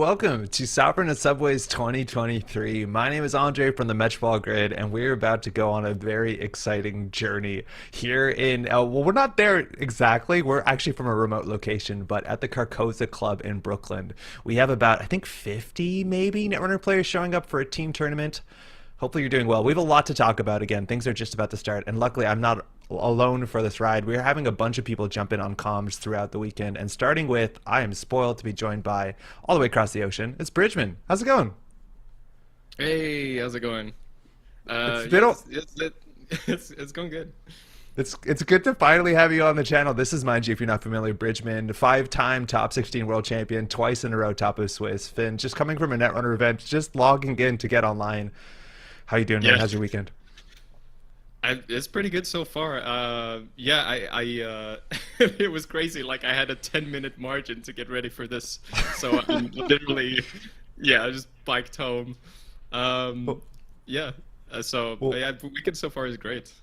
Welcome to Sovereign and Subways 2023. My name is Andre from the Metropole Grid, and we're about to go on a very exciting journey here in, well, we're not there exactly. We're actually from a remote location, but at the Carcosa Club in Brooklyn. We have about, I think, 50 maybe Netrunner players showing up for a team tournament. Hopefully you're doing well. We have a lot to talk about again. Things are just about to start, and luckily I'm not alone for this ride. We're having a bunch of people jump in on comms throughout the weekend, and starting with, I am spoiled to be joined by, all the way across the ocean, it's Bridgman. How's it going? Hey, how's it going? It's been Yeah, a, it's going good. it's good to finally have you on the channel. This is, mind you, if you're not familiar, Bridgman, five-time top 16 world champion, twice in a row top of Swiss. Finn, just coming from a Netrunner event, just logging in to get online. How you doing, man? Yeah, How's your weekend? it's pretty good so far. Yeah, it was crazy. Like I had a 10-minute margin to get ready for this, so I'm literally, yeah, I just biked home. Um, Well, yeah, so well, yeah, the weekend so far is great.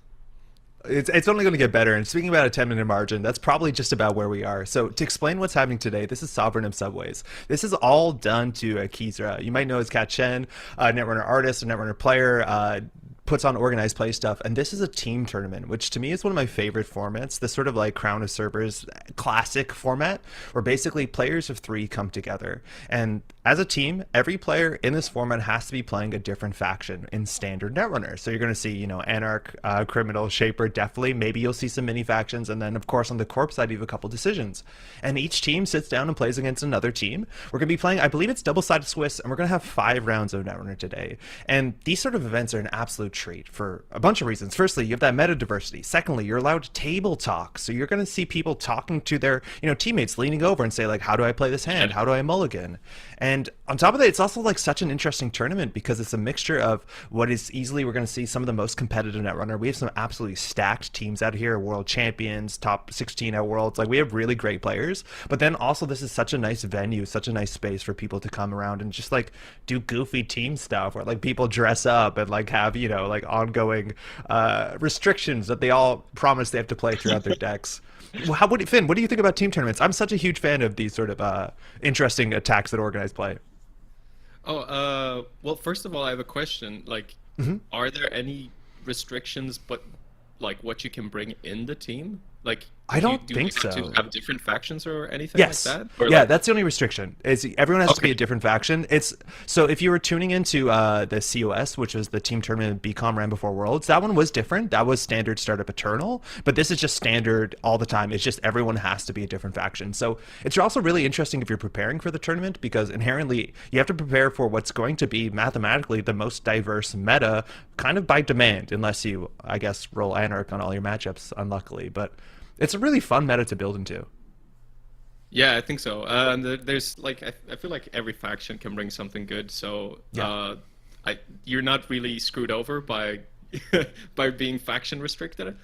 it's only going to get better. And speaking about a 10-minute margin, that's probably just about where we are. So to explain what's happening today, this is Sovereign of Subways. This is all done to Kysra. You might know as Kat Chen, Netrunner artist, a Netrunner player. Puts on organized play stuff, and this is a team tournament, which to me is one of my favorite formats. This sort of like Crown of Cerberus classic format, where basically players of three come together, and as a team, every player in this format has to be playing a different faction in standard Netrunner. So you're going to see, Anarch, Criminal, Shaper, definitely. Maybe you'll see some mini factions, and then of course on the corp side you have a couple decisions, and each team sits down and plays against another team. We're going to be playing, I believe it's double-sided Swiss, and we're going to have 5 rounds of Netrunner today. And these sort of events are an absolute treat for a bunch of reasons. Firstly, you have that meta diversity. Secondly, you're allowed table talk, so you're going to see people talking to their teammates, leaning over and say like, how do I play this hand, Yeah, how do I mulligan? And on top of that, it's also like such an interesting tournament because it's a mixture of what is easily, we're going to see some of the most competitive Netrunner. We have some absolutely stacked teams out here, world champions, top 16 at worlds. Like, we have really great players, but then also this is such a nice venue, such a nice space for people to come around and just like do goofy team stuff where like people dress up and like have like ongoing restrictions that they all promise they have to play throughout their decks. Well, Finn, what do you think about team tournaments? I'm such a huge fan of these sort of interesting attacks that organized play. Oh, well, first of all, I have a question. Like, are there any restrictions, but like what you can bring in the team? Like, I don't do think you have to so. have different factions or anything like Yes. that? Or Yeah, like, that's the only restriction. Is everyone has to be okay, a different faction. It's so if you were tuning into the COS, which was the team tournament BCOM ran before Worlds, that one was different. That was standard startup eternal, but this is just standard all the time. It's just everyone has to be a different faction. So it's also really interesting if you're preparing for the tournament because inherently you have to prepare for what's going to be mathematically the most diverse meta, kind of by demand, unless you, I guess, roll Anarch on all your matchups, unluckily. But it's a really fun meta to build into. yeah, I think so. And there's like I feel like every faction can bring something good, so Yeah. you're not really screwed over by by being faction restricted,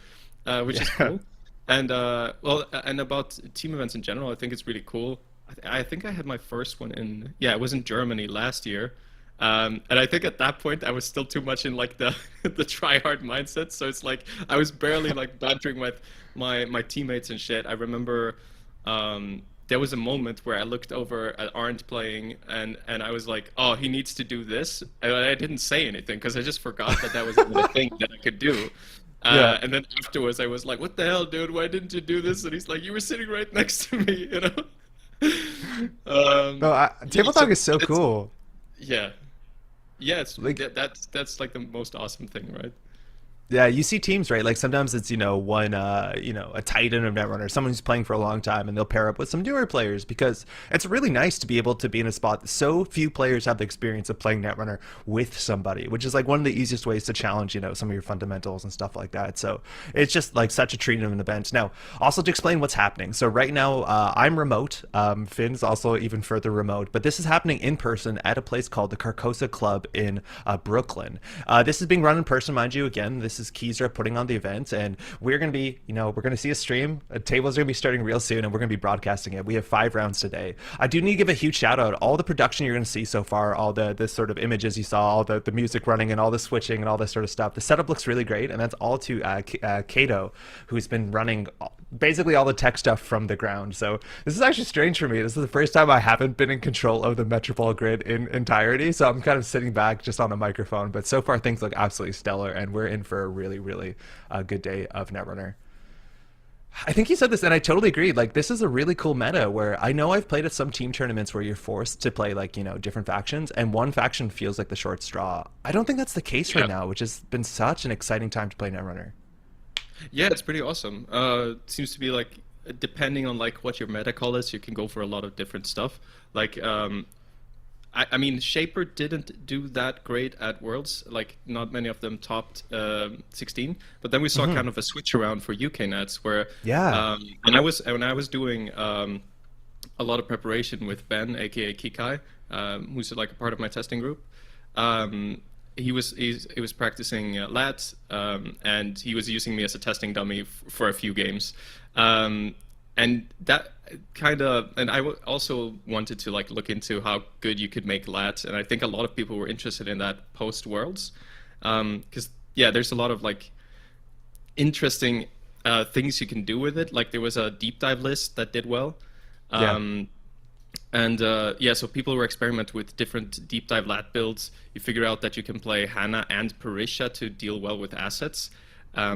which is Yeah. cool. And well, and about team events in general, I think it's really cool. I think I had my first one in, yeah, it was in Germany last year. And I think at that point I was still too much in like the the try hard mindset. So it's like I was barely like bantering with my teammates and shit. I remember there was a moment where I looked over at Arndt playing and I was like, oh, he needs to do this. And I didn't say anything because I just forgot that that was even a thing that I could do. Yeah. And then afterwards I was like, what the hell, dude? Why didn't you do this? And he's like, you were sitting right next to me, you know? No, Yeah, table so talk is so it's, cool. yeah. Yeah, it's Like, that's like the most awesome thing, right? yeah, you see teams, right? Like sometimes it's, one, a titan of Netrunner, someone who's playing for a long time, and they'll pair up with some newer players because it's really nice to be able to be in a spot that so few players have the experience of playing Netrunner with somebody, which is like one of the easiest ways to challenge, some of your fundamentals and stuff like that. So it's just like such a treat of an event. Now, also to explain what's happening. So right now, I'm remote. Finn's also even further remote, but this is happening in person at a place called the Carcosa Club in Brooklyn. This is being run in person, mind you. Again, this This is Kysra putting on the event, and we're going to be, we're going to see a stream. A table's going to be starting real soon, and we're going to be broadcasting it. We have 5 rounds today. I do need to give a huge shout out. All the production you're going to see so far, all the sort of images you saw, all the music running, and all the switching and all this sort of stuff. The setup looks really great, and that's all to Cado, who's been running basically all the tech stuff from the ground. So this is actually strange for me. This is the first time I haven't been in control of the Metropole Grid in entirety, so I'm kind of sitting back just on the microphone. But so far things look absolutely stellar, and we're in for a really, really good day of Netrunner. I think you said this, and I totally agree. Like, this is a really cool meta where I know I've played at some team tournaments where you're forced to play, like, different factions, and one faction feels like the short straw. I don't think that's the case right now, which has been such an exciting time to play Netrunner. Yeah, it's pretty awesome. It seems to be like, depending on like what your meta call is, you can go for a lot of different stuff. Like, I mean, Shaper didn't do that great at Worlds. Like, not many of them topped 16. But then we saw kind of a switch around for UK Nets, where when I was doing a lot of preparation with Ben, aka Kikai, who's like a part of my testing group. He was practicing LAT, and he was using me as a testing dummy for a few games, and that kind of, and I also wanted to like look into how good you could make LAT, and I think a lot of people were interested in that post Worlds, because there's a lot of like interesting things you can do with it. Like there was a deep dive list that did well. And so people were experimenting with different deep dive lat builds. You figure out that you can play Hana and Parisha to deal well with assets,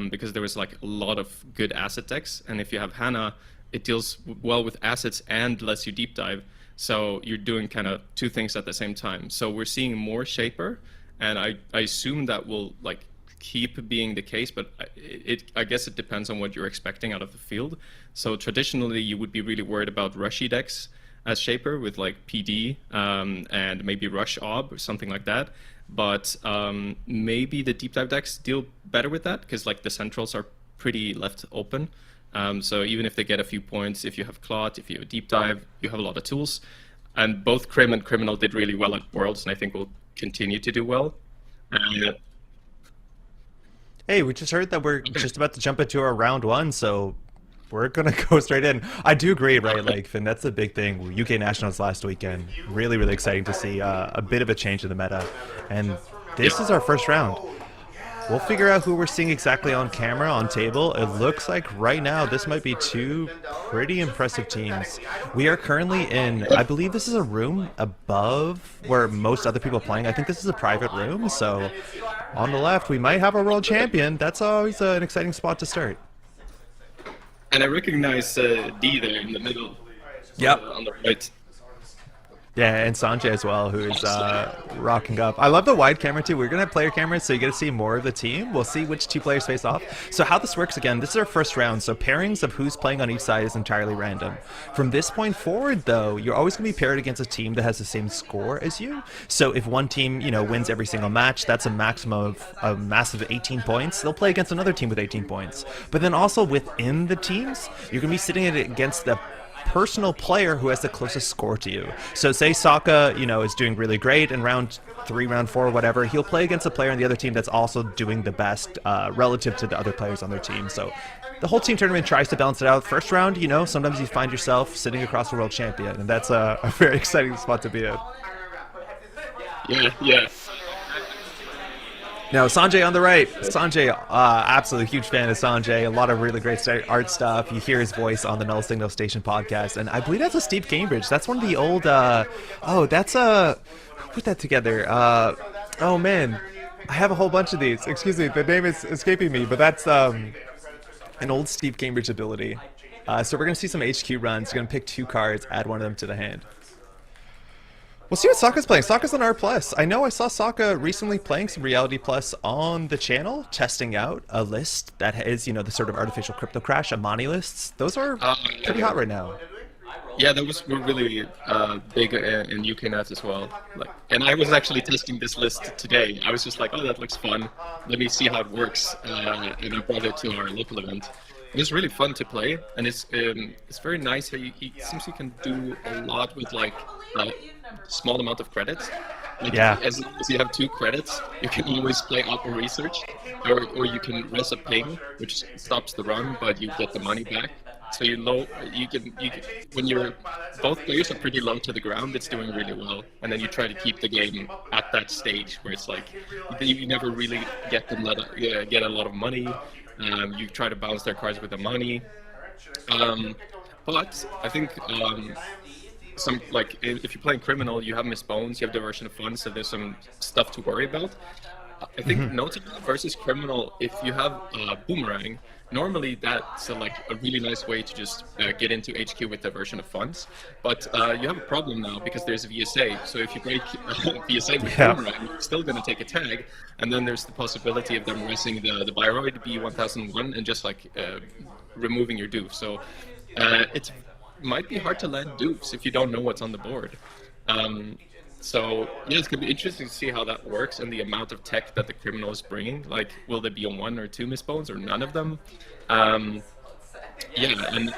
because there was like a lot of good asset decks. And if you have Hana, it deals well with assets and lets you deep dive. So you're doing kind of 2 things at the same time. So we're seeing more Shaper, and I assume that will like keep being the case, but I guess it depends on what you're expecting out of the field. So traditionally, you would be really worried about rushy decks as Shaper with like PD and maybe Rush Ob or something like that. But maybe the deep dive decks deal better with that, because like the centrals are pretty left open. So even if they get a few points, if you have Clot, if you have a deep dive, you have a lot of tools. And both Crim and Criminal did really well at Worlds, and I think will continue to do well. Hey, we just heard that we're just about to jump into our round 1, so we're going to go straight in. I do agree, right? Like, Finn, that's the big thing. UK Nationals last weekend. Really, really exciting to see a bit of a change in the meta. And this is our first round. We'll figure out who we're seeing exactly on camera, on table. It looks like right now this might be 2 pretty impressive teams. We are currently in, I believe this is a room above where most other people are playing. I think this is a private room. So on the left, we might have a world champion. That's always an exciting spot to start. And I recognize D there in the middle. Yep. On the right. Yeah, and Sanjay as well, who is rocking up. I love the wide camera too. We're going to have player cameras, so you get to see more of the team. We'll see which 2 players face off. So how this works, again, this is our first round, so pairings of who's playing on each side is entirely random. From this point forward, though, you're always going to be paired against a team that has the same score as you. So if one team, wins every single match, that's a maximum of a massive 18 points. They'll play against another team with 18 points. But then also within the teams, you're going to be sitting against the personal player who has the closest score to you. So say Sokka, is doing really great in round 3, round 4, whatever, he'll play against a player on the other team that's also doing the best relative to the other players on their team. So the whole team tournament tries to balance it out. First round, sometimes you find yourself sitting across a world champion, and that's a very exciting spot to be in. Yeah. Now, Sanjay on the right. Sanjay, absolutely huge fan of Sanjay. A lot of really great art stuff. You hear his voice on the Null Signal Station podcast. And I believe that's a Steve Cambridge. That's one of the old, who put that together? Oh, man. I have a whole bunch of these. Excuse me, the name is escaping me. But that's an old Steve Cambridge ability. So we're going to see some HQ runs. You're going to pick 2 cards, add one of them to the hand. We'll see what Sokka's playing. Sokka's on R+. I know I saw Sokka recently playing some Reality Plus on the channel, testing out a list that is, the sort of artificial crypto crash, Amani lists. Those are pretty hot right now. Yeah, were really big in UK Nets as well. And I was actually testing this list today. I was just like, oh, that looks fun. Let me see how it works. And I brought it to our local event. It was really fun to play, and it's very nice how it seems you can do a lot with like a small amount of credits. Like, Yeah. as long as you have 2 credits, you can always play Opera Research, or you can res a ping, which stops the run, but you get the money back. So you can when you're both players are pretty low to the ground, it's doing really well, and then you try to keep the game at that stage where it's like you never really get a lot of money. You try to bounce their cards with the money, um, but I think some like if you're playing criminal, you have Miss Bones, you have diversion of funds, so there's some stuff to worry about. I think notably versus criminal, if you have boomerang, normally that's a really nice way to just get into HQ with diversion of funds. But you have a problem now because there's VSA. So if you break VSA with Yeah. boomerang, you're still going to take a tag, and then there's the possibility of them racing the Biroid B1001 and just removing your doof. So it might be hard to land dupes if you don't know what's on the board. So yeah, it's gonna be interesting to see how that works and the amount of tech that the criminal is bringing. Like, will there be a 1 or 2 misbones or none of them? Um, yeah, and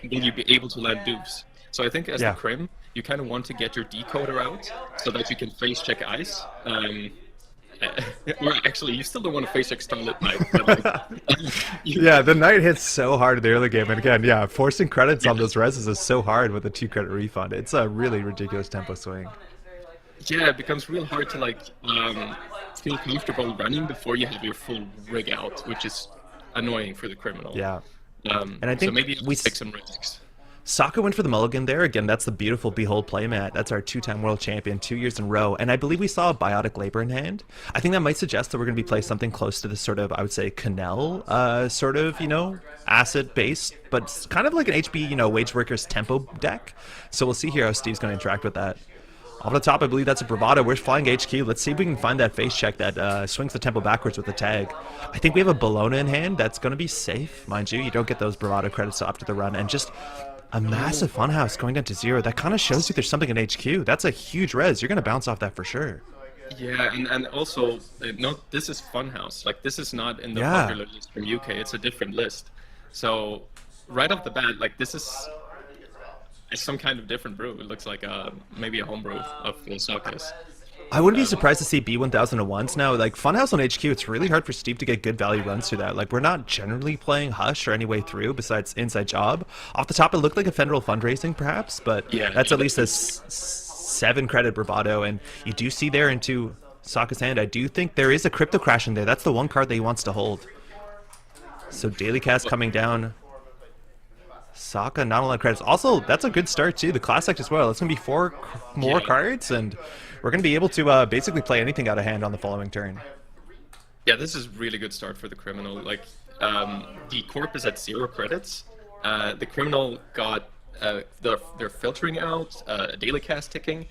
will you be able to land dupes? So I think as the Yeah. crim, you kind of want to get your decoder out so that you can face check ice. Or actually, you still don't want to face check Starlit Knight, but Yeah, the knight hits so hard in the early game, and again, yeah, forcing credits on those reses is so hard with a 2 credit refund. It's a really ridiculous tempo swing. yeah, it becomes real hard to feel comfortable running before you have your full rig out, which is annoying for the criminal. Yeah, and I So think maybe you have we to take some risks. Sokka went for the mulligan there. Again, that's the beautiful Behold playmat. That's our 2-time world champion, 2 years in a row. And I believe we saw a biotic labor in hand. I think that might suggest that we're going to be playing something close to this sort of, I would say, Canal sort of, asset based, but it's kind of like an HB, Wage Workers tempo deck. So we'll see here how Steve's going to interact with that. Off the top, I believe that's a Bravado. We're flying HQ. Let's see if we can find that face check that swings the tempo backwards with the tag. I think we have a Bologna in hand. That's going to be safe, mind you. You don't get those Bravado credits after the run. And just a massive funhouse going down to 0. That kind of shows you there's something in HQ. That's a huge res. You're going to bounce off that for sure. Yeah, and also, no, this is Funhouse. Like, this is not in the Yeah. popular list from UK. It's a different list. So, right off the bat, this is some kind of different brew. It looks like maybe a homebrew of Philosophius. I wouldn't be surprised to see B1001s now. Like, Funhouse on HQ, it's really hard for Steve to get good value runs through that. Like, we're not generally playing Hush or any way through besides Inside Job. Off the top, it looked like a Federal Fundraising, perhaps, but Yeah, that's yeah, at least a 7 credit Bravado. And you do see there into Sokka's hand, I do think there is a Crypto Crash in there. That's the one card that he wants to hold. So Daily Cast coming down. Sokka, not a lot of credits. Also, that's a good start too. The class act as well. It's going to be 4 more Yeah. cards, and we're going to be able to basically play anything out of hand on the following turn. Yeah, this is really good start for the criminal. The corp is at 0 credits. The criminal got they're filtering out a daily cast ticking.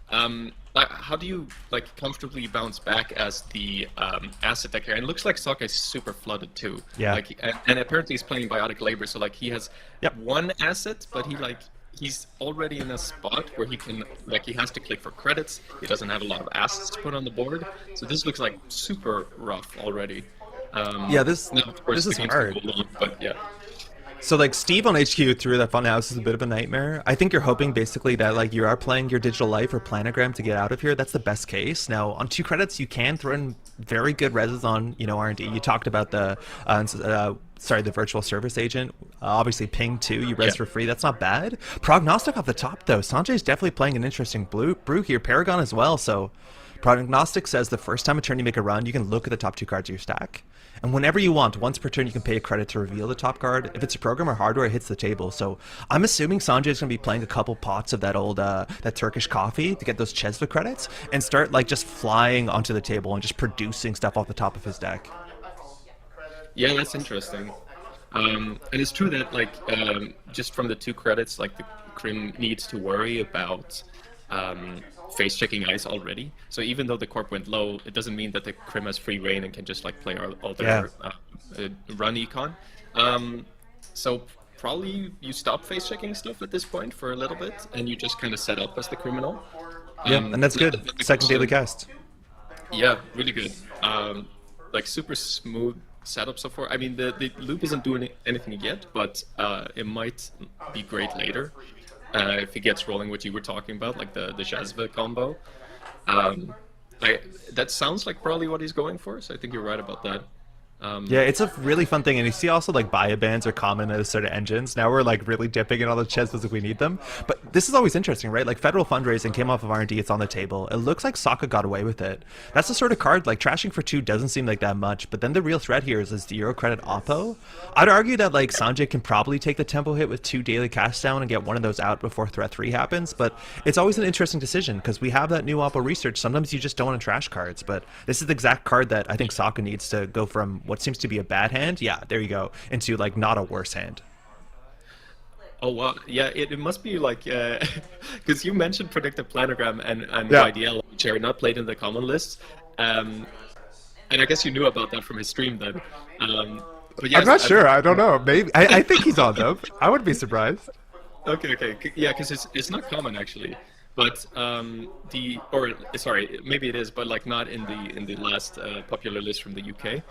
How do you comfortably bounce back as the asset decker? And it looks like Sokka is super flooded too. Yeah. And apparently he's playing biotic labor, so he has Yep. one asset, but he's already in a spot where he can he has to click for credits. He doesn't have a lot of assets to put on the board, so this looks like super rough already. Yeah, this now, of course, this is the game's hard. gonna go long, but yeah. So Steve on HQ through that funhouse is a bit of a nightmare. I think you're hoping basically that you are playing your digital life or planogram to get out of here. That's the best case. Now on 2 credits you can throw in very good reses on R&D. You talked about the the virtual service agent. Obviously ping 2, you res Yeah. for free. That's not bad. Prognostic off the top though. Sanjay's definitely playing an interesting brew here. Paragon as well. So Prognostic says the first time a turn you make a run, you can look at the top 2 cards of your stack. And whenever you want, once per turn, you can pay a credit to reveal the top card. If it's a program or hardware, it hits the table. So I'm assuming Sanjay is going to be playing a couple pots of that old, that Turkish coffee to get those Chesva credits and start just flying onto the table and just producing stuff off the top of his deck. Yeah, that's interesting. And it's true that just from the 2 credits, the Crim needs to worry about face checking ice already. So even though the corp went low, it doesn't mean that the Crim has free reign and can just play all their run econ. So probably you stop face checking stuff at this point for a little bit, and you just kind of set up as the criminal. Yeah, and that's good. Second daily cast. Yeah, really good. Super smooth setup so far. I mean, the loop isn't doing anything yet, but it might be great later. if he gets rolling what you were talking about, like the Jazva combo. Um, that sounds like probably what he's going for, so I think you're right about that. Yeah, Um, it's a really fun thing, and you see also like bio bands are common as sort of engines. Now we're like really dipping in all the chests if we need them. But this is always interesting, right? Like federal fundraising came off of R&D, it's on the table. It looks like Sokka got away with it. That's the sort of card like trashing for 2 doesn't seem like that much. But then the real threat here is the Euro credit Oppo. I'd argue that like Sanjay can probably take the tempo hit with 2 daily cast down and get one of those out before threat 3 happens. But it's always an interesting decision because we have that new Oppo research. Sometimes you just don't want to trash cards, but this is the exact card that I think Sokka needs to go from what seems to be a bad hand, yeah, there you go, into like not a worse hand. oh wow, yeah, it must be like because you mentioned predictive planogram and Yeah. YDL, which are not played in the common list, um, and I guess you knew about that from his stream then. But I'm yes, not sure. I don't know. Maybe I think he's on them. I wouldn't be surprised. okay, okay, yeah, because it's not common actually, but the or sorry, maybe it is, but like not in the last popular list from the UK,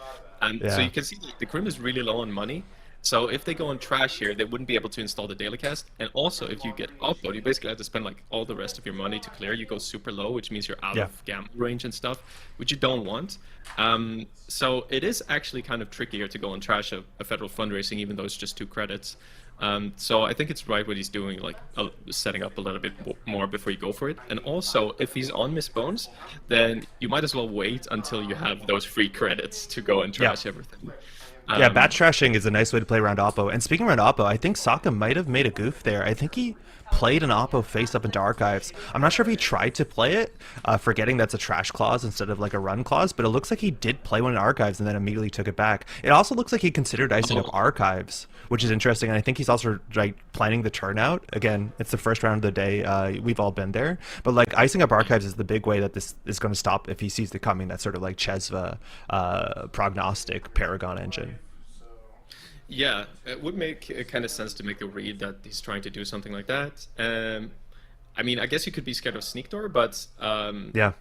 and so Yeah. you can see the Grim is really low on money. So if they go on trash here, they wouldn't be able to install the daily cast. And also, if you get output, you basically have to spend like all the rest of your money to clear. You go super low, which means you're out Yeah. of gamma range and stuff, which you don't want. So it is actually kind of trickier to go on trash a federal fundraising, even though it's just 2 credits. So I think it's right what he's doing, like setting up a little bit more before you go for it. And also, if he's on Miss Bones, then you might as well wait until you have those free credits to go and Yeah. trash everything. Yeah, batch Um, trashing is a nice way to play around Oppo. And speaking around Oppo, I think Sokka might have made a goof there. I think he played an Oppo face up into archives. I'm not sure if he tried to play it, forgetting that's a trash clause instead of like a run clause, but it looks like he did play one in archives and then immediately took it back. It also looks like he considered icing up oh, archives, which is interesting. And I think he's also like planning the turnout. Again, it's the first round of the day. We've all been there, but like icing up archives is the big way that this is going to stop if he sees it coming. That sort of like Chesva prognostic Paragon engine. yeah, it would make kind of sense to make a read that he's trying to do something like that. I mean, I guess you could be scared of Sneak Door, but Yeah,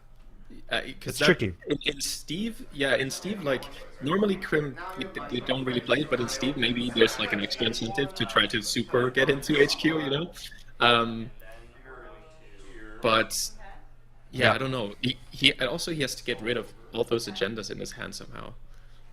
because it's that tricky. in Steve, yeah, in Steve, like normally Crim they don't really play it, but in Steve maybe there's like an extra incentive to try to super get into HQ, you know. Um, but yeah, Yeah. I don't know. He has to get rid of all those agendas in his hand somehow.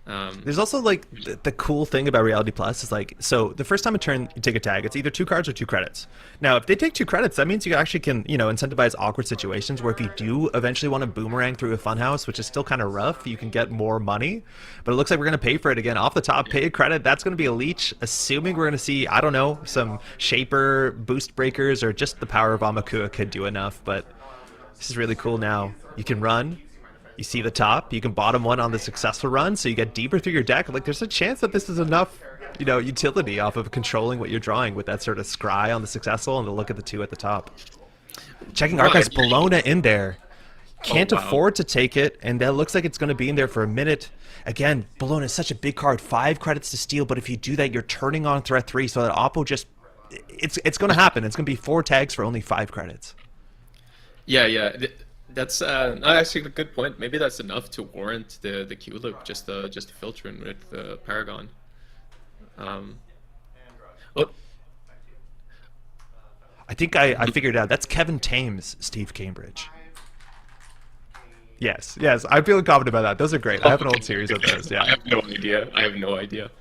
Um, There's also like the cool thing about Reality Plus is like, so the first time a turn you take a tag, it's either 2 cards or 2 credits. Now, if they take 2 credits, that means you actually can, incentivize awkward situations where if you do eventually want to boomerang through a funhouse, which is still kind of rough, you can get more money. But it looks like we're going to pay for it again off the top, pay a credit. That's going to be a leech, assuming we're going to see, I don't know, some Shaper, Boost Breakers, or just the power of Amakua could do enough. But this is really cool now. You can run. You see the top. You can bottom one on the successful run, so you get deeper through your deck. Like, there's a chance that this is enough, utility off of controlling what you're drawing with that sort of scry on the successful and the look at the 2 at the top. Checking well, archives, Bologna in there. oh Can't wow. afford to take it, and that looks like it's going to be in there for a minute. Again, Bologna is such a big card. 5 credits to steal, but if you do that, you're turning on threat 3, so that Oppo just... It's going to happen. It's going to be 4 tags for only 5 credits. Yeah, yeah. That's actually a good point. Maybe that's enough to warrant the Q loop, just the filtering with the Paragon. Um, oh, I think I figured it out. That's Kevin Thames, Steve Cambridge. Yes, yes. I'm feeling confident about that. Those are great. I have an old series of those. I Yeah. have no idea. I have no idea.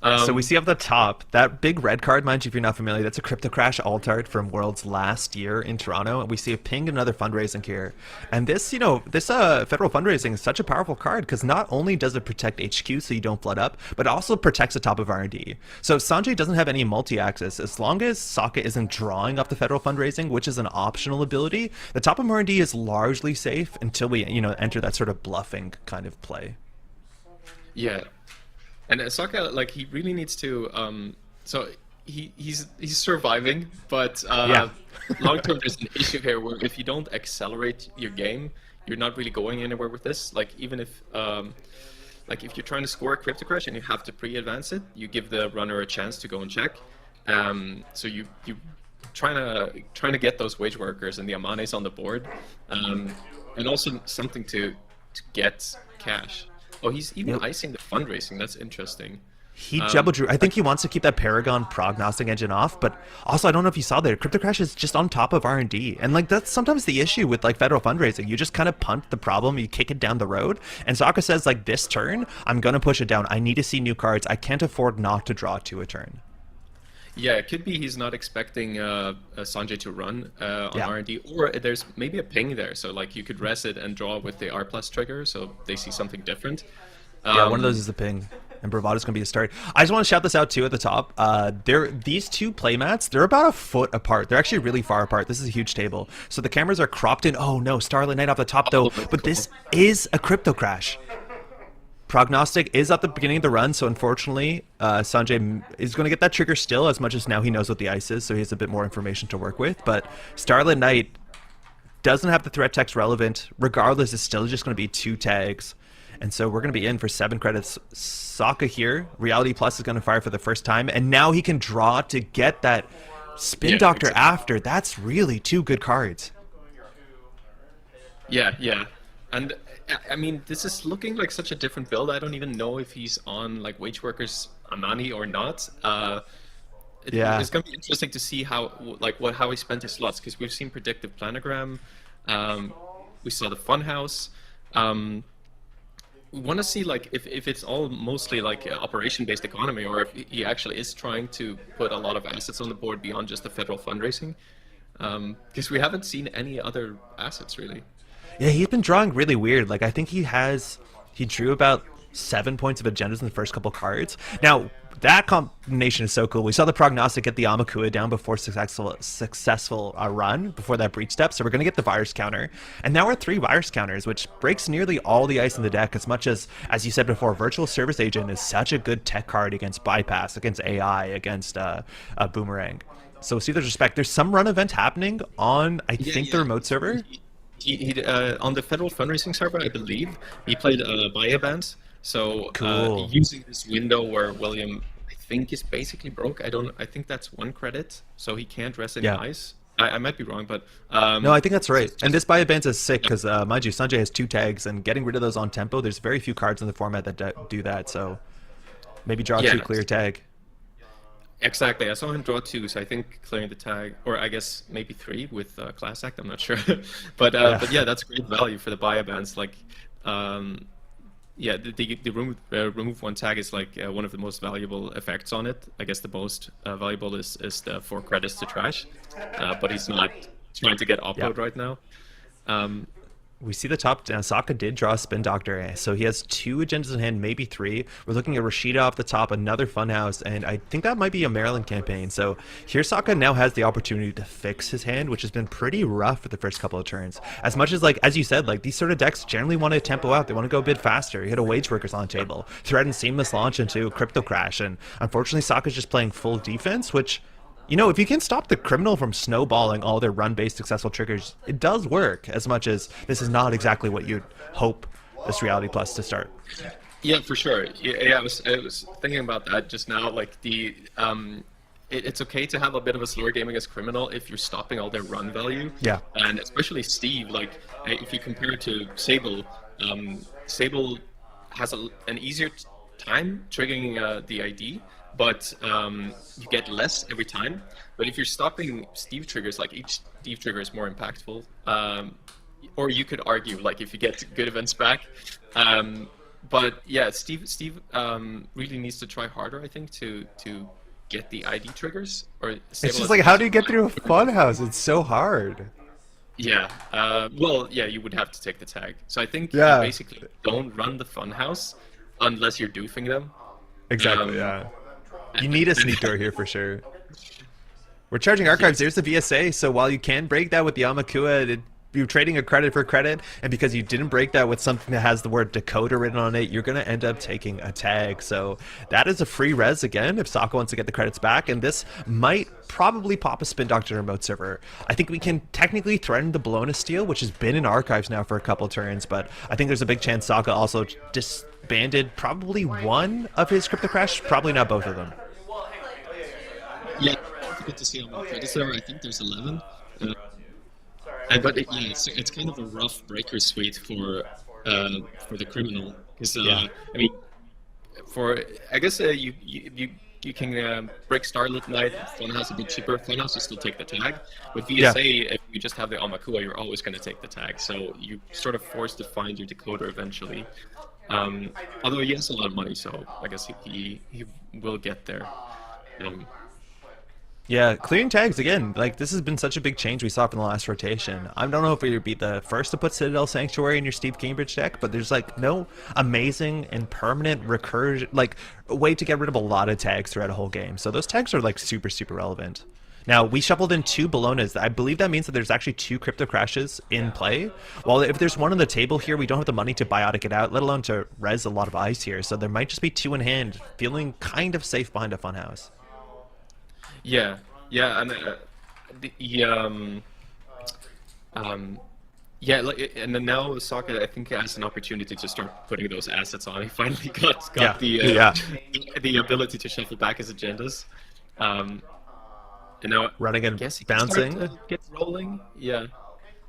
So we Um, see up the top that big red card, mind you, if you're not familiar, that's a Crypto Crash alt art from Worlds last year in Toronto. And we see a ping and another fundraising here. And this, this federal fundraising is such a powerful card because not only does it protect HQ so you don't flood up, but it also protects the top of R&D. So Sanjay doesn't have any multi-access. As long as Sokka isn't drawing off the federal fundraising, which is an optional ability, the top of R&D is largely safe until we, enter that sort of bluffing kind of play. yeah, and Sokka, like he really needs to. So he's surviving, but Yeah. long term there's an issue here where if you don't accelerate your game, you're not really going anywhere with this. Like even if like if you're trying to score a crypto crash and you have to pre-advance it, you give the runner a chance to go and check. So you trying to get those wage workers and the Amanes on the board, and also something to get cash. Oh, he's even Yep. icing the fundraising. That's interesting. He double drew. I think he wants to keep that Paragon prognostic engine off, but also I don't know if you saw there, Crypto Crash is just on top of R&D, and like that's sometimes the issue with like federal fundraising. You just kind of punt the problem, you kick it down the road, and Sokka says like this turn, I'm gonna push it down. I need to see new cards. I can't afford not to draw to a turn. Yeah, it could be he's not expecting Sanjay to run on Yeah. R&D, or there's maybe a ping there. So like you could res it and draw with the R plus trigger, so they see something different. Yeah, one of those is the ping, and Bravado's gonna be a start. I just want to shout this out too at the top. These two playmats, they're about a foot apart. They're actually really far apart. This is a huge table, so the cameras are cropped in. Oh no, Starlight Knight off the top though, but this is a Crypto Crash. Prognostic is at the beginning of the run, so unfortunately, Sanjay is going to get that trigger still, as much as now he knows what the ice is, so he has a bit more information to work with. But Starlit Knight doesn't have the threat text relevant. Regardless, it's still just going to be 2 tags. And so we're going to be in for 7 credits. Sokka here, Reality Plus is going to fire for the first time, and now he can draw to get that Spin Doctor exactly. after. That's really 2 good cards. Yeah, yeah. And I mean, this is looking like such a different build. I don't even know if he's on like Wage Workers Amani or not. Yeah. It's gonna be interesting to see how he spent his slots, because we've seen predictive planogram, we saw the funhouse. We want to see like if it's all mostly like operation based economy, or if he actually is trying to put a lot of assets on the board beyond just the federal fundraising, because we haven't seen any other assets really. Yeah, he's been drawing really weird. Like, I think he drew about 7 points of agendas in the first couple cards. Now, that combination is so cool. We saw the prognostic get the Amakua down before successful run, before that breach step. So we're going to get the virus counter. And now we're 3 virus counters, which breaks nearly all the ice in the deck, as much as you said before, Virtual Service Agent is such a good tech card against Bypass, against AI, against Boomerang. So with Seether's respect, there's some run event happening on, I think, the remote server. He on the federal fundraising server, I believe, he played Biobands. So Cool. using this window where William, I think, is basically broke. I think that's 1 credit, so he can't rest any ice. I might be wrong, but no, I think that's right. And this Biobands is sick because, mind you, Sanjay has 2 tags, and getting rid of those on tempo, there's very few cards in the format that do that. So maybe draw 2 clear tag. Exactly. I saw him draw 2, so I think clearing the tag, or I guess maybe 3 with Class Act. I'm not sure, but yeah, that's great value for the Biobands. Like, yeah, the remove 1 tag is like one of the most valuable effects on it. I guess the most valuable is the 4 credits to trash, but he's not trying to get upload right now. We see the top. Sokka did draw a Spin Doctor, so he has 2 agendas in hand, maybe 3. We're looking at Rashida off the top, another Funhouse, and I think that might be a Maryland campaign. So here Sokka now has the opportunity to fix his hand, which has been pretty rough for the first couple of turns. As much as, like, as you said, like, these sort of decks generally want to tempo out. They want to go a bit faster. He had a Wage Workers on the table, threatened seamless launch into Crypto Crash, and unfortunately Sokka's just playing full defense, which, you know, if you can stop the criminal from snowballing all their run-based successful triggers, it does work, as much as this is not exactly what you'd hope this Reality Plus to start. Yeah, for sure. Yeah, I was thinking about that just now. Like it's okay to have a bit of a slower game against criminal if you're stopping all their run value. Yeah. And especially Steve, like if you compare it to Sable, Sable has an easier time triggering the ID, but you get less every time. But if you're stopping Steve triggers, like each Steve trigger is more impactful. Or you could argue, like if you get good events back. But yeah, Steve really needs to try harder, I think, to get the ID triggers. Or It's just like, how do you get through a Funhouse? It's so hard. Yeah. Well, yeah, you would have to take the tag. So I think you basically don't run the Funhouse unless you're doofing them. Exactly. Yeah. You need a sneak door here for sure. We're charging archives. There's the VSA. So while you can break that with the Amakua, you're trading a credit for credit, and because you didn't break that with something that has the word Dakota written on it, you're going to end up taking a tag. So that is a free res again if Sokka wants to get the credits back, and this might probably pop a Spin Doctor remote server. I think we can technically threaten the Bologna steal, which has been in archives now for a couple turns, but I think there's a big chance Sokka also disbanded probably 1 of his Crypto Crash, probably not both of them. Yeah, it's good to see on my credits there. I think there's 11. But it's kind of a rough breaker suite for the criminal, because I mean, for I guess you can break Starlit Night. Funhouse a bit cheaper. Funhouse you still take the tag. With Yeah. VSA, if you just have the Amakua, you're always going to take the tag. So you sort of forced to find your decoder eventually. Although he has a lot of money, so I guess he will get there. Um, Yeah, clearing tags again. Like this has been such a big change we saw from the last rotation. I don't know if we'd be the first to put Citadel Sanctuary in your Steve Cambridge deck, but there's like no amazing and permanent recursion, like a way to get rid of a lot of tags throughout a whole game. So those tags are like super relevant. Now we shuffled in two Bolognas. I believe that means that there's actually two Crypto Crashes in play. Well, if there's one on the table here, we don't have the money to biotic it out, let alone to res a lot of ice here. So there might just be two in hand, feeling kind of safe behind a Funhouse. yeah, yeah, and the yeah, like, and then now Sokka, I think, has an opportunity to start putting those assets on. He finally got Yeah, the yeah. the ability to shuffle back his agendas. Um, and now Running I and guess he can start bouncing. to get rolling. Yeah.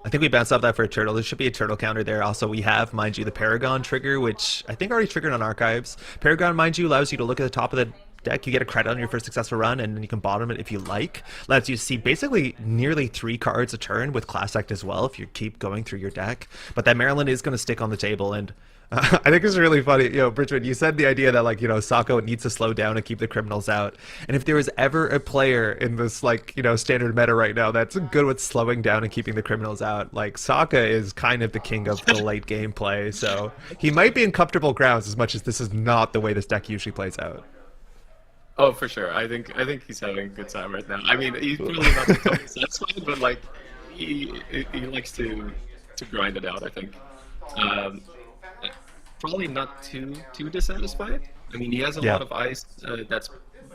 I think we bounced off that for a turtle. There should be a turtle counter there. Also, we have, mind you, the Paragon trigger, which I think already triggered on archives. Paragon, mind you, allows you to look at the top of the deck. You get a credit on your first successful run, and then you can bottom it if you like. Lets you see basically nearly 3 cards a turn with Class Act as well if you keep going through your deck. But that Maryland is going to stick on the table, and I think it's really funny. Bridgman, you said the idea that, like, Sako needs to slow down and keep the criminals out. And if there was ever a player in this, like, standard meta right now that's good with slowing down and keeping the criminals out, like, Sokka is kind of the king of the late game play. So he might be in comfortable grounds as much as this is not the way this deck usually plays out. Oh, for sure. I think he's having a good time right now. I mean, he's really not totally satisfied, but like he likes to grind it out. I think. Um, Probably not too dissatisfied. I mean, he has a Yeah. lot of ice that's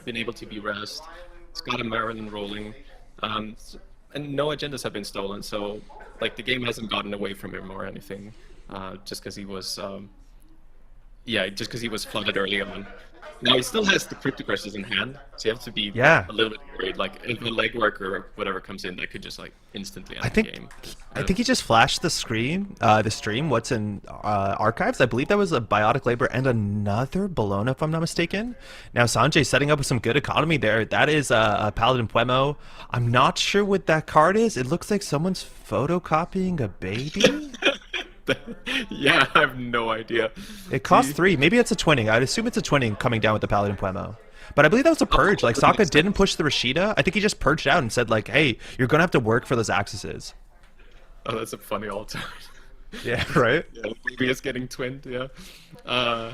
been able to be rest. He's got a Maryland rolling, and no agendas have been stolen. So, like, the game hasn't gotten away from him or anything, just because he was, yeah, just because he was flooded early on. Now he still has the cryptocurses in hand, so you have to be Yeah. a little bit worried. Like, if a legwork or whatever comes in, that could just like instantly end I the think game. I think he just flashed the stream. What's in archives? I believe that was a biotic labor and another Bologna, if I'm not mistaken. Now Sanjay setting up with some good economy there. That is a Paladin Puemo. I'm not sure what that card is. It looks like someone's photocopying a baby. Yeah, I have no idea. It costs 3. Maybe it's a twinning. I'd assume it's a twinning coming down with the Paladin Puemo. But I believe that was a purge. Like, Sokka didn't push the Rashida. I think he just purged out and said, like, hey, you're going to have to work for those accesses. Oh, that's a funny alt. Yeah, right? Yeah, maybe it's getting twinned. Yeah. Uh,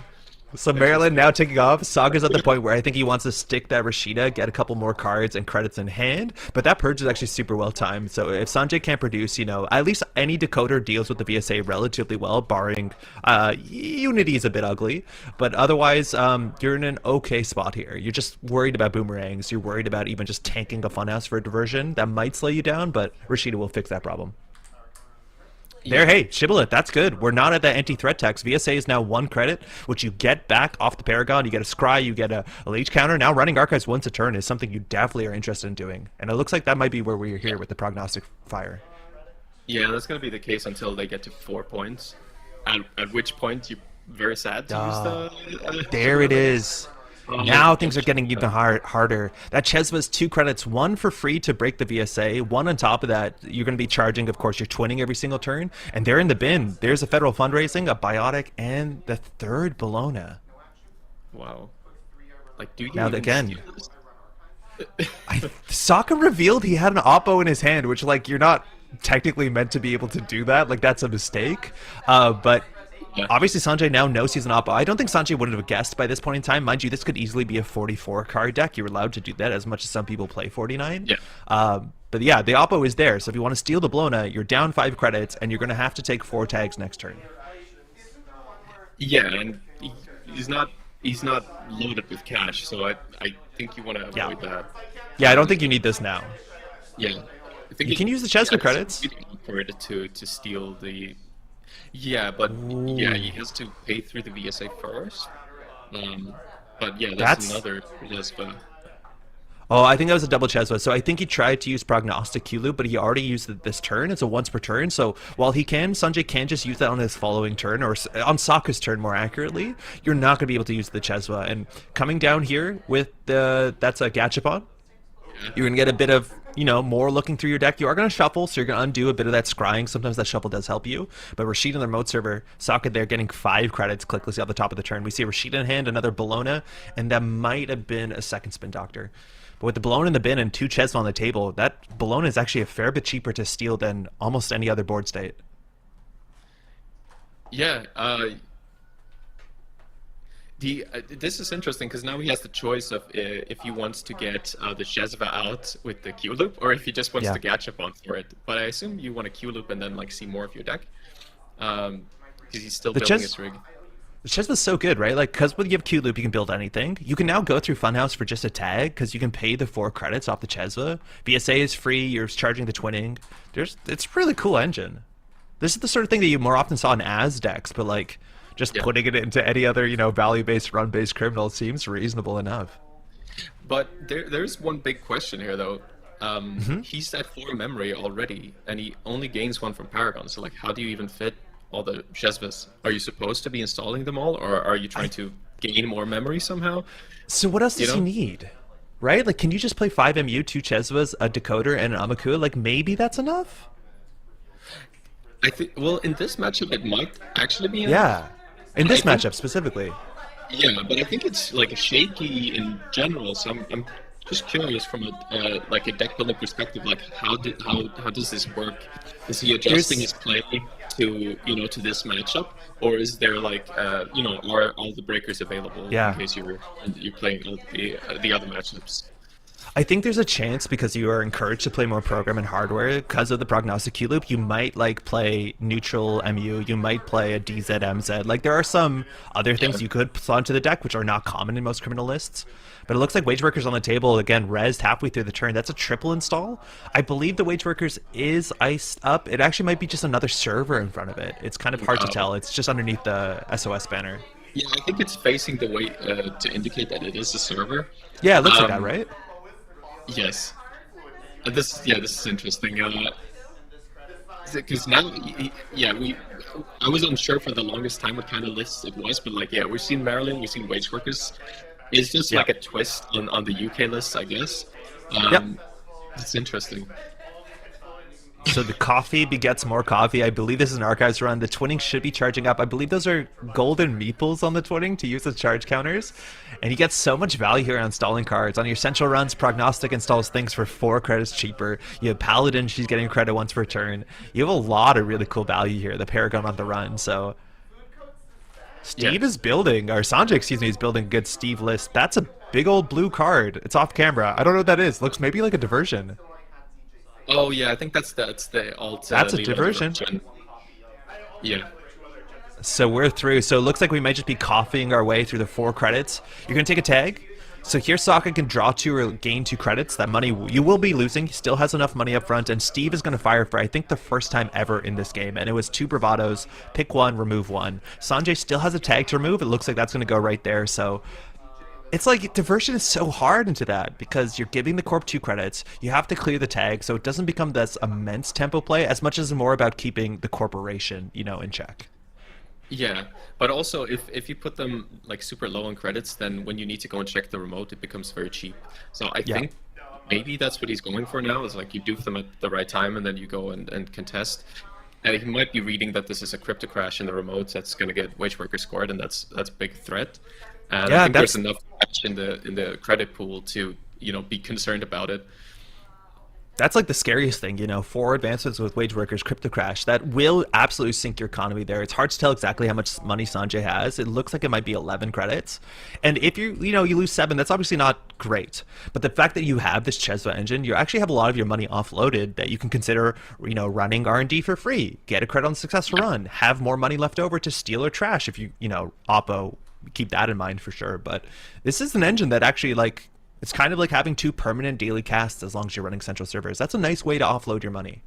So Maryland now taking off. Saga's at the point where I think he wants to stick that Rashida, get a couple more cards and credits in hand. But that purge is actually super well timed. So if Sanjay can't produce, at least any decoder deals with the VSA relatively well, barring Unity is a bit ugly. But otherwise, you're in an okay spot here. You're just worried about boomerangs. You're worried about even just tanking a funhouse for a diversion. That might slow you down, but Rashida will fix that problem. There, hey, Shibboleth, that's good. We're not at that anti-threat text. VSA is now 1 credit, which you get back off the Paragon. You get a Scry, you get a leech counter. Now running Archives once a turn is something you definitely are interested in doing. And it looks like that might be where we're here with the Prognostic Fire. yeah, that's gonna be the case until they get to 4 points. At which point you're very sad to use the. There it is. Oh, Now things are getting even harder. That Chesma's 2 credits, 1 for free to break the VSA, 1 on top of that. You're going to be charging, of course, you're twinning every single turn. And they're in the bin. There's a federal fundraising, a biotic, and the 3rd Bologna. Wow. Like, do you Now even again, steal this? Sokka revealed he had an Oppo in his hand, which, like, you're not technically meant to be able to do that. Like, that's a mistake. But Yeah. obviously Sanjay now knows he's an Oppo. I don't think Sanjay would have guessed by this point in time. Mind you, this could easily be a 44 card deck. You're allowed to do that as much as some people play 49. Yeah. But yeah, the Oppo is there. So if you want to steal the Blona, you're down 5 credits, and you're going to have to take 4 tags next turn. Yeah, and he's not loaded with cash, so I think you want to avoid that. Yeah, I don't think you need this now. Yeah. I think You can use the Chesma credits. It's really awkward to steal the. Yeah, but yeah, he has to pay through the VSA first. But yeah, that's another Lesba. Oh, I think that was a double Cheswa. So I think he tried to use Prognostic Q loop, but he already used it this turn. It's a once per turn. So while Sanjay can just use that on his following turn, or on Sokka's turn more accurately, you're not going to be able to use the Cheswa. And coming down here with that's a Gachapon, you're going to get a bit of, more looking through your deck. You are going to shuffle, so you're going to undo a bit of that scrying. Sometimes that shuffle does help you. But Rashid on the remote server, Sokka there getting 5 credits clicklessly at the top of the turn. We see Rashid in hand, another Bologna, and that might have been a second Spin Doctor. But with the Bologna in the bin and 2 Chesva on the table, that Bologna is actually a fair bit cheaper to steal than almost any other board state. Yeah, this is interesting because now he has the choice of if he wants to get the Chesva out with the Q loop or if he just wants to Gachapon for it. But I assume you want a Q loop and then like see more of your deck, because he's still building his rig. The Chesva's so good, right? Like, because when you have Q loop, you can build anything. You can now go through Funhouse for just a tag because you can pay the 4 credits off the Chesva. BSA is free. You're charging the twinning. It's a really cool engine. This is the sort of thing that you more often saw in Az decks, but like just putting it into any other, value-based, run-based criminal seems reasonable enough. But there's one big question here, though. He's at 4 memory already, and he only gains 1 from Paragon. So, like, how do you even fit all the Chesvas? Are you supposed to be installing them all, or are you trying to gain more memory somehow? So what else does he need? Right? Like, can you just play 5 MU, 2 Chesvas, a Decoder, and an Amakua? Like, maybe that's enough? I think, well, in this matchup, it might actually be enough. Yeah. In this matchup, specifically. Yeah, but I think it's like shaky in general. So I'm just curious from a like a deck building perspective. Like how does this work? Is he adjusting his play to to this matchup, or is there like are all the breakers available in case you're playing the other matchups? I think there's a chance because you are encouraged to play more program and hardware because of the prognostic Q loop. You might like play neutral MU. You might play a DZ MZ. Like there are some other things you could put onto the deck which are not common in most criminal lists. But it looks like Wage Workers on the table again, rezzed halfway through the turn. That's a triple install. I believe the Wage Workers is iced up. It actually might be just another server in front of it. It's kind of hard to tell. It's just underneath the SOS banner. Yeah, I think it's facing the way to indicate that it is a server. Yeah, it looks like that, right? Yes. This is interesting. Because now, I was unsure for the longest time what kind of list it was, but like, we've seen Maryland, we've seen Wage Workers. It's just like a twist on the UK list, I guess. It's interesting. So the coffee begets more coffee. I believe this is an archives run. The twinning should be charging up. I believe those are golden meeples on the twinning to use as charge counters. And you get so much value here on installing cards. On your central runs, Prognostic installs things for 4 credits cheaper. You have Paladin, she's getting credit once per turn. You have a lot of really cool value here. The Paragon on the run. So Steve is building, or Sanjay, excuse me, is building a good Steve list. That's a big old blue card. It's off camera. I don't know what that is. Looks maybe like a diversion. Oh yeah, I think that's the alt. That's a diversion. Yeah. So we're through. So it looks like we might just be copying our way through the 4 credits. You're gonna take a tag. So here Sokka can draw 2 or gain 2 credits. That money you will be losing. He still has enough money up front, and Steve is gonna fire for I think the first time ever in this game, and it was 2 bravados. Pick 1, remove 1. Sanjay still has a tag to remove. It looks like that's gonna go right there. So it's like diversion is so hard into that because you're giving the corp 2 credits. You have to clear the tag, so it doesn't become this immense tempo play as much as more about keeping the corporation, in check. Yeah, but also if you put them like super low on credits, then when you need to go and check the remote, it becomes very cheap. So I think maybe that's what he's going for now. Is like you do them at the right time and then you go and contest. And he might be reading that this is a crypto crash in the remote that's going to get Wage Worker scored, and that's a big threat. And I think there's enough cash in the credit pool to be concerned about it. That's like the scariest thing, 4 advancements with Wage Workers, Crypto Crash. That will absolutely sink your economy there. It's hard to tell exactly how much money Sanjay has. It looks like it might be 11 credits. And if you lose 7, that's obviously not great. But the fact that you have this Chesva engine, you actually have a lot of your money offloaded that you can consider, running R&D for free. Get a credit on successful run. Have more money left over to steal or trash if you, Oppo. Keep that in mind for sure. But this is an engine that actually it's kind of like having 2 permanent daily casts as long as you're running central servers. That's a nice way to offload your money.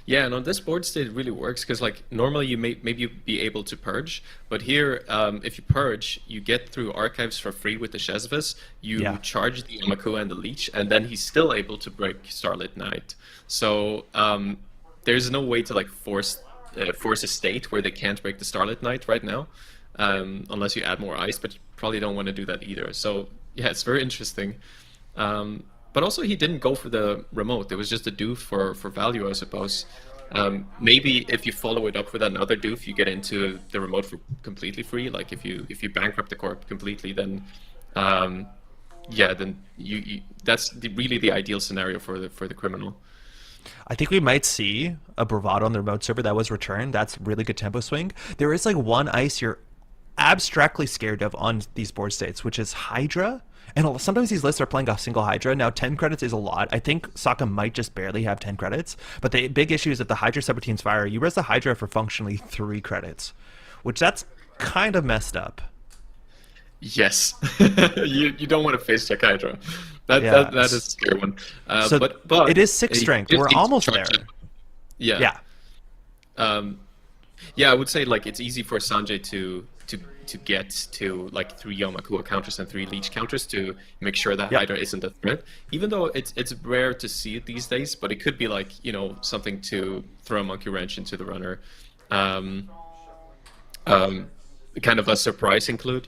Yeah, and on this board state it really works because like normally you may maybe you'd be able to purge, but here if you purge, you get through archives for free with the Shezvis. You Yeah. charge the Yamaku and the Leech, and then he's still able to break Starlit Night. So there's no way to like force a state where they can't break the Starlit Night right now, unless you add more ice. But you probably don't want to do that either. So yeah, it's very interesting. But also, he didn't go for the remote. It was just a doof for value, I suppose. Maybe if you follow it up with another doof, you get into the remote for completely free. Like if you bankrupt the corp completely, then yeah, then that's really the ideal scenario for the criminal. I think we might see a Bravado on the remote server that was returned. That's really good tempo swing. There is like one ice you're abstractly scared of on these board states, which is Hydra. And sometimes these lists are playing off single Hydra. Now, 10 credits is a lot. I think Sokka might just barely have 10 credits. But the big issue is if the Hydra subroutines fire, you res the Hydra for functionally 3 credits, which that's kind of messed up. Yes, you don't want to face check Hydra. Yeah. That is a scary one. So But it is 6 you strength. just We're need to almost charge there. it. Yeah. Yeah. Um, yeah, I would say like it's easy for Sanjay to get to like 3 Yomakua counters and 3 Leech counters to make sure that Yep. Hydra isn't a threat. Even though it's rare to see it these days, but it could be like something to throw a monkey wrench into the runner, um, um, kind of a surprise include.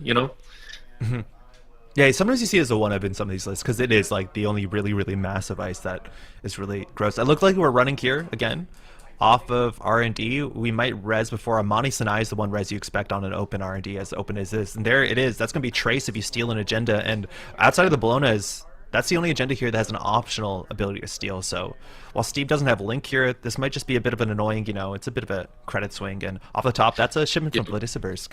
Yeah, sometimes you see it as a one-up in some of these lists because it is like the only really, really massive ice that is really gross. It looks like we're running here again off of R&D. We might res before Amani Sanai is the one res you expect on an open R&D, as open as this. And there it is. That's going to be Trace if you steal an agenda. And outside of the Bologna, that's the only agenda here that has an optional ability to steal. So while Steve doesn't have Link here, this might just be a bit of an annoying, it's a bit of a credit swing. And off the top, that's a shipment from Yeah. Vladislavsk.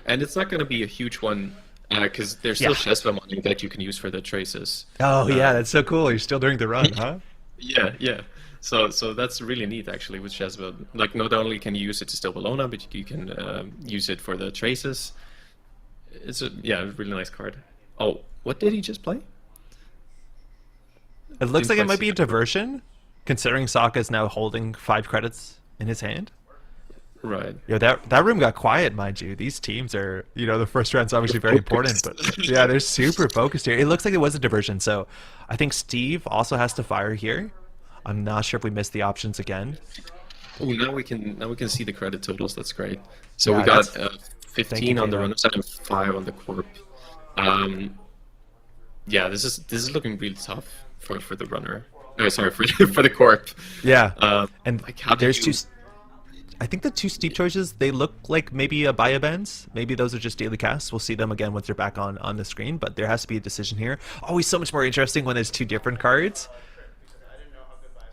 And it's not going to be a huge one because there's still Yeah. Shesva money that you can use for the traces. Oh, yeah, that's so cool. You're still doing the run, huh? Yeah. So that's really neat actually with Shezva. Like not only can you use it to steal Bologna, but you can use it for the traces. It's a really nice card. Oh, what did he just play? It looks Didn't like it quite might see be a that. diversion, considering Sokka is now holding 5 credits in his hand. Right. That room got quiet, mind you. These teams are, the first round's obviously very important, but yeah, they're super focused here. It looks like it was a diversion, so I think Steve also has to fire here. I'm not sure if we missed the options again. Oh, now we can see the credit totals. That's great. So Yeah, we got thank you, 15 on the Kado. runner side and 5 on the corp. Um, yeah, this is looking really tough for the runner. Oh, sorry for the corp. Yeah, Um, and like how do there's you? two. I think the 2 steep choices, they look like maybe a Baya Bends. Maybe those are just daily casts. We'll see them again once they're back on the screen, but there has to be a decision here. Always so much more interesting when there's 2 different cards.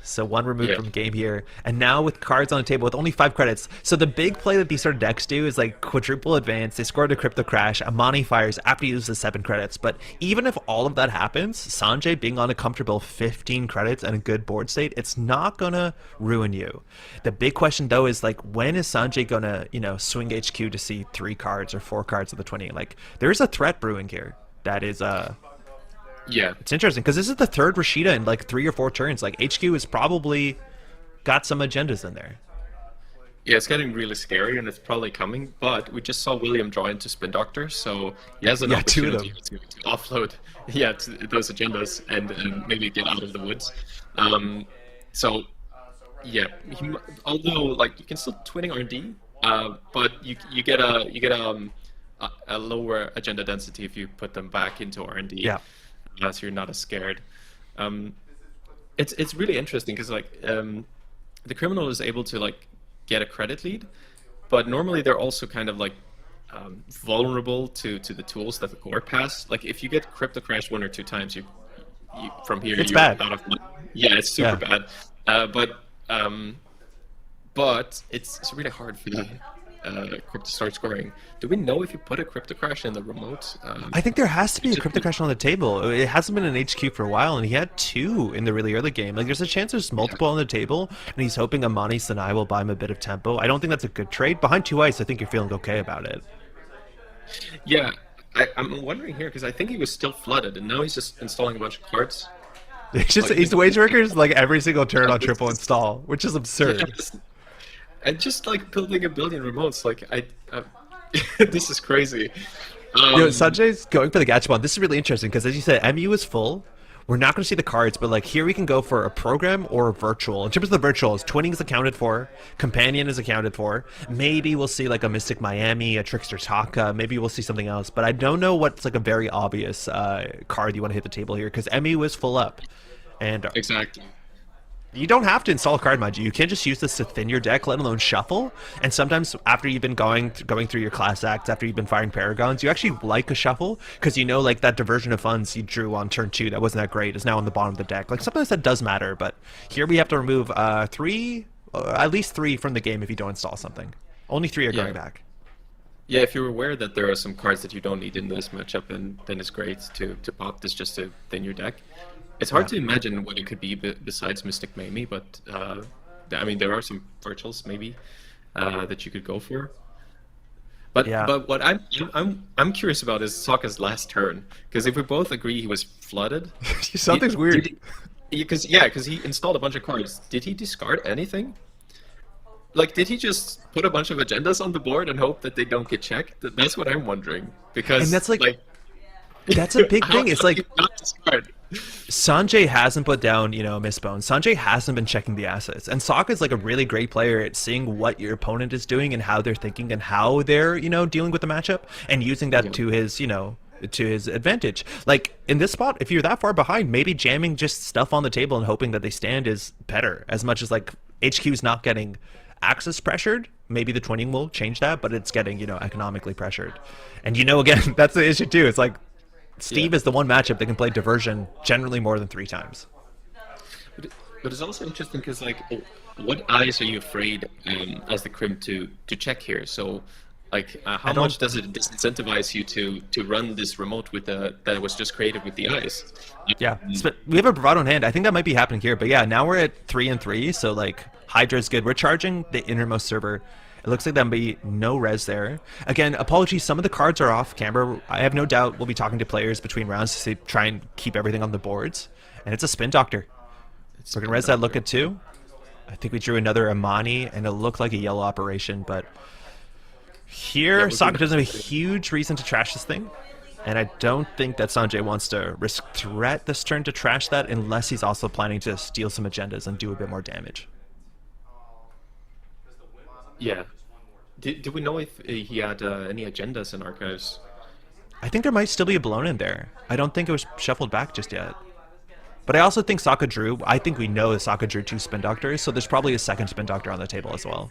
So one removed Yeah. from game here. And now with cards on the table with only 5 credits. So the big play that these sort of decks do is like quadruple advance. They scored a crypto crash. Amani fires after he uses the 7 credits. But even if all of that happens, Sanjay being on a comfortable 15 credits and a good board state, it's not gonna ruin you. The big question though is like, when is Sanjay gonna, swing HQ to see 3 cards or 4 cards of the 20? Like, there is a threat brewing here. That is Yeah. it's interesting because this is the 3rd Rashida in like 3 or 4 turns. Like HQ has probably got some agendas in there. Yeah, it's getting really scary and it's probably coming, but we just saw William draw into Spin Doctor, so he has an Yeah, 2 of them. opportunity to offload those agendas and maybe get out of the woods. So, yeah, although like you can still twinning RD, but you get a lower agenda density if you put them back into R&D, Yeah. so you're not as scared. Um, it's really interesting because like the criminal is able to like get a credit lead, but normally they're also kind of like vulnerable to the tools that the corp has. Like if you get crypto crash 1 or 2 times, you from here It's you're bad. out of money. Yeah, it's super Yeah. bad. But it's really hard for the crypto to start scoring. Do we know if you put a crypto crash in the remote? I think there has to be a crypto crash on the table. It hasn't been an HQ for a while, and he had 2 in the really early game. Like, there's a chance there's multiple on the table, and he's hoping Amani Sanai will buy him a bit of tempo. I don't think that's a good trade. Behind 2 ice, I think you're feeling okay about it. Yeah, I'm wondering here because I think he was still flooded, and now he's just installing a bunch of cards. It's just Like, he's wage workers like every single turn on triple it's install, which is absurd. just, and just like building a billion remotes, like this is crazy. Um, Sanjay's going for the Gachapon. This is really interesting because, as you said, MU is full. We're not going to see the cards, but like here we can go for a program or a virtual. In terms of the virtuals, Twinning is accounted for, Companion is accounted for. Maybe we'll see like a Mystic Miami, a Trickster Taka. Maybe we'll see something else, but I don't know what's like a very obvious card you want to hit the table here because MU is full up, and exactly. you don't have to install a card, mind you. You can just use this to thin your deck, let alone shuffle. And sometimes after you've been going through your class acts, after you've been firing paragons, you actually like a shuffle because you know like that diversion of funds you drew on turn 2 that wasn't that great is now on the bottom of the deck. Like sometimes that does matter, but here we have to remove at least 3 from the game if you don't install something. Only 3 are Yeah. going back. Yeah, if you're aware that there are some cards that you don't need in this matchup, then it's great to pop this just to thin your deck. It's hard Yeah. to imagine what it could be besides Mystic Mamie, but I mean there are some virtuals maybe that you could go for. But Yeah. but what I'm curious about is Sokka's last turn, because if we both agree he was flooded, Something's weird. because he installed a bunch of cards. Did he discard anything? Like, did he just put a bunch of agendas on the board and hope that they don't get checked? That's what I'm wondering. Because And that's like that's a big how thing. It's did he like not discard? Sanjay hasn't put down, Mistbone. Sanjay hasn't been checking the assets. And Sokka's like a really great player at seeing what your opponent is doing and how they're thinking and how they're, dealing with the matchup and using that Yeah. to his advantage. Like in this spot, if you're that far behind, maybe jamming just stuff on the table and hoping that they stand is better. As much as like HQ's not getting access pressured, maybe the twinning will change that, but it's getting, economically pressured. And again, that's the issue too. It's like Steve Yeah. is the one matchup that can play diversion generally more than 3 times. But it's also interesting because, like, what eyes are you afraid as the crim to check here? So, like, how don't- much does it disincentivize you to run this remote with that was just created with the eyes? Yeah, we have a Bravado in hand. I think that might be happening here. But yeah, now we're at 3 and 3, so like Hydra's good. We're charging the innermost server. It looks like there'll be no res there. Again, apologies, some of the cards are off camera. I have no doubt we'll be talking to players between rounds to try and keep everything on the boards. And it's a Spin Doctor. We're going to res that look at 2. I think we drew another Amani, and it looked like a yellow operation, but here, Sokka doesn't have a huge reason to trash this thing. And I don't think that Sanjay wants to risk threat this turn to trash that unless he's also planning to steal some agendas and do a bit more damage. Yeah. Did we know if he had any agendas in archives? I think there might still be a blown in there. I don't think it was shuffled back just yet. But I also think Sokka drew, I think we know that Sokka drew 2 Spin Doctors, so there's probably a second Spin Doctor on the table as well.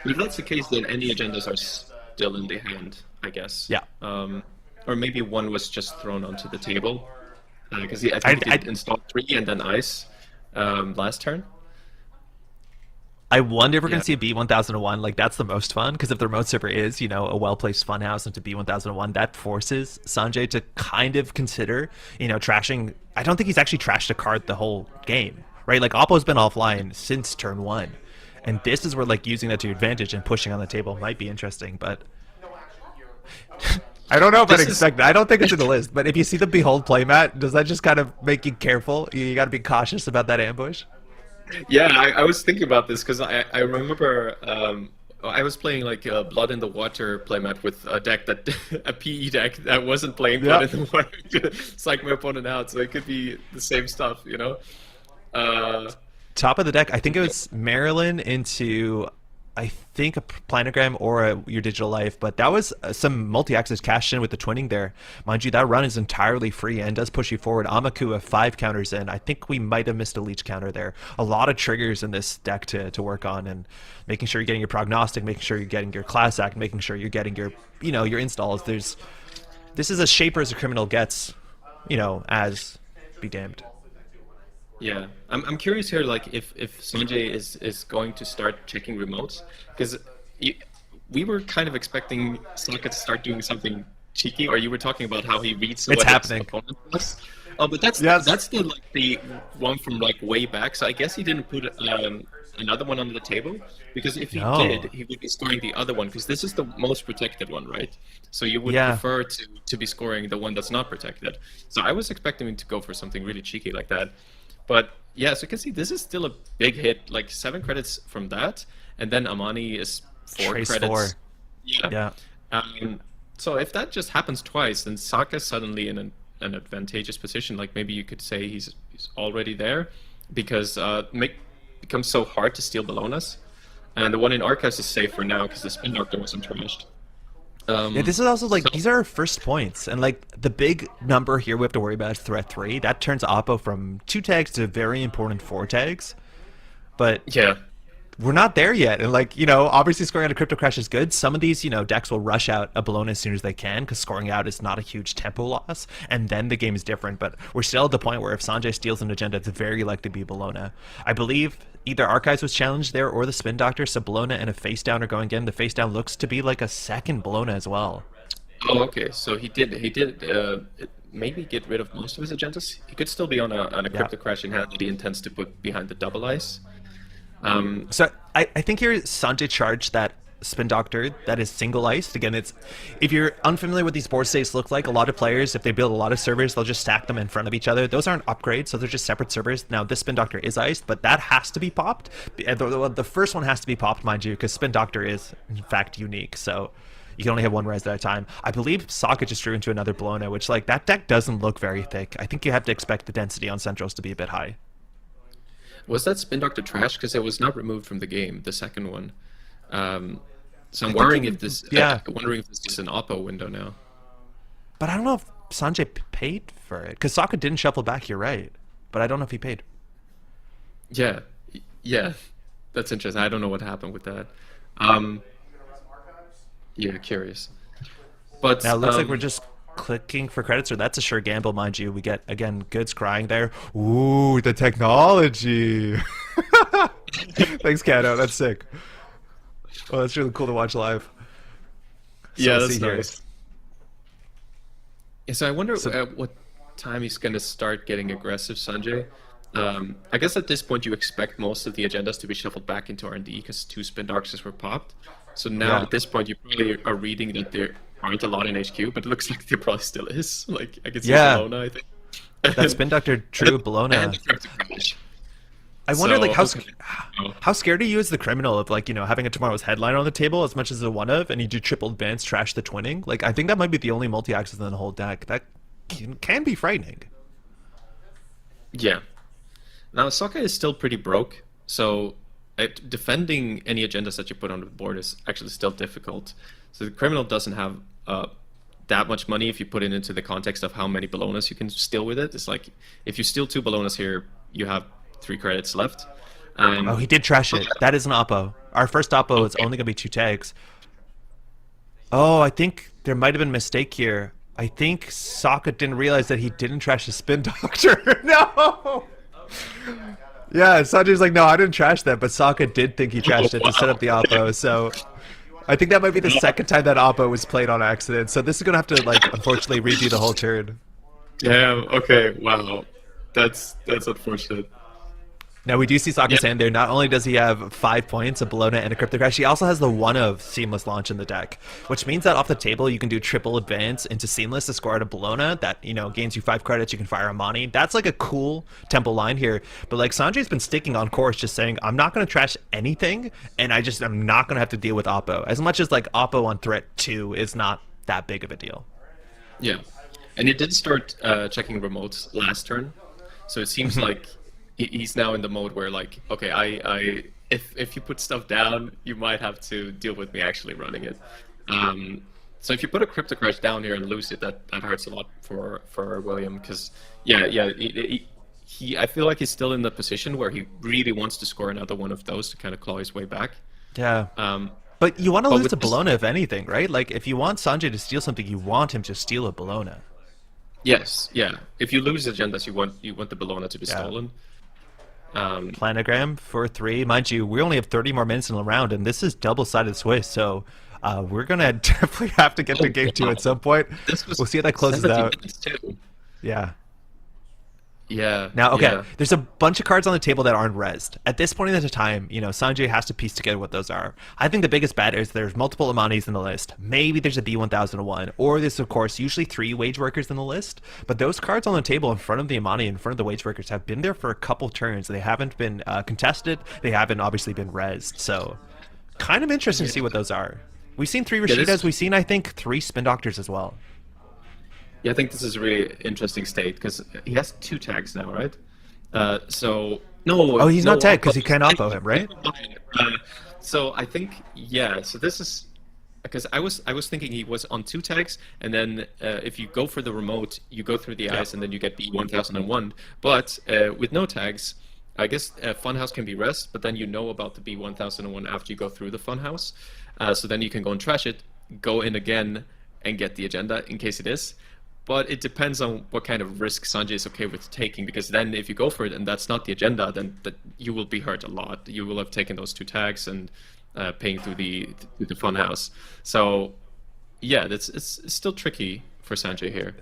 But if that's the case, then any agendas are still in the hand, I guess. Yeah. Or maybe one was just thrown onto the table. Because I think he did install 3 and then ice last turn. I wonder if we're going Yeah. to see a B1001. Like, that's the most fun, because if the remote server is, a well-placed funhouse into B1001, that forces Sanjay to kind of consider, trashing. I don't think he's actually trashed a card the whole game, right? Like, Oppo's been offline since turn 1. And this is where, like, using that to your advantage and pushing on the table might be interesting, but I don't know if I'd expect that. I don't think it's in the list, but if you see the Behold playmat, does that just kind of make you careful? You got to be cautious about that ambush? Yeah, I was thinking about this because I remember I was playing like Blood in the Water playmat with a deck a PE deck that wasn't playing Blood in the Water to psych my opponent out, so it could be the same stuff, Top of the deck, I think it was Marilyn into, I think, a planogram or your digital life, but that was some multi-axis cash in with the twinning there. Mind you, that run is entirely free and does push you forward. Amaku 5 counters in. I think we might have missed a leech counter there. A lot of triggers in this deck to work on, and making sure you're getting your prognostic, making sure you're getting your class act, making sure you're getting your, your installs. This is as shaper as a criminal gets, as be damned. Yeah, I'm curious here, like if Sanjay is going to start checking remotes, because we were kind of expecting Sokka to start doing something cheeky, or you were talking about how he reads It's what his happening. opponent does. Oh, but Yes. that's the like the one from like way back. So I guess he didn't put another one on the table because if he did, No. he would be scoring the other one because this is the most protected one, right? So you would Yeah. prefer to be scoring the one that's not protected. So I was expecting him to go for something really cheeky like that, but yeah. So you can see this is still a big hit, like 7 credits from that, and then Amani is four Trace credits. 4. Yeah. Yeah. Um, so if that just happens twice, then Saka's suddenly in an advantageous position. Like maybe you could say he's already there because make becomes so hard to steal Bellonas, and the one in Archives is safe for now because the Spin Doctor wasn't trashed. Yeah, Um, this is also so like these are our first points, and like the big number here we have to worry about is threat 3. That turns Oppo from 2 tags to very important 4 tags. But yeah, we're not there yet. And like, obviously scoring out a crypto crash is good. Some of these, decks will rush out a Bologna as soon as they can because scoring out is not a huge tempo loss. And then the game is different. But we're still at the point where if Sanjay steals an agenda, it's very likely to be Bologna. I believe either Archives was challenged there or the Spin Doctor. So Bologna and a face down are going in. The face down looks to be like a second Bologna as well. oh, okay. So he did maybe get rid of most of his agendas. He could still be on a Yeah. crypto crash in hand that he intends to put behind the double ice. So I think here Sanjay charged that Spin Doctor that is single iced. Again, it's if you're unfamiliar with these board states look like, a lot of players, if they build a lot of servers, they'll just stack them in front of each other. Those aren't upgrades, so they're just separate servers. Now this Spin Doctor is iced, but that has to be popped. The first one has to be popped, mind you, because Spin Doctor is in fact unique. So you can only have one res at a time. I believe Sokka just drew into another Bologna, which like that deck doesn't look very thick. I think you have to expect the density on centrals to be a bit high. Was that Spin Doctor trash? Because it was not removed from the game, the second one. Um, so I'm I think worrying he- if this, yeah. wondering if this is an Oppo window now. But I don't know if Sanjay paid for it because Sokka didn't shuffle back. You're right, but I don't know if he paid. Yeah, yeah, that's interesting. I don't know what happened with that. Um, yeah, curious. But Now it looks like we're just clicking for credits, or that's a sure gamble, mind you. We get again goods crying there. Ooh, the technology. Thanks, Cado. That's sick. Oh, that's really cool to watch live. So yeah, we'll that's see here. nice. Yeah, so I wonder So at what time he's going to start getting aggressive, Sanjay. I guess at this point you expect most of the agendas to be shuffled back into R&D because 2 Spin Darkses were popped. So now yeah, at this point you probably are reading that there aren't a lot in HQ, but it looks like there probably still is. Like I can see yeah. Bologna, I think. That Spin Doctor drew Bologna. And the Crypto Crash. I wonder, like, So, okay. Oh, how scared are you as the criminal of, like, having a tomorrow's headliner on the table as much as a one of, and you do triple advance, trash the twinning? Like, I think that might be the only multi-axis in the whole deck. That can be frightening. yeah. Now Sokka is still pretty broke, so defending any agendas that you put on the board is actually still difficult. So the criminal doesn't have that much money if you put it into the context of how many Bolognas you can steal with it. It's like if you steal 2 Bolognas here, you have 3 credits left. Oh, he did trash it. That is an Oppo. Our first Oppo is only going to be 2 tags. Oh, I think there might have been a mistake here. I think Sokka didn't realize that he didn't trash the Spin Doctor. No! Yeah, Sanjay's like, no, I didn't trash that, but Sokka did think he trashed it to set up the Oppo, so I think that might be the second time that Oppo was played on accident. So this is gonna have to, like, unfortunately redo the whole turn. Damn. Okay. Wow. That's unfortunate. Now we do see Sokka Yeah. stand there. Not only does he have 5 points, a Bologna, and a Crypto Crash, he also has the one of Seamless Launch in the deck, which means that off the table you can do triple advance into Seamless to score out a Bologna that, gains you 5 credits. You can fire a Mani. That's like a cool tempo line here. But like Sanjay's been sticking on course, just saying, I'm not going to trash anything, and I'm not going to have to deal with Oppo. As much as like Oppo on threat 2 is not that big of a deal. Yeah. And it did start checking remotes last turn, so it seems like he's now in the mode where like, okay, if you put stuff down, you might have to deal with me actually running it. So if you put a Crypto Crash down here and lose it, that hurts a lot for William because I feel like he's still in the position where he really wants to score another one of those to kind of claw his way back. Yeah. Um, But you want to but lose with to this- Bologna, if anything, right? Like, if you want Sanjay to steal something, you want him to steal a Bologna. Yes, yeah. If you lose agendas, you want the Bologna to be Yeah. stolen. Planogram for 3. Mind you, we only have 30 more minutes in the round, and this is double-sided Swiss, so we're going to definitely have to get to game 2 at some point. This was We'll see how that closes 70 out. minutes too. Yeah. Yeah, Now, okay, yeah. there's a bunch of cards on the table that aren't rezzed. At this point in the time, Sanjay has to piece together what those are. I think the biggest bet is there's multiple Amanis in the list. Maybe there's a B1001, or there's, of course, usually 3 wage workers in the list. But those cards on the table in front of the Amani, in front of the wage workers, have been there for a couple turns. They haven't been contested. They haven't obviously been rezzed. So, kind of interesting to see what those are. We've seen 3 Yeah, Rashidas. We've seen, I think, 3 Spin Doctors as well. yeah, I think this is a really interesting state because he has 2 tags now, right? So no, Oh, he's no, not tagged because he can't oppo him, right? uh, so I think yeah. So this is because I was thinking he was on 2 tags, and then if you go for the remote, you go through the ice, and then you get B1001. But with no tags, I guess Funhouse can be rest, but then you know about the B1001 after you go through the Funhouse. So then you can go and trash it, go in again, and get the agenda in case it is. But it depends on what kind of risk Sanjay is okay with taking, because then if you go for it and that's not the agenda, then you will be hurt a lot. You will have taken those 2 tags and paying through the funhouse. So yeah, it's still tricky for Sanjay here.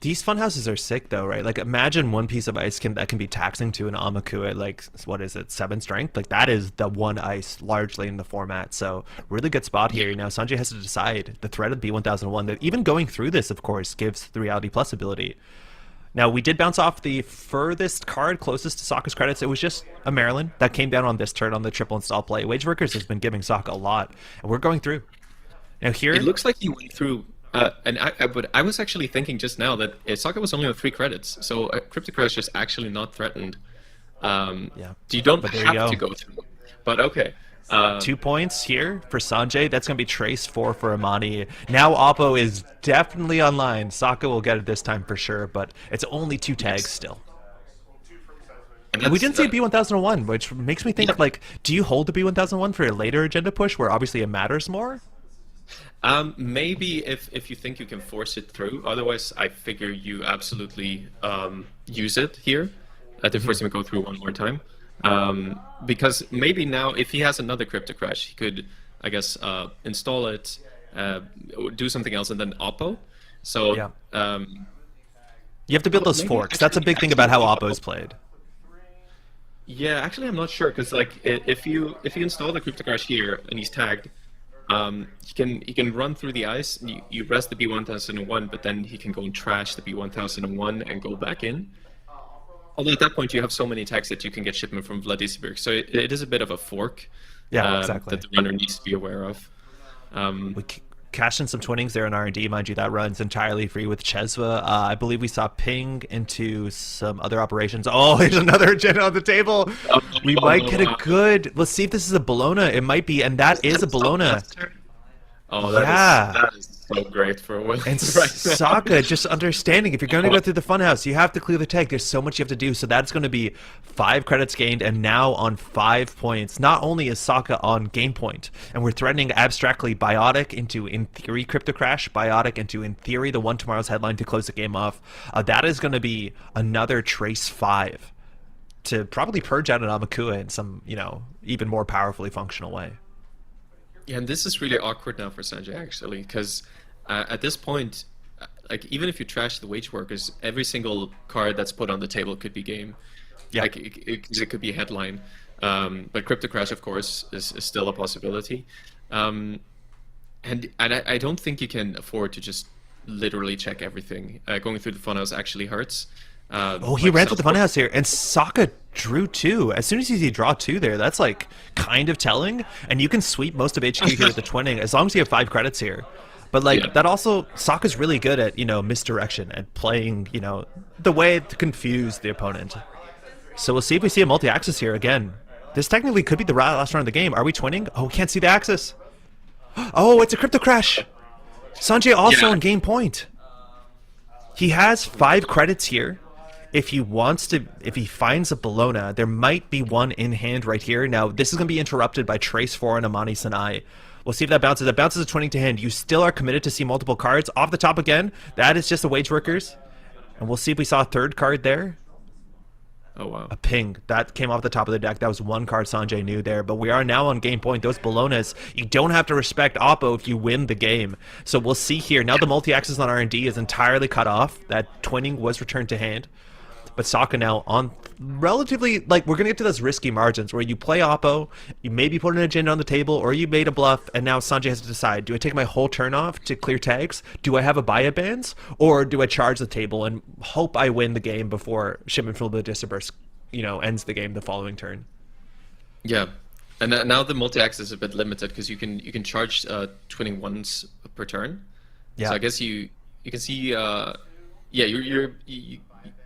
These fun houses are sick though, right? Like imagine one piece of ice that can be taxing to an Amaku at like what is it, 7 strength? Like that is the one ice largely in the format. So really good spot here. Now Sanjay has to decide the threat of B1001 that even going through this, of course, gives the Reality Plus ability. Now we did bounce off the furthest card closest to Sokka's credits. It was just a Maryland that came down on this turn on the triple install play. Wage Workers has been giving Sokka a lot, and we're going through. Now here, It looks like he went through. But I was actually thinking just now that Sokka was only on 3 credits, so Cryptic Crash is actually not threatened. yeah, You don't but there have you to go through. But okay. 2 points here for Sanjay. That's going to be Trace 4 for Amani. Now Oppo is definitely online. Sokka will get it this time for sure, but it's only 2 tags still. And And we that's, didn't see B1001, which makes me think, Yeah. like, do you hold the B1001 for a later agenda push where obviously it matters more? Maybe if you think you can force it through. Otherwise, I figure you absolutely use it here to force him to go through one more time. Because maybe now, if he has another Crypto Crash, he could, I guess, install it, do something else, and then Oppo. So Yeah. You have to build those maybe forks. That's a big thing about how Oppo is played. yeah, actually, I'm not sure because like if you install the Crypto Crash here and he's tagged. He can run through the ice. And you rest the B1001, but then he can go and trash the B1001 and go back in. Although at that point you have so many tags that you can get shipment from Vladislavik, so it is a bit of a fork. Yeah, exactly. That the runner needs to be aware of. We cashed in some twinnings there in R&D. Mind you, that runs entirely free with Chesva. I believe we saw ping into some other operations. Oh, there's another agenda on the table. We might get a good... Let's see if this is a Bologna. It might be, and that is a Bologna. Oh, Yeah. that is so great for a win. And right now. Sokka just understanding if you're going to go through the funhouse, you have to clear the tag. There's so much you have to do. So that's going to be 5 credits gained, and now on 5 points. Not only is Sokka on game point, and we're threatening abstractly Biotic into, in theory, Crypto Crash, Biotic into, in theory, the One Tomorrow's headline to close the game off. That is going to be another Trace 5 to probably purge out an Amakua in some, even more powerfully functional way. Yeah, and this is really awkward now for Sanjay actually, because at this point, like even if you trash the wage workers, every single card that's put on the table could be game. Yeah. Like it could be a headline. But Crypto Crash, of course, is still a possibility. And I don't think you can afford to just literally check everything. Going through the funhouse actually hurts. Oh, he ran through the funhouse here, and Sokka drew 2. As soon as you see draw 2 there, that's like kind of telling. And you can sweep most of HQ here with the twinning, as long as you have 5 credits here. But like Yeah. that also, Sokka's really good at, misdirection and playing, the way to confuse the opponent. So we'll see if we see a multi-axis here again. This technically could be the last round of the game. Are we twinning? Oh, we can't see the axis. Oh, it's a Crypto Crash. Sanjay also Yeah. on game point. He has 5 credits here. If he finds a Bologna, there might be one in hand right here. Now, this is going to be interrupted by Trace 4 and Amani Sanai. We'll see if that bounces. That bounces a 20 to hand. You still are committed to see multiple cards. Off the top again, that is just a Wage Workers. And we'll see if we saw a 3rd card there. Oh wow. A ping. That came off the top of the deck. That was 1 card Sanjay knew there. But we are now on game point. Those Bolognas, you don't have to respect Oppo if you win the game. So we'll see here. Now the multi-axis on R&D is entirely cut off. That twinning was returned to hand. But Sokka now on relatively, like, we're going to get to those risky margins where you play Oppo, you maybe put an agenda on the table, or you made a bluff, and now Sanjay has to decide, do I take my whole turn off to clear tags? Do I have a buy bands? Or do I charge the table and hope I win the game before shipment from the disperse, ends the game the following turn? Yeah, and now the multi-axe is a bit limited because you can charge 21s per turn. Yeah. So I guess you can see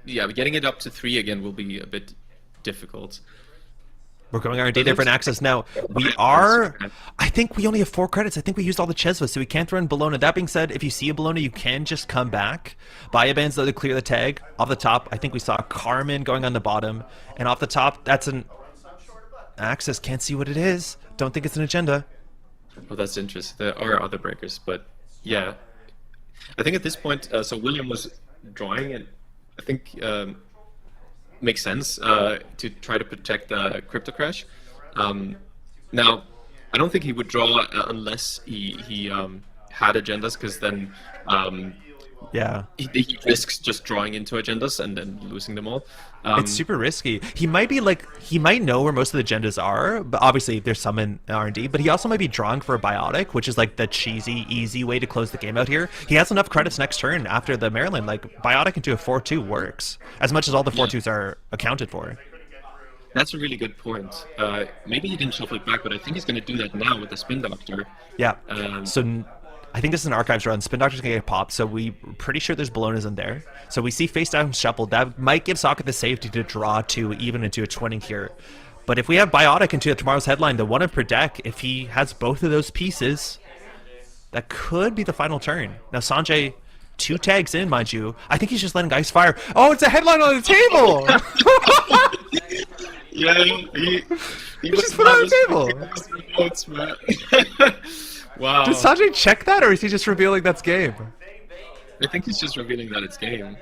yeah, getting it up to 3 again will be a bit difficult. We're going R&D different access now. I think we only have 4 credits. I think we used all the Chesva, so we can't throw in Bologna. That being said, if you see a Bologna, you can just come back. Buy a bands, though, to clear the tag. Off the top, I think we saw Carmen going on the bottom. And off the top, that's an access. Can't see what it is. Don't think it's an agenda. Well, that's interesting. There are other breakers, but yeah. I think at this point, so William was drawing, and I think makes sense to try to protect Crypto Crash. Now, I don't think he would draw unless he had agendas, because then yeah, he risks just drawing into agendas and then losing them all. It's super risky. He might know where most of the agendas are, but obviously there's some in R&D, but he also might be drawing for a Biotic, which is like the cheesy, easy way to close the game out here. He has enough credits next turn after the Maryland. Like, Biotic into a 4-2 works, as much as all the 4-2s are accounted for. That's a really good point. Maybe he didn't shuffle it back, but I think he's going to do that now with the Spin Doctor. Yeah, so I think this is an Archives run. Spin Doctor's going to get popped, so we're pretty sure there's Bolognas in there. So we see face down shuffled. That might give Sokka the safety to draw 2 even into a twinning here. But if we have Biotic into tomorrow's headline, the 1 per deck, if he has both of those pieces, that could be the final turn. Now Sanjay, 2 tags in, mind you. I think he's just letting guys fire. Oh, it's a headline on the table! Yeah, he just put it on the table. Wow. Did Sanjay check that, or is he just revealing that's game? I think he's just revealing that it's game.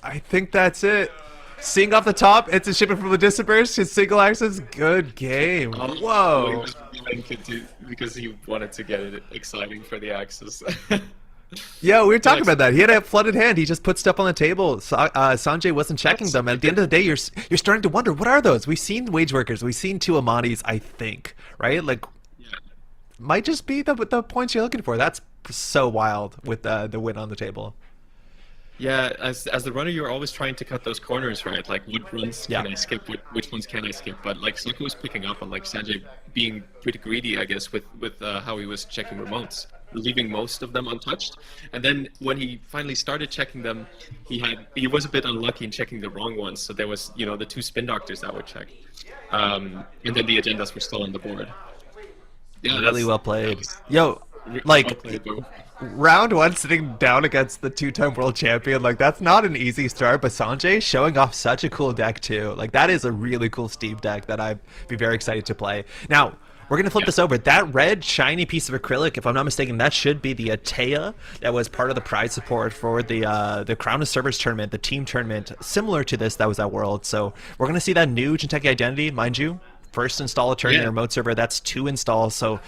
I think that's it. Seeing off the top, it's a shipment from the Disperse. His single access, good game. Whoa. He was revealing because he wanted to get it exciting for the Axis. Yeah, we were talking about that. He had a flooded hand. He just put stuff on the table. Sanjay wasn't checking them. And at the end of the day, you're starting to wonder, what are those? We've seen Wage Workers. We've seen 2 Amanis, I think, right? Like, might just be the points you're looking for. That's so wild with the win on the table. Yeah, as the runner, you're always trying to cut those corners, right? Like, what runs can I skip? Which ones can I skip? But like Sokka was picking up on like Sanjay being pretty greedy, I guess, with how he was checking remotes, leaving most of them untouched. And then when he finally started checking them, he was a bit unlucky in checking the wrong ones. So there was the 2 Spin Doctors that were checked, and then the agendas were still on the board. Yeah, really well played. Yo, like, well played, bro. round 1 sitting down against the 2-time world champion, like, that's not an easy start, but Sanjay showing off such a cool deck too. Like, that is a really cool Steve deck that I'd be very excited to play. Now, we're going to flip this over. That red shiny piece of acrylic, if I'm not mistaken, that should be the Atea that was part of the prize support for the Crown of Servers tournament, the team tournament, similar to this that was at World. So we're going to see that new Jinteki identity, mind you. First install a turn in a remote server, that's 2 installs. So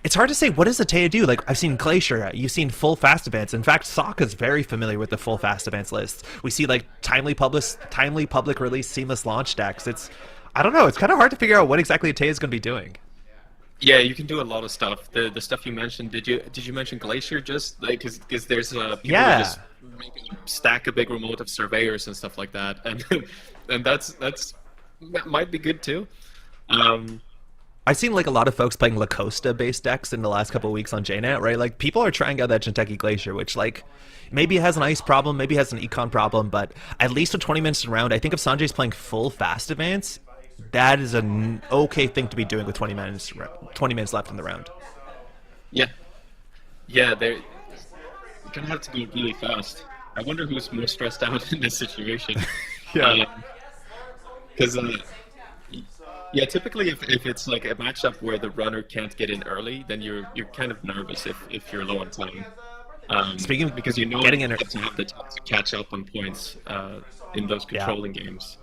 it's hard to say, what does Atea do? Like, I've seen Glacier, you've seen full fast advance. In fact, Sokka's very familiar with the full fast advance lists. We see like timely public release, seamless launch decks. I don't know, it's kind of hard to figure out what exactly Atea is going to be doing. Yeah, you can do a lot of stuff. The stuff you mentioned, did you mention Glacier just like because there's people who just stack a big remote of surveyors and stuff like that, and that might be good too. I've seen like a lot of folks playing La Costa based decks in the last couple of weeks on JNet, right? Like, people are trying out that Jinteki Glacier, which, like, maybe it has an ice problem, maybe it has an econ problem, but at least with 20 minutes around, I think if Sanjay's playing full fast advance, that is an okay thing to be doing with 20 minutes left in the round. Yeah, you're gonna have to go really fast. I wonder who's more stressed out in this situation. Because yeah, typically if it's like a matchup where the runner can't get in early, then you're kind of nervous if you're low on time. Speaking of because getting in to have the time to catch up on points in those controlling games.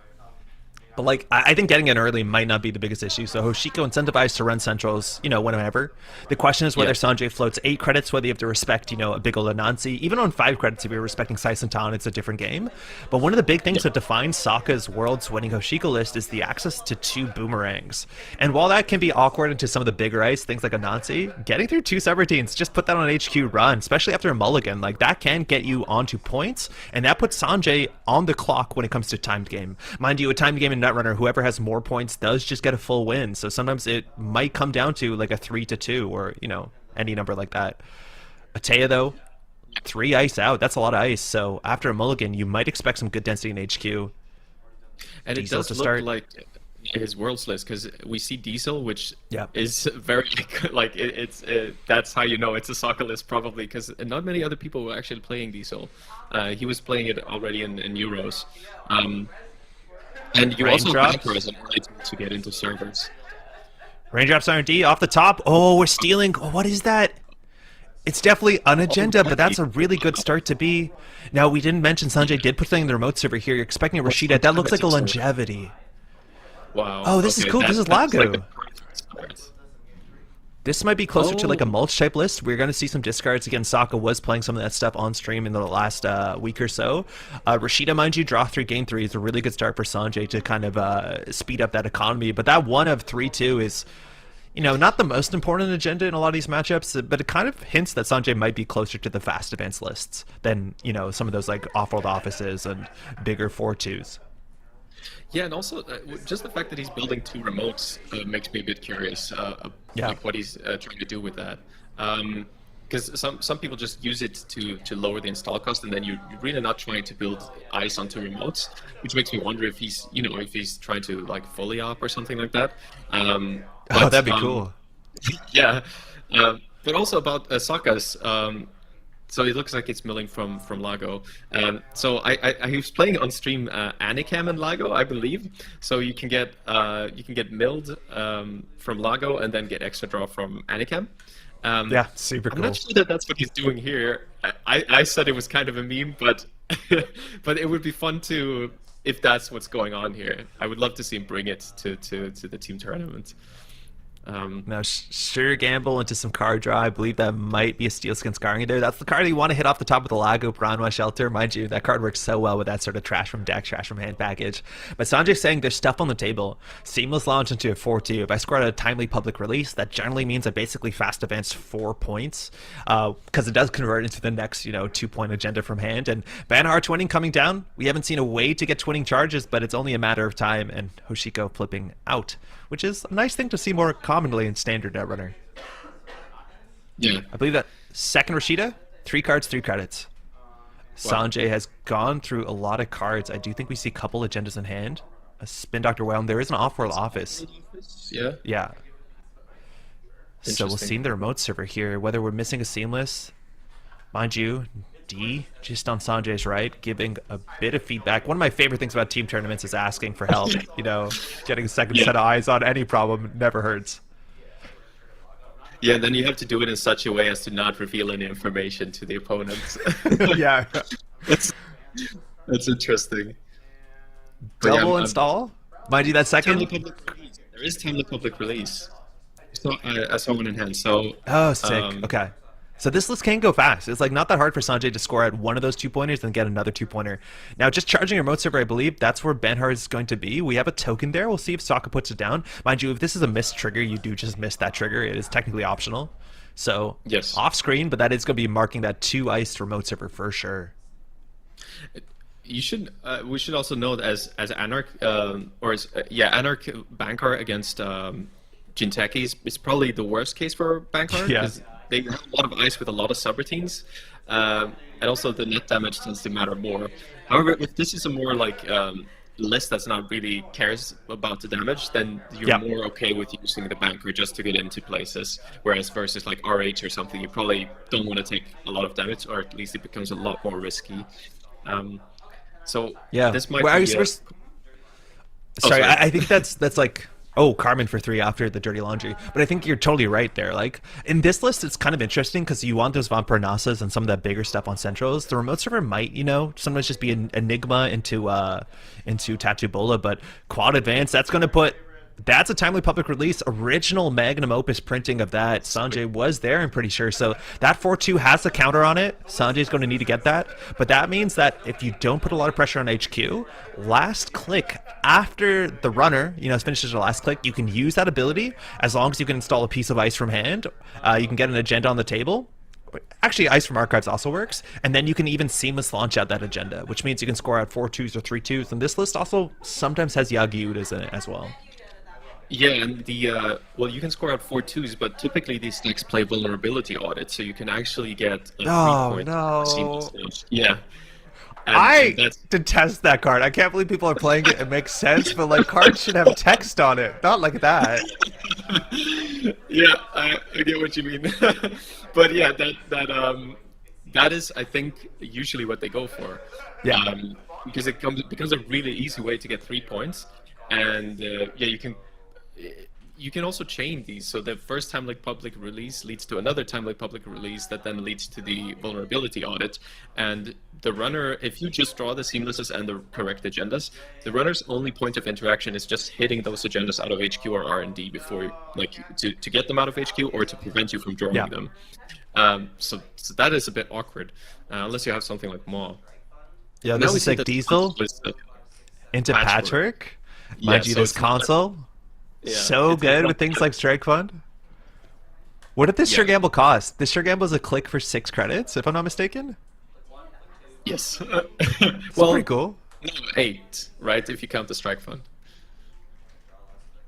But like, I think getting in early might not be the biggest issue. So Hoshiko incentivized to run centrals, whenever. The question is whether Yeah. Sanjay floats 8 credits, whether you have to respect, a big old Anansi. Even on 5 credits, if you're respecting Sai Santan, it's a different game. But one of the big things Yeah. that defines Sokka's world's winning Hoshiko list is the access to 2 boomerangs. And while that can be awkward into some of the bigger ice, things like Anansi, getting through 2 subroutines, just put that on HQ run, especially after a mulligan, like that can get you onto points, and that puts Sanjay on the clock when it comes to timed game. Mind you, a timed game in Netrunner, whoever has more points does just get a full win. So sometimes it might come down to like a 3-2 or, any number like that. Atea, though, 3 ice out. That's a lot of ice. So after a mulligan, you might expect some good density in HQ. And it Diesel does to look start. like his world's list because we see Diesel, which Yeah. is very like that's how you know it's a soccer list probably because not many other people were actually playing Diesel. He was playing it already in Euros, and you also have Raindrops. Banker as an item to get into servers. Raindrops R&D off the top. Oh, we're stealing. Oh, what is that? It's definitely an agenda, but that's a really good start to be. Now, we didn't mention Sanjay did put something in the remote server here. You're expecting a Rashida. That looks like a longevity. Wow. Oh, this is cool. This is that's like the Lago. perfect start. This might be closer to like a Oh. mulch type list. We're going to see some discards. Again, Sokka was playing some of that stuff on stream in the last week or so. Rashida, mind you, draw 3, gain 3 is a really good start for Sanjay to kind of speed up that economy. But that 1 of 3-2 is, not the most important agenda in a lot of these matchups, but it kind of hints that Sanjay might be closer to the fast advance lists than, some of those like off-world offices and bigger 4-2s. Yeah, and also just the fact that he's building 2 remotes makes me a bit curious, Yeah. like what he's trying to do with that. Because some people just use it to lower the install cost, and then you're really not trying to build ice onto remotes, which makes me wonder if he's if he's trying to like fully op or something like that. Oh, that'd be cool. Yeah, but also about Sokka's. So it looks like it's milling from Lago. So I was playing on stream Anicam and Lago, I believe. So you can get milled from Lago and then get extra draw from Anicam. Yeah, super I'm cool. not sure that that's what he's doing here. I said it was kind of a meme, but but it would be fun to if that's what's going on here. I would love to see him bring it to the team tournament. Now, sure gamble into some card draw. I believe that might be a Steelskin Scarring there. That's the card you want to hit off the top of the Lago Piranha Shelter. Mind you, that card works so well with that sort of trash from deck, trash from hand package. But Sanjay's saying there's stuff on the table. Seamless launch into a 4-2. If I score at a timely public release, that generally means I basically fast advance 4 points because it does convert into the next, 2-point agenda from hand. And Banhar twinning coming down. We haven't seen a way to get twinning charges, but it's only a matter of time. And Hoshiko flipping out, which is a nice thing to see more commonly in standard Netrunner. Yeah. I believe that second Rashida, 3 cards, 3 credits. Wow. Sanjay has gone through a lot of cards. I do think we see a couple agendas in hand. A Spin Doctor Whelm. There is an off-world office. Yeah. Yeah. So we'll see in the remote server here whether we're missing a seamless. Mind you, D just on Sanjay's right, giving a bit of feedback. One of my favorite things about team tournaments is asking for help. Getting a second set of eyes on any problem never hurts. Yeah, and then you have to do it in such a way as to not reveal any information to the opponents. Yeah. that's that's interesting. But Double I'm install. Mind you, that timely second. public release. There is timely public release. So I saw one in hand. So Oh, sick. Okay. So this list can go fast. It's like not that hard for Sanjay to score at one of those 2-pointers and get another 2-pointer. Now, just charging a remote server, I believe that's where Banhar is going to be. We have a token there. We'll see if Sokka puts it down. Mind you, if this is a missed trigger, you do just miss that trigger. It is technically optional. So Yes. off screen, but that is going to be marking that 2-iced remote server for sure. you should we should also note as Anarch Anarch Bankar against Jinteki is probably the worst case for Bankar Yeah. because they have a lot of ice with a lot of subroutines, and also the net damage tends to matter more. However, if this is a more like list that's not really cares about the damage, then you're Yeah. more okay with using the banker just to get into places. Whereas versus like RH or something, you probably don't want to take a lot of damage, or at least it becomes a lot more risky. So Yeah. this might Well, be. sorry, sorry. I think that's like Oh, Carmen for 3 after the Dirty Laundry. But I think you're totally right there. Like, in this list, it's kind of interesting because you want those Vampirnasas and some of that bigger stuff on Centrals. The remote server might, sometimes just be an Enigma into Tattoo Bola, but Quad Advance, that's a timely public release. Original magnum opus printing of that. Sanjay was there, I'm pretty sure. So that 4-2 has a counter on it. Sanjay's going to need to get that. But that means that if you don't put a lot of pressure on HQ, last click after the runner, finishes the last click, you can use that ability as long as you can install a piece of ice from hand. You can get an agenda on the table. Actually, Ice from Archives also works, and then you can even seamless launch out that agenda, which means you can score out 4-2s or 3-2s. And this list also sometimes has Yagi Udas in it as well. Yeah, and well, you can score out 4-2s, but typically these decks play vulnerability audit, so you can actually get a 3-point no. seamless launch. Yeah. I detest that card. I can't believe people are playing it. It makes sense, but like cards should have text on it, not like that. Yeah, I get what you mean. But yeah, that is, I think, usually what they go for. Yeah. Because it becomes a really easy way to get 3 points, and yeah, you can also chain these. So the first timely public release leads to another timely public release that then leads to the vulnerability audit. And the runner, if you just draw the seamlesses and the correct agendas, the runner's only point of interaction is just hitting those agendas out of HQ or R&D before, like, to get them out of HQ or to prevent you from drawing them. So that is a bit awkward, unless you have something like Maw. Yeah, this is like Diesel into Patchwork. Mind you, this console. Yeah, so good with things like Strike Fund. What did this Sure Gamble cost? This Sure Gamble is a click for 6 credits, if I'm not mistaken. Yes. Well, pretty cool. No, 8, right? If you count the Strike Fund.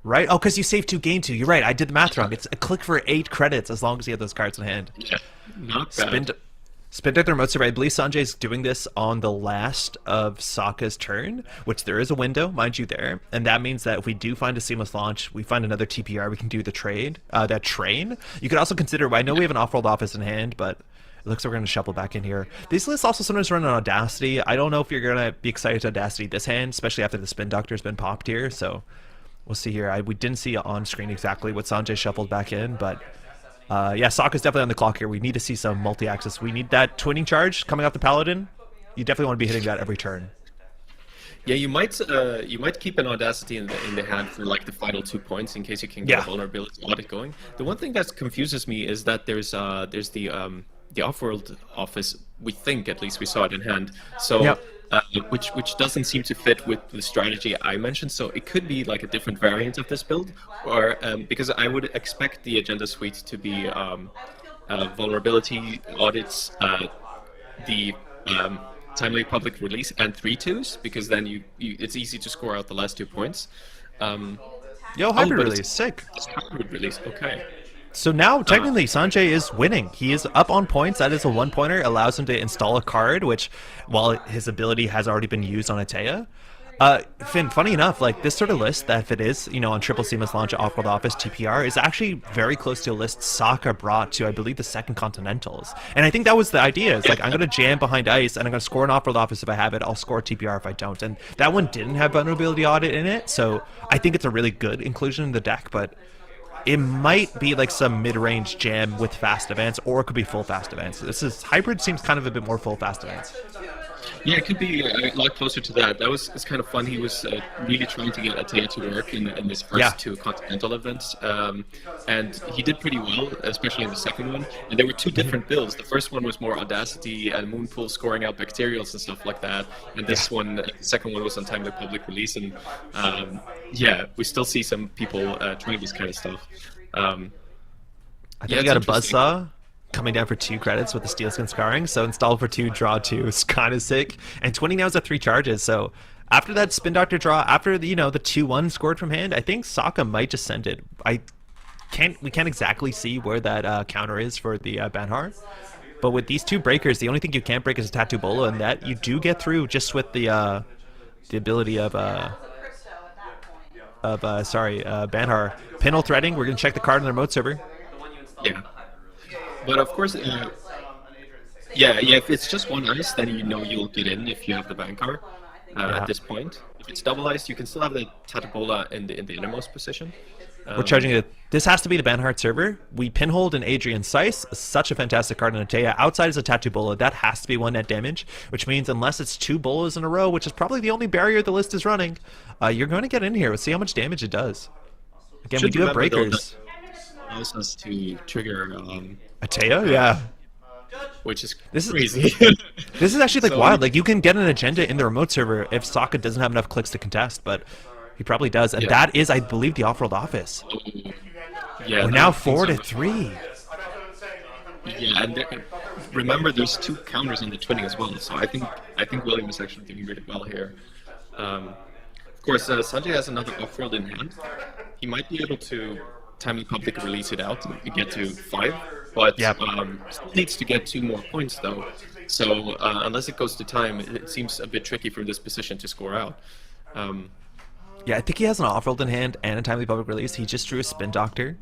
Right? Oh, because you save 2, gain 2. You're right. I did the math wrong. It's a click for 8 credits as long as you have those cards in hand. Yeah, not bad. Spin Deck the remote server. I believe Sanjay's doing this on the last of Sokka's turn, which there is a window, mind you, there. And that means that if we do find a seamless launch, we find another TPR, we can do the trade, that train. You could also consider, I know we have an off-world office in hand, but it looks like we're going to shuffle back in here. These lists also sometimes run on Audacity. I don't know if you're going to be excited to Audacity this hand, especially after the Spin Doctor's been popped here. So we'll see here. We didn't see on screen exactly what Sanjay shuffled back in, but yeah, Sokka's definitely on the clock here. We need to see some multi-axis. We need that twinning charge coming off the Paladin. You definitely want to be hitting that every turn. Yeah, you might keep an Audacity in the hand for like the final 2 points in case you can get a vulnerability audit going. The one thing that confuses me is that there's the off-world office. We think, at least, we saw it in hand. So. Which doesn't seem to fit with the strategy I mentioned. So it could be like a different variant of this build, or because I would expect the agenda suite to be vulnerability audits, the timely public release, and 3-2s, because then it's easy to score out the last 2 points. Hybrid release, sick. Hybrid release, okay. So now, technically, Sanjay is winning. He is up on points. That is a 1-pointer. Allows him to install a card, which, while his ability has already been used on Atea. Finn, funny enough, like this sort of list, that if it is, on Triple Seamless Launch, Off-World Office, TPR, is actually very close to a list Sokka brought to, I believe, the second Continentals. And I think that was the idea. It's like, I'm going to jam behind ice, and I'm going to score an Off-World Office if I have it. I'll score TPR if I don't. And that one didn't have Vulnerability Audit in it, so I think it's a really good inclusion in the deck, but it might be like some mid-range jam with fast advance, or it could be full fast advance. Hybrid seems kind of a bit more full fast advance. Yeah, it could be a lot closer to that. It's kind of fun. He was really trying to get Atea to work in his first 2 Continental events, and he did pretty well, especially in the second one. And there were 2 different builds. The first one was more Audacity and Moonpool scoring out Bacterials and stuff like that. And this one, the second one, was on timely public release. And yeah, we still see some people trying this kind of stuff. I think I got a Buzzsaw coming down for 2 credits with the Steelskin Scarring, so install for 2, draw 2 is kind of sick. And 20 now is at 3 charges, so after that Spin Doctor draw, after the 2-1 scored from hand, I think Sokka might just send it. We can't exactly see where that counter is for the Banhar, but with these 2 breakers, the only thing you can't break is a Tattoo Bolo, and that you do get through just with the ability of Banhar. Pinhole Threading, we're going to check the card on the remote server. Yeah. But of course, if it's just 1 ice, then you'll get in if you have the Bankar. at Yeah. this point. If it's double iced, you can still have the Tatabola in the innermost position. We're charging it. This has to be the Banhart server. We pinhold an Adrian Seiss, such a fantastic card in Atea. Outside is a Tattoo Bola. That has to be one net damage, which means unless it's two Bolas in a row, which is probably the only barrier the list is running, you're going to get in here. Let's see how much damage it does. Again, we Should do have remember, though, breakers. that allows us to trigger, Atea? Yeah. which is This is crazy. this is actually like So- wild. Like you can get an agenda in the remote server if Sokka doesn't have enough clicks to contest, but he probably does. And Yeah. that is, I believe, the off-world office. Yeah, We're now I think 4-3. Yeah, and remember, there's two counters on the twinning as well. So I think William is actually doing really well here. Of course, Sanjay has another off-world in hand. He might be able to timely public release it out and get to 5, but Yep. Still needs to get 2 more points though. So unless it goes to time, it seems a bit tricky from this position to score out. Yeah, I think he has an off-world in hand and a timely public release. He just drew a Spin Doctor.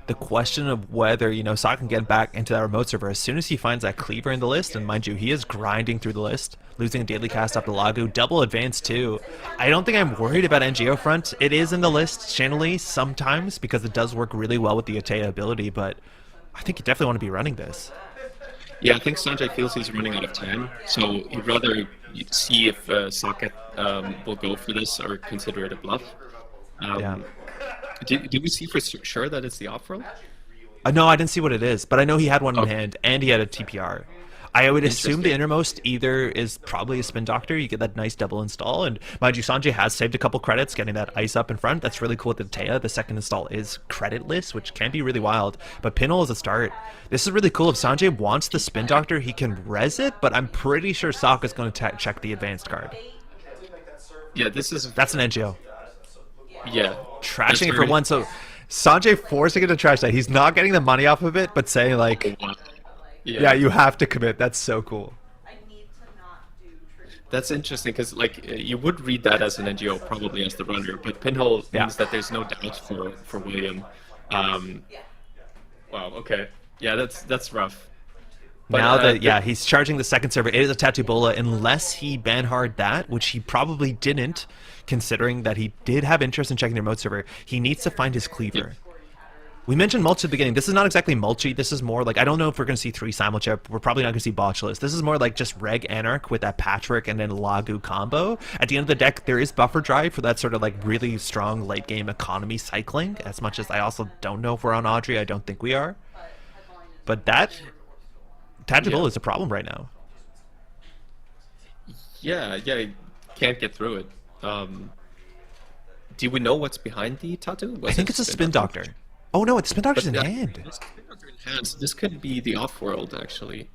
The question of whether, Sokka can get back into that remote server as soon as he finds that cleaver in the list, and mind you, he is grinding through the list, losing a daily cast up to Lagu, double advance too. I don't think I'm worried about NGO front. It is in the list channelly sometimes because it does work really well with the Atea ability, but I think you definitely want to be running this. Yeah, I think Sanjay feels he's running out of time, so he'd rather see if Sokka will go for this or consider it a bluff. Yeah. Do we see for sure that it's the off-roll? No, I didn't see what it is, but I know he had one in hand and he had a TPR. I would assume the innermost either is probably a Spin Doctor. You get that nice double install, and mind you, Sanjay has saved a couple credits getting that ice up in front. That's really cool with the Taya. The second install is creditless, which can be really wild, but Pinhole is a start. This is really cool. If Sanjay wants the Spin Doctor, he can res it, but I'm pretty sure Sokka's going to check the advanced card. Yeah, this is... That's an NGO. Yeah. Trashing it for one, so Sanjay forcing it to trash that. He's not getting the money off of it, but saying like, yeah, you have to commit. That's so cool. That's interesting because, like, you would read that as an NGO probably as the runner, but Pinhole means that there's no doubt for William. Wow. Okay. Yeah, that's rough. But, now that he's charging the second server, it is a Tattoo Bola unless he banhard that, which he probably didn't, considering that he did have interest in checking the remote server. He needs to find his cleaver. We mentioned mulch at the beginning. This is not exactly mulchy. This is more like, I don't know if we're going to see 3 simulchip. We're probably not going to see botchless. This is more like just Reg Anarch with that Patchwork and then Lagu combo. At the end of the deck, there is buffer drive for that sort of like really strong late game economy cycling, as much as I also don't know if we're on Audrey. I don't think we are. But that Tattoo Bola is a problem right now. Yeah, can't get through it. Do we know what's behind the tattoo? I think it's a Spin Doctor. Oh no, it's Spin Doctor's in hand. So this could be the off-world, actually.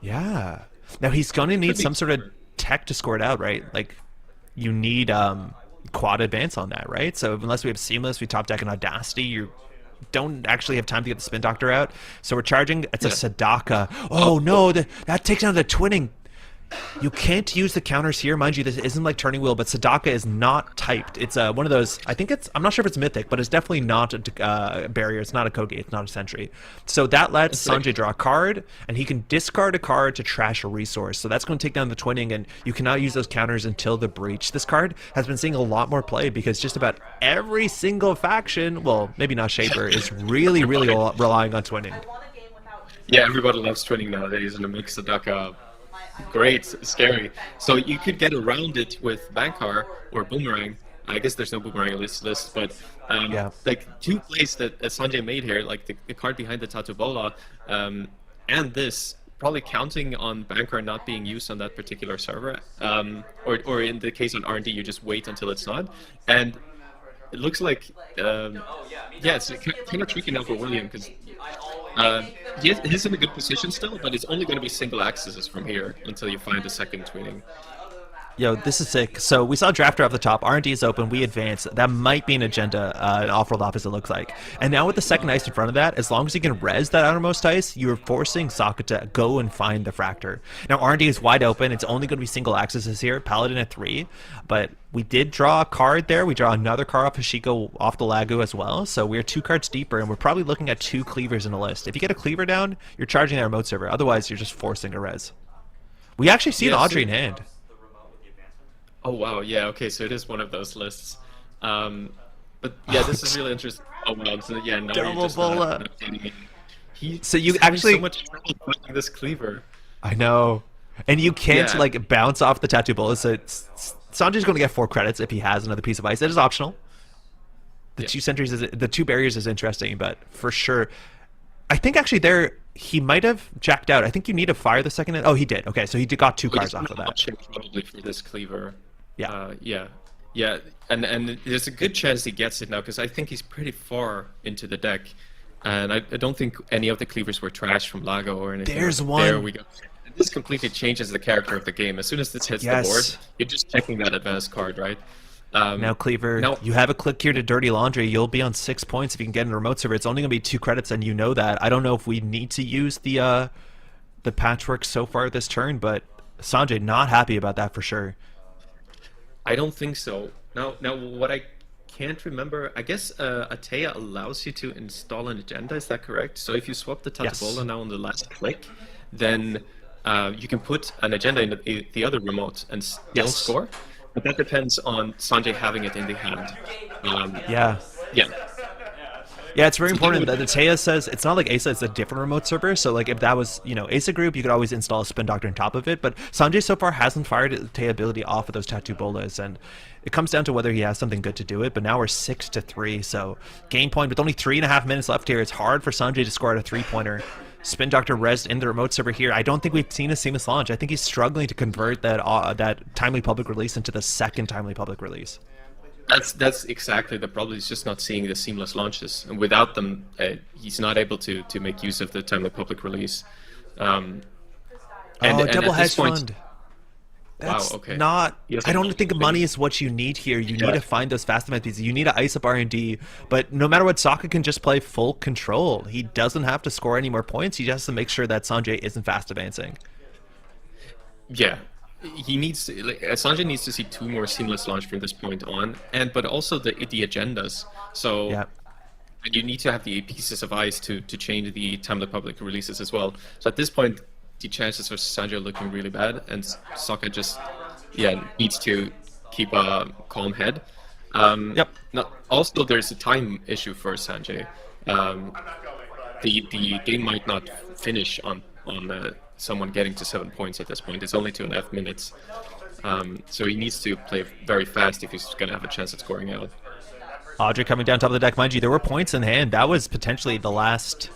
Yeah. Now he's gonna need some sort of tech to score it out, right? Like, you need quad advance on that, right? So unless we have Seamless, we top deck an Audacity, you don't actually have time to get the Spin Doctor out. So we're charging, it's a Sadaka. Oh no, that takes down the twinning. You can't use the counters here. Mind you, this isn't like Turning Wheel, but Sadaka is not typed. It's one of those, I'm not sure if it's Mythic, but it's definitely not a barrier. It's not a code gate. It's not a sentry. So that lets Sanjay draw a card, and he can discard a card to trash a resource. So that's going to take down the twinning, and you cannot use those counters until the breach. This card has been seeing a lot more play because just about every single faction, well, maybe not Shaper, is really, really relying on twinning. Yeah, everybody loves twinning nowadays, and it makes Sadaka great, scary. So you could get around it with Bankar or Boomerang. I guess there's no Boomerang on this list, but like 2 plays that Sanjay made here, like the card behind the Tattoo Bola, and this, probably counting on Bankar not being used on that particular server, or in the case on R&D, you just wait until it's not. And it looks like, it's kind of tricky now for William, because he's in a good position still, but it's only going to be single axes from here until you find a second twinning. Yo, this is sick. So we saw Drafter off the top. R&D is open. We advance. That might be an agenda, an off-world office, it looks like. And now with the second ice in front of that, as long as you can res that outermost ice, you're forcing Sokka to go and find the Fractor. Now R&D is wide open. It's only going to be single axes here. Paladin at 3. But we did draw a card there. We draw another card off Hashiko off the Lagu as well. So we're 2 cards deeper, and we're probably looking at 2 cleavers in the list. If you get a cleaver down, you're charging that remote server. Otherwise, you're just forcing a res. We actually see an Audrey in hand. Oh wow, yeah, okay, so it is one of those lists. Um, but yeah, Oh, this is really interesting. Oh wow, so yeah, now you're double just not bola. getting it. He So you he's having so actually, much trouble finding this cleaver. I know, and you can't Yeah, like bounce off the tattoo bullet. So Sanjay's going to get 4 credits if he has another piece of ice. It is optional. The yeah. two sentries is the two barriers is interesting, but for sure, I think actually there he might have jacked out. I think you need to fire the second. Oh, he did. Okay, so he got two He cards just off want of to that. watch him probably for this cleaver. Yeah. Yeah, yeah, and there's a good chance he gets it now because I think he's pretty far into the deck, and I don't think any of the cleavers were trashed from Lago or anything. There's There one. we go. This completely changes the character of the game. As soon as this hits the board, Yes. you're just checking that advanced card, right? Now, Cleaver, Now, you have a click here to Dirty Laundry. You'll be on 6 points if you can get in a remote server. It's only going to be 2 credits, and you know that. I don't know if we need to use the patchwork so far this turn, but Sanjay not happy about that for sure. I don't think so. Now, what I can't remember, I guess Atea allows you to install an agenda. Is that correct? So if you swap the Yes. Tatabola now on the last click, then you can put an agenda in the other remote and still Yes. score. But that depends on Sanjay having it in the hand. Yeah. Yeah. Yeah, it's very So even important with that the Taya says it's not like Asa, it's a different remote server. So like if that was, Asa group, you could always install a spin doctor on top of it. But Sanjay so far hasn't fired the Taya ability off of those tattoo bolas, and it comes down to whether he has something good to do it. But now we're 6-3, so game point with only 3.5 minutes left here. It's hard for Sanjay to score at a 3-pointer. Spin Doctor res in the remote server here. I don't think we've seen a seamless launch. I think he's struggling to convert that timely public release into the second timely public release. That's exactly the problem. He's just not seeing the seamless launches, and without them, he's not able to make use of the timely public release. Um, Oh, and double at this hedge point, fund. wow, That's okay. not. He has I a don't lot think of money things. is what you need here. You need Yeah. to find those fast event pieces. You need to ice up R&D. But no matter what, Sokka can just play full control. He doesn't have to score any more points. He just has to make sure that Sanjay isn't fast advancing. Yeah, he needs like Sanjay needs to see two more seamless launch from this point on, and but also the agendas. So Yeah. and you need to have the pieces of ice to change the timely public releases as well. So at this point, the chances of Sanjay are looking really bad, and Sokka just needs to keep a calm head. Yep. Now, also, there's a time issue for Sanjay. Um, the game might not finish on someone getting to 7 points at this point. It's only 2.5 minutes. So he needs to play very fast if he's going to have a chance at scoring out. Audrey coming down top of the deck. Mind you, there were points in hand. That was potentially the last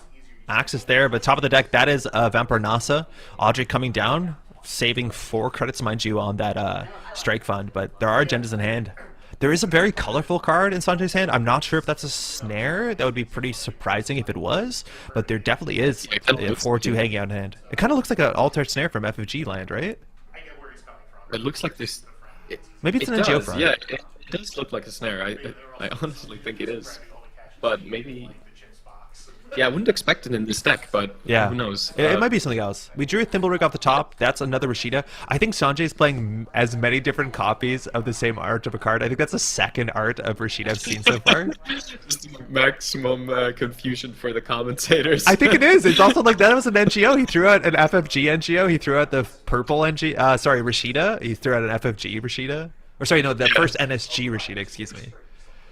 axis there. But top of the deck, that is Vampire Nasa. Audrey coming down, saving 4 credits, mind you, on that strike fund. But there are agendas in hand. There is a very colorful card in Sanjay's hand. I'm not sure if that's a snare. That would be pretty surprising if it was. But there definitely is Yeah, it kinda a looks 4-2 like it. hanging out in hand. It kind of looks like an altered snare from FFG land, right? It looks like this. It, Maybe it's it an NGO does, front. yeah. It does look like a snare. I honestly think it is, but maybe. Yeah, I wouldn't expect it in this deck, but Yeah. who knows? It might be something else. We drew a Thimble Rig off the top. That's another Rashida. I think Sanjay's playing as many different copies of the same art of a card. I think that's the second art of Rashida I've seen so far. Just maximum confusion for the commentators. I think it is. It's also like that was an NGO. He threw out an FFG NGO. He threw out the purple NG. Sorry, Rashida. He threw out an FFG Rashida. Or sorry, no, the first NSG Rashida. Excuse me.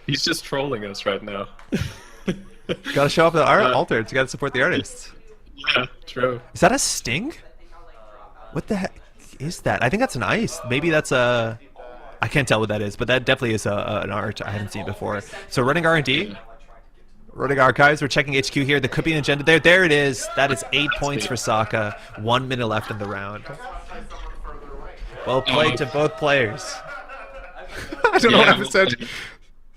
He's just trolling us right now. Got to show off the art altered. You got to support the artists. Yeah, true. Is that a sting? What the heck is that? I think that's an ice. Maybe that's a. I can't tell what that is, but that definitely is an art I haven't seen before. So running R&D, running archives. We're checking HQ here. There could be an agenda there. There it is. That is 8 points for Sokka. 1 minute left in the round. Well played to both players. I don't know what happened.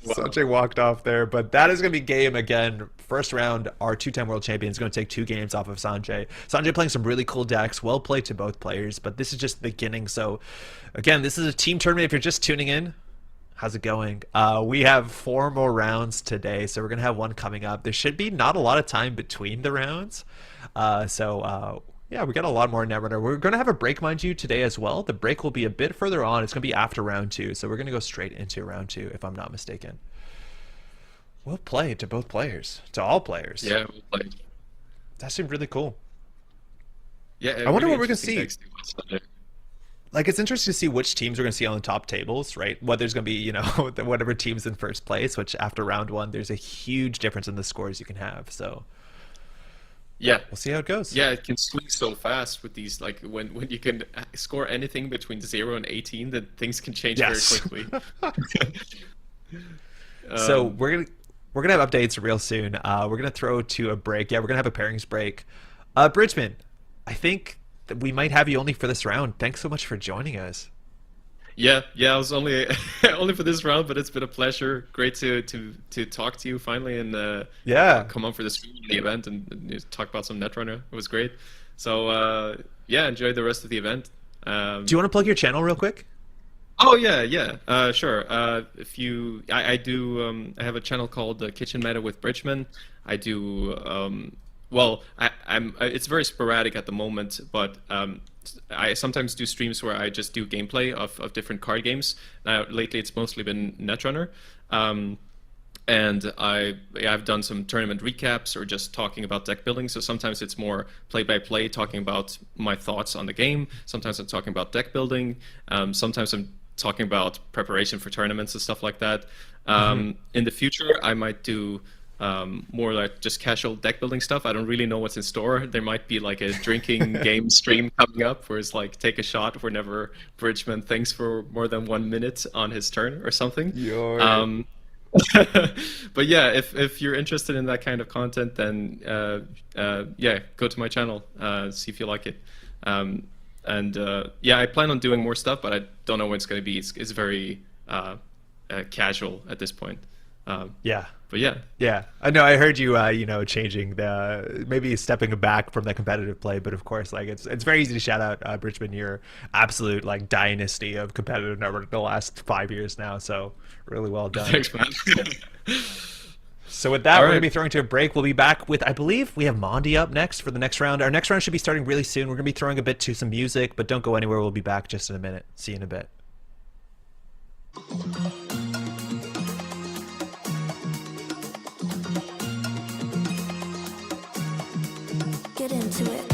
Sanjay walked off there, but that is going to be game again. First round, our 2-time world champion is going to take 2 games off of Sanjay. Sanjay playing some really cool decks. Well played to both players, but this is just the beginning. So, again, this is a team tournament. If you're just tuning in, how's it going? We have 4 more rounds today, so we're going to have one coming up. There should be not a lot of time between the rounds. Yeah, we got a lot more Netrunner. We're going to have a break, mind you, today as well. The break will be a bit further on. It's going to be after round 2, so we're going to go straight into round 2, if I'm not mistaken. Well played to both players, to all players. Yeah, well played. That seemed really cool. Yeah, I wonder really what we're going to interesting see. decks to watch Sunday. like it's interesting to see which teams we're going to see on the top tables, right? Whether there's going to be, whatever team's in first place, which after round one, there's a huge difference in the scores you can have. So Yeah. we'll see how it goes. Yeah, it can swing so fast with these, like when you can score anything between 0 and 18, then things can change very Yes. quickly. So Um, we're gonna have updates real soon. We're gonna throw to a break. Yeah, we're gonna have a pairings break. Bridgman, I think that we might have you only for this round. Thanks so much for joining us. yeah, yeah, I was only only for this round, but it's been a pleasure. Great to talk to you finally and Yeah. come on for this the event and talk about some Netrunner. It was great. So yeah, enjoy the rest of the event. Do you Um, want to plug your channel real quick? Oh yeah, yeah, sure. If you, I do, I have a channel called Kitchen Meta with Bridgman. I do, well, it's very sporadic at the moment, but I sometimes do streams where I just do gameplay of different card games. Now, lately, it's mostly been Netrunner. Um, and yeah, I've done some tournament recaps or just talking about deck building. So sometimes it's more play by play, talking about my thoughts on the game. Sometimes I'm talking about deck building. Sometimes I'm talking about preparation for tournaments and stuff like that. Hmm. In the future, I might do more like just casual deck building stuff. I don't really know what's in store. There might be like a drinking game stream coming up where it's like take a shot whenever Bridgman thinks for more than 1 minute on his turn or something. Your Um, but yeah, if you're interested in that kind of content, then yeah, go to my channel, see if you like it. Um, and yeah, I plan on doing more stuff, but I don't know when it's going to be. It's very casual at this point. Um, yeah. but yeah, Yeah, I know. I heard you, changing the maybe stepping back from the competitive play, but of course, like it's very easy to shout out Bridgman, your absolute like dynasty of competitive number the last 5 years now. So really well done. thanks, man. So with that, All we're gonna right. be throwing to a break. We'll be back with, I believe, we have Mondi up next for the next round. Our next round should be starting really soon. We're gonna be throwing a bit to some music, but don't go anywhere. We'll be back just in a minute. See you in a bit. Get into it.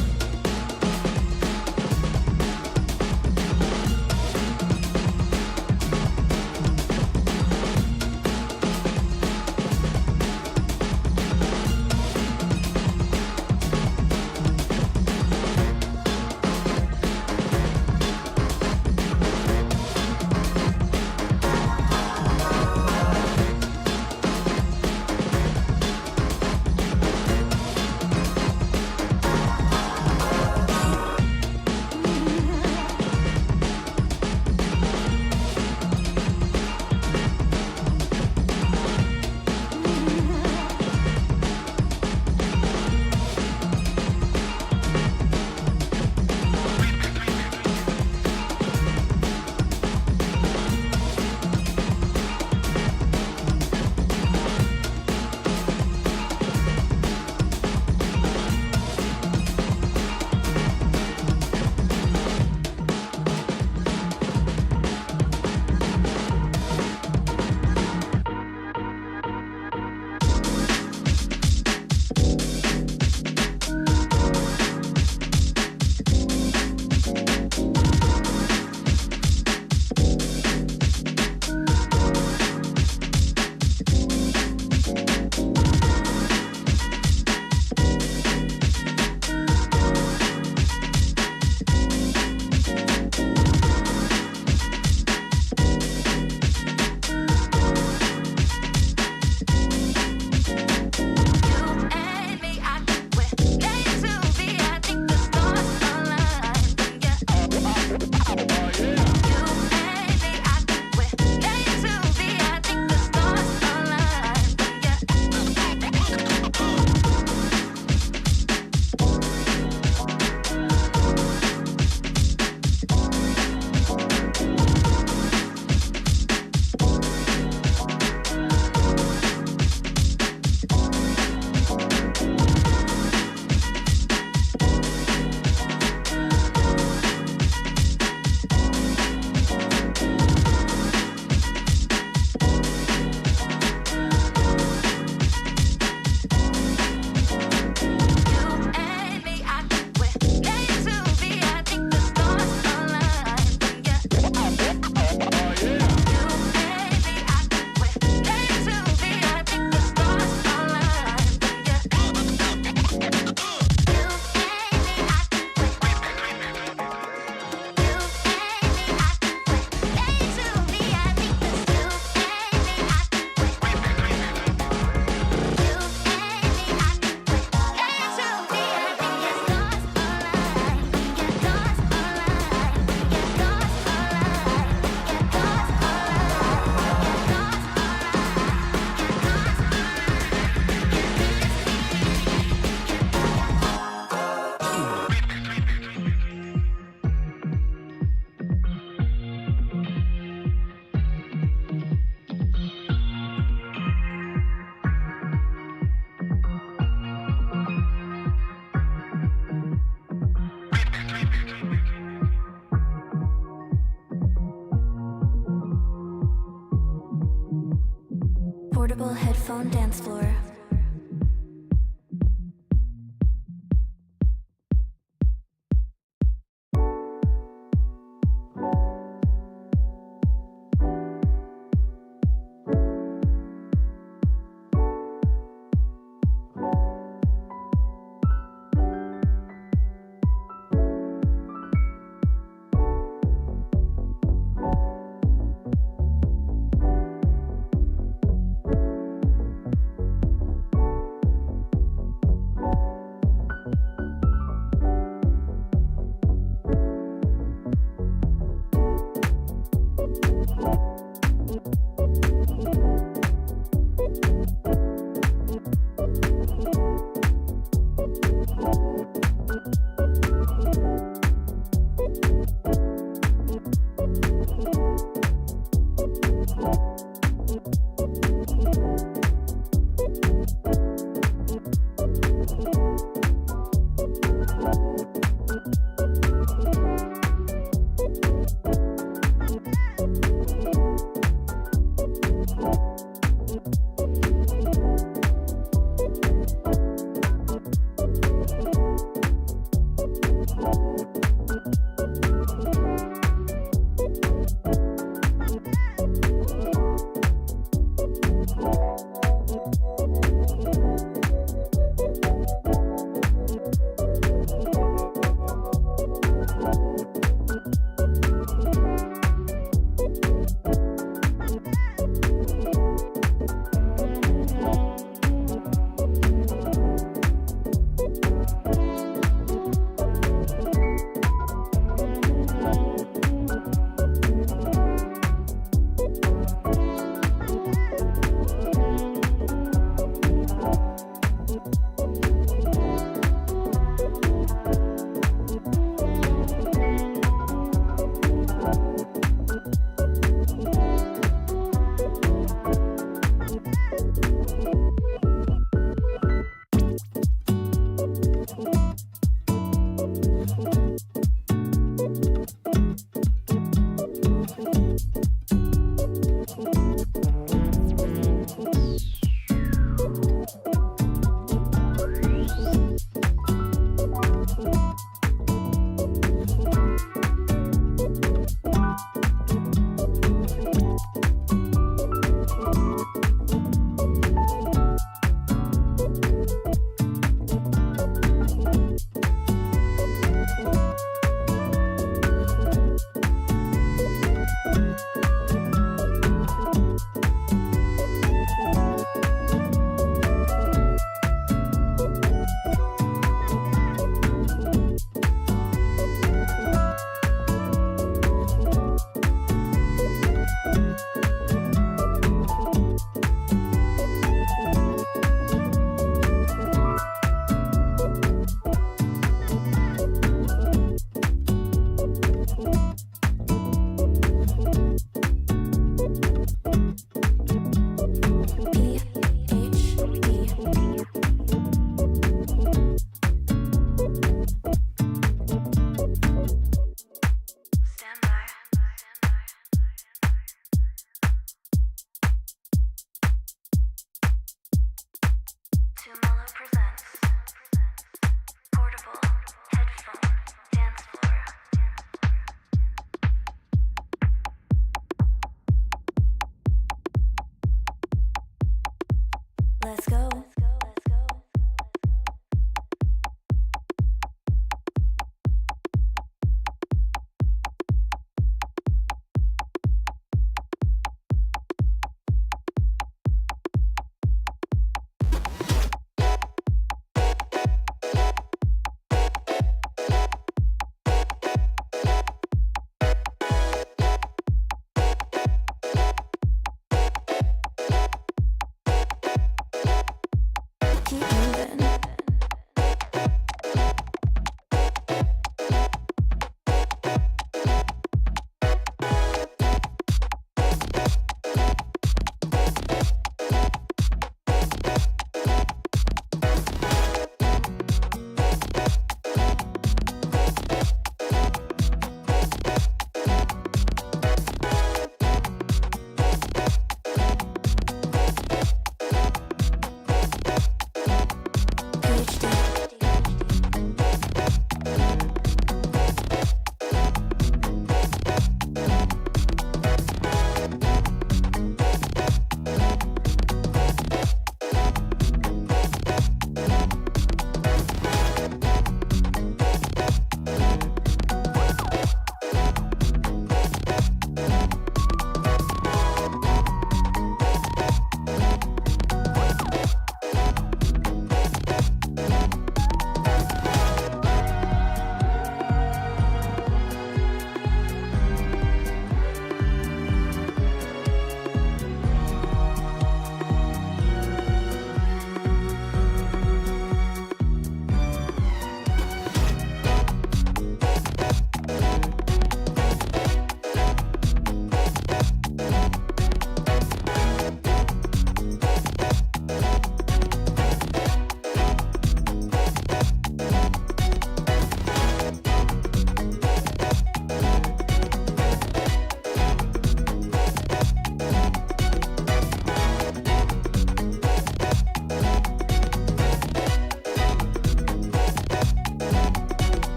dance floor.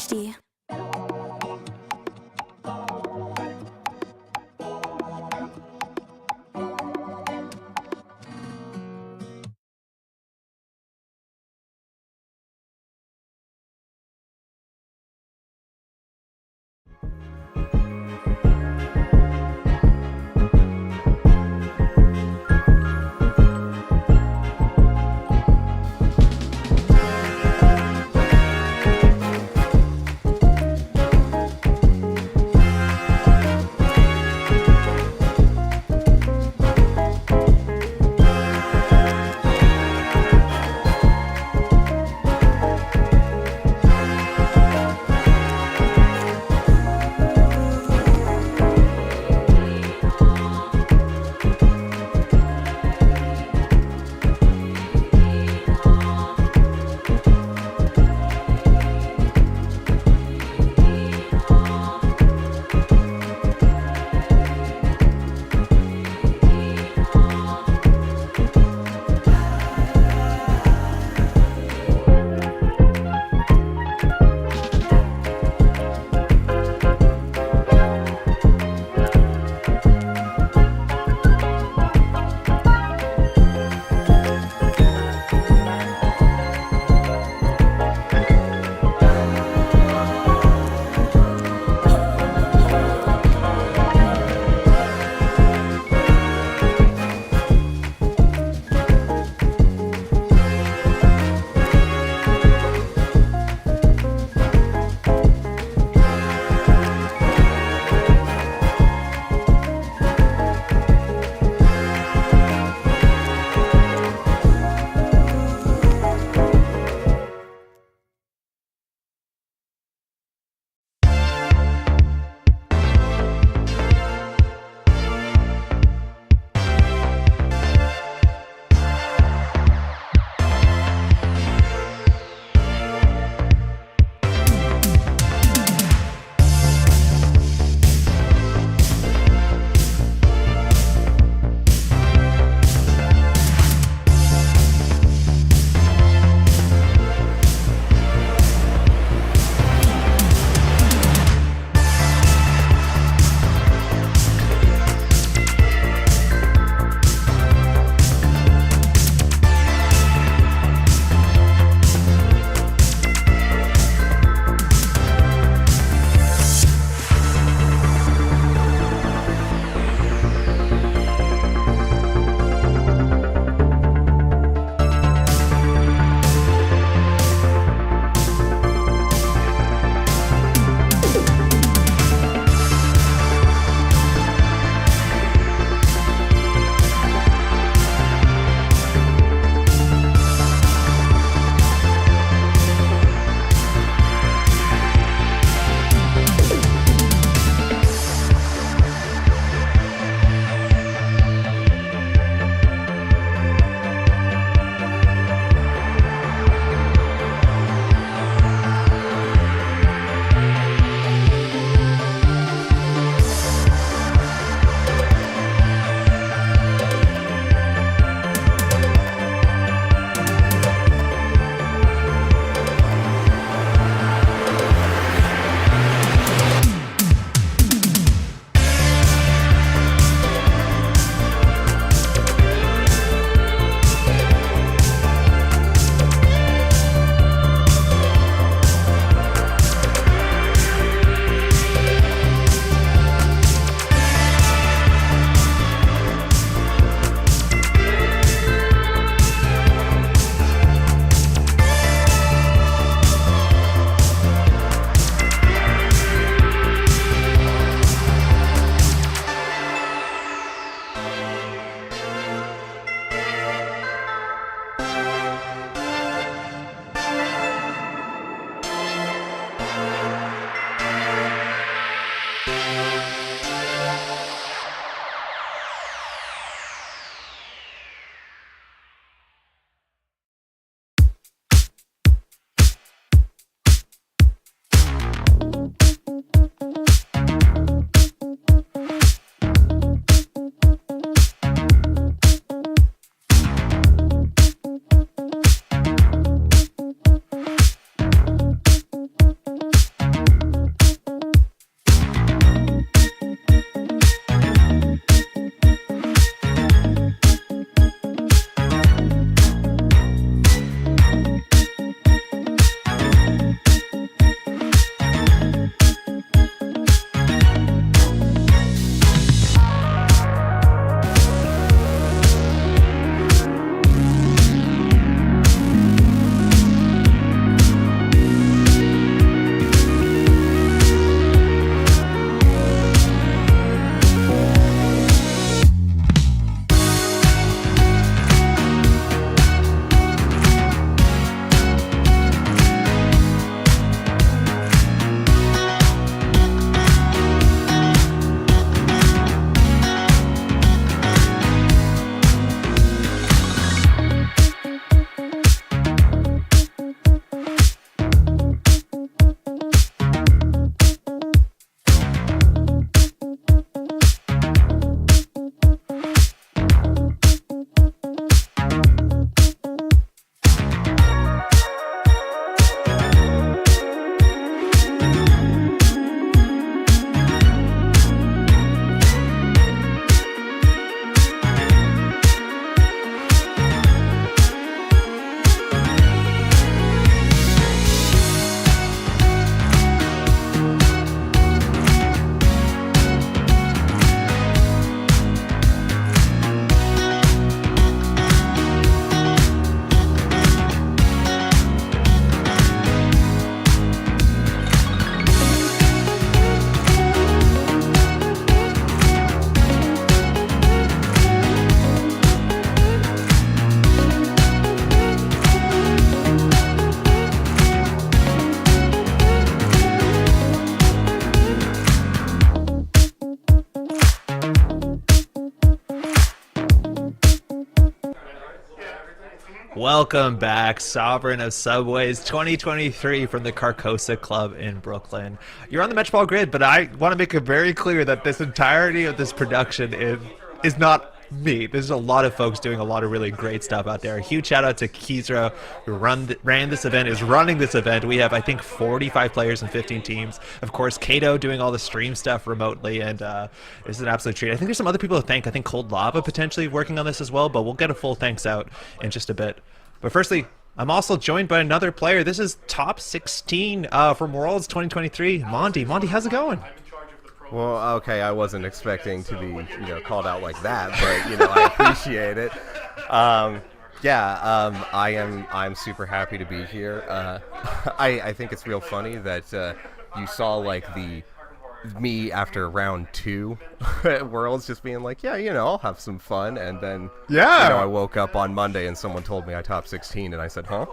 HD. Welcome back, Sovereign of Subways 2023 from the Carcosa Club in Brooklyn. You're on the Metropole Grid, but I want to make it very clear that this entirety of this production is not me. There's a lot of folks doing a lot of really great stuff out there. A huge shout out to Kysra, who ran this event, is running this event. We have, I think, 45 players and 15 teams. Of course, Cado doing all the stream stuff remotely, and this is an absolute treat. I think there's some other people to thank. I think Cold Lava potentially working on this as well, but we'll get a full thanks out in just a bit. But firstly, I'm also joined by another player. This is top 16 from Worlds 2023. Monty, how's it going? Well, okay, I wasn't expecting to be, called out like that, but I appreciate it. I'm super happy to be here. I think it's real funny that you saw me after round 2 at Worlds just being like, I'll have some fun, and then I woke up on Monday and someone told me I top 16 and I said, huh?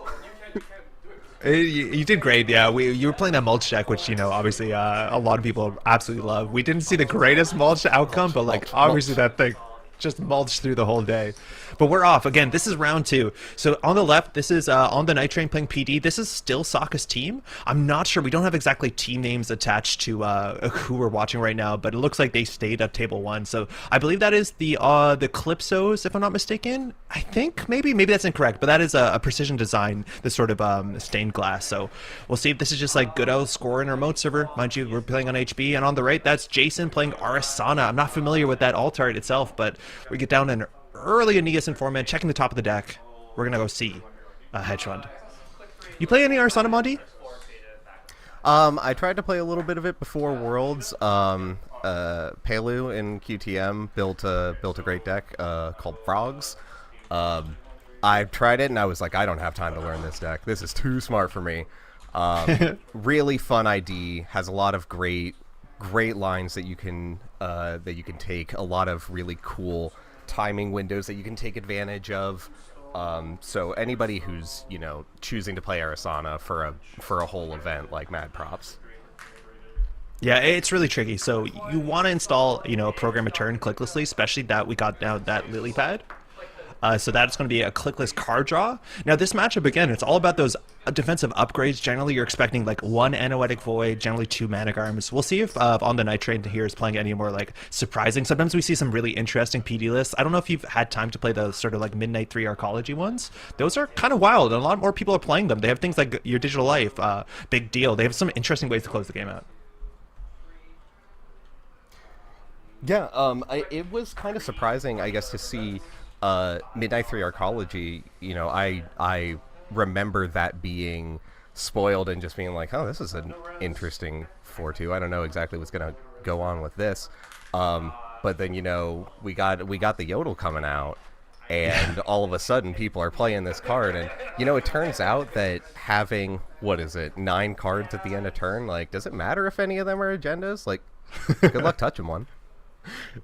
You did great, yeah. You were playing that mulch deck, which obviously a lot of people absolutely love. We didn't see the greatest mulch outcome, but obviously that thing just mulched through the whole day. But we're off again. This is round 2. So on the left, this is on the Night Train playing PD. This is still Sokka's team. I'm not sure. We don't have exactly team names attached to who we're watching right now, but it looks like they stayed at table 1. So I believe that is the Calypsos, if I'm not mistaken. I think maybe that's incorrect, but that is a precision design, this sort of stained glass. So we'll see if this is just like good old score in a remote server. Mind you, we're playing on HB, and on the right, that's Jason playing Arasana. I'm not familiar with that alt art itself, but we get down in early Aeneas Informant, checking the top of the deck. We're gonna go see hedge fund. You play any Arasana, Monty? I tried to play a little bit of it before Worlds. Palu in QTM built a great deck called Frogs. I tried it and I was like, I don't have time to learn this deck. This is too smart for me. Really fun ID, has a lot of great lines that you can take, a lot of really cool timing windows that you can take advantage of. So anybody who's choosing to play Arasana for a whole event, mad props. Yeah, it's really tricky. So you want to install a program a turn clicklessly, especially that we got now that lily pad. So that's going to be a clickless card draw. Now this matchup, again, it's all about those defensive upgrades. Generally, you're expecting 1 Anoetic Void, generally 2 Managarms. We'll see if on the Night Train here is playing any more surprising. Sometimes we see some really interesting PD lists. I don't know if you've had time to play those sort of Midnight 3 Arcology ones. Those are kind of wild, and a lot more people are playing them. They have things like Your Digital Life, Big Deal. They have some interesting ways to close the game out. Yeah, it was kind of surprising, I guess, to see Midnight 3 Arcology. I remember that being spoiled and just being like, oh, this is an interesting 4-2. I don't know exactly what's going to go on with this. But then, we got the Yodel coming out, and all of a sudden people are playing this card. And, it turns out that having, 9 cards at the end of turn, does it matter if any of them are agendas? Good luck touching one.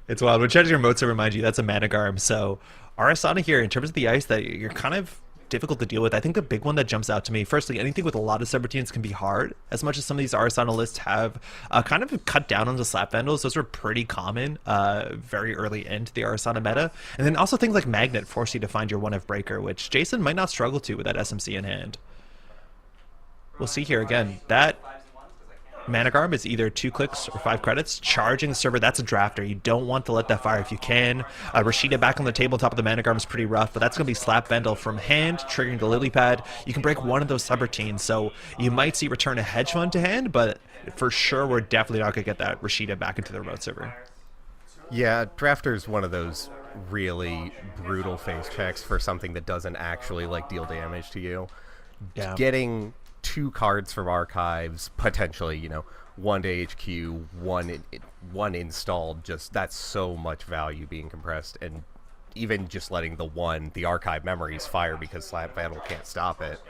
It's wild. When judging your remote server, mind you, that's a Managarm. So Arasana here, in terms of the ice that you're kind of difficult to deal with, I think the big one that jumps out to me, firstly, anything with a lot of subroutines can be hard. As much as some of these Arasana lists have kind of cut down on the slap vandals, those were pretty common very early into the Arasana meta. And then also things like Magnet force you to find your 1F breaker, which Jason might not struggle to with that SMC in hand. We'll see here again. That Managarm is either 2 clicks or 5 credits. Charging the server, that's a drafter. You don't want to let that fire if you can. Rashida back on the table, top of the Managarm is pretty rough, but that's going to be Slap Vandal from hand, triggering the Lily Pad. You can break one of those subroutines, so you might see return a hedge fund to hand, but for sure we're definitely not going to get that Rashida back into the remote server. Yeah, drafter's one of those really brutal face checks for something that doesn't actually deal damage to you. Yeah. Getting 2 cards from archives, potentially, 1 to HQ, one installed, just that's so much value being compressed. And even just letting the archive memories fire because Slap Vandal can't stop it,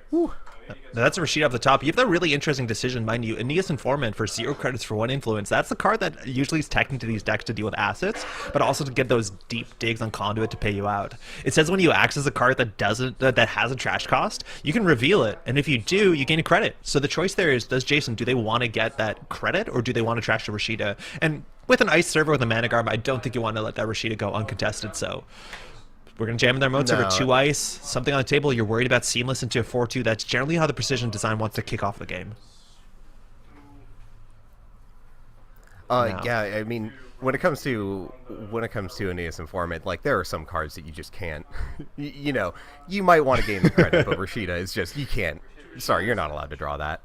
Whew. That's a Rashid off the top. You have that really interesting decision, mind you. Aeneas Informant for 0 credits for 1 influence. That's the card that usually is tacked into these decks to deal with assets, but also to get those deep digs on Conduit to pay you out. It says when you access a card that has a trash cost, you can reveal it, and if you do, you gain a credit. So the choice there is, does Jason, do they want to get that credit, or do they want to trash the Rashida? And with an ice server with a Managarm, I don't think you want to let that Rashida go uncontested, so We're going to jam in their modes over No. 2 ice, something on the table. You're worried about seamless into a 4-2. That's generally how the precision design wants to kick off the game. No. Yeah, I mean, when it comes to an ESM format, like there are some cards that you just can't. You know, you might want to gain the credit, but Rashida is just you can't. Sorry, you're not allowed to draw that.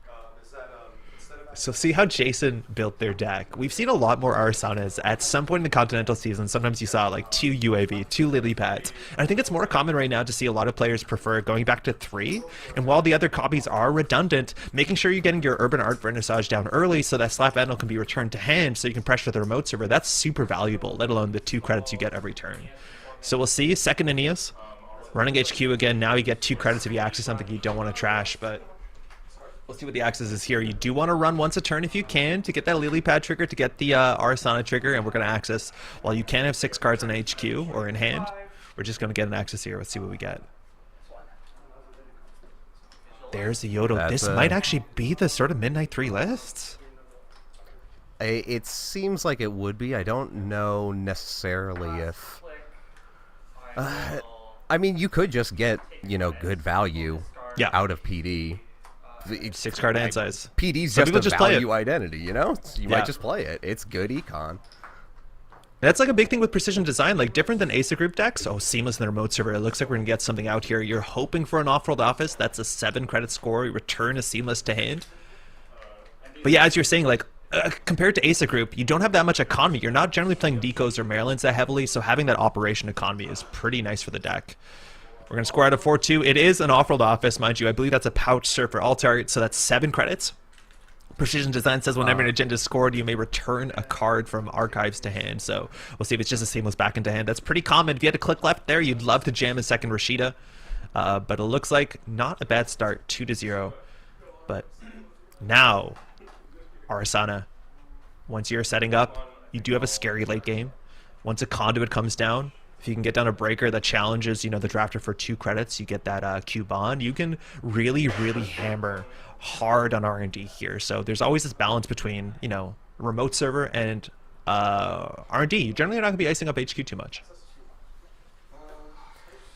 So see how Jason built their deck. We've seen a lot more Arasanas. At some point in the Continental season, sometimes you saw like 2 UAV, 2 lily pads. And I think it's more common right now to see a lot of players prefer going back to 3. And while the other copies are redundant, making sure you're getting your Urban Art Vernissage down early so that Slap Vandal can be returned to hand so you can pressure the remote server, that's super valuable, let alone the 2 credits you get every turn. So we'll see. Second Aeneas. Running HQ again. Now you get 2 credits if you access something you don't want to trash, but we'll see what the access is here. You do want to run once a turn if you can to get that lily pad trigger, to get the Arasana trigger, and we're going to access. While you can have 6 cards in HQ or in hand, we're just going to get an access here. Let's see what we get. There's the Yodel. This might actually be the sort of Midnight 3 lists. It seems like it would be. I don't know necessarily if. I mean, you could just get good value out of PD. 6 card hand size. PD's Some just people a just play value identity, you might just play it. It's good econ. That's like a big thing with precision design, like different than Acer Group decks. Oh, seamless in the remote server. It looks like we're gonna get something out here. You're hoping for an off-world office. That's a 7 credit score. You return a seamless to hand. But yeah, as you're saying, like compared to Acer Group, you don't have that much economy. You're not generally playing Decos or Marylands that heavily, so having that operation economy is pretty nice for the deck. We're going to score out of 4-2. It is an off-world office, mind you. I believe that's a pouch serve for all targets, so that's 7 credits. Precision Design says whenever an agenda is scored, you may return a card from archives to hand. So we'll see if it's just a seamless back into hand. That's pretty common. If you had to click left there, you'd love to jam a second Rashida. But it looks like not a bad start, 2-0. But now, Arasana, once you're setting up, you do have a scary late game. Once a conduit comes down, if you can get down a breaker that challenges, the drafter for 2 credits, you get that Q bond. You can really, really hammer hard on R&D here. So there's always this balance between, remote server and R&D. You generally are not going to be icing up HQ too much.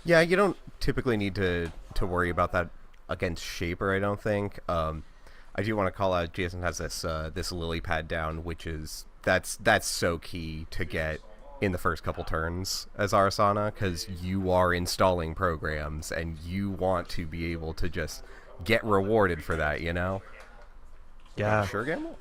Yeah, you don't typically need to worry about that against Shaper, I don't think. I do want to call out Jason has this lily pad down, which is that's so key to get in the first couple turns as Arasana, because you are installing programs and you want to be able to just get rewarded for that, Yeah. Sure, Gamble?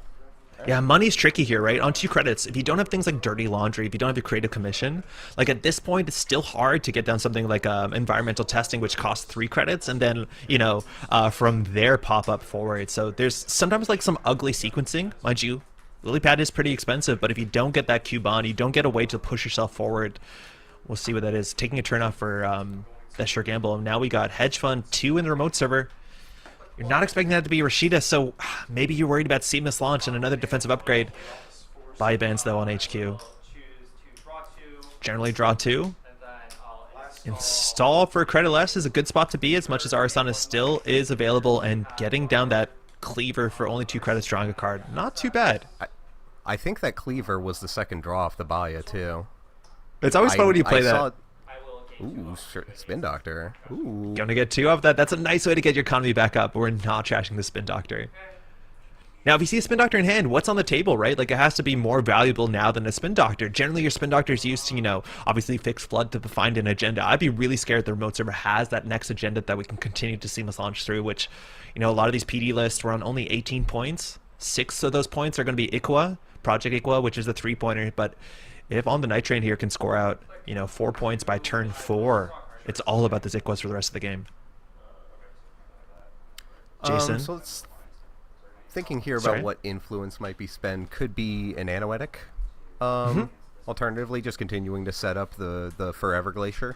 Yeah, money's tricky here, right? On 2 credits, if you don't have things like Dirty Laundry, if you don't have your creative commission, like at this point, it's still hard to get down something like environmental testing, which costs 3 credits, and then, from there pop up forward. So there's sometimes like some ugly sequencing, mind you. Lilypad is pretty expensive, but if you don't get that Q bond, you don't get a way to push yourself forward. We'll see what that is. Taking a turn off for that Sure Gamble. Now we got Hedge Fund 2 in the remote server. You're not expecting that to be Rashida, so maybe you're worried about seamless launch and another defensive upgrade. Buy bans though on HQ. Generally draw 2. Install for credit less is a good spot to be, as much as Arasana still is available, and getting down that Cleaver for only 2 credits drawing a card. Not too bad. I think that Cleaver was the second draw off the Baya, too. It's always fun when you play that. Ooh, Spin Doctor. Ooh. Gonna get 2 off that. That's a nice way to get your economy back up. We're not trashing the Spin Doctor. Now, if you see a Spin Doctor in hand, what's on the table, right? Like, it has to be more valuable now than a Spin Doctor. Generally, your Spin Doctor is used to, obviously fix Flood to find an agenda. I'd be really scared the remote server has that next agenda that we can continue to seamless launch through, which, a lot of these PD lists were on only 18 points. 6 of those points are going to be Iqua, Project Iqua, which is the 3-pointer. But if On the Night Train here can score out, 4 points by turn 4, it's all about this Iquas for the rest of the game. Jason? So let's thinking here about what influence might be spent. Could be an Anoetic. Alternatively, just continuing to set up the Forever Glacier.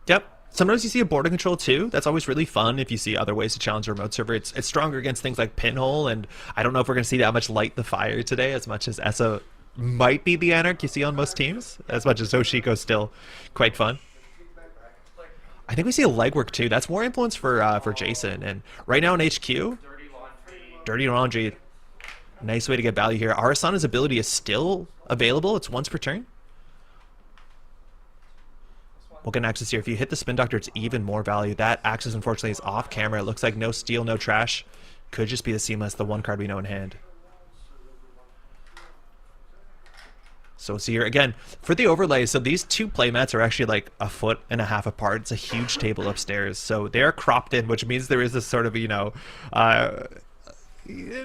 Yep. Sometimes you see a border control too. That's always really fun if you see other ways to challenge a remote server. It's stronger against things like Pinhole, and I don't know if we're going to see that much Light the Fire today, as much as Essa might be the Anarch you see on most teams, as much as Oshiko's still quite fun. I think we see a legwork too. That's more influence for Jason. And right now in HQ, Dirty Laundry, nice way to get value here. Arasana's ability is still available. It's once per turn. We'll get an Axis here. If you hit the Spin Doctor, it's even more value. That Axis, unfortunately, is off camera. It looks like no steal, no trash. Could just be the Seamless, the one card we know in hand. So we'll see here again for the overlay. So these two playmats are actually like 1.5 feet apart. It's a huge table upstairs. So they are cropped in, which means there is this sort of, you know,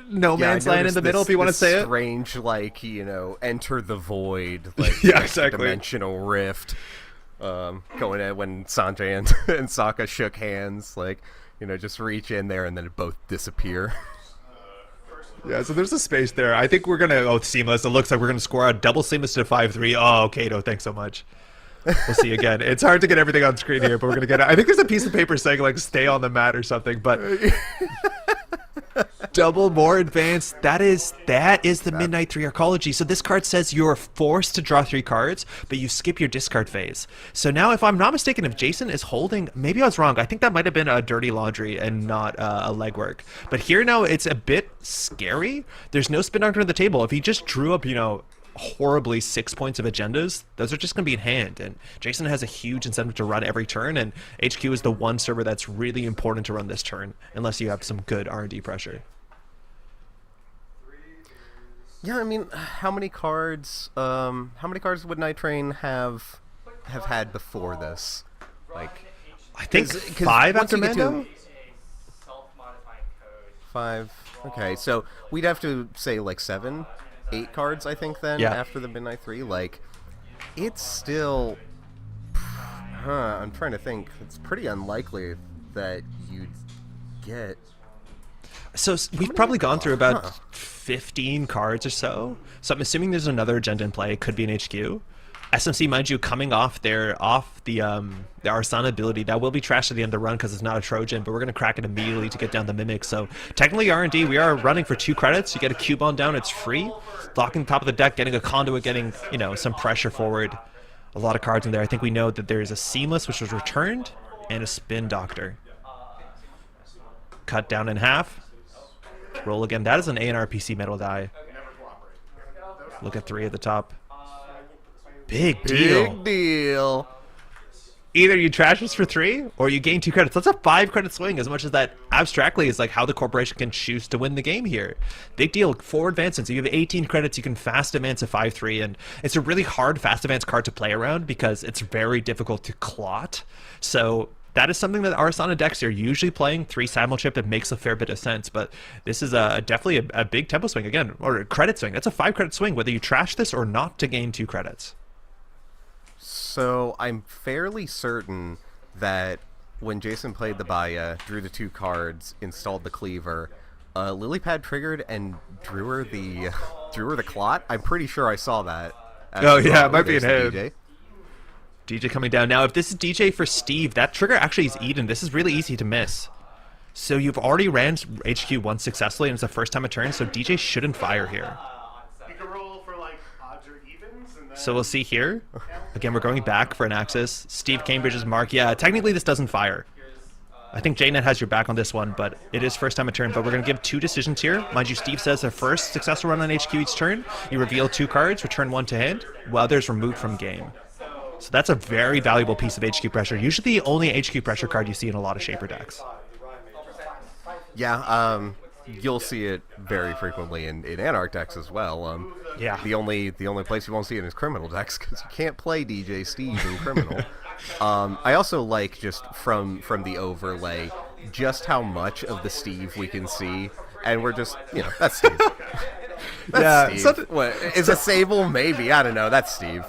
no man's land in the middle, if you want to say it. Strange, like, you know, enter the void, like yeah, exactly. Dimensional rift. Going at when Sanjay and Sokka shook hands, like, you know, just reach in there and then both disappear. Yeah, so there's a space there. I think we're going to Seamless. It looks like we're going to score a double Seamless to 5-3. Oh, Cado, thanks so much. We'll see again. It's hard to get everything on screen here, but we're going to get it. I think there's a piece of paper saying, like, stay on the mat or something, but... Double more advanced. That is the Midnight 3 Arcology. So this card says you're forced to draw 3 cards, but you skip your discard phase. So now, if I'm not mistaken, if Jason is holding, maybe I was wrong. I think that might have been a dirty laundry and not a legwork. But here now, it's a bit scary. There's no Spin Doctor on the table. If he just drew up, you know, horribly 6 points of agendas, those are just going to be in hand, and Jason has a huge incentive to run every turn, and HQ is the one server that's really important to run this turn unless you have some good R&D pressure. Yeah, I mean, how many cards would Night Train have had before this? Like, I think 5 after Mando? 5. Okay, so we'd have to say like 7, 8 cards, I think, then, after the Midnight 3. Like, it's still... I'm trying to think. It's pretty unlikely that you'd get... So we've probably gone through about 15 cards or so. So I'm assuming there's another agenda in play. It could be an HQ. SMC, mind you, coming off the Arsana ability, that will be trashed at the end of the run because it's not a Trojan, but we're going to crack it immediately to get down the Mimic. So technically R&D, we are running for 2 credits. You get a Cubone down, it's free. Locking the top of the deck, getting a Conduit, getting, you know, some pressure forward. A lot of cards in there. I think we know that there's a Seamless, which was returned, and a Spin Doctor. Cut down in half. Roll again. That is an ANRPC metal die. Look at 3 at the top. Big deal. Big deal. Either you trash this for 3 or you gain 2 credits. That's a 5 credit swing, as much as that abstractly is like how the corporation can choose to win the game here. Big deal. 4 advancements. You have 18 credits. You can fast advance a 5-3, and it's a really hard fast advance card to play around because it's very difficult to clot. So that is something that Arsana decks are usually playing. 3 Simulchip, it makes a fair bit of sense, but this is definitely a big tempo swing again, or a credit swing. That's a 5 credit swing, whether you trash this or not, to gain 2 credits. So I'm fairly certain that when Jason played the Baya, drew the 2 cards, installed the Cleaver, Lilypad triggered and drew her the Clot. I'm pretty sure I saw that. Oh yeah, it might be in hand. hand. DJ coming down. Now, if this is DJ for Steve, that trigger actually is Eden. This is really easy to miss. So you've already ran HQ once successfully, and it's the first time it turns, so DJ shouldn't fire here. You can roll for like odds or evens, and then... So we'll see here. Again, we're going back for an Axis. Steve Cambridge's mark. Yeah, technically this doesn't fire. I think JNet has your back on this one, but it is first time a turn. But we're going to give 2 decisions here. Mind you, Steve says the first successful run on HQ each turn, you reveal 2 cards, return 1 to hand, while others removed from game. So that's a very valuable piece of HQ pressure. Usually the only HQ pressure card you see in a lot of Shaper decks. Yeah, you'll see it very frequently in Anarch decks as well. Yeah. The only place you won't see it is Criminal decks, because you can't play DJ Steve in Criminal. I also like, just from the overlay, just how much of the Steve we can see, and we're just, you know, that's Steve. That's Steve. What, is a Sable? Maybe. I don't know. That's Steve.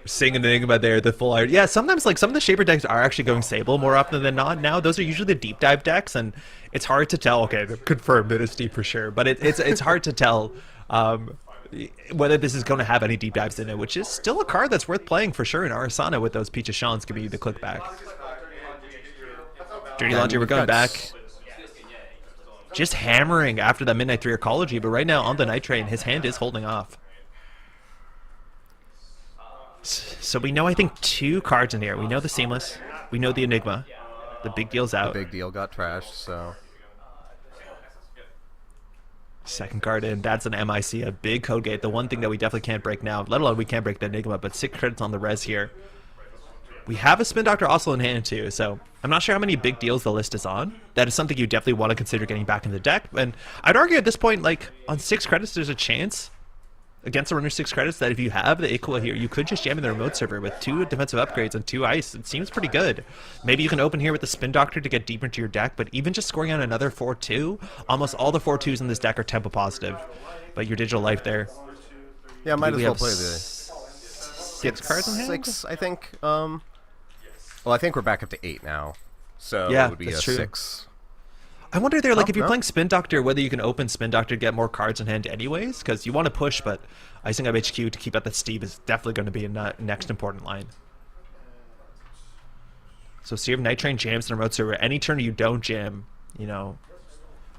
Seeing an Enigma there, the full art. Yeah, sometimes like some of the Shaper decks are actually going Sable more often than not now. Those are usually the deep dive decks, and it's hard to tell. Okay, confirmed that it's deep for sure, but it's hard to tell whether this is going to have any deep dives in it, which is still a card that's worth playing for sure in Arsana with those Peach of Shans giving you the click back. Dirty Laundry, we're going back. Just hammering after that Midnight 3 Arcology, but right now on the Night Train, his hand is holding off. So we know, I think, 2 cards in here. We know the Seamless. We know the Enigma. The big deal's out. The big deal got trashed, so... Second card in. That's an MIC, a big code gate. The one thing that we definitely can't break now, let alone we can't break the Enigma, but 6 credits on the res here. We have a Spin Doctor also in hand too, so I'm not sure how many big deals the list is on. That is something you definitely want to consider getting back in the deck. And I'd argue at this point, like, on 6 credits, there's a chance against the runner 6 credits that if you have the Aquila here, you could just jam in the remote server with 2 defensive upgrades and 2 ice. It seems pretty good. Maybe you can open here with the Spin Doctor to get deeper into your deck, but even just scoring on another 4-2, almost all the 4-2s in this deck are tempo positive. But your digital life there. Yeah, might as We well have play the 6 cards in hand? 6, I think. Well, I think we're back up to 8 now, so Yeah, it would be that's a true. 6. I wonder there, like, Oh, if you're no. playing Spin Doctor, whether you can open Spin Doctor to get more cards in hand anyways, because you want to push, but icing up HQ to keep out that Steve is definitely going to be a next important line. So see if Night Train jams in the remote server. Any turn you don't jam, you know,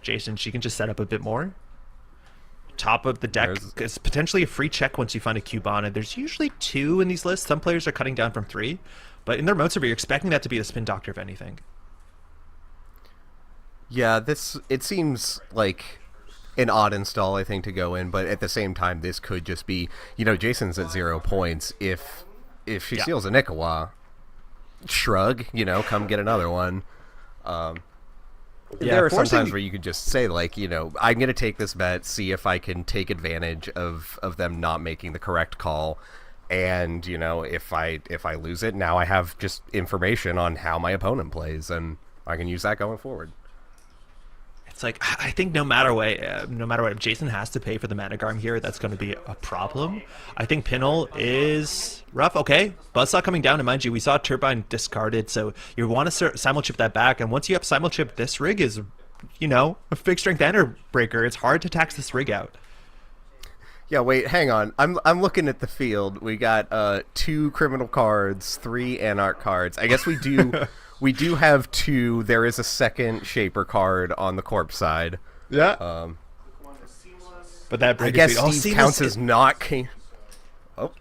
Jason, she can just set up a bit more. Top of the deck is potentially a free check once you find a cube on it. There's usually 2 in these lists. Some players are cutting down from 3, but in the remote server, you're expecting that to be the Spin Doctor, if anything. Yeah, it seems like an odd install, I think, to go in, but at the same time, this could just be, you know, Jason's at 0 points. If she steals a Nikawa, shrug, you know, come get another one. There are some times where you could just say, like, you know, I'm going to take this bet, see if I can take advantage of them not making the correct call. And, you know, if I lose it, now I have just information on how my opponent plays, and I can use that going forward. It's like, I think no matter what, if Jason has to pay for the Mana Garm here, that's going to be a problem. I think Pinel is rough. Okay, Buzzsaw coming down, and mind you, we saw Turbine discarded, so you want to simulchip that back, and once you have simulchip, this rig is, you know, a fixed strength enter breaker. It's hard to tax this rig out. Yeah, wait, hang on. I'm looking at the field. We got 2 criminal cards, 3 Anarch cards. I guess we do we do have 2. There is a second Shaper card on the corpse side. Yeah. But that breaker I guess speed, Steve counts as not. Oh,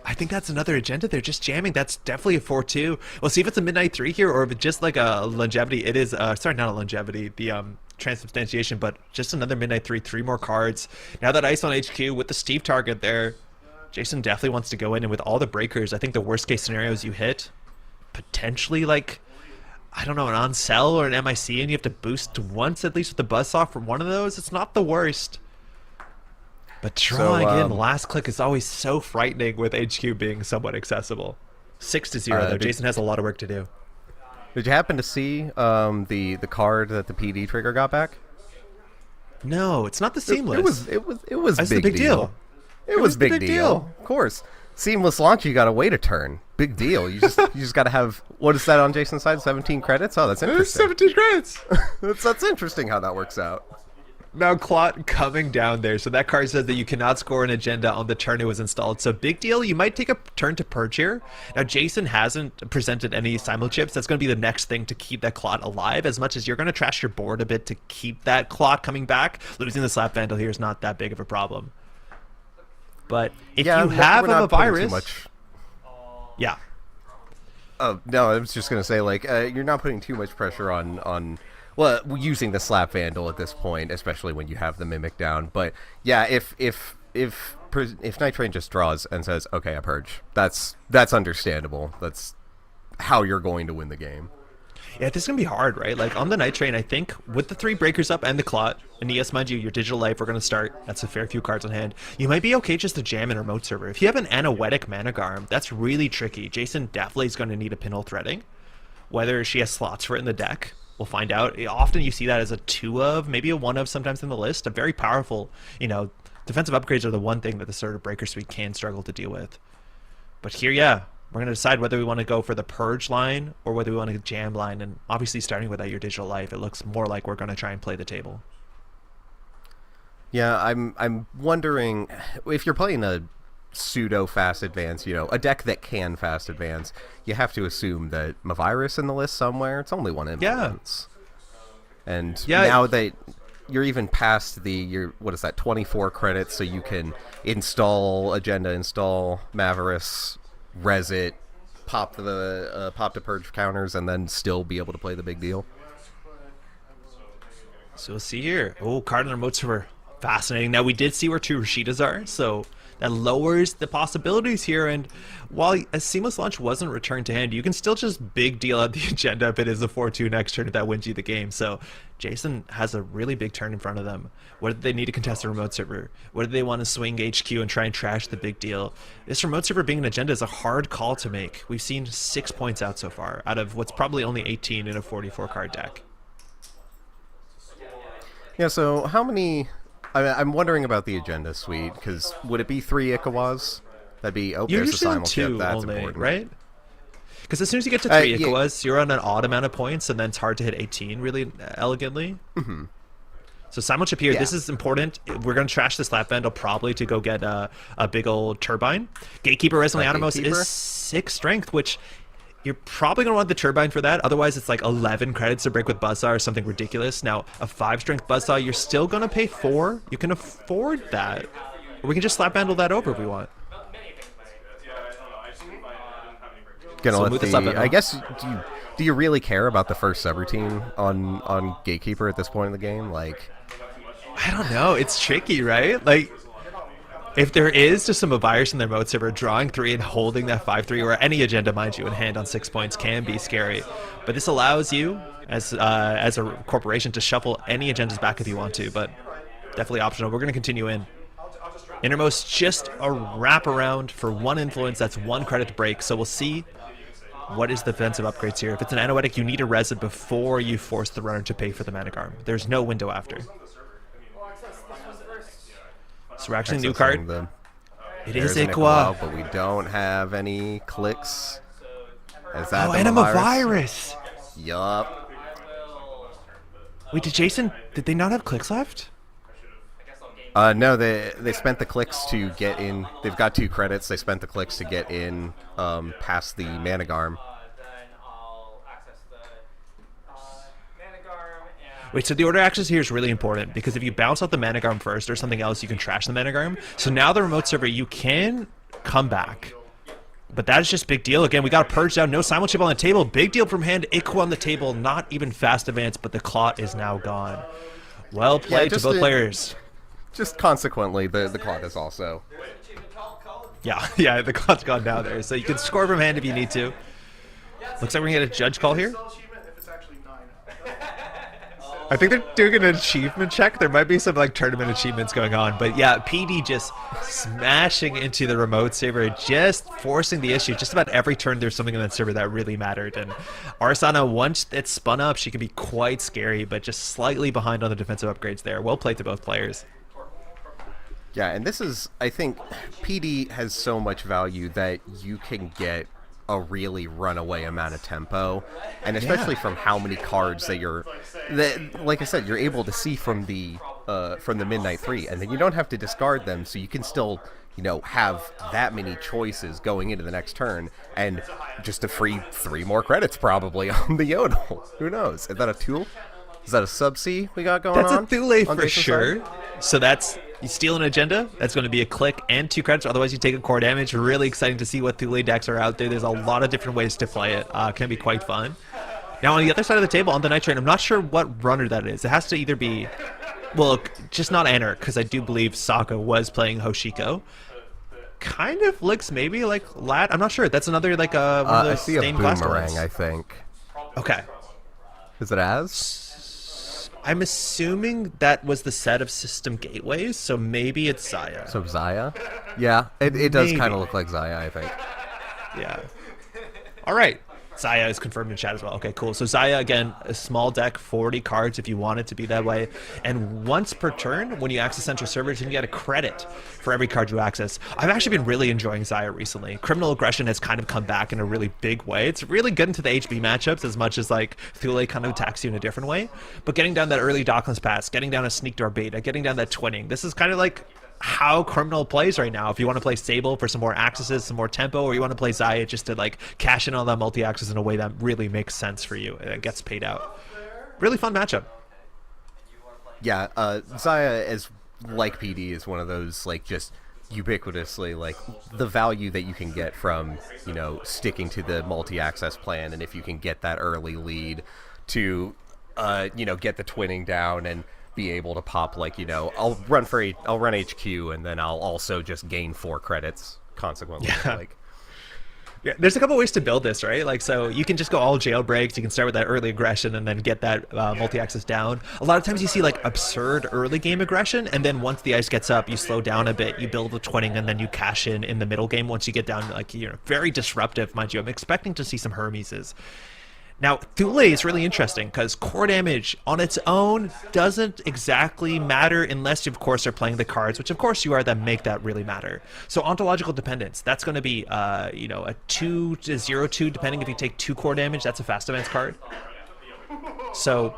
I think that's another agenda. They're just jamming. That's definitely a 4-2. We'll see if it's a Midnight 3 here, or if it's just like a longevity. It is, sorry, not a longevity, the transubstantiation, but just another Midnight 3, 3 more cards. Now that ice on HQ with the Steve target there, Jason definitely wants to go in, and with all the breakers, I think the worst case scenarios you hit, potentially like, I don't know, an on-sell or an MIC, and you have to boost once at least with the buzzsaw from one of those. It's not the worst. But drawing in the last click is always so frightening with HQ being somewhat accessible. 6-0 though. Jason has a lot of work to do. did you happen to see the card that the PD trigger got back? No, it's not the seamless. It was That's big the big deal. It was big deal. Of course. Seamless launch, you gotta wait a turn. Big deal. You just gotta have, what is that on Jason's side? 17 credits? Oh, that's interesting. 17 credits. That's interesting how that works out. Now Clot coming down there. So that card says that you cannot score an agenda on the turn it was installed. So big deal. You might take a turn to purge here. Now Jason hasn't presented any simulchips. That's going to be the next thing to keep that Clot alive. As much as you're going to trash your board a bit to keep that Clot coming back, losing the Slap Vandal here is not that big of a problem. But if you have a virus, yeah. Oh no, I was just gonna say, like, you're not putting too much pressure on well, using the Slap Vandal at this point, especially when you have the Mimic down. But yeah, if Night Train just draws and says, "Okay, I purge," that's understandable. That's how you're going to win the game. Yeah, this is going to be hard, right? Like, on the Night Train, I think, with the 3 breakers up and the Clot, and yes, mind you, your Digital Life, we're going to start. That's a fair few cards on hand. You might be okay just to jam in a remote server. If you have an Anoetic Mana Garm, that's really tricky. Jason definitely is going to need a Pinhole Threading. Whether she has slots for it in the deck, we'll find out. Often you see that as a 2 of, maybe a 1 of sometimes in the list. A very powerful, you know, defensive upgrades are the one thing that the sort of Breaker Suite can struggle to deal with. But here, yeah. We're going to decide whether we want to go for the Purge line or whether we want to jam line. And obviously starting without your Digital Life, it looks more like we're going to try and play the table. Yeah, I'm wondering if you're playing a pseudo fast advance, you know, a deck that can fast advance, you have to assume that Mavirus in the list somewhere. It's only 1 influence. Yeah. And now that you're even past what is that, 24 credits, so you can install Agenda, install Mavirus, res it, pop the purge counters, and then still be able to play the big deal. So we'll see here. Oh, card on the remote server. Fascinating. Now we did see where 2 Rashidas are, so That lowers the possibilities here, and while a seamless launch wasn't returned to hand, you can still just big deal out the agenda if it is a 4-2 next turn if that wins you the game. So Jason has a really big turn in front of them. What do they need to contest the remote server? What do they want to swing HQ and try and trash the big deal? This remote server being an agenda is a hard call to make. We've seen 6 points out so far, out of what's probably only 18 in a 44 card deck. Yeah, so how many... I'm wondering about the agenda suite, because would it be 3 Ikawas? That'd be... Oh, there's a Usually simul chip. 2 That's only, important. right? Because as soon as you get to 3 yeah. Ikawas, you're on an odd amount of points, and then it's hard to hit 18 really elegantly. Mm-hmm. So simul chip here, Yeah. this is important. We're going to trash this lap vandal probably to go get a big old turbine. Gatekeeper Resonant Animos Gatekeeper? is 6 strength, which you're probably going to want the turbine for that. Otherwise, it's like 11 credits to break with Buzzsaw or something ridiculous. Now, a 5 strength Buzzsaw, you're still going to pay 4. You can afford that. Or we can just slap vandal that over if we want. Gonna So let move this up the... and I up. guess, do you really care about the first subroutine on Gatekeeper at this point in the game? Like... I don't know. It's tricky, right? Like, if there is just some virus in their mode server, drawing 3 and holding that 5-3, or any agenda, mind you, in hand on 6 points can be scary. But this allows you, as a corporation, to shuffle any agendas back if you want to, but definitely optional. We're going to continue in. Innermost, just a wraparound for 1 influence. That's 1 credit to break, so we'll see what is the defensive upgrades here. If it's an Anoetic, you need to res it before you force the runner to pay for the Manic Arm. There's no window after. So we're actually a new card. It is There's an Iqua. but we don't have any clicks. Is that Oh, the Enema virus? Virus. Yup. Wait, did they not have clicks left? No, they spent the clicks to get in. They've got 2 credits. They spent the clicks to get in past the Manigarm. Wait, so the order access here is really important, because if you bounce out the Manigarm first or something else, you can trash the Manigarm. So now the remote server, you can come back. But that is just big deal. Again, we got to purge down. No simul chip on the table. Big deal from hand. Iqua on the table. Not even fast advance, but the clot is now gone. Well played to just both a- players. Just consequently, the clock is also. Yeah, the clot's gone down there. So you can score from hand if you need to. Looks like we're going to get a judge call here. Achievement if it's actually 9. I think they're doing an achievement check. There might be some like tournament achievements going on, but yeah, PD just smashing into the remote server, just forcing the issue. Just about every turn there's something in that server that really mattered. And Arsana, once it's spun up, she can be quite scary, but just slightly behind on the defensive upgrades there. Well played to both players. Yeah, and this is, I think, PD has so much value that you can get a really runaway amount of tempo, and especially from how many cards that like I said, you're able to see from the Midnight 3, and then you don't have to discard them, so you can still, have that many choices going into the next turn, and just a free 3 more credits probably on the Yodel. Who knows? Is that a tool? Is that a sub-C we got going That's on? a Thule on for Jason's sure. side? So that's, you steal an agenda, that's going to be a click and 2 credits, otherwise you take a core damage. Really exciting to see what Thule decks are out there. There's a lot of different ways to play it. Can be quite fun. Now on the other side of the table, on the Night Train, I'm not sure what runner that is. It has to either be, well, just not Anarch, because I do believe Sokka was playing Hoshiko. Kind of looks maybe like Lat. I'm not sure. That's another like one of I those see a stained glass boomerang, ones. I think. Okay. Is it Az? I'm assuming that was the set of system gateways, so maybe it's Zaya. So Zaya? Yeah, it does Maybe. kind of look like Zaya, I think. Yeah. All right. Zaya is confirmed in chat as well. Okay, cool. So Zaya, again, a small deck, 40 cards if you want it to be that way. And once per turn, when you access central servers, you can get a credit for every card you access. I've actually been really enjoying Zaya recently. Criminal Aggression has kind of come back in a really big way. It's really good into the HB matchups as much as like Thule kind of attacks you in a different way. But getting down that early Docklands pass, getting down a Sneak Door Beta, getting down that Twinning, this is kind of like how Criminal plays right now. If you want to play Sable for some more accesses, some more tempo, or you want to play Zaya just to like cash in on that multi-access in a way that really makes sense for you and it gets paid out. Really fun matchup. Yeah, Zaya is like PD is one of those like just ubiquitously like the value that you can get from sticking to the multi-access plan, and if you can get that early lead to get the twinning down and be able to pop like, you know, I'll run HQ and then I'll also just gain 4 credits consequently. Yeah. Like, Yeah, there's a couple ways to build this, right? Like, so you can just go all jailbreaks. You can start with that early aggression and then get that multi-axis down. A lot of times you see like absurd early game aggression, and then once the ice gets up, you slow down a bit, you build a twinning, and then you cash in the middle game once you get down, like, you know, very disruptive, mind you. I'm expecting to see some Hermeses. Now, Thule is really interesting because core damage on its own doesn't exactly matter unless you, of course, are playing the cards, which, of course, you are, that make that really matter. So ontological dependence, that's going to be, you know, a 2 to 0-2, depending if you take 2 core damage. That's a fast events card. So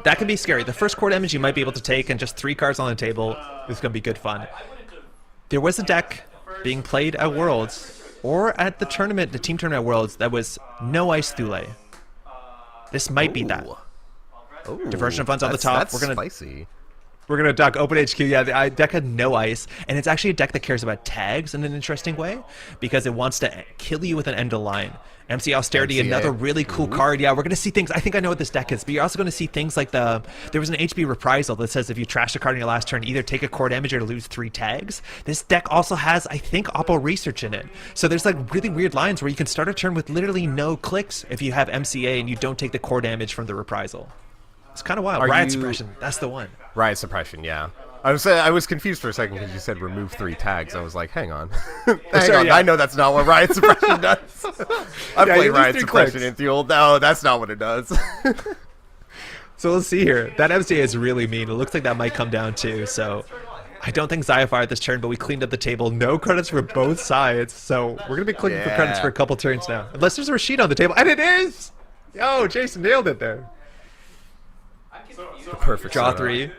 that can be scary. The first core damage you might be able to take, and just 3 cards on the table is going to be good fun. There was a deck being played at Worlds, or at the tournament, the team tournament at Worlds, that was no ice Thule. This might be that. ooh, Diversion of funds on the top. That's spicy. We're gonna talk open HQ. Yeah, the deck had no ice, and it's actually a deck that cares about tags in an interesting way because it wants to kill you with an end of line. MC Austerity, another really cool card. Yeah, we're gonna see things. I think I know what this deck is, but you're also gonna see things like there was an HB reprisal that says if you trash a card in your last turn, either take a core damage or lose 3 tags. This deck also has, I think, Oppo research in it. So there's like really weird lines where you can start a turn with literally no clicks if you have MCA and you don't take the core damage from the reprisal. It's kind of wild. Riot Suppression, that's the one. Riot Suppression, yeah. I was confused for a second because you said remove 3 tags. I was like, hang on. hang on, yeah. I know that's not what Riot Suppression does. I Yeah, played you lose Riot 3 Suppression clicks. in Fuel. No, that's not what it does. So let's see here. That MCA is really mean. It looks like that might come down too. So I don't think Zaya fired this turn, but we cleaned up the table. No credits for both sides. So we're going to be clicking for credits Yeah. for a couple turns now. Unless there's a Rashid on the table. And it is! Yo, Jason nailed it there. Perfect. Draw setup. 3.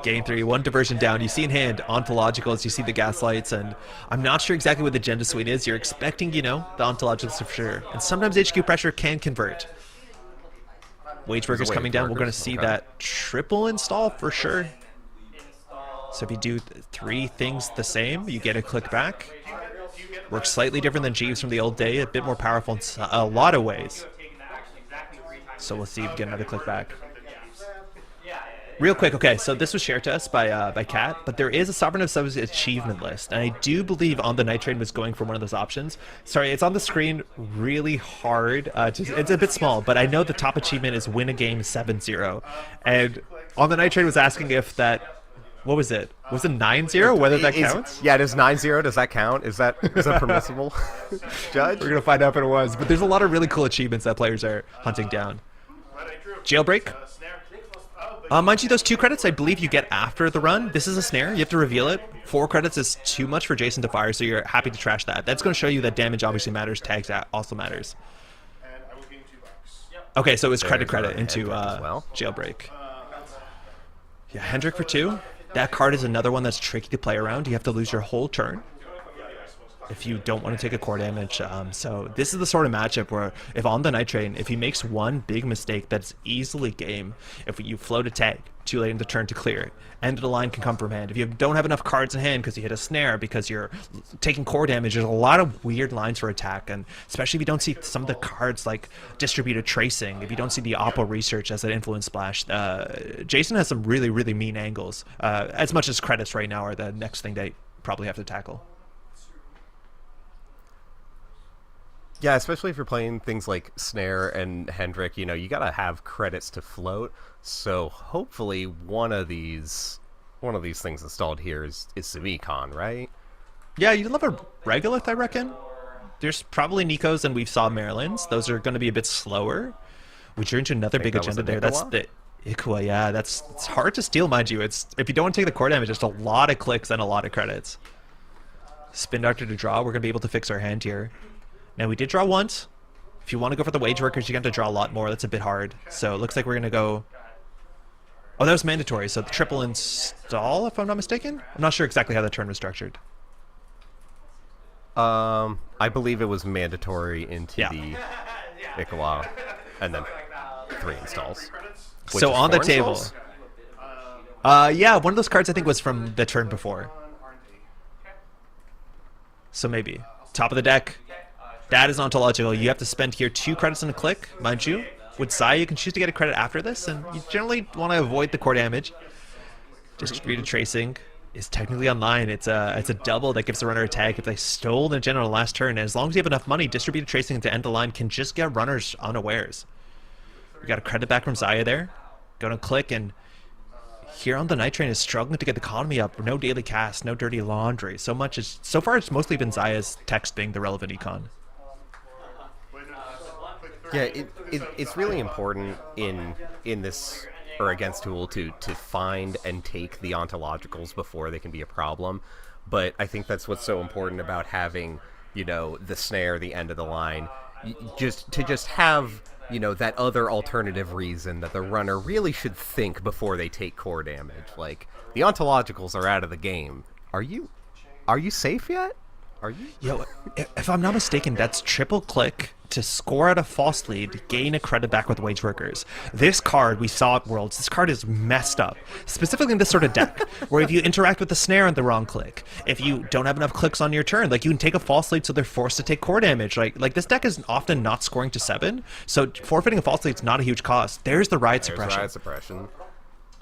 Game 3, 1 diversion down. You see in hand ontologicals, you see the gaslights, and I'm not sure exactly what the Agenda Suite is. You're expecting, you know, the ontologicals for sure. And sometimes HQ pressure can convert. Wage workers wage coming down. We're going to workers, see okay. that triple install for sure. So if you do 3 things the same, you get a click back. Works slightly different than Jeeves from the old day, a bit more powerful in a lot of ways. So we'll see if we get another click back. Real quick, okay, so this was shared to us by Kat, but there is a Sovereign of Subs achievement list, and I do believe On the Night Train was going for one of those options. Sorry, it's on the screen really hard. It's a bit small, but I know the top achievement is win a game 7-0, and On the Night Train was asking if that, what was it? Was it 9-0? Whether that counts? Yeah, it is 9-0. Does that count? Is that permissible? Judge? We're gonna find out if it was, but there's a lot of really cool achievements that players are hunting down. Jailbreak. Mind you, those 2 credits I believe you get after the run. This is a snare. You have to reveal it. 4 credits is too much for Jason to fire, so you're happy to trash that. That's going to show you that damage obviously matters. Tags also matters. Okay, so it was credit into Hendrick as well. Jailbreak. Yeah, Hendrick for 2. That card is another one that's tricky to play around. You have to lose your whole turn if you don't want to take a core damage. So this is the sort of matchup where if on the Night Train, if he makes one big mistake that's easily game, if you float a tag too late in the turn to clear it, end of the line can come from hand. If you don't have enough cards in hand because you hit a snare, because you're taking core damage, there's a lot of weird lines for attack, and especially if you don't see some of the cards like distributed tracing, if you don't see the Oppo research as an influence splash, Jason has some really, really mean angles. As much as credits right now are the next thing they probably have to tackle. Yeah, especially if you're playing things like Snare and Hendrick, you know, you gotta have credits to float. So hopefully one of these things installed here is some econ, right? Yeah, you love a Regolith, I reckon. There's probably Nikos and we saw Maryland's. Those are going to be a bit slower. We drew into another big that was agenda a there. That's Nikawa? the Ikua, yeah. It's hard to steal, mind you. It's if you don't want to take the core damage, just a lot of clicks and a lot of credits. Spin Doctor to draw. We're going to be able to fix our hand here. Now, we did draw once. If you want to go for the wage workers, you're going to have to draw a lot more. That's a bit hard. So it looks like we're going to go... Oh, that was mandatory. So the triple install, if I'm not mistaken? I'm not sure exactly how the turn was structured. I believe it was mandatory into Yeah. the Ikawa, and then 3 installs. Which So is on the 4 table... installs? Yeah, one of those cards I think was from the turn before. So maybe. Top of the deck. That is ontological. You have to spend here 2 credits and a click, mind you. with Zaya, you can choose to get a credit after this, and you generally want to avoid the core damage. Distributed tracing is technically online. It's a double that gives the runner a tag if they stole the agenda on the last turn. And as long as you have enough money, distributed tracing to end the line can just get runners unawares. We got a credit back from Zaya there. Gonna click, and here on the Night Train is struggling to get the economy up. No daily cast, no dirty laundry. So far it's mostly been Zaya's text being the relevant econ. Yeah, it's really important in this or against Tool to find and take the ontologicals before they can be a problem. But I think that's what's so important about having, you know, the snare, the end of the line, just have, you know, that other alternative reason that the runner really should think before they take core damage. Like, the ontologicals are out of the game. Are you safe yet? Are you? Yo, if I'm not mistaken, that's triple click to score at a false lead, gain a credit back with wage workers. This card we saw at Worlds, this card is messed up. Specifically in this sort of deck, where if you interact with the snare on the wrong click, if you don't have enough clicks on your turn, like you can take a false lead so they're forced to take core damage. Like this deck is often not scoring to 7, so forfeiting a false lead is not a huge cost. There's the riot suppression.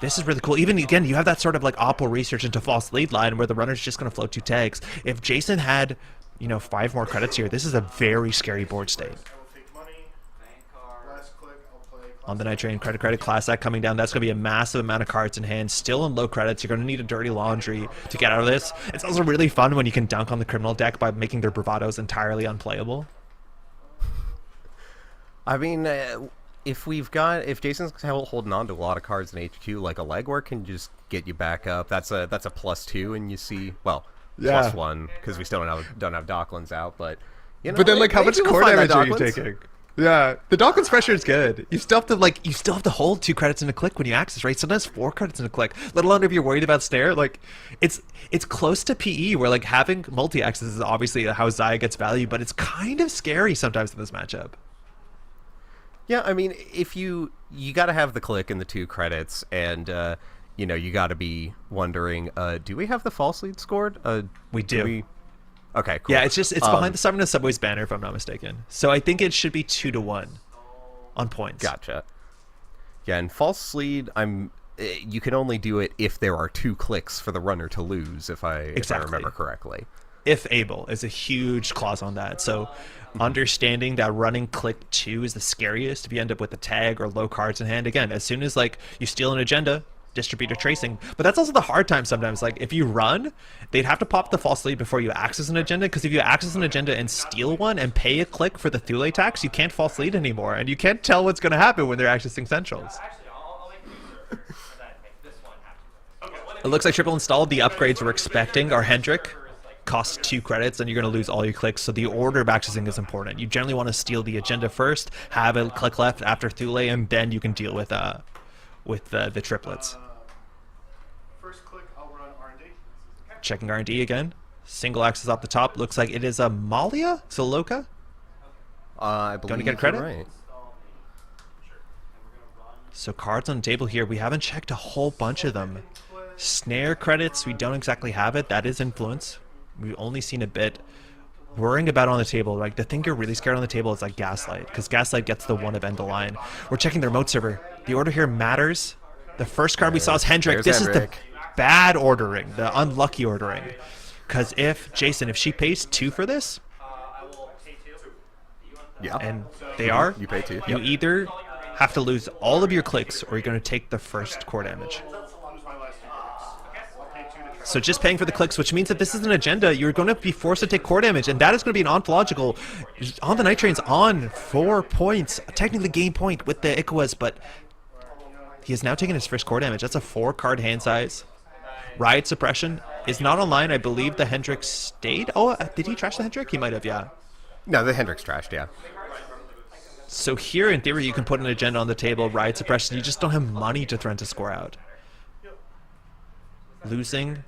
This is really cool. Even, again, you have that sort of like oppo research into false lead line where the runner's just going to float 2 tags. If Jason had, you know, 5 more credits here, this is a very scary board state. On the Night Train, credit, class act coming down. That's going to be a massive amount of cards in hand. Still in low credits. You're going to need a dirty laundry to get out of this. It's also really fun when you can dunk on the criminal deck by making their bravados entirely unplayable. I mean, if Jason's holding on to a lot of cards in HQ, like a legwork can just get you back up. That's a +2, and you see, well, yeah, +1 because we still don't have Docklands out, but you know. But then, like, how much core damage are you Docklands taking? Yeah, the Docklands pressure is good. You still have to hold 2 credits in a click when you access, right? Sometimes 4 credits in a click. Let alone if you're worried about snare. Like, it's close to PE, where like having multi-access is obviously how Zaya gets value, but it's kind of scary sometimes in this matchup. Yeah, I mean, if you got to have the click and the 2 credits, and you know, you got to be wondering, do we have the false lead scored? We do. Okay, cool. Yeah, it's behind the Summoning Subways banner, if I'm not mistaken. So I think it should be 2-1 on points. Gotcha. Yeah, and false lead, you can only do it if there are 2 clicks for the runner to lose, if I remember correctly. If able is a huge clause on that. So understanding that running click 2 is the scariest if you end up with a tag or low cards in hand. Again, as soon as like you steal an agenda, distributor tracing. But that's also the hard time sometimes. Like if you run, they'd have to pop the false lead before you access an agenda, because if you access an agenda and steal one and pay a click for the Thule tax, you can't false lead anymore, and you can't tell what's going to happen when they're accessing centrals. It looks like Triple installed the upgrades we're expecting. Our Hendrik costs 2 credits, and you're going to lose all your clicks, so the order of accessing is important. You generally want to steal the agenda first, have a click left after Thule, and then you can deal with the triplets. First click, I'll run R&D. Checking R&D again. Single access off the top. Looks like it is a Malia? Zoloka? I believe Going to get credit? Right. So cards on the table here. We haven't checked a whole bunch of them. Snare credits, we don't exactly have it. That is influence. We've only seen a bit. Worrying about on the table, like the thing you're really scared on the table is like Gaslight, because Gaslight gets the 1 of end the line. We're checking the remote server. The order here matters. The first card we saw is Hendrik. This is the bad ordering, the unlucky ordering. Because if she pays 2 for this, yeah, and they are, you pay 2. You either have to lose all of your clicks, or you're going to take the first core damage. So just paying for the clicks, which means that this is an agenda, you're going to be forced to take core damage, and that is going to be an ontological. On the Night Train's on 4 points, technically game point with the Ikawas, but he has now taken his first core damage. That's a 4-card hand size. Riot suppression is not online. I believe the Hendrik stayed. Oh, did he trash the Hendrik? He might have, yeah. No, the Hendrik's trashed, yeah. So here, in theory, you can put an agenda on the table, riot suppression. You just don't have money to threaten to score out. Losing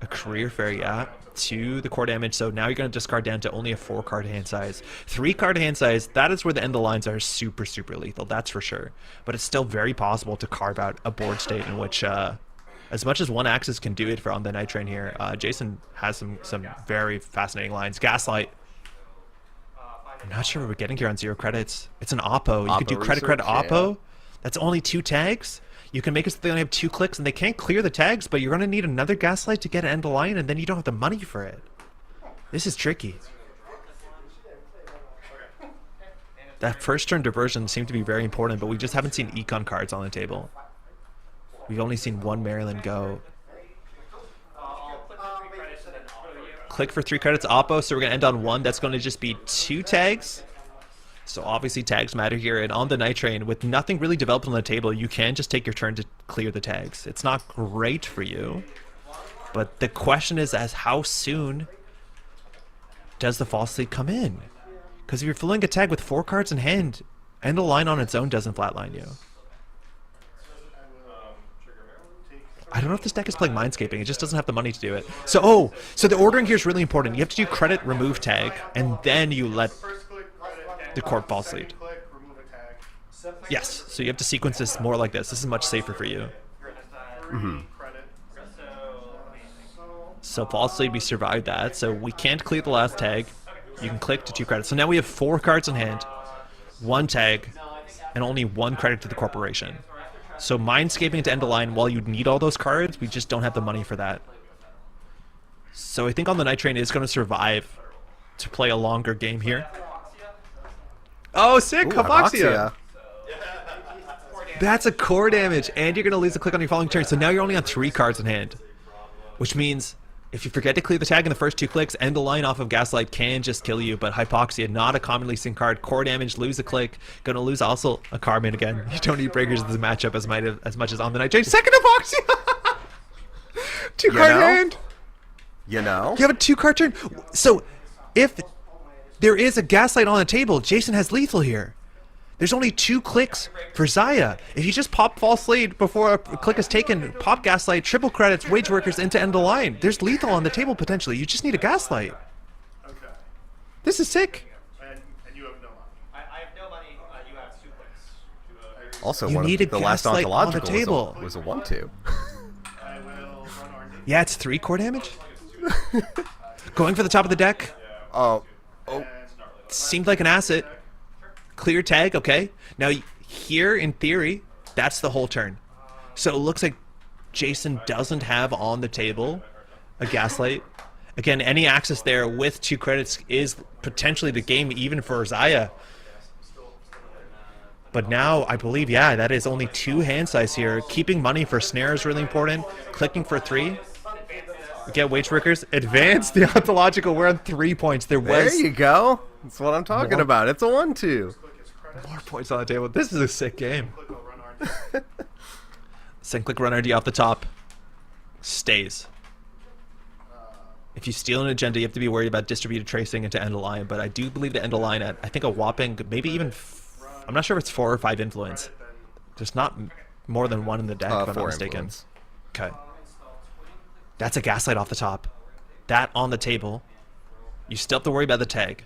a career fair, yeah, to the core damage. So now you're going to discard down to only a 4-card hand size. 3-card hand size, that is where the end of the lines are super, super lethal, that's for sure. But it's still very possible to carve out a board state in which, as much as one axis can do it for on the Night Train here, Jason has some very fascinating lines. Gaslight. I'm not sure what we're getting here on 0 credits. It's an Oppo. You could do Oppo credit research, Oppo. yeah. That's only 2 tags. You can make it so they only have 2 clicks, and they can't clear the tags, but you're going to need another Gaslight to get an end of line, and then you don't have the money for it. This is tricky. That first turn diversion seemed to be very important, but we just haven't seen econ cards on the table. We've only seen one Maryland go. Click for 3 credits Oppo, so we're going to end on 1. That's going to just be 2 tags. So obviously tags matter here, and on the night train, with nothing really developed on the table, you can just take your turn to clear the tags. It's not great for you, but the question is as how soon does the false lead come in? Because if you're filling a tag with 4 cards in hand, end a line on its own doesn't flatline you. I don't know if this deck is playing Mindscaping. It just doesn't have the money to do it. So, so the ordering here is really important. You have to do credit, remove tag, and then you let the court false lead. Yes, so you have to sequence this more like this. This is much safer for you. So false lead, we survived that. So we can't clear the last tag. You can click to 2 credits. So now we have 4 cards in hand, 1 tag, and only 1 credit to the corporation. So Mindscaping to end a line, while you need all those cards, we just don't have the money for that. So I think on the night train is going to survive to play a longer game here. Oh, sick! Ooh, Hypoxia! That's a core damage, and you're going to lose a click on your following turn. So now you're only on 3 cards in hand, which means if you forget to clear the tag in the first 2 clicks, end the line off of Gaslight can just kill you. But Hypoxia, not a commonly seen card. Core damage, lose a click. Going to lose also a Carmen again. You don't need breakers in this matchup as much as on the night train. Second Hypoxia! 2 card hand! You know? You have a 2 card turn. So if there is a Gaslight on the table, Jason has lethal here. There's only 2 clicks for Zaya. If you just pop false lead before a click is taken, pop Gaslight, triple credits, wage workers into end of line. There's lethal on the table potentially. You just need a Gaslight. Okay. This is sick. And you have no money. I have no money. You have 2 clicks. Also, You one need of a the last Gaslight on the ontological table. was a 1/2. I will run R&D. Yeah, it's 3 core damage. Going for the top of the deck. Oh, Seemed like an asset. Clear tag, okay. Now here, in theory, that's the whole turn. So it looks like Jason doesn't have on the table a Gaslight. Again, any access there with 2 credits is potentially the game even for Zaya. But now, I believe, yeah, that is only 2 hand size here. Keeping money for snare is really important. Clicking for 3. We get wage workers. Advance the ontological. We're on 3 points. There there was you go. That's what I'm talking More- about. It's a 1/2. more points on the table. This is a sick game. Click, I'll run R&D. Send click run RD off the top. Stays. If you steal an agenda, you have to be worried about distributed tracing into end of line. But I do believe the end of line at, I think, a whopping, maybe even, I'm not sure if it's 4 or 5 influence. There's not more than 1 in the deck, if I'm not 4 mistaken. influence. Okay. That's a Gaslight off the top. That on the table. You still have to worry about the tag.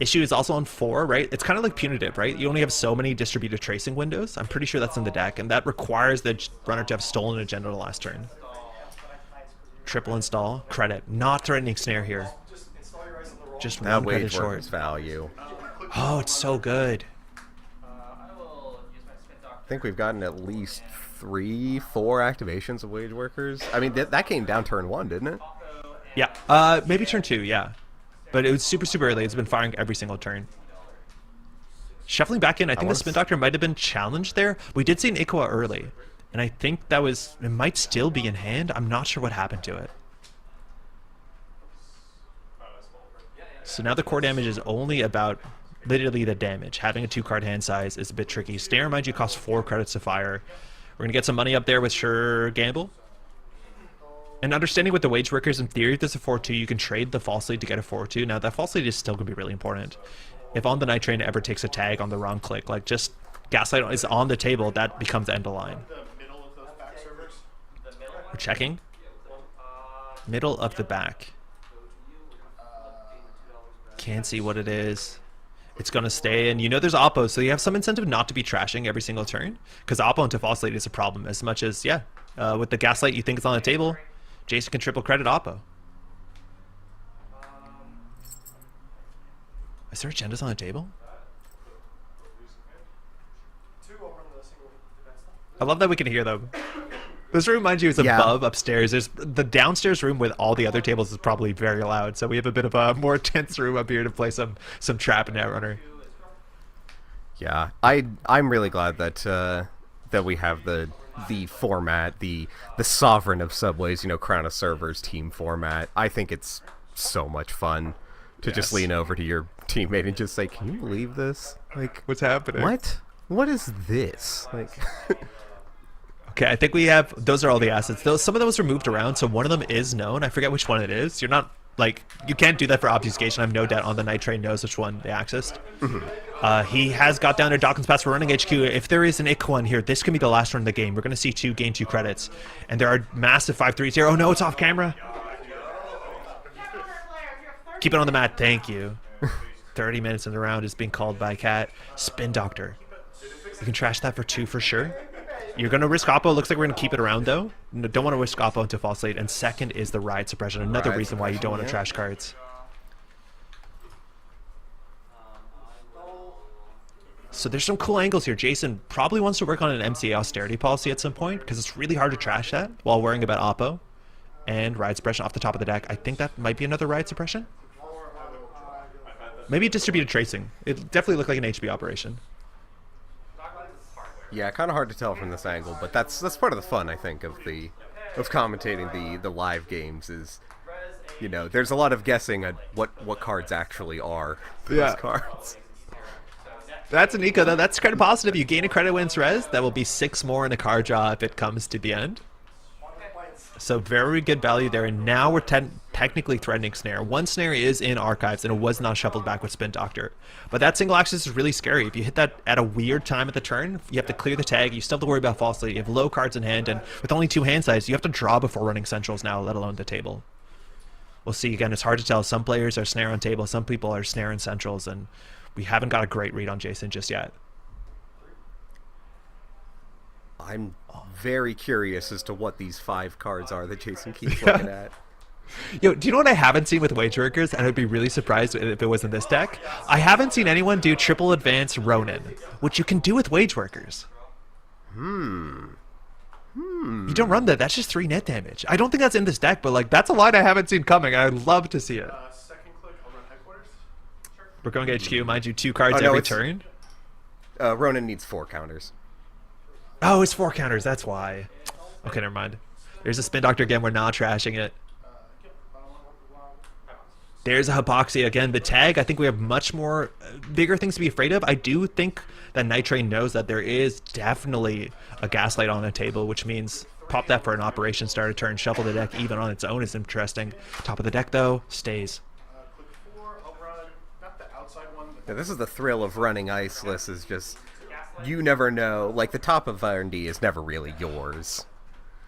Issue is also on 4, right? It's kind of like punitive, right? You only have so many distributed tracing windows. I'm pretty sure that's in the deck, and that requires the runner to have stolen an agenda the last turn. Triple install, credit. Not threatening snare here. Just That 1 credit wage short. workers value. Oh, it's so good. I will use my spin doctor. I think we've gotten at least 3, 4 activations of wage workers. I mean, that came down turn 1, didn't it? Yeah, maybe turn 2, yeah. But it was super, super early. It's been firing every single turn. Shuffling back in, I think the wanna Spin Doctor might have been challenged there. We did see an Ikoa early, and I think that was, it might still be in hand. I'm not sure what happened to it. So now the core damage is only about literally the damage. Having a 2-card hand size is a bit tricky. Snare, mind you, costs 4 credits to fire. We're going to get some money up there with Sure Gamble. And understanding with the wage workers, in theory, if there's a 4-2, you can trade the false lead to get a 4-2. Now, that false lead is still going to be really important. If on the night train ever takes a tag on the wrong click, like just Gaslight is on the table, that becomes end of line. The middle of those back servers. We're checking. Middle of the back. Can't see what it is. It's going to stay, and you know there's Oppo, so you have some incentive not to be trashing every single turn, because Oppo into false lead is a problem as much as, yeah, with the Gaslight you think it's on the table, Jason can triple credit Oppo. Is there agendas on the table? I love that we can hear them. This room, mind you, is above upstairs. There's the downstairs room with all the other tables is probably very loud, so we have a bit of a more tense room up here to play some trap and Netrunner. Yeah, I'm really glad that that we have the format, the sovereign of subways, you know, Crown of Servers team format. I think it's so much fun to just lean over to your teammate and just say, "Can you believe this? Like, What's happening? What is this?" Like. Okay, I think we have, those are all the assets. Some of those were moved around, so one of them is known. I forget which one it is. You're not, like, you can't do that for obfuscation. I have no doubt on the Night Train knows which one they accessed. He has got down to Dawkins Pass for running HQ. If there is an IC one here, this can be the last run of the game. We're going to see 2 gain 2 credits. And there are massive 5-3s here. Oh no, it's off camera. Keep it on the mat, thank you. 30 minutes in the round is being called by Cat. Spin Doctor. You can trash that for 2 for sure. You're going to risk Oppo. Looks like we're going to keep it around, though. No, don't want to risk Oppo into false lead. And second is the ride suppression. Another reason why you don't want to trash cards. So there's some cool angles here. Jason probably wants to work on an MCA austerity policy at some point, because it's really hard to trash that while worrying about Oppo. And ride suppression off the top of the deck. I think that might be another ride suppression. Maybe distributed tracing. It definitely looked like an HB operation. Yeah, kind of hard to tell from this angle, but that's part of the fun, I think, of commentating the live games is, you know, there's a lot of guessing at what cards actually are those cards. That's an eco, though. That's credit positive. You gain a credit wins res. That will be 6 more in the card draw if it comes to the end. So very good value there. And now we're technically threatening Snare. One Snare is in Archives, and it was not shuffled back with Spin Doctor. But that single access is really scary. If you hit that at a weird time at the turn, you have to clear the tag. You still have to worry about false lead. You have low cards in hand, and with only 2 hand size, you have to draw before running Centrals now, let alone the table. We'll see. Again, it's hard to tell. Some players are Snare on table. Some people are Snare in Centrals, and we haven't got a great read on Jason just yet. I'm very curious as to what these 5 cards are that Jason keeps looking at. Yo, do you know what I haven't seen with Wage Workers? And I'd be really surprised if it was in this deck. I haven't seen anyone do triple advance Ronin, which you can do with Wage Workers. You don't run that. That's just 3 net damage. I don't think that's in this deck, but like that's a line I haven't seen coming. I'd love to see it. Second click, I'll run headquarters. We're going HQ, mind you, 2 cards every turn. Ronin needs 4 counters. Oh, it's 4 counters. That's why. Okay, never mind. There's a Spin Doctor again. We're not trashing it. There's a Hypoxia again. The tag, I think we have much more bigger things to be afraid of. I do think that Night Train knows that there is definitely a Gaslight on the table, which means pop that for an operation starter turn. Shuffle the deck even on its own is interesting. Top of the deck, though, stays. Click 4, I'll run, not the outside one, but Yeah, this is the thrill of running Iceless, is just, you never know. Like, the top of R&D is never really yours.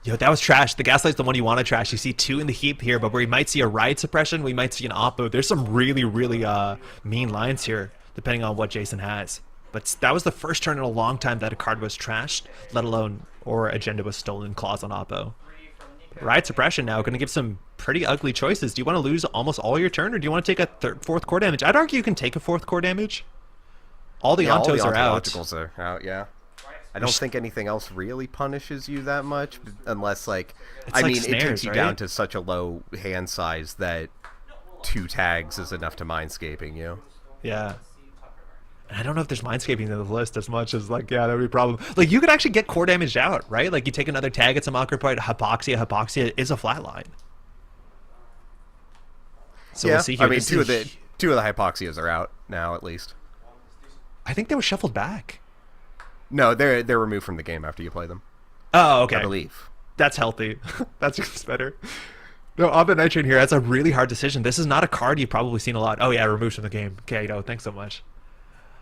Yo, that was trash. The Gaslight's the one you want to trash. You see 2 in the heap here, but we might see a ride suppression. We might see an oppo. There's some really, really mean lines here, depending on what Jason has. But that was the first turn in a long time that a card was trashed, let alone or agenda was stolen clause on oppo. Ride suppression now going to give some pretty ugly choices. Do you want to lose almost all your turn, or do you want to take a 4th core damage? I'd argue you can take a 4th core damage. All the ontos are out. Ontologicals are out, yeah. I don't think anything else really punishes you that much, unless, like, I mean, it takes you down to such a low hand size that 2 tags is enough to mindscaping you. Yeah. And I don't know if there's mindscaping in the list as much as, like, yeah, that would be a problem. Like, you could actually get core damaged out, right? Like, you take another tag at some Ocropoid, Hypoxia is a flatline. So yeah, we'll see here. I mean, two of the Hypoxias are out now, at least. I think they were shuffled back. No, they're removed from the game after you play them. Oh, okay. I believe. That's healthy. That's just better. No, on the Night Train here, that's a really hard decision. This is not a card you've probably seen a lot. Oh, yeah, removed from the game. Okay, no, thanks so much.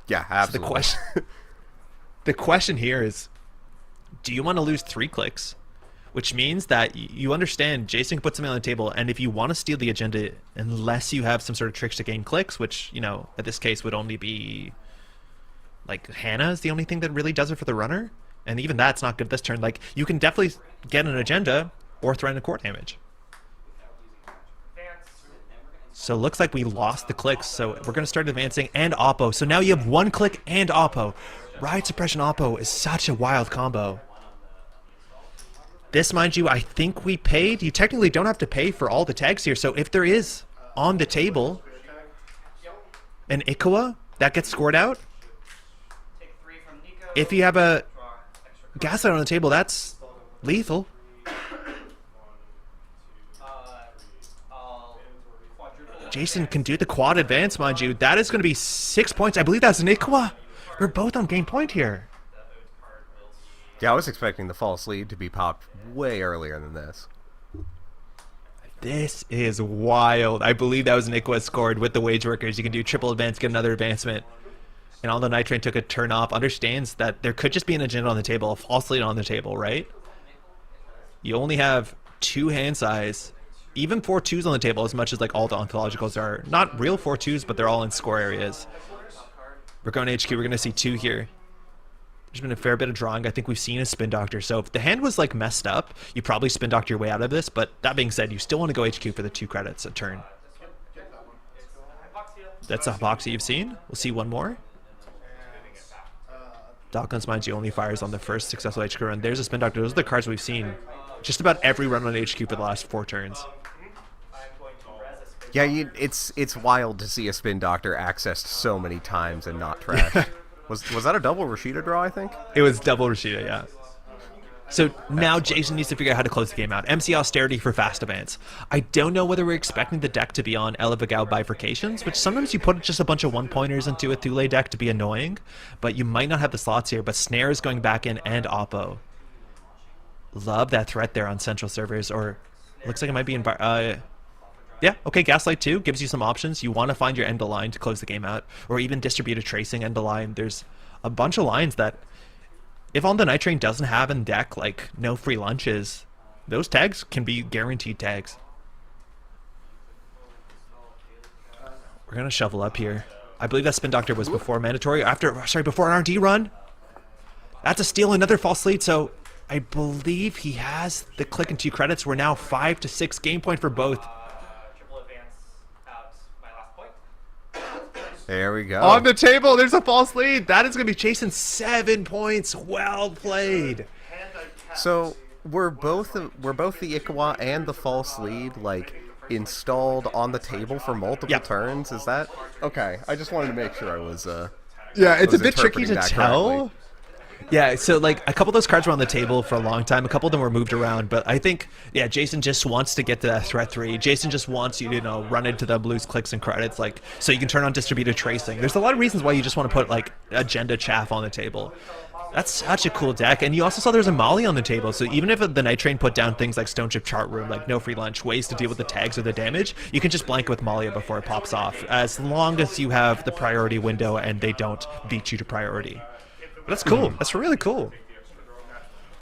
Yeah, absolutely. So the question here is, do you want to lose 3 clicks? Which means that you understand Jason can put something on the table, and if you want to steal the agenda, unless you have some sort of tricks to gain clicks, which, you know, at this case would only be... like, Hannah is the only thing that really does it for the runner, and even that's not good this turn. Like, you can definitely get an agenda or threaten a core damage. So it looks like we lost the clicks, so we're going to start advancing and Oppo. So now you have one click and Oppo. Ride Suppression Oppo is such a wild combo. This, mind you, I think we paid. You technically don't have to pay for all the tags here, so if there is on the table an Ikawa, that gets scored out. If you have a Gaslight on the table, that's lethal. Jason can do the quad advance, mind you. That is going to be 6 points. I believe that's an Ikawa. We're both on game point here. Yeah, I was expecting the false lead to be popped way earlier than this. This is wild. I believe that was an Ikawa scored with the wage workers. You can do triple advance, get another advancement. And although Nitrain took a turn off, understands that there could just be an agenda on the table, a false lead on the table, right? You only have 2 hand size, even 4 twos on the table, as much as like all the ontologicals are. Not real 4 twos, but they're all in score areas. We're going to HQ. We're going to see 2 here. There's been a fair bit of drawing. I think we've seen a Spin Doctor. So if the hand was like messed up, you probably Spin Doctor your way out of this. But that being said, you still want to go HQ for the 2 credits a turn. That's a Hypoxia you've seen. We'll see one more. Dogguns, mind you, only fires on the first successful HQ run. There's a Spin Doctor. Those are the cards we've seen just about every run on HQ for the last 4 turns. Yeah, it's wild to see a Spin Doctor accessed so many times and not trashed. Was that a double Rashida draw, I think? It was double Rashida, yeah. So now Jason needs to figure out how to close the game out. MC Austerity for fast advance. I don't know whether we're expecting the deck to be on Elevagao bifurcations, which sometimes you put just a bunch of 1-pointers into a Thule deck to be annoying, but you might not have the slots here. But Snare is going back in and Oppo. Love that threat there on central servers, or looks like it might be in... yeah, okay, Gaslight 2 gives you some options. You want to find your end of line to close the game out, or even distribute a tracing end of line. There's a bunch of lines that, if On the Night Train doesn't have in deck, like no free lunches, those tags can be guaranteed tags. We're going to shovel up here. I believe that Spin Doctor was before mandatory, before an RD run. That's a steal, another false lead, so I believe he has the click and 2 credits. We're now 5 to 6 game point for both. There we go. On the table, there's a false lead. That is going to be chasing 7 points. Well played. So were both the Ikawa and the false lead like installed on the table for multiple turns? Is that okay? I just wanted to make sure I was. Yeah, it's was a bit tricky to interpreting that tell. correctly. Yeah, so like a couple of those cards were on the table for a long time. A couple of them were moved around, but I think, yeah, Jason just wants to get to that threat 3. Jason just wants you to, run into them, lose clicks and credits, like, so you can turn on distributed tracing. There's a lot of reasons why you just want to put like agenda chaff on the table. That's such a cool deck. And you also saw there's a Molly on the table, so even if the Night Train put down things like Stone Chip Chart Room, like no free lunch, ways to deal with the tags or the damage, you can just blank with Molly before it pops off, as long as you have the priority window and they don't beat you to priority. But that's cool. That's really cool.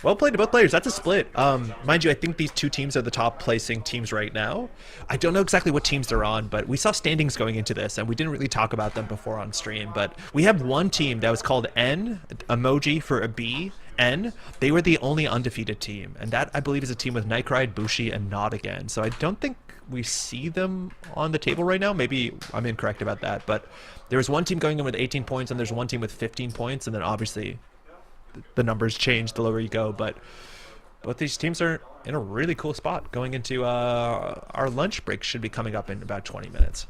Well played to both players. That's a split. Mind you, I think these 2 teams are the top placing teams right now. I don't know exactly what teams they're on, but we saw standings going into this, and we didn't really talk about them before on stream. But we have one team that was called N, emoji for a B, N. They were the only undefeated team, and that, I believe, is a team with Nightride, Bushi, and Not Again. So I don't think we see them on the table right now. Maybe I'm incorrect about that, but there was one team going in with 18 points, and there's one team with 15 points, and then obviously the numbers change the lower you go, but both these teams are in a really cool spot going into our lunch break. Should be coming up in about 20 minutes.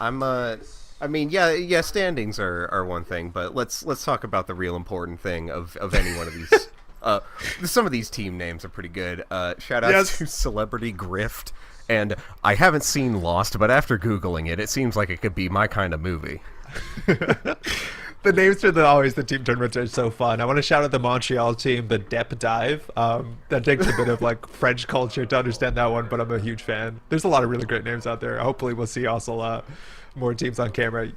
I mean, yeah, standings are one thing, but let's talk about the real important thing of any one of these. Some of these team names are pretty good. Shout out to Celebrity Grift, and I haven't seen Lost, but after Googling it, it seems like it could be my kind of movie. The names for always the team tournaments are so fun. I want to shout out the Montreal team, the Dep Dive. That takes a bit of like French culture to understand that one, but I'm a huge fan. There's a lot of really great names out there. Hopefully we'll see also more teams on camera.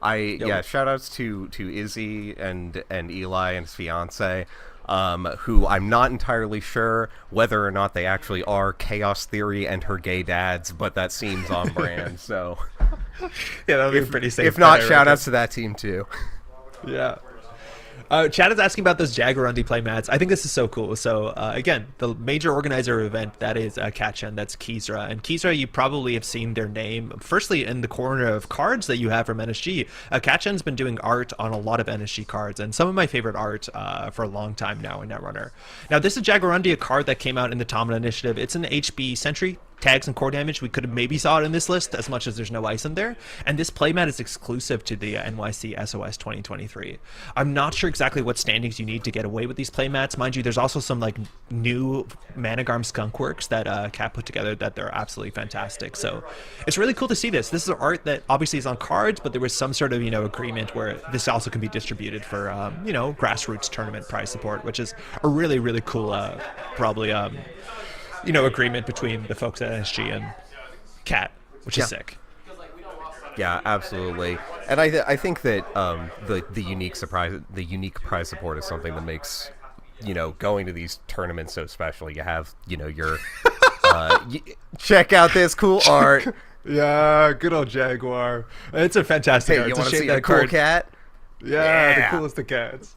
Shout outs to Izzy and Eli and his fiance, who I'm not entirely sure whether or not they actually are Chaos Theory and her gay dads, but that seems on brand. So yeah, that'll be pretty safe. If not, shout outs to that team too. Yeah. Chad is asking about those Jaguarundi playmats. I think this is so cool. So again, the major organizer event that is Katchen, that's Kysra, and Kysra, you probably have seen their name. Firstly, in the corner of cards that you have from NSG, Katchen's been doing art on a lot of NSG cards, and some of my favorite art for a long time now in Netrunner. Now, this is Jaguarundi, a card that came out in the Tomina initiative. It's an HB Sentry. Tags and core damage, we could have maybe saw it in this list as much as there's no ice in there, and this playmat is exclusive to the NYC SOS 2023. I'm not sure exactly what standings you need to get away with these playmats. Mind you, there's also some like new Managarm skunkworks that Cat put together that they're absolutely fantastic. So it's really cool to see this. This is art that obviously is on cards, but there was some sort of agreement where this also can be distributed for grassroots tournament prize support, which is a really, really cool probably agreement between the folks at NSG and Cat, which is sick. Yeah, absolutely. And I think that the unique prize support is something that makes going to these tournaments so special. You have your check out this cool art. Yeah, good old Jaguar. It's a fantastic art. You It's want a to shame see that a cool card- cat? Yeah, the coolest of cats.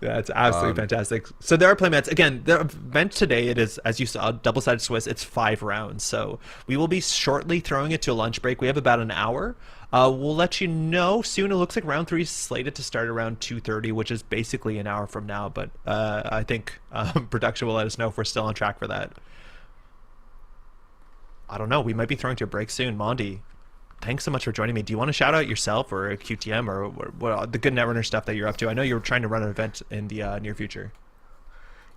Yeah, it's absolutely fantastic. So there are playmats. Again, the event today, it is, as you saw, double-sided Swiss. It's 5 rounds. So we will be shortly throwing it to a lunch break. We have about an hour. We'll let you know soon. It looks like round 3 is slated to start around 2:30, which is basically an hour from now. But I think production will let us know if we're still on track for that. I don't know. We might be throwing to a break soon. Mondi, thanks so much for joining me. Do you want to shout out yourself or QTM or what the good Netrunner stuff that you're up to? I know you're trying to run an event in the near future.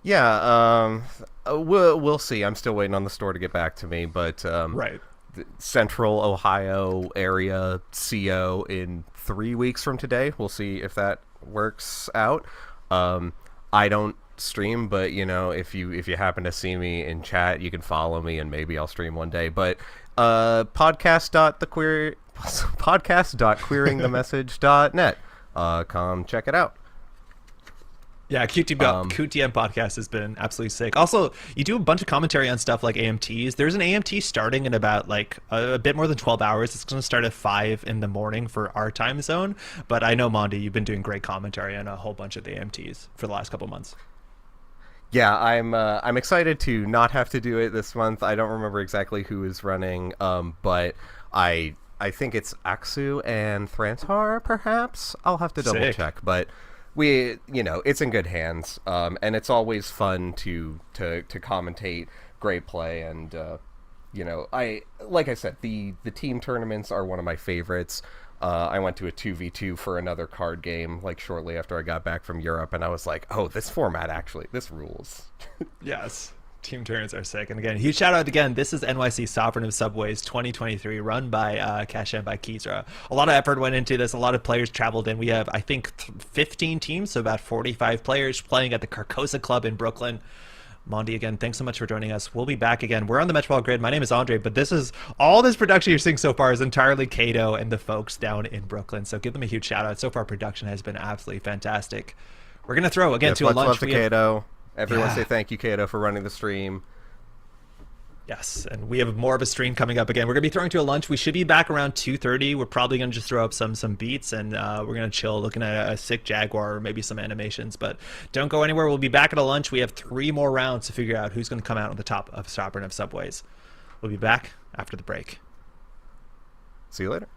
Yeah, we'll see. I'm still waiting on the store to get back to me, but Right. the Central Ohio area CO in 3 weeks from today. We'll see if that works out. I don't stream, but if you happen to see me in chat, you can follow me and maybe I'll stream one day. But podcast.queeringthemessage.net. Come check it out. Yeah, QTM podcast has been absolutely sick. Also, you do a bunch of commentary on stuff like AMTs. There's an AMT starting in about like a bit more than 12 hours. It's going to start at 5 in the morning for our time zone. But I know, Mondi, you've been doing great commentary on a whole bunch of the AMTs for the last couple months. Yeah, I'm excited to not have to do it this month. I don't remember exactly who is running, but I think it's Aksu and Thrantar, perhaps. I'll have to double check, but it's in good hands, and it's always fun to commentate great play, and like I said, the team tournaments are one of my favorites. I went to a 2v2 for another card game like shortly after I got back from Europe, and I was like, oh, this format this rules. Yes. Team turns are sick. And again, huge shout out again. This is NYC Sovereign of Subways 2023, run by Kashan by Kysra. A lot of effort went into this. A lot of players traveled in. We have, I think, 15 teams, so about 45 players playing at the Carcosa Club in Brooklyn. Mondi, again, thanks so much for joining us. We'll be back again. We're on the Metropole Grid. My name is Andre, but all this production you're seeing so far is entirely Cado and the folks down in Brooklyn. So give them a huge shout out. So far, production has been absolutely fantastic. We're going to throw again to a lunch. Love to Cado. Everyone say thank you, Cado, for running the stream. Yes, and we have more of a stream coming up again. We're going to be throwing to a lunch. We should be back around 2:30. We're probably going to just throw up some beats, and we're going to chill looking at a sick Jaguar or maybe some animations. But don't go anywhere. We'll be back at a lunch. We have 3 more rounds to figure out who's going to come out on the top of Sovereign of Subways. We'll be back after the break. See you later.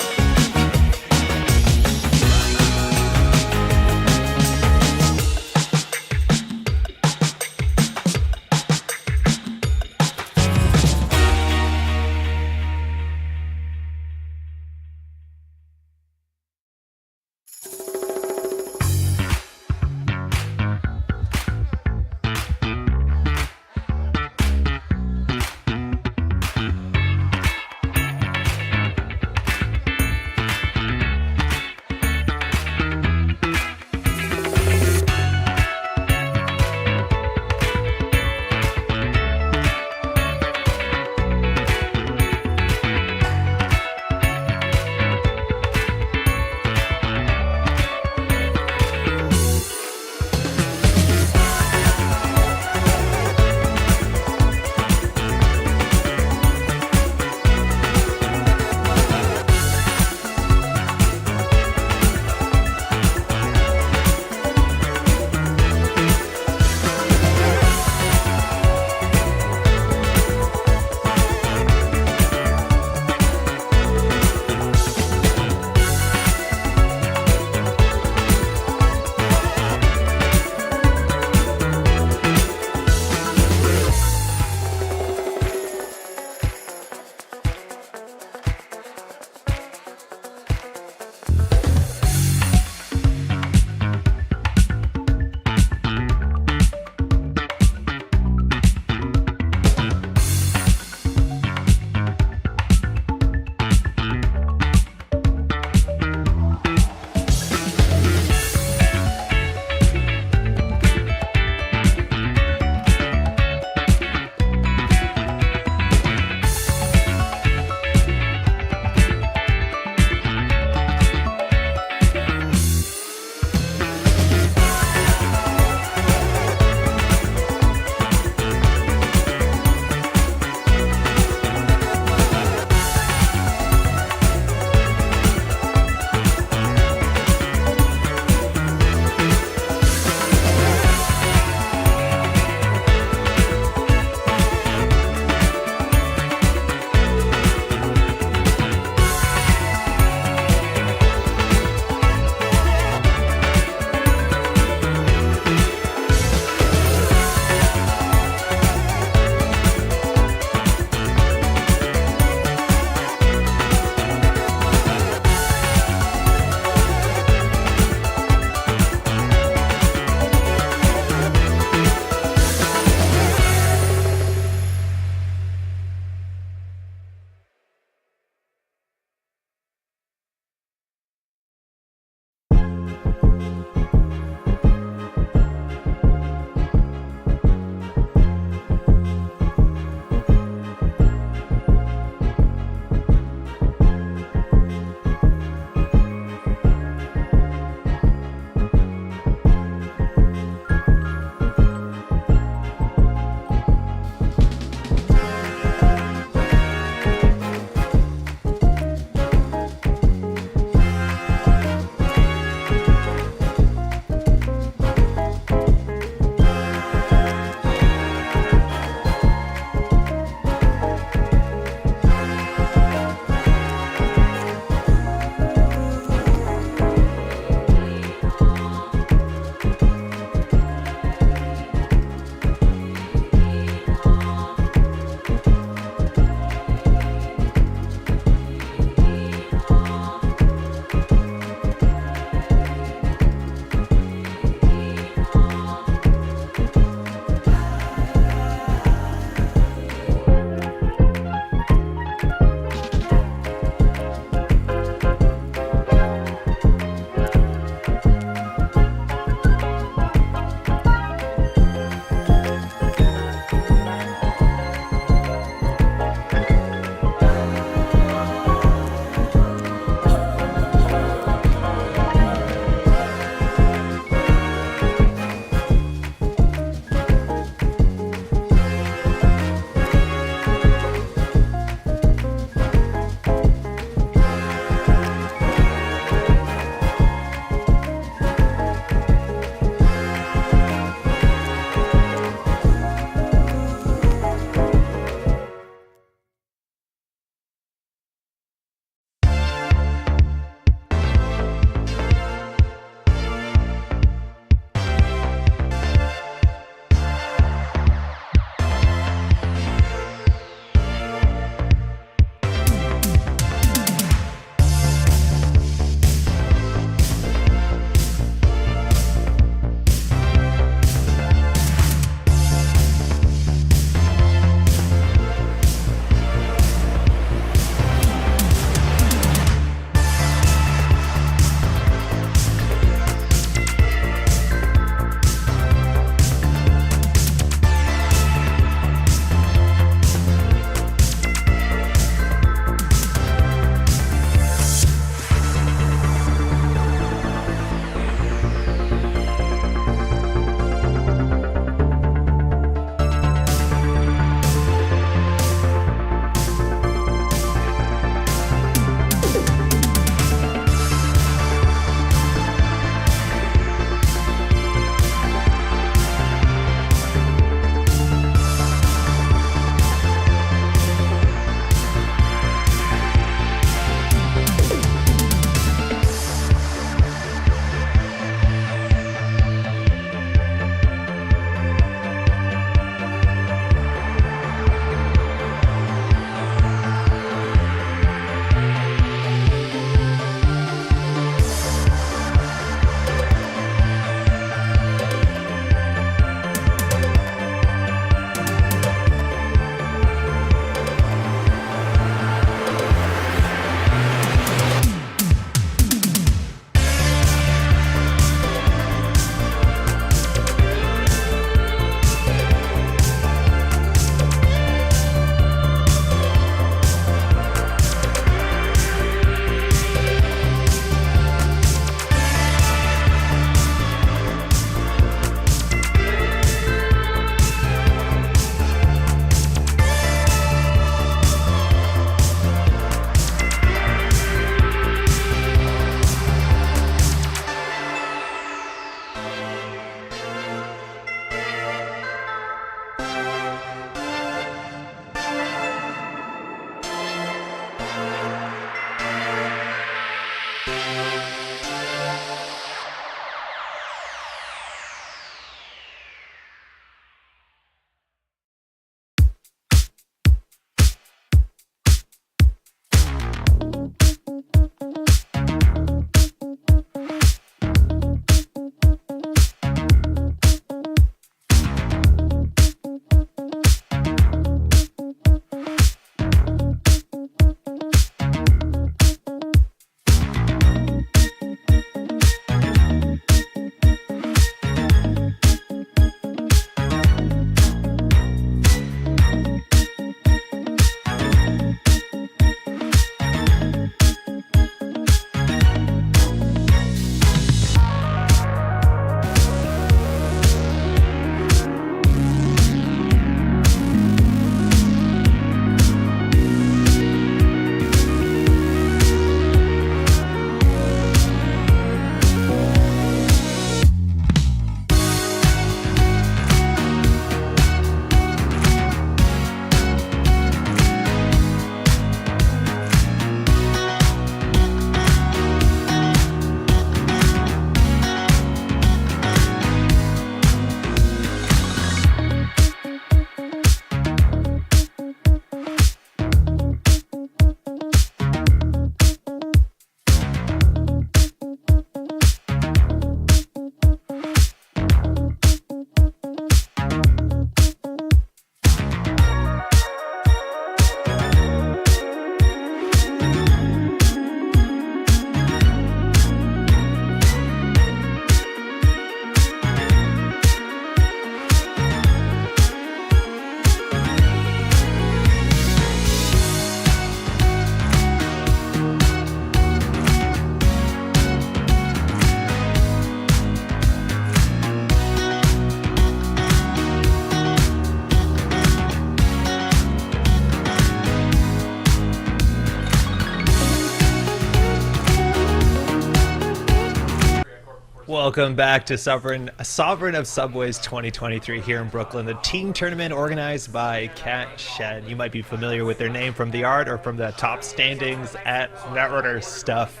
Welcome back to Sovereign of Subways 2023 here in Brooklyn, the team tournament organized by Cat Shed. You might be familiar with their name from the art or from the top standings at Netrunner stuff.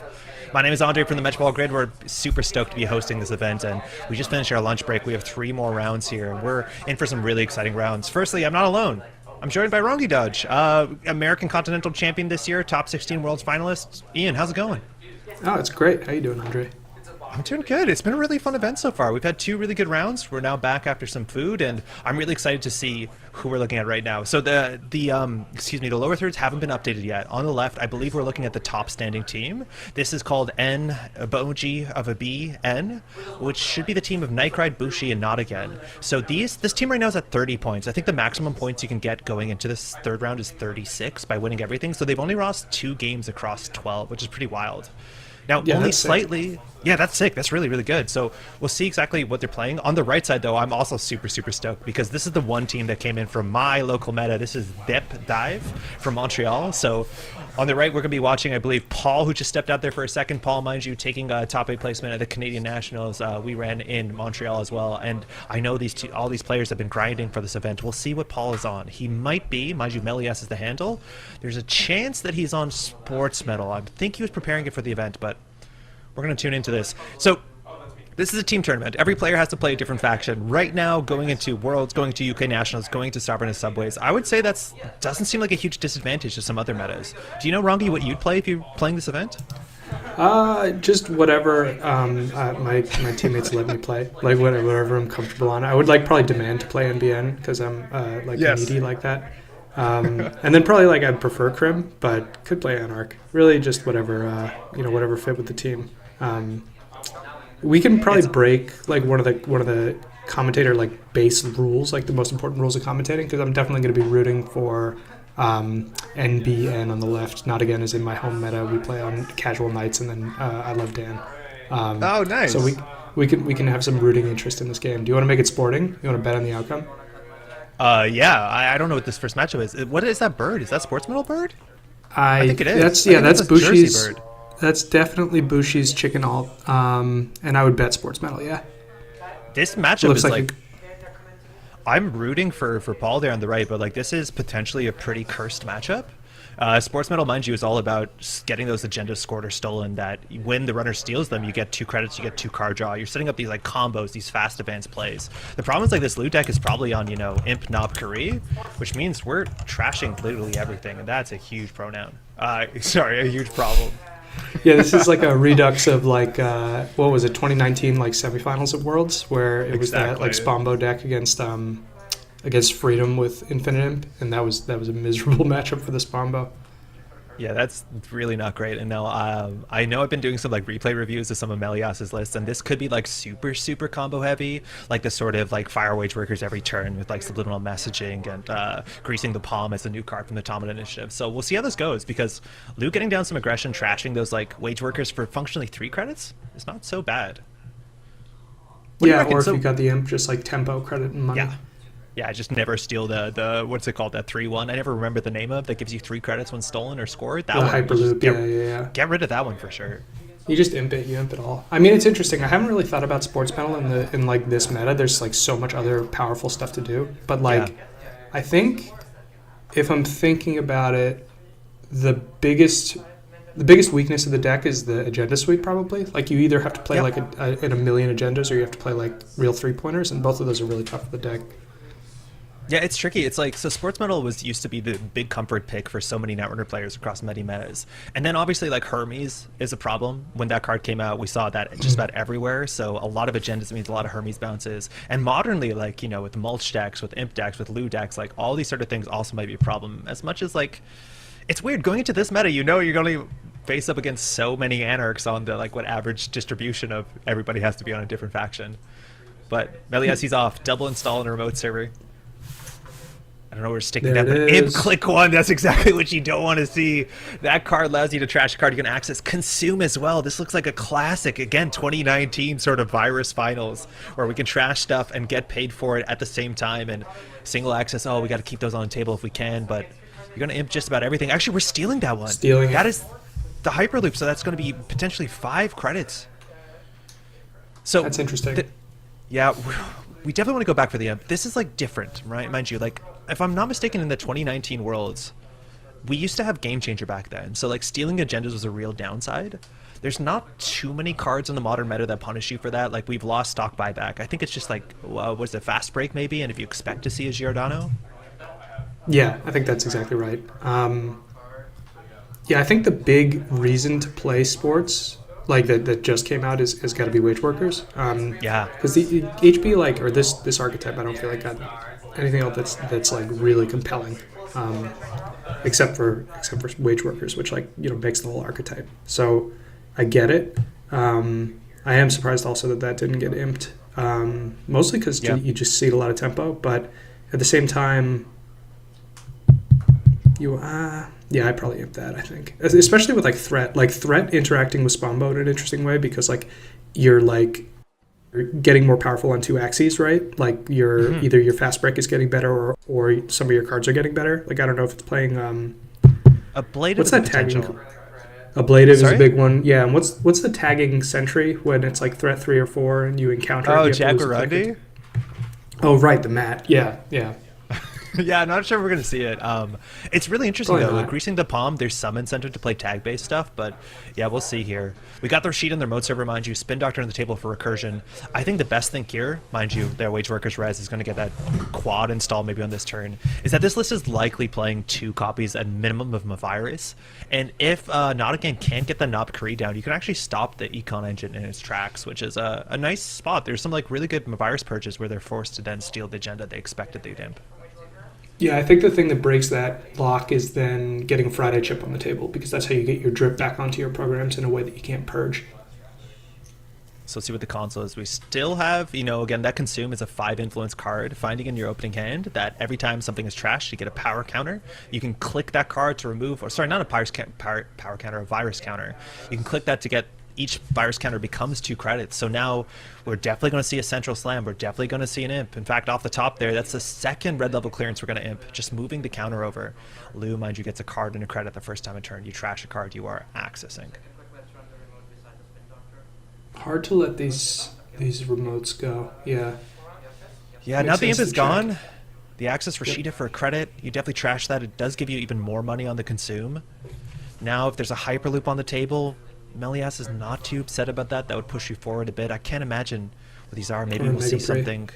My name is Andre from the Metropole Grid. We're super stoked to be hosting this event, and we just finished our lunch break. We have 3 more rounds here, and we're in for some really exciting rounds. Firstly, I'm not alone. I'm joined by Rongi Dodge, American Continental Champion this year, top 16 Worlds finalist. Ian, how's it going? Oh, it's great. How you doing, Andre? I'm doing good. It's been a really fun event so far. We've had 2 really good rounds. We're now back after some food, and I'm really excited to see who we're looking at right now. So the lower thirds haven't been updated yet. On the left, I believe we're looking at the top standing team. This is called N emoji of a B N, which should be the team of Night Bushi, and Not Again. So this team right now is at 30 points. I think the maximum points you can get going into this third round is 36 by winning everything. So they've only lost 2 games across 12, which is pretty wild. Now, yeah, only that's slightly... Sick. Yeah, that's sick. That's really, really good. So we'll see exactly what they're playing. On the right side, though, I'm also super, super stoked because this is the one team that came in from my local meta. This is Dep Dive from Montreal. So on the right, we're going to be watching, I believe, Paul, who just stepped out there for a second. Paul, mind you, taking a top 8 placement at the Canadian Nationals. We ran in Montreal as well. And I know all these players have been grinding for this event. We'll see what Paul is on. He might be, mind you, Melias is the handle. There's a chance that he's on Sports Metal. I think he was preparing it for the event, but we're going to tune into this. So this is a team tournament. Every player has to play a different faction. Right now, going into Worlds, going to UK Nationals, going to Sovereign of Subways, I would say that doesn't seem like a huge disadvantage to some other metas. Do you know, Rongi, what you'd play if you're playing this event? Just whatever my teammates let me play. Like whatever I'm comfortable on. I would probably demand to play NBN because I'm needy like that. And then probably I'd prefer Crim, but could play Anarch. Really just whatever whatever fit with the team. We can probably break one of the commentator base rules, the most important rules of commentating, because I'm definitely going to be rooting for NBN on the left. Not Again is in my home meta. We play on casual nights, and then I love Dan. Oh, nice. So we can have some rooting interest in this game. Do you want to make it sporting? You want to bet on the outcome? Yeah. I don't know what this first matchup is. What is that bird? Is that Sports Metal bird? I think it is. That's Bushi's. Bird. That's definitely Bushi's chicken alt, and I would bet Sports Metal. Yeah. This matchup is I'm rooting for Paul there on the right, but this is potentially a pretty cursed matchup. Sports Metal, mind you, is all about getting those agendas scored or stolen, that when the runner steals them, you get 2 credits, you get 2 card draw. You're setting up these combos, these fast advanced plays. The problem is this loot deck is probably on, Imp Nob Kari, which means we're trashing literally everything, and that's a huge pronoun. Sorry, a huge problem. Yeah, this is a redux of what was it, 2019 semifinals of Worlds, where it was that Spombo deck against Freedom with Infinite Imp, and that was a miserable matchup for the Spombo. Yeah, that's really not great. And now I know I've been doing some replay reviews of some of Melias's lists, and this could be super, super combo heavy, the sort of Fire Wage Workers every turn with subliminal messaging and Greasing the Palm as a new card from the Tomet Initiative. So we'll see how this goes, because Luke getting down some aggression, trashing those Wage Workers for functionally 3 credits is not so bad. Yeah, or if you got the Imp, just tempo credit and money. Yeah, just never steal the what's it called, that 3-1. I never remember the name of that gives you 3 credits when stolen or scored. That the one, Hyperloop, yeah. Get rid of that one for sure. You just imp it all. I mean, it's interesting. I haven't really thought about Sports Metal in this meta. There's so much other powerful stuff to do. But I think if I'm thinking about it, the biggest weakness of the deck is the agenda suite, probably. You either have to play in a million agendas, or you have to play real 3-pointers, and both of those are really tough for the deck. Yeah, it's tricky. It's so Sports Metal used to be the big comfort pick for so many Netrunner players across many metas. And then obviously Hermes is a problem. When that card came out, we saw that just about everywhere. So a lot of agendas means a lot of Hermes bounces. And modernly, with mulch decks, with imp decks, with loot decks, all these sort of things also might be a problem. As much as it's weird going into this meta, you're going to face up against so many Anarchs on the what average distribution of everybody has to be on a different faction. But Melias, he's off. Double install on a remote server. I don't know where we're sticking that, but Imp click 1, that's exactly what you don't want to see. That card allows you to trash a card. You can access Consume as well. This looks like a classic, again, 2019 sort of virus finals, where we can trash stuff and get paid for it at the same time. And single access, we got to keep those on the table if we can, but you're going to imp just about everything. Actually, we're stealing that one. That is the Hyperloop, so that's going to be potentially 5 credits. So That's interesting. Yeah, we definitely want to go back for the imp. This is like different, right? Mind you, like if I'm not mistaken, in the 2019 Worlds, we used to have Game Changer back then. So like stealing agendas was a real downside. There's not too many cards in the modern meta that punish you for that. Like we've lost stock buyback. I think it's just like what is it, fast break maybe, and if you expect to see a Giordano. Yeah, I think that's exactly right. Yeah, I think the big reason to play sports like that just came out is got to be wage workers. Yeah. Because the HB like or this archetype, I don't feel like got anything else that's like really compelling, except for wage workers, which like makes the whole archetype. So I get it. I am surprised also that didn't get imped, mostly because you just see a lot of tempo, but at the same time, I'd probably imp that, I think. Especially with like threat. Like threat interacting with Spombo in an interesting way because like you're getting more powerful on two axes, right? Like either your fast break is getting better or some of your cards are getting better. Like I don't know if it's playing Ablative. What's that tagging? Ablative Sorry? is a big one. Yeah, and what's the tagging sentry when it's like threat 3 or 4 and you encounter Oh, it, you have to lose a Jaguarundi? click? Oh, right, the mat. Yeah. Yeah, I'm not sure we're going to see it. It's really interesting, Probably though. not. Like, Greasing the Palm, there's some incentive to play tag-based stuff, but yeah, we'll see here. We got their sheet in their mode server, mind you. Spin Doctor on the table for recursion. I think the best thing here, mind you, their Wage Workers Res is going to get that quad install maybe on this turn, is that this list is likely playing 2 copies at minimum of Mavirus. And if Nottingham can't get the Knob Kree down, you can actually stop the Econ engine in its tracks, which is a nice spot. There's some like really good Mavirus purges where they're forced to then steal the agenda they expected they'd imp. Yeah, I think the thing that breaks that lock is then getting a Friday chip on the table because that's how you get your drip back onto your programs in a way that you can't purge. So let's see what the console is. We still have, again, that Consume is a 5 influence card, finding in your opening hand that every time something is trashed, you get a power counter. You can click that card to remove, or sorry, not a power counter, a virus counter. You can click that to get each virus counter becomes 2 credits. So now we're definitely going to see a central slam. We're definitely going to see an imp. In fact, off the top there, that's the second red level clearance we're going to imp, just moving the counter over. Lou, mind you, gets a card and a credit the first time a turn. You trash a card you are accessing. Hard to let these remotes go. Yeah. Yeah, Makes now the imp sense is to check. gone. The access Rashida for a credit, you definitely trash that. It does give you even more money on the Consume. Now, if there's a Hyperloop on the table, Melias is not too upset about that. That would push you forward a bit. I can't imagine what these are. Maybe Or we'll see Mega Prey. something.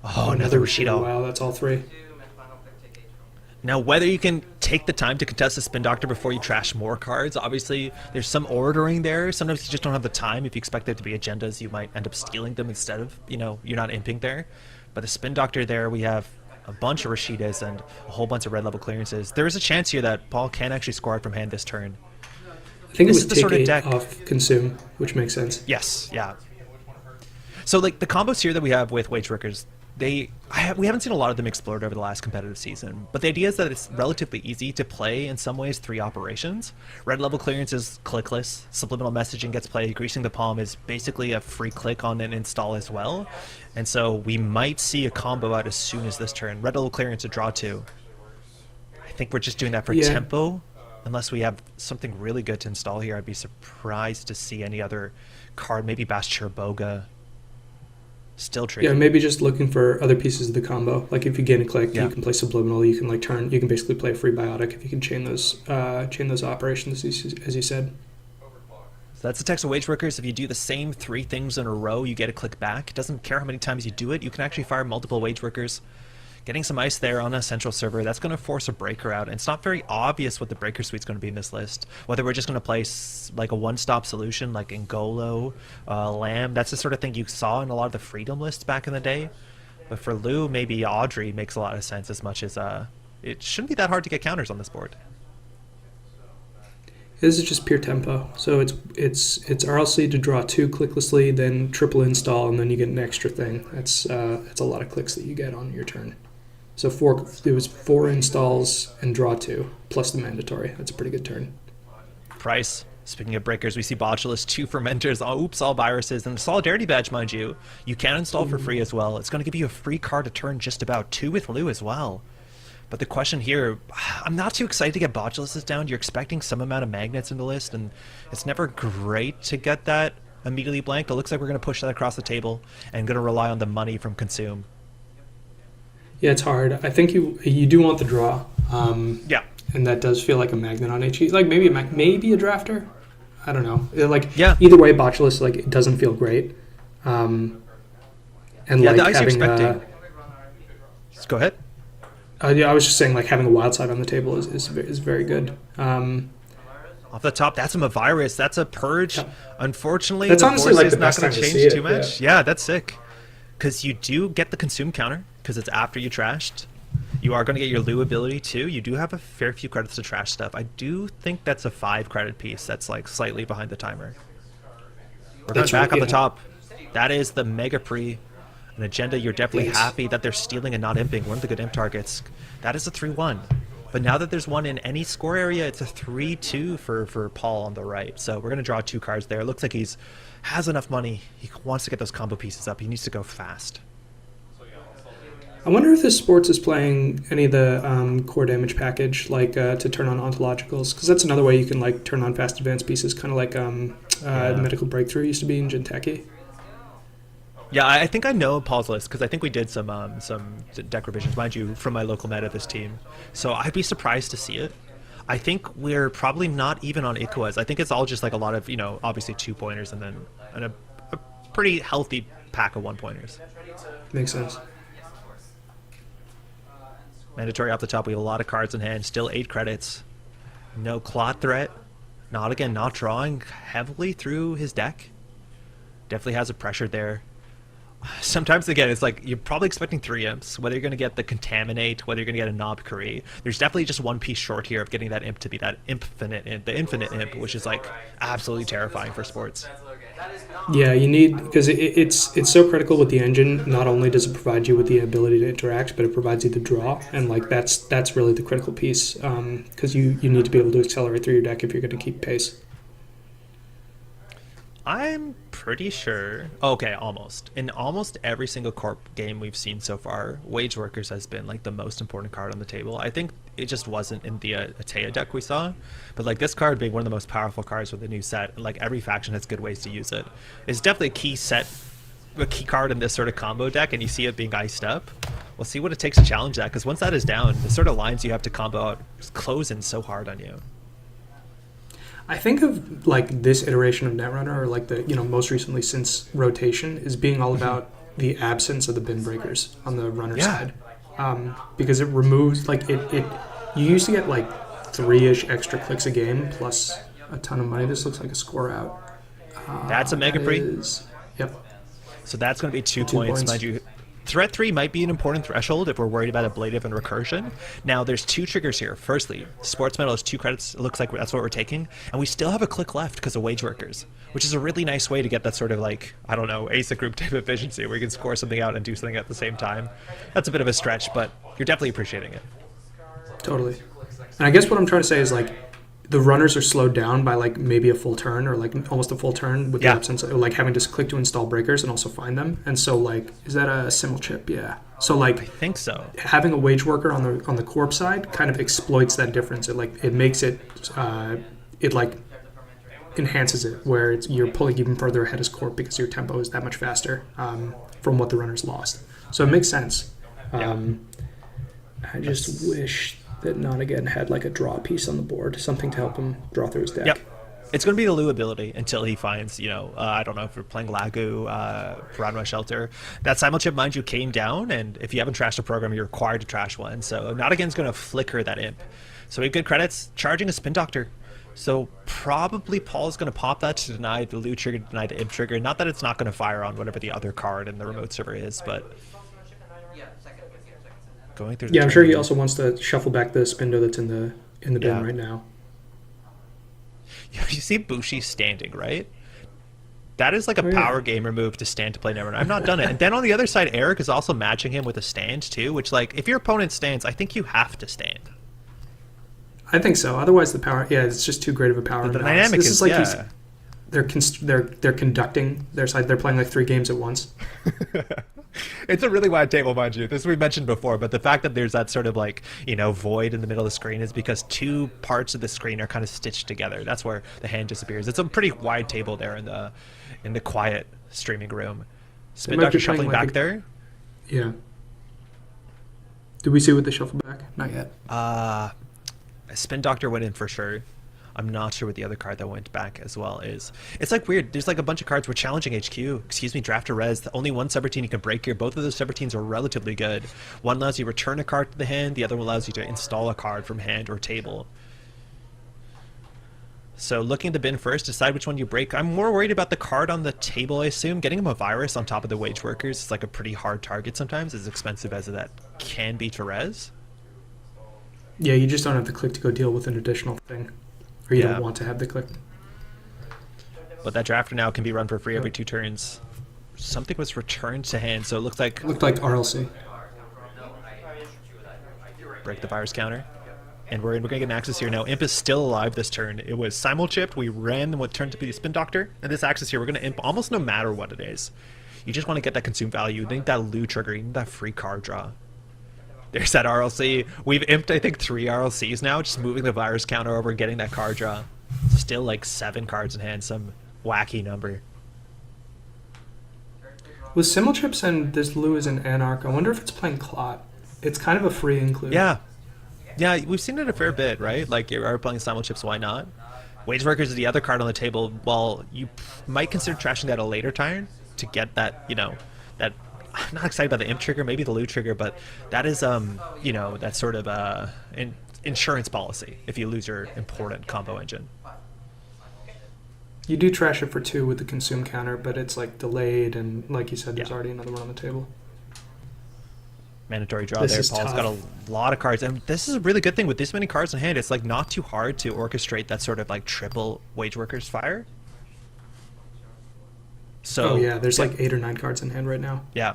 Oh, another Rashido. Wow, that's all 3. Now, whether you can take the time to contest the Spin Doctor before you trash more cards, obviously there's some ordering there. Sometimes you just don't have the time. If you expect there to be agendas, you might end up stealing them instead of, you're not imping there. But the Spin Doctor there, we have a bunch of Rashidas and a whole bunch of red level clearances. There is a chance here that Paul can actually score it from hand this turn. I think This it is was the take sort of 8 deck- off Consume, which makes sense. Yes, yeah. So like the combos here that we have with Wage Workers, we haven't seen a lot of them explored over the last competitive season, but the idea is that it's relatively easy to play in some ways 3 operations. Red level clearance is clickless, subliminal messaging gets played, greasing the palm is basically a free click on an install as well, and so we might see a combo out as soon as this turn. Red level clearance a draw 2. I think we're just doing that for Yeah. tempo. Unless we have something really good to install here, I'd be surprised to see any other card, maybe Basture Boga. Still tricky. Yeah, maybe just looking for other pieces of the combo. Like if you gain a click, Yeah. you can play subliminal. You can you can basically play a free biotic if you can chain those operations as you said. So that's the text of Wage Workers. If you do the same 3 things in a row, you get a click back. It doesn't care how many times you do it. You can actually fire multiple Wage Workers. Getting some ice there on a central server, that's going to force a breaker out. And it's not very obvious what the breaker suite's going to be in this list. Whether we're just going to play like a one-stop solution like Ngolo, Lamb, that's the sort of thing you saw in a lot of the Freedom lists back in the day. But for Lou, maybe Audrey makes a lot of sense as much as it shouldn't be that hard to get counters on this board. This is just pure tempo. So it's RLC to draw 2 clicklessly, then triple install, and then you get an extra thing. That's a lot of clicks that you get on your turn. So it was 4 installs and draw 2 plus the mandatory. That's a pretty good turn. Price. Speaking of breakers, we see Botulus, 2 Fermenters, all viruses, and the Solidarity Badge, mind you. You can install for free as well. It's going to give you a free card a turn just about, 2 with Lou as well. But the question here, I'm not too excited to get Botuluses down. You're expecting some amount of magnets in the list, and it's never great to get that immediately blanked. It looks like we're going to push that across the table and going to rely on the money from consume. Yeah, it's hard. I think you do want the draw. Yeah. And that does feel like a magnet on HE. Like maybe a drafter. I don't know. Either way, Botulus like it doesn't feel great. And Yeah, like the ice you're having expecting. Go ahead. I was just saying like having a wild side on the table is very good. Off the top, that's a Mavirus. That's a Purge. Yeah. Unfortunately, That's the honestly, force like, is the not best going to time to change see too it, much. Yeah, that's sick. Because you do get the consume counter, because it's after you trashed. You are going to get your Lou ability too. You do have a fair few credits to trash stuff. I do think that's a 5 credit piece that's like slightly behind the timer. We're going That's back right, up the yeah. top. That is the Mega Pre. An agenda you're definitely Yes. happy that they're stealing and not imping. One of the good imp targets. That is a 3-1. But now that there's one in any score area, it's a 3-2 for Paul on the right. So we're going to draw 2 cards there. It looks like has enough money. He wants to get those combo pieces up. He needs to go fast. I wonder if this sports is playing any of the core damage package, like to turn on ontologicals, because that's another way you can like turn on fast advanced pieces, kind of like medical breakthrough used to be in Jinteki. Yeah, I think I know Paul's list because I think we did some deck revisions, mind you, from my local meta this team. So I'd be surprised to see it. I think we're probably not even on Ikoas. I think it's all just like a lot of, obviously 2-pointers and then a pretty healthy pack of 1-pointers. Makes sense. Mandatory off the top. We have a lot of cards in hand. Still 8 credits. No clot threat. Not drawing heavily through his deck. Definitely has a pressure there. Sometimes, again, it's like you're probably expecting 3 imps, whether you're going to get the Contaminate, whether you're going to get a Knob Curry. There's definitely just one piece short here of getting that imp to be that the infinite imp, which is like absolutely terrifying for sports. Yeah, you need, because it's so critical with the engine. Not only does it provide you with the ability to interact, but it provides you the draw, and like that's really the critical piece, because you need to be able to accelerate through your deck if you're going to keep pace. I'm pretty sure. Okay, almost. In almost every single corp game we've seen so far, Wage Workers has been like the most important card on the table. I think it just wasn't in the Atea deck we saw, but like this card being one of the most powerful cards with the new set, and like every faction has good ways to use it. It's definitely a key card in this sort of combo deck, and you see it being iced up. We'll see what it takes to challenge that, because once that is down, the sort of lines you have to combo out just close in so hard on you. I think of like this iteration of Netrunner, or like the most recently since rotation, is being all about the absence of the bin breakers on the runner side, because it removes like it. You used to get like 3-ish extra clicks a game plus a ton of money. This looks like a score out. That's a Mega Pre. Yep. So that's going to be 2 2 points, points. mind you. Threat 3 might be an important threshold if we're worried about ablative and recursion. Now, there's 2 triggers here. Firstly, Sports Metal is 2 credits. It looks like that's what we're taking. And we still have a click left because of Wage Workers, which is a really nice way to get that sort of like, I don't know, ace of group type efficiency where you can score something out and do something at the same time. That's a bit of a stretch, but you're definitely appreciating it. Totally. And I guess what I'm trying to say is like the runners are slowed down by like maybe a full turn or like almost a full turn with the absence of like having to click to install breakers and also find them. And so like, is that a Simmel chip? Yeah. So like I think so. having a Wage Worker on the corp side kind of exploits that difference. It makes it like enhances it where you're pulling even further ahead as corp because your tempo is that much faster from what the runners lost. So it makes sense. I just wish that Not Again had like a draw piece on the board, something to help him draw through his deck. Yep. It's going to be the Lou ability until he finds, I don't know, if we're playing Lagu, Piranha Shelter. That Simulchip, mind you, came down, and if you haven't trashed a program, you're required to trash one. So Not Again's going to flicker that imp. So we have good credits, charging a Spin Doctor. So probably Paul's going to pop that to deny the Lou trigger, deny the imp trigger. Not that it's not going to fire on whatever the other card in the remote server is, but going through the I'm sure he trigger. also wants to shuffle back the Spindo that's in the bin right now. You see Bushi standing, right? That is like a power gamer move to stand to play Netrunner. I've not done it. And then on the other side, Eric is also matching him with a stand too, which like if your opponent stands, I think you have to stand. I think so. Otherwise, the power, it's just too great of a power. The imbalance. dynamic This is like yeah. they're conducting their side. They're playing like 3 games at once. It's a really wide table, mind you. This we mentioned before, but the fact that there's that sort of like, void in the middle of the screen is because two parts of the screen are kind of stitched together. That's where the hand disappears. It's a pretty wide table there in the quiet streaming room. Spin might Doctor be playing shuffling like back a- there. Yeah. Did we see what they shuffle back? Not yet. Spin Doctor went in for sure. I'm not sure what the other card that went back as well is. It's like weird. There's like a bunch of cards. We're challenging HQ. Excuse me, draft a res. Only one subroutine you can break here. Both of those subroutines are relatively good. One allows you to return a card to the hand. The other one allows you to install a card from hand or table. So looking at the bin first, decide which one you break. I'm more worried about the card on the table, I assume. Getting him a virus on top of the wage workers is like a pretty hard target sometimes, as expensive as that can be to res. Yeah, you just don't have the click to go deal with an additional thing. Or you Yeah. don't want to have the click. But that drafter now can be run for free every 2 turns. Something was returned to hand, so it looks like Looked like RLC. break the virus counter. And we're going to get an Axis here now. Imp is still alive this turn. It was simul-chipped. We ran what turned to be the Spin Doctor. And this Axis here, we're going to Imp almost no matter what it is. You just want to get that consume value. You need that Loo trigger. You need that free card draw. There's that RLC. We've imped, I think, 3 RLCs now, just moving the virus counter over, getting that card draw. Still like 7 cards in hand, some wacky number. With Simulchips and this Lou is an Anarch, I wonder if it's playing Clot. It's kind of a free include. Yeah. Yeah, we've seen it a fair bit, right? Like, you are playing simul chips, why not? Wage Workers is the other card on the table. Well, you might consider trashing that a later turn to get that, that... I'm not excited about the imp trigger, maybe the loot trigger, but that is, that sort of insurance policy if you lose your important combo engine. You do trash it for 2 with the consume counter, but it's like delayed, and like you said, there's Yeah. already another one on the table. Mandatory draw This there. is Paul's tough. got a lot of cards, and this is a really good thing with this many cards in hand. It's like not too hard to orchestrate that sort of like triple Wage Workers fire. So Oh yeah, there's like 8 or 9 cards in hand right now. yeah.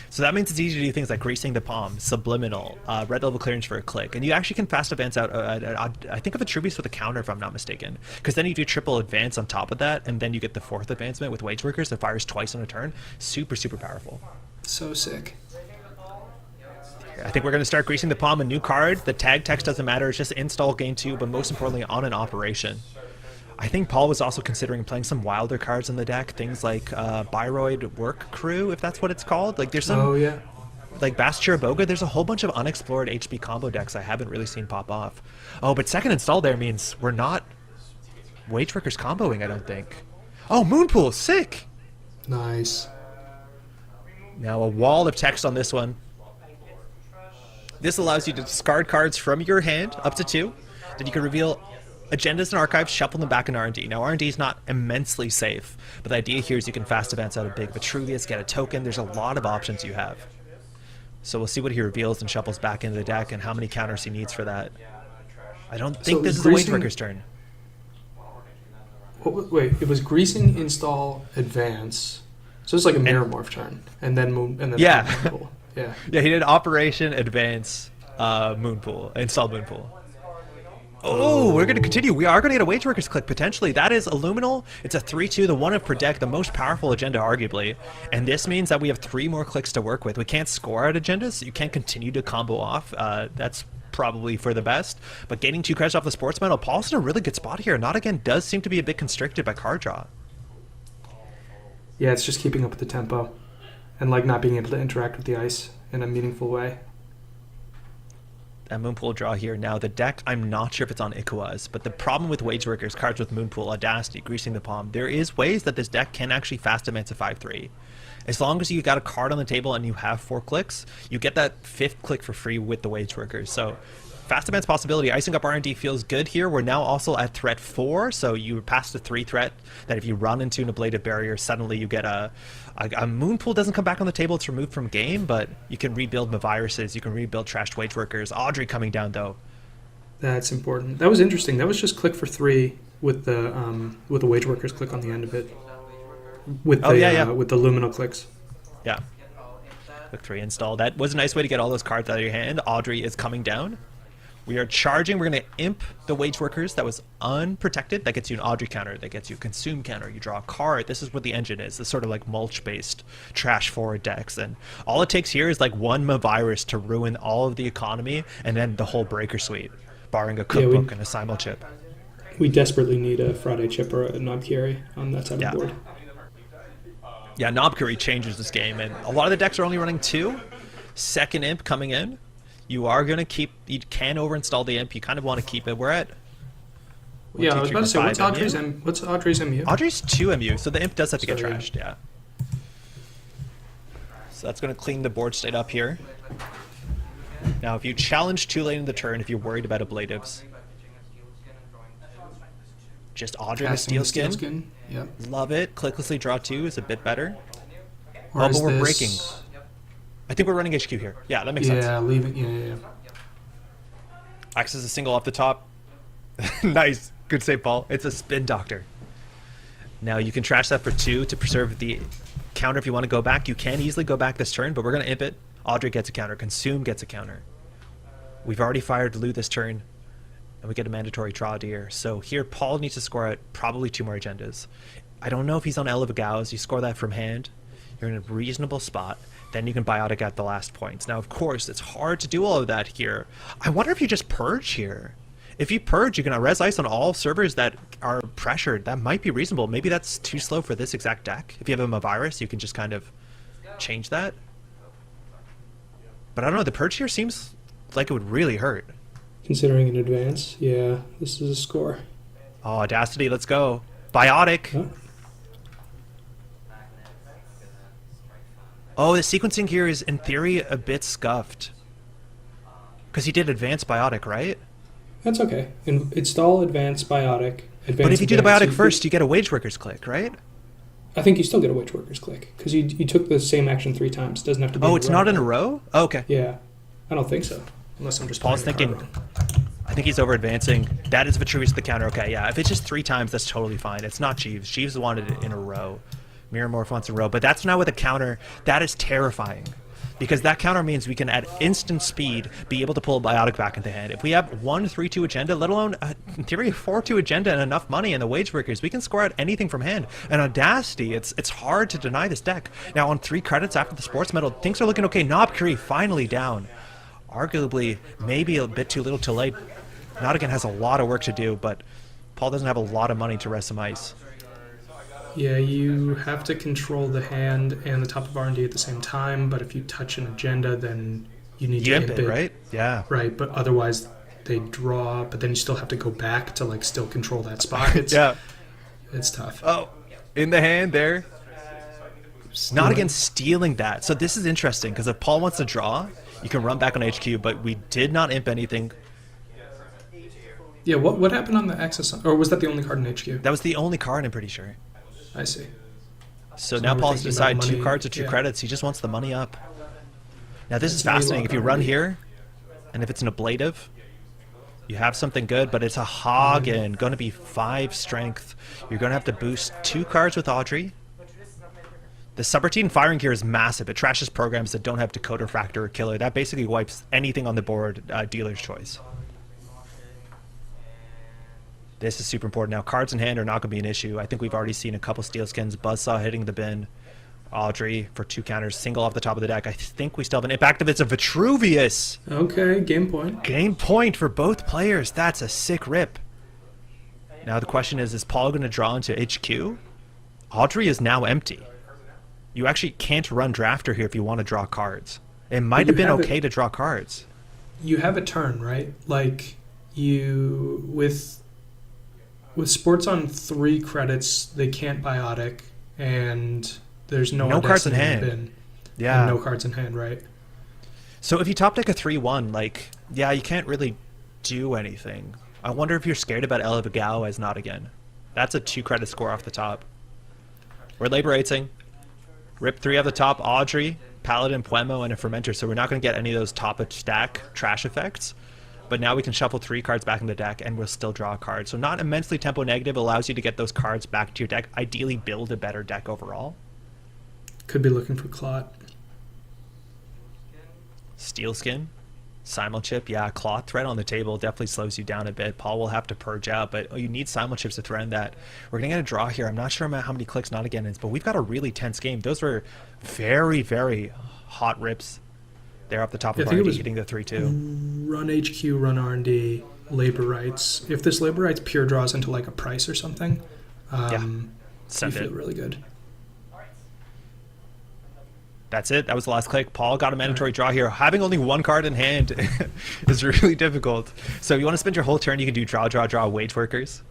So that means it's easy to do things like greasing the palm, subliminal, red level clearance for a click, and you actually can fast advance out. I think of a Trubius with a counter, if I'm not mistaken, because then you do triple advance on top of that, and then you get the 4th advancement with Wage Workers that fires twice on a turn. Super, super powerful. So sick. I think we're going to start greasing the palm. A new card. The tag text doesn't matter. It's just install game 2, but most importantly, on an operation. I think Paul was also considering playing some wilder cards in the deck, things like Byroid Work Crew, if that's what it's called. Like there's some, Oh yeah. like Bastiraboga, there's a whole bunch of unexplored HB combo decks I haven't really seen pop off. Oh, but second install there means we're not Wage Workers comboing, I don't think. Oh, Moonpool, sick! Nice. Now a wall of text on this one. This allows you to discard cards from your hand, up to 2. Then you can reveal agendas and archives, shuffle them back in R&D. Now R&D is not immensely safe, but the idea here is you can fast advance out a big Vitruvius, get a token. There's a lot of options you have. So we'll see what he reveals and shuffles back into the deck and how many counters he needs for that. I don't think So this is the Wage greasing- Worker's turn. Wait, it was greasing, install, advance. So it's like a mirror morph turn, and then Yeah. Moonpool. Yeah. Yeah, he did Operation Advance Moonpool, install Moonpool. Oh, we're going to continue. We are going to get a Wage Workers click, potentially. That is Illuminal. It's a 3-2, the one of per deck, the most powerful agenda, arguably. And this means that we have 3 more clicks to work with. We can't score out agendas, so you can't continue to combo off. That's probably for the best. But gaining 2 credits off the sports medal, Paul's in a really good spot here. Not again does seem to be a bit constricted by card draw. Yeah, it's just keeping up with the tempo, and like not being able to interact with the ice in a meaningful way. A Moonpool draw here. Now the deck, I'm not sure if it's on Ikuaz, but the problem with Wage Workers, cards with Moonpool, Audacity, Greasing the Palm, there is ways that this deck can actually fast advance a 5-3. As long as you got a card on the table and you have 4 clicks, you get that 5th click for free with the Wage Workers. So fast advance possibility. Icing up R&D feels good here. We're now also at threat 4, so you passed the 3 threat that if you run into an ablative barrier, suddenly you get a Moonpool doesn't come back on the table. It's removed from game, but you can rebuild viruses. You can rebuild trashed Wage Workers. Audrey coming down though. That's important. That was interesting. That was just click for 3 with the Wage Workers click on the end of it. With the with the luminal clicks. Yeah. Click 3 install. That was a nice way to get all those cards out of your hand. Audrey is coming down. We are charging. We're going to imp the wage workers. That was unprotected. That gets you an Audrey counter. That gets you a consume counter. You draw a card. This is what the engine is. It's sort of like mulch-based trash forward decks. And all it takes here is like one virus to ruin all of the economy and then the whole breaker suite, barring a cookbook and a simul chip. We desperately need a Friday chip or a Knob Carry on that type of board. Yeah, Knob Curry changes this game. And a lot of the decks are only running 2. Second imp coming in. You are going to keep, you can overinstall the imp. You kind of want to keep it. We're at I was about to say, what's Audrey's MU? Audrey's 2 MU, so the imp does have to get Sorry, trashed, yeah. So that's going to clean the board state up here. Now, if you challenge too late in the turn, if you're worried about ablatives, just Audrey with Steel Skin. Yep. Love it. Clicklessly draw 2 is a bit better. Or but we're breaking. I think we're running HQ here. Yeah, that makes sense. Yeah, leave it. Yeah. Acts as a single off the top. Nice. Good save, Paul. It's a spin doctor. Now you can trash that for 2 to preserve the counter if you want to go back. You can easily go back this turn, but we're going to imp it. Audrey gets a counter. Consume gets a counter. We've already fired Lou this turn, and we get a mandatory draw deer. So here, Paul needs to score out probably 2 more agendas. I don't know if he's on El of Gauss. You score that from hand. You're in a reasonable spot. Then you can biotic at the last points. Now, of course, it's hard to do all of that here. I wonder if you just purge here. If you purge, you can res ice on all servers that are pressured. That might be reasonable. Maybe that's too slow for this exact deck. If you have a virus, you can just kind of change that. But I don't know. The purge here seems like it would really hurt. Considering in advance, yeah, this is a score. Oh, Audacity, let's go. Biotic. Huh? Oh, the sequencing here is, in theory, a bit scuffed. Because he did advanced biotic, right? That's okay. Install advanced biotic. But if you do the biotic first, you get a wage workers click, right? I think you still get a wage workers click. Because you took the same action 3 times. It doesn't have to be Oh, it's not in a row? Oh, okay. Yeah. I don't think so. Unless I'm just Paul's playing the thinking, card wrong. I think he's over advancing. That is Vitruvius the counter. Okay, yeah. If it's just 3 times, that's totally fine. It's not Jeeves. Jeeves wanted it in a row. Mirror Morph once in a row. But that's not with a counter. That is terrifying. Because that counter means we can, at instant speed, be able to pull a biotic back into hand. If we have 1 3-2 agenda, let alone, in theory, a 4-2 agenda and enough money in the wage workers, we can score out anything from hand. And Audacity, it's hard to deny this deck. Now, on 3 credits after the sports medal, things are looking okay. Knob Curry finally down. Arguably, maybe a bit too little too late. Nottingham has a lot of work to do, but Paul doesn't have a lot of money to rest some ice. Yeah, you have to control the hand and the top of R&D at the same time, but if you touch an agenda, then you need to imp it, right? Yeah. Right, but otherwise they draw, but then you still have to go back to like still control that spot. It's, yeah. It's tough. Oh, in the hand there. Nottingham stealing that. So this is interesting, because if Paul wants to draw, you can run back on HQ, but we did not imp anything. Yeah, what happened on the access, or was that the only card in HQ? That was the only card, I'm pretty sure. I see. So now we're Paul has to thinking about decide 2 money, cards or 2 yeah. credits. He just wants the money up. Now this is That's really fascinating. low If you run already. here, and if it's an ablative, you have something good, but it's a hog and going to be 5 strength. You're going to have to boost 2 cards with Audrey. The subroutine firing here is massive. It trashes programs that don't have decoder, factor, or killer. That basically wipes anything on the board, dealer's choice. This is super important. Now, cards in hand are not going to be an issue. I think we've already seen a couple steel skins. Buzzsaw hitting the bin. Audrey for 2 counters. Single off the top of the deck. I think we still have an imp active. It's a Vitruvius. Okay, game point. Game point for both players. That's a sick rip. Now the question is Paul going to draw into HQ? Audrey is now empty. You actually can't run Drafter here if you want to draw cards. It might have been okay to draw cards. You have a turn, right? Like, you, with sports on 3 credits, they can't biotic, and there's no cards in the hand. bin, Yeah. and no cards in hand, right? So if you top deck a 3-1, like, yeah, you can't really do anything. I wonder if you're scared about El Vigao as not again. That's a 2 credit score off the top. We're liberating. Rip 3 off the top. Audrey, Paladin, Puemo, and a Fermenter. So we're not going to get any of those top of stack trash effects. But now we can shuffle 3 cards back in the deck and we'll still draw a card. So not immensely tempo negative, allows you to get those cards back to your deck. Ideally build a better deck overall. Could be looking for Clot. Steel Skin. Simul chip, yeah, cloth threat on the table definitely slows you down a bit. Paul will have to purge out, but you need simul chips to threaten that. We're gonna get a draw here. I'm not sure how many clicks not again is, but we've got a really tense game. Those were very, very hot rips there off the top Yeah, of I think it R&D, was hitting the 3-2. Run HQ, run R&D, labor rights. If this labor rights pure draws into like a price or something, you Send feel it. really good. That's it. That was the last click. Paul got a mandatory draw here. Having only one card in hand is really difficult. So if you want to spend your whole turn, you can do draw, draw, draw, wage workers.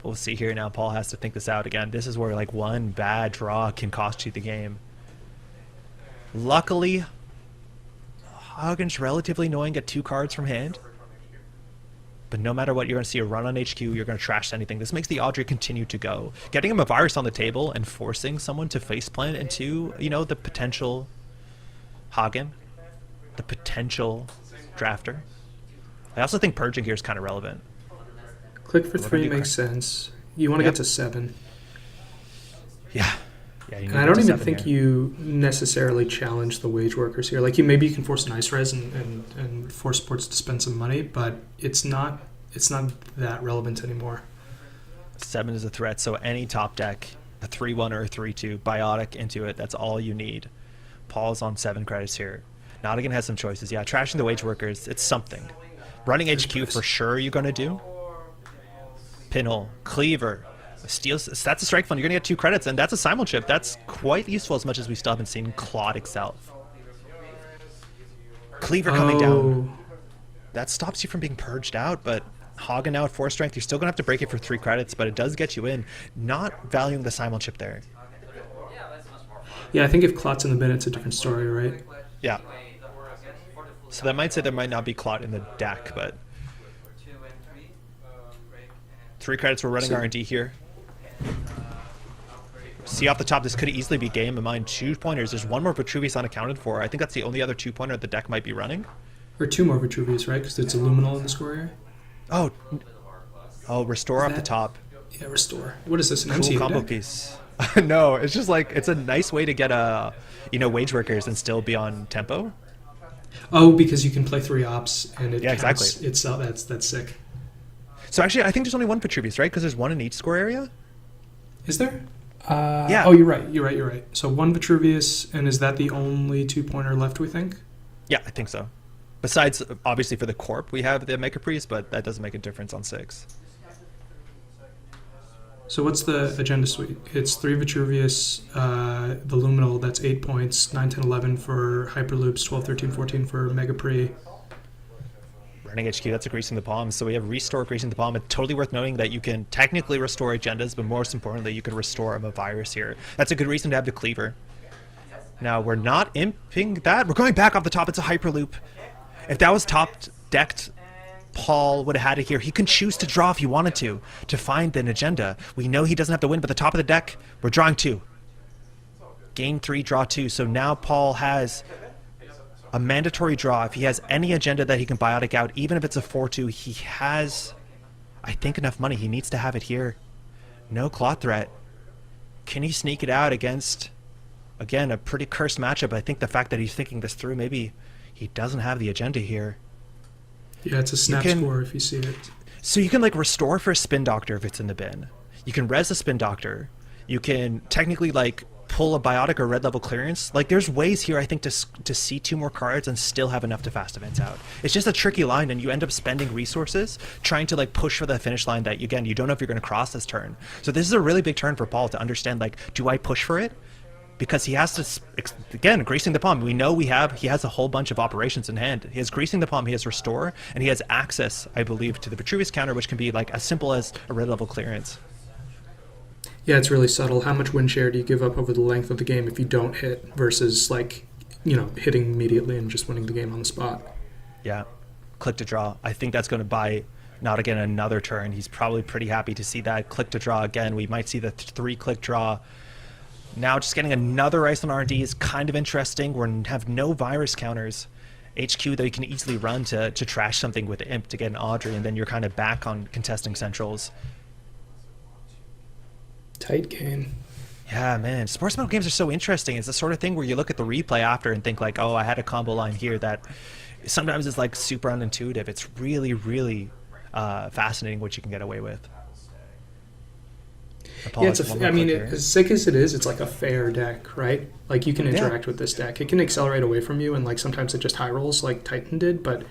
We'll see here now. Paul has to think this out again. This is where like one bad draw can cost you the game. Luckily, Hagen's relatively annoying at 2 cards from hand. But no matter what, you're going to see a run on HQ. You're going to trash anything. This makes the Audrey continue to go. Getting him a virus on the table and forcing someone to faceplant into, you know, the potential Hagen, the potential drafter. I also think purging here is kind of relevant. Click for What 3 do you makes sense. You want to get to 7. Yeah. Yeah, you And need I to don't do even 7 think here. you necessarily challenge the wage workers here. Like maybe you can force an ice res and force sports to spend some money, but it's not that relevant anymore. 7 is a threat, so any top deck, a 3-1 or a 3-2, biotic into it, that's all you need. Paul's on 7 credits here. Nottingham has some choices. Yeah, trashing the wage workers, it's something. Running HQ for sure you're going to do. Pinhole, Cleaver, Steel, that's a strike fund. You're going to get 2 credits, and that's a simul chip. That's quite useful as much as we still haven't seen Claude itself. Cleaver coming down. That stops you from being purged out, but Hagen now at 4 strength. You're still going to have to break it for 3 credits, but it does get you in. Not valuing the simul chip there. Yeah, I think if Clot's in the bin, it's a different story, right? Yeah. So that might say there might not be Clot in the deck, but 3 credits. We're running R&D here. See off the top, this could easily be game of mine. 2 pointers. There's 1 more Vitruvius unaccounted for. I think that's the only other 2-pointer the deck might be running. Or 2 more Vitruvius, right? Because it's a luminal in the score area. Oh, restore off the top. Yeah, restore. What is this, an Cool MCU combo deck? piece. No, it's just like, it's a nice way to get wage workers and still be on tempo. Oh, because you can play 3 ops and it Yeah, counts exactly. itself. That's sick. So actually, I think there's only 1 Vitruvius, right? Because there's 1 in each score area. Is there? Yeah. Oh, you're right. So 1 Vitruvius, and is that the only 2-pointer left, we think? Yeah, I think so. Besides, obviously, for the Corp, we have the Mega Priest, but that doesn't make a difference on 6. So what's the agenda suite? It's 3 Vitruvius, the Luminal, that's 8 points, 9, 10, 11 for Hyperloops, 12, 13, 14 for Mega Pre. Running HQ, that's a greasing the palm. So we have restore greasing the palm. It's totally worth noting that you can technically restore agendas, but most importantly, you can restore a virus here. That's a good reason to have the Cleaver. Now, we're not imping that. We're going back off the top. It's a Hyperloop. If that was top decked, Paul would have had it here. He can choose to draw if he wanted to find an agenda. We know he doesn't have to win, but the top of the deck, we're drawing 2. Gain 3, draw 2. So now Paul has a mandatory draw. If he has any agenda that he can biotic out, even if it's a 4-2, he has, I think, enough money. He needs to have it here. No Claw threat. Can he sneak it out against, again, a pretty cursed matchup? I think the fact that he's thinking this through, maybe he doesn't have the agenda here. Yeah, it's a snap score if you see it. So you can like restore for a Spin Doctor if it's in the bin. You can res a Spin Doctor. You can technically like pull a Biotic or red level clearance. Like there's ways here I think to see 2 more cards and still have enough to fast events out. It's just a tricky line, and you end up spending resources trying to like push for the finish line that again you don't know if you're going to cross this turn. So this is a really big turn for Paul to understand, like, do I push for it? Because he has to, again, greasing the palm. We know he has a whole bunch of operations in hand. He has greasing the palm, he has restore, and he has access, I believe, to the Vitruvius counter, which can be like as simple as a red level clearance. Yeah, it's really subtle. How much win share do you give up over the length of the game if you don't hit versus like, hitting immediately and just winning the game on the spot? Yeah, click to draw. I think that's going to buy not again another turn. He's probably pretty happy to see that click to draw again. We might see the 3-click draw. Now just getting another ice on R&D is kind of interesting. We have no virus counters. HQ, though, you can easily run to trash something with Imp to get an Audrey, and then you're kind of back on contesting centrals. Tight game. Yeah, man. Sports medal games are so interesting. It's the sort of thing where you look at the replay after and think like, oh, I had a combo line here that sometimes is like super unintuitive. It's really, really fascinating what you can get away with. Yeah, as sick as it is, it's like a fair deck, right? Like you can interact with this deck. It can accelerate away from you, and like sometimes it just high rolls like Titan did, but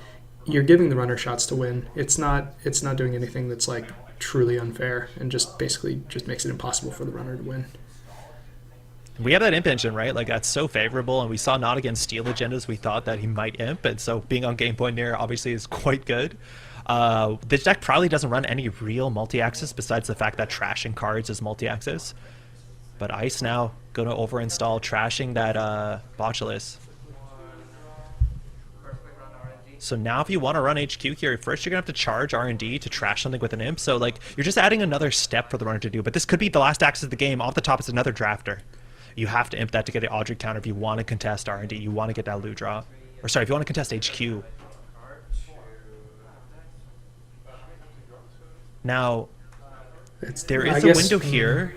you're giving the runner shots to win. It's not doing anything that's like truly unfair, and just basically just makes it impossible for the runner to win. We have that imp engine, right? Like that's so favorable, and we saw not against steal agendas. We thought that he might imp, and so being on game point near obviously is quite good. This deck probably doesn't run any real multi-axis besides the fact that trashing cards is multi-axis. But Ice now going to over-install trashing that Botulus. So now if you want to run HQ here, first you're going to have to charge R&D to trash something with an imp. So like you're just adding another step for the runner to do. But this could be the last axis of the game. Off the top is another drafter. You have to imp that to get an Audrey counter if you want to contest R&D. You want to get that loot draw. Or sorry, if you want to contest HQ. Now, there is a window here.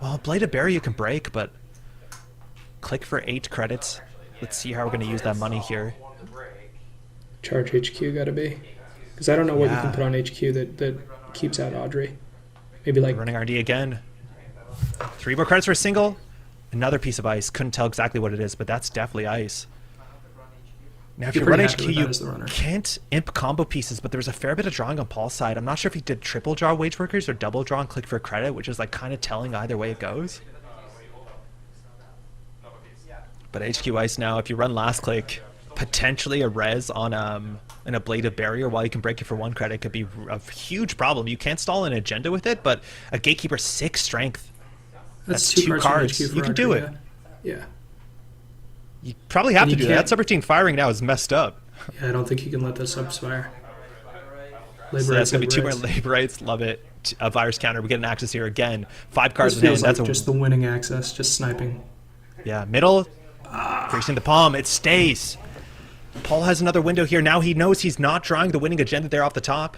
Well, Blade of Barrier you can break, but click for 8 credits. Let's see how we're going to use that money here. Charge HQ gotta be. Because I don't know what you can put on HQ that keeps out Audrey. Maybe like... Running RD again. 3 more credits for a single. Another piece of ice. Couldn't tell exactly what it is, but that's definitely ice. Now, if you run HQ, you can't imp combo pieces, but there's a fair bit of drawing on Paul's side. I'm not sure if he did triple draw wage workers or double draw and click for credit, which is like kind of telling either way it goes. But HQ ice now, if you run last click, potentially a res on a Blade of Barrier while you can break it for 1 credit could be a huge problem. You can't stall an agenda with it, but a Gatekeeper 6 strength. That's 2 cards. You can do it. Yeah. You probably have to do that. Subroutine firing now is messed up. Yeah, I don't think you can let that subs fire. So that's going to be 2 more labor rights. Love it. A virus counter. We get an access here again. 5 cards in hand. That's just the winning access, just sniping. Yeah, middle. Creasing the palm. It stays. Paul has another window here. Now he knows he's not drawing the winning agenda there off the top.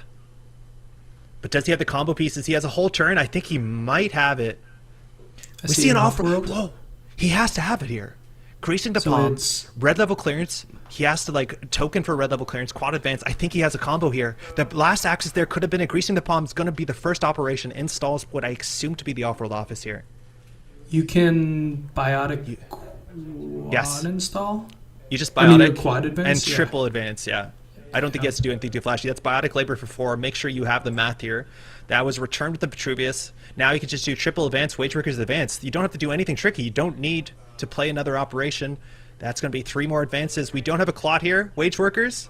But does he have the combo pieces? He has a whole turn. I think he might have it. We see an offer. Whoa. He has to have it here. Creasing the palm, red level clearance. He has to like token for red level clearance, quad advance. I think he has a combo here. The last axis there could have been a greasing the palm. Is going to be the first operation. Installs what I assume to be the off-world office here. You can biotic quad install? You just biotic quad advance? And triple advance, yeah. I don't think he has to do anything too flashy. That's biotic labor for 4. Make sure you have the math here. That was returned with the Petruvius. Now you can just do triple advance, wage workers advance. You don't have to do anything tricky. You don't need to play another operation. That's going to be 3 more advances. We don't have a clot here. Wage workers.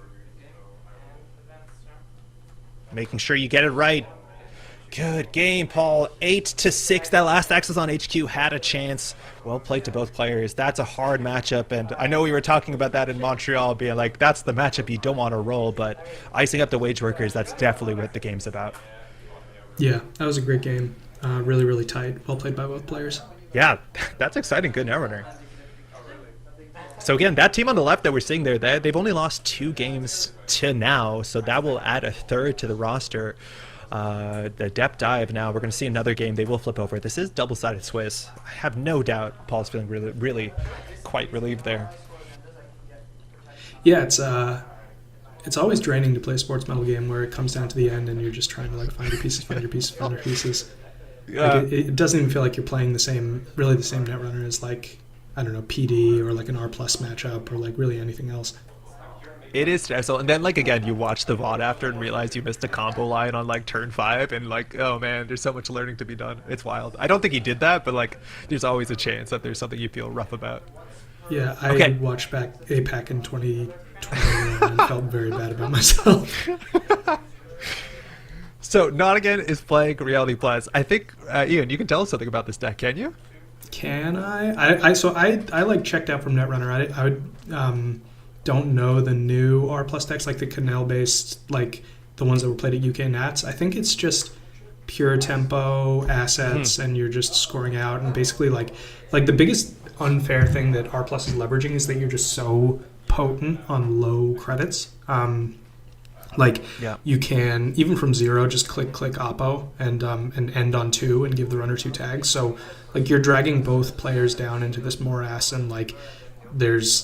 Making sure you get it right. Good game, Paul. 8-6. That last axis on HQ had a chance. Well played to both players. That's a hard matchup, and I know we were talking about that in Montreal, being like, that's the matchup you don't want to roll, but icing up the wage workers, that's definitely what the game's about. Yeah, that was a great game. Really, really tight. Well played by both players. Yeah, that's exciting. Good Netrunner. So again, that team on the left that we're seeing there, they've only lost 2 games to now, so that will add a 3rd to the roster. The depth dive now, we're going to see another game. They will flip over. This is double-sided Swiss. I have no doubt Paul's feeling really, really quite relieved there. Yeah, it's always draining to play a sports medal game where it comes down to the end and you're just trying to like find your pieces, find your pieces, find your pieces. Like it doesn't even feel like you're playing the same Netrunner as like, I don't know, PD or like an R+ matchup or like really anything else. It is stressful, and then like again, you watch the VOD after and realize you missed a combo line on like turn 5, and like, oh man, there's so much learning to be done. It's wild. I don't think he did that, but like, there's always a chance that there's something you feel rough about. Yeah, I watched back APAC in 2021 and felt very bad about myself. So Nottingham is playing Reality Plus. I think Ian, you can tell us something about this deck, can you? Can I? I like checked out from Netrunner. I would don't know the new R+ decks, like the Canal based, like the ones that were played at UK Nats. I think it's just pure tempo assets and you're just scoring out, and basically like the biggest unfair thing that R+ is leveraging is that you're just so potent on low credits. Like Yeah. you can even from 0 just click oppo and end on 2 and give the runner 2 tags. So like you're dragging both players down into this morass, and like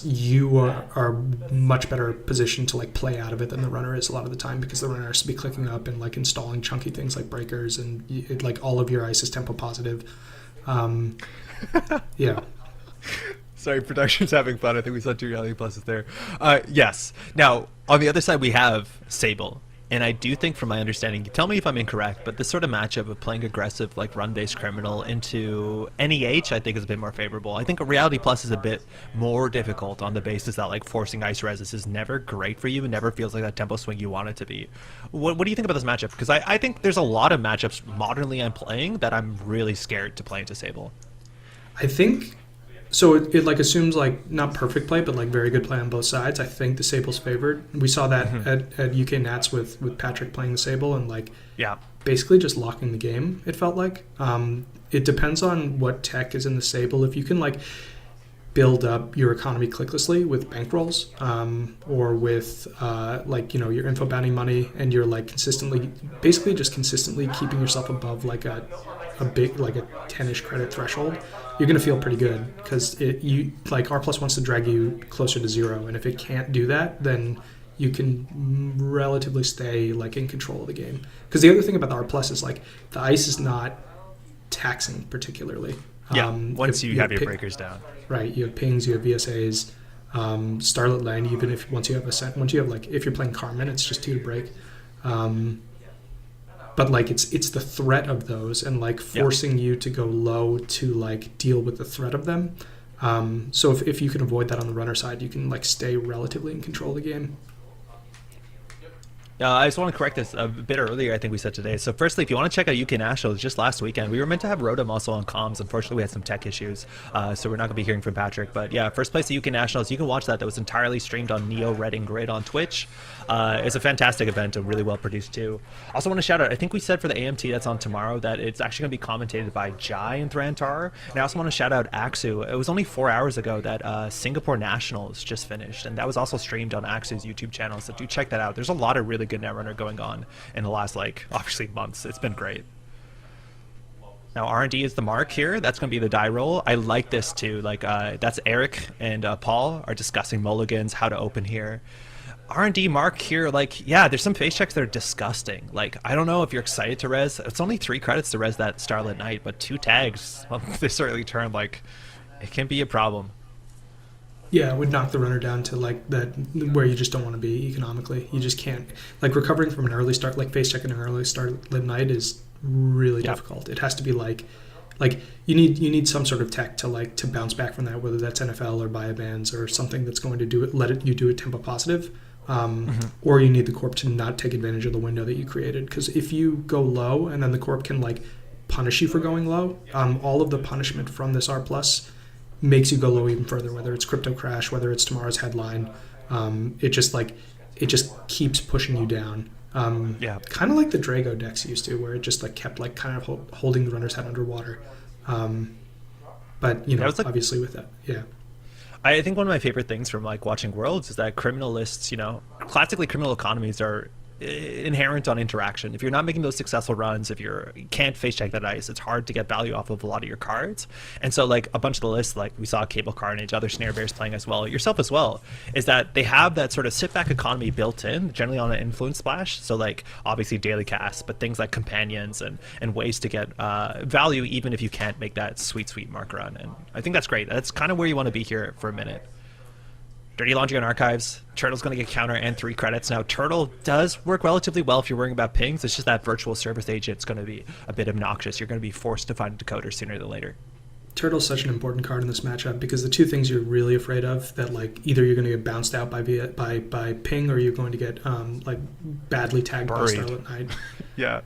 you are much better positioned to like play out of it than the runner is a lot of the time, because the runner has to be clicking up and like installing chunky things like breakers, and like all of your ice is tempo positive. Yeah. Sorry, production's having fun. I think we saw 2 reality pluses there. Yes. Now, on the other side, we have Sable. And I do think, from my understanding, tell me if I'm incorrect, but this sort of matchup of playing aggressive, like run-based criminal into NEH, I think is a bit more favorable. I think a reality plus is a bit more difficult on the basis that like forcing ice reses is never great for you and never feels like that tempo swing you want it to be. What do you think about this matchup? Because I think there's a lot of matchups modernly I'm playing that I'm really scared to play into Sable. I think so. It like assumes like not perfect play, but like very good play on both sides. I think the Sable's favored. We saw that at UK Nats with Patrick playing the Sable and like Yeah. basically just locking the game. It felt like it depends on what tech is in the Sable. If you can like build up your economy clicklessly with bankrolls or with like your info bounty money, and you're like basically consistently keeping yourself above like a big like a 10ish credit threshold, you're going to feel pretty good, because you like R plus wants to drag you closer to 0, and if it can't do that, then you can relatively stay like in control of the game. Because the other thing about the R plus is like the ice is not taxing particularly. Yeah. Once you have your breakers down. Right, you have pings, you have VSAs, Starlit Lane. Even if once you have like if you're playing Carmen, it's just 2 to break. But like it's the threat of those and like forcing you to go low to like deal with the threat of them. So if you can avoid that on the runner side, you can like stay relatively in control of the game. I just want to correct this a bit earlier, I think we said today. So firstly, if you want to check out UK Nationals, just last weekend, we were meant to have Rotom also on comms. Unfortunately, we had some tech issues, so we're not going to be hearing from Patrick. But yeah, first place at UK Nationals, you can watch that. That was entirely streamed on Neo, Red, and Grid on Twitch. It's a fantastic event and really well produced too. Also want to shout out, I think we said for the AMT that's on tomorrow that it's actually going to be commentated by Jai and Thrantar. And I also want to shout out Axu. It was only 4 hours ago that Singapore Nationals just finished, and that was also streamed on Axu's YouTube channel, so do check that out. There's a lot of really good Netrunner going on in the last, like, obviously months. It's been great. Now R&D is the mark here. That's going to be the die roll. I like this too. Like that's Eric and Paul are discussing mulligans, how to open here. R&D mark here, like, yeah, there's some face checks that are disgusting. Like, I don't know if you're excited to res. It's only 3 credits to res that Starlit Knight, but 2 tags on this early turn, like, it can be a problem. Yeah, it would knock the runner down to like that where you just don't want to be economically. You just can't, like, recovering from an early start, like face checking an early start night is really difficult. It has to be like you need some sort of tech to bounce back from that, whether that's NFL or biobands or something that's going to do it, you do it tempo positive, or you need the corp to not take advantage of the window that you created. Because if you go low and then the corp can like punish you for going low, all of the punishment from this R plus makes you go low even further, whether it's crypto crash, whether it's tomorrow's headline. It just keeps pushing you down. Kind of like the Drago decks used to, where it just like kept like kind of holding the runner's head underwater. But obviously with that, I think one of my favorite things from like watching Worlds is that criminal lists, classically criminal economies are inherent on interaction. If you're not making those successful runs, if you can't face check that ice, it's hard to get value off of a lot of your cards. And so like a bunch of the lists, like we saw Cable Carnage, other Snare Bears playing as well, yourself as well, is that they have that sort of sit back economy built in, generally on an influence splash. So like obviously daily cast, but things like companions and ways to get value even if you can't make that sweet mark run. And I think that's great. That's kind of where you want to be here for a minute. Dirty Laundry on Archives. Turtle's going to get counter and 3 credits. Now, Turtle does work relatively well if you're worrying about pings. It's just that virtual service agent's going to be a bit obnoxious. You're going to be forced to find a decoder sooner than later. Turtle's such an important card in this matchup because the 2 things you're really afraid of, that like either you're going to get bounced out by ping, or you're going to get like badly tagged by Starlit Knight. Yeah.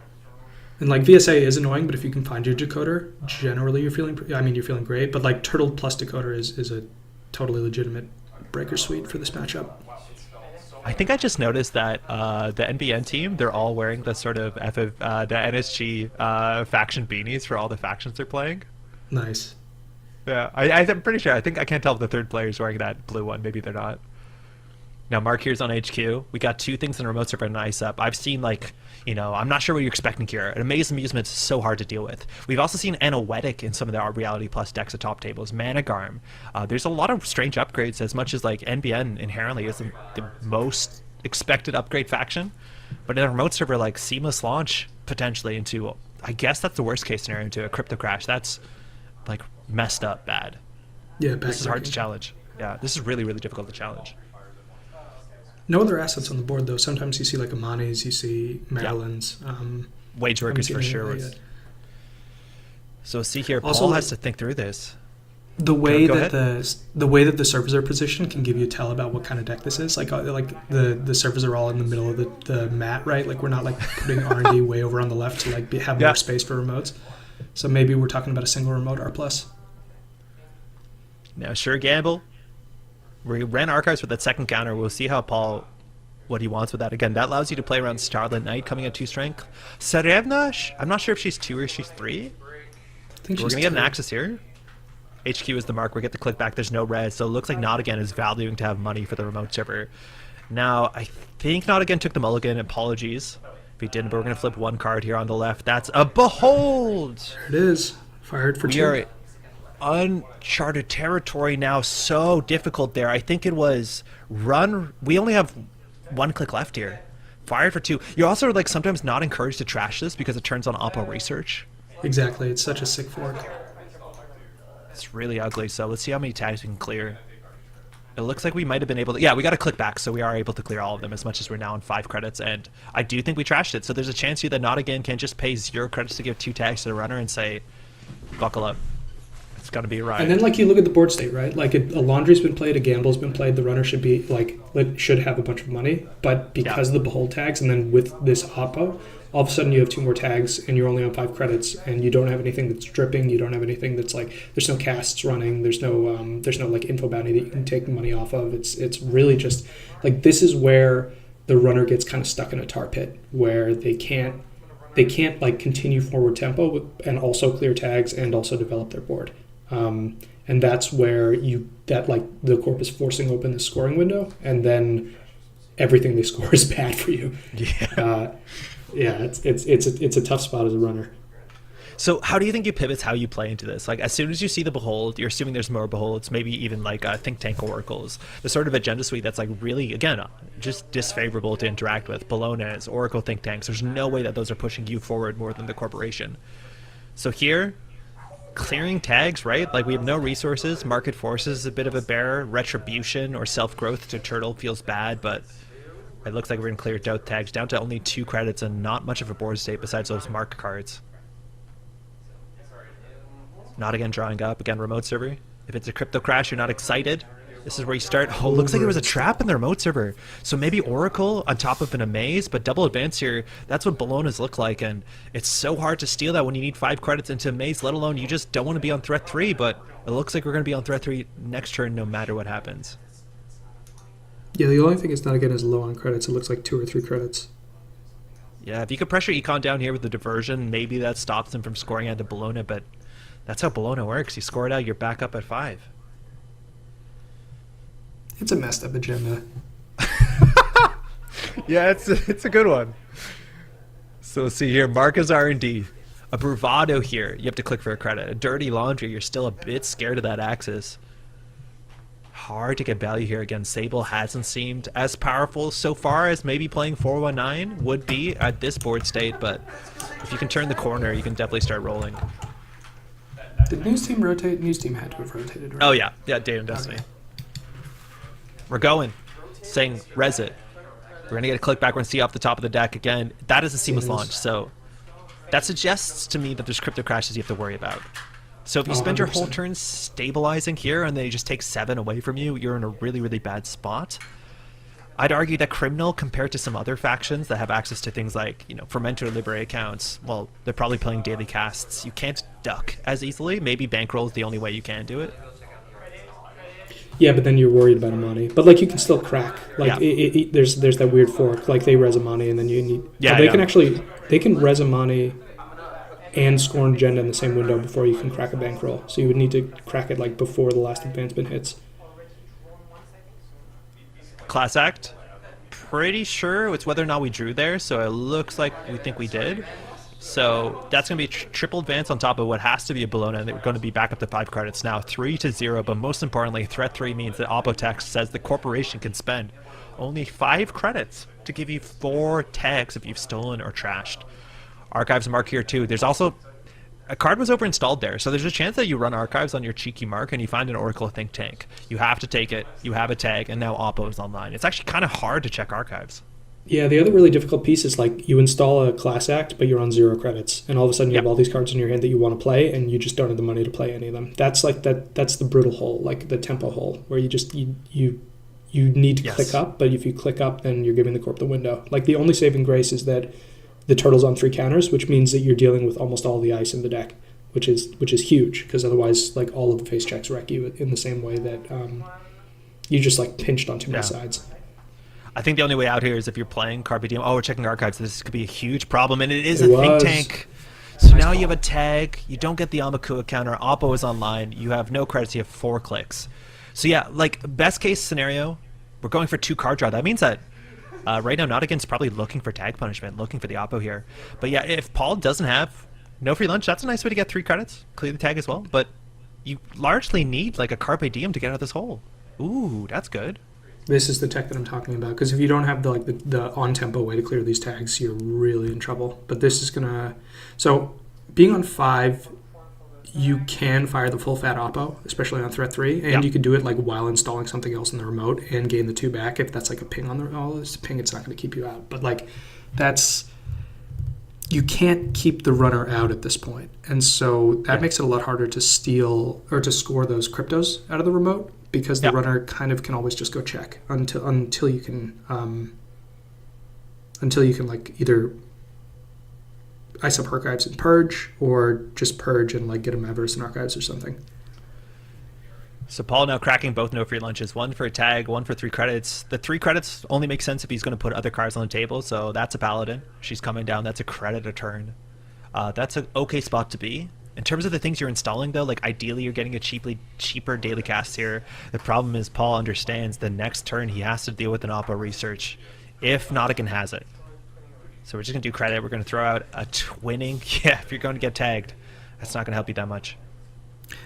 And like VSA is annoying, but if you can find your decoder, generally you're feeling great. But like Turtle plus decoder is a totally legitimate breaker suite for this matchup. I think I just noticed that the NBN team, they're all wearing the sort of the NSG faction beanies for all the factions they're playing. Nice. Yeah, I'm pretty sure. I think I can't tell if the third player is wearing that blue one. Maybe they're not. Now, Mark here's on HQ. We got two things in remote server and ice up. I've seen, like, I'm not sure what you're expecting here. An Amaze Amusement is so hard to deal with. We've also seen Anoetic in some of the Reality Plus decks at top tables. Managarm. There's a lot of strange upgrades, as much as, like, NBN inherently isn't the most expected upgrade faction. But in a remote server, like, Seamless Launch, potentially, into, I guess that's the worst case scenario, into a Crypto Crash. That's, like, messed up bad. Yeah, this is hard to challenge. Yeah, this is really, really difficult to challenge. No other assets on the board, though. Sometimes you see like Amani's, you see Maryland's. Wage workers for sure. So see here, Paul also, has to think through this. The way that the way that the servers are positioned can give you a tell about what kind of deck this is. Like the servers are all in the middle of the mat, right? Like we're not like putting R&D way over on the left to like have more space for remotes. So maybe we're talking about a single remote R+. Now, sure gamble. We ran archives with that second counter. We'll see how Paul, what he wants with that. Again, that allows you to play around Starlit Knight coming at 2 strength. Serevna, I'm not sure if she's 2 or she's 3. I think we're going to get an Axis here. HQ is the mark. We get the click back. There's no res. So it looks like Not Again is valuing to have money for the remote server. Now, I think Not Again took the mulligan. Apologies if he didn't, but we're going to flip one card here on the left. That's a Behold! There it is. Fired for 2. We are uncharted territory now, so difficult there. I think it was run. We only have 1 click left here. Fired for 2. You're also like sometimes not encouraged to trash this because it turns on Oppo research. Exactly. It's such a sick fork. It's really ugly. So let's see how many tags we can clear. It looks like we might have been able to... Yeah, we got to click back, so we are able to clear all of them as much as we're now on 5 credits. And I do think we trashed it. So there's a chance here that Not Again can just pay 0 credits to give 2 tags to the runner and say, buckle up. It's going to be a ride. And then, like, you look at the board state, right? Like, a laundry's been played, a gamble's been played. The runner should be, like, should have a bunch of money. But because of the Behold tags, and then with this Oppo, all of a sudden you have 2 more tags, and you're only on 5 credits, and you don't have anything that's dripping. You don't have anything that's, like, there's no casts running. There's no, like, info bounty that you can take money off of. It's really just, like, this is where the runner gets kind of stuck in a tar pit, where they can't like, continue forward tempo and also clear tags and also develop their board. And that's where the corp is forcing open the scoring window, and then everything they score is bad for you. It's a tough spot as a runner. So how do you think you pivots how you play into this? Like, as soon as you see the Behold, you're assuming there's more Beholds, maybe even like think tank oracles, the sort of agenda suite that's like really, again, just disfavorable to interact with. Bologna's, Oracle think tanks, there's no way that those are pushing you forward more than the corporation. So here, clearing tags, right? Like, we have no resources. Market forces is a bit of a bear. Retribution or self-growth to Turtle feels bad, but it looks like we're going to clear doubt tags down to only 2 credits and not much of a board state besides those mark cards. Not Again drawing up. Again, remote server. If it's a Crypto Crash, you're not excited. This is where you start. Oh, looks like there was a trap in the remote server. So maybe Oracle on top of an Amaze, but double advance here, that's what Bologna's look like, and it's so hard to steal that when you need 5 credits into Amaze, let alone you just don't want to be on threat 3, but it looks like we're going to be on threat 3 next turn no matter what happens. Yeah, the only thing is Not Again is low on credits. It looks like 2 or 3 credits. Yeah, if you could pressure Econ down here with the diversion, maybe that stops him from scoring out to Bologna, but that's how Bologna works. You score it out, you're back up at 5. It's a messed up agenda. Yeah, it's a good one. So let's see here. Marcus R&D. A Bravado here. You have to click for a credit. A Dirty Laundry. You're still a bit scared of that Axis. Hard to get value here. Again, Sable hasn't seemed as powerful so far as maybe playing 419 would be at this board state, but if you can turn the corner, you can definitely start rolling. Did News Team rotate? News Team had to have rotated, right? Oh, yeah. Yeah, Day and Destiny. Okay. We're going. Saying res it. We're going to get a click back. We're going to see off the top of the deck again. That is a seamless launch, so that suggests to me that there's Crypto Crashes you have to worry about. So if you spend 100%. Your whole turn stabilizing here and they just take 7 away from you, you're in a really, really bad spot. I'd argue that Criminal, compared to some other factions that have access to things like, Fermentor Libre accounts, well, they're probably playing daily casts. You can't duck as easily. Maybe Bankroll is the only way you can do it. Yeah, but then you're worried about Amani. But, you can still crack. There's that weird fork. They res Amani, and then you need... Yeah, they can res Amani and score an agenda in the same window before you can crack a bankroll. So you would need to crack it, before the last advancement hits. class act. Pretty sure it's whether or not we drew there, so it looks like we think we did. So that's going to be triple advance on top of what has to be a Bologna, and we're going to be back up to 5 credits now, 3-0. But most importantly, threat 3 means that Oppo text says the corporation can spend only 5 credits to give you 4 tags if you've stolen or trashed. Archives mark here too. There's also a card was over-installed there, so there's a chance that you run archives on your cheeky mark and you find an Oracle Think Tank. You have to take it, you have a tag, and now Oppo is online. It's actually kind of hard to check archives. Yeah, the other really difficult piece is like you install a class act, but you're on 0 credits, and all of a sudden you have all these cards in your hand that you want to play, and you just don't have the money to play any of them. That's like that's the brutal hole, like the tempo hole, where you just you need to click up, but if you click up, then you're giving the corp the window. Like the only saving grace is that the turtle's on 3 counters, which means that you're dealing with almost all the ice in the deck, which is huge, because otherwise, like all of the face checks wreck you in the same way that you just like pinched on too many sides. I think the only way out here is if you're playing Carpe Diem. Oh, we're checking archives. This could be a huge problem, and it is a think tank. So now you have a tag. You don't get the Amakua counter. Oppo is online. You have no credits. You have 4 clicks. So yeah, like best case scenario, we're going for 2 card draw. That means that right now Nottingham probably looking for tag punishment, looking for the Oppo here. But yeah, if Paul doesn't have no free lunch, that's a nice way to get 3 credits. Clear the tag as well. But you largely need like a Carpe Diem to get out of this hole. Ooh, that's good. This is the tech that I'm talking about, because if you don't have the on-tempo way to clear these tags, you're really in trouble. But this is going to... So being on 5, you can fire the full fat Oppo, especially on threat 3, and you can do it like while installing something else in the remote and gain the 2 back. If that's like a ping on the... Oh, it's a ping, it's not going to keep you out. But like, that's... You can't keep the runner out at this point. And so that makes it a lot harder to steal or to score those cryptos out of the remote, because the runner kind of can always just go check until you can like either ice up archives and purge, or just purge and like get a Mavericks in archives or something. So Paul now cracking both no free lunches, 1 for a tag, 1 for 3 credits. The 3 credits only make sense if he's going to put other cards on the table, so that's a Paladin. She's coming down. That's a credit a turn. That's an okay spot to be. In terms of the things you're installing, though, like ideally you're getting a cheaper daily cast here. The problem is Paul understands the next turn he has to deal with an Oppo research if Nottingham has it. So we're just going to do credit. We're going to throw out a twinning. Yeah, if you're going to get tagged, that's not going to help you that much.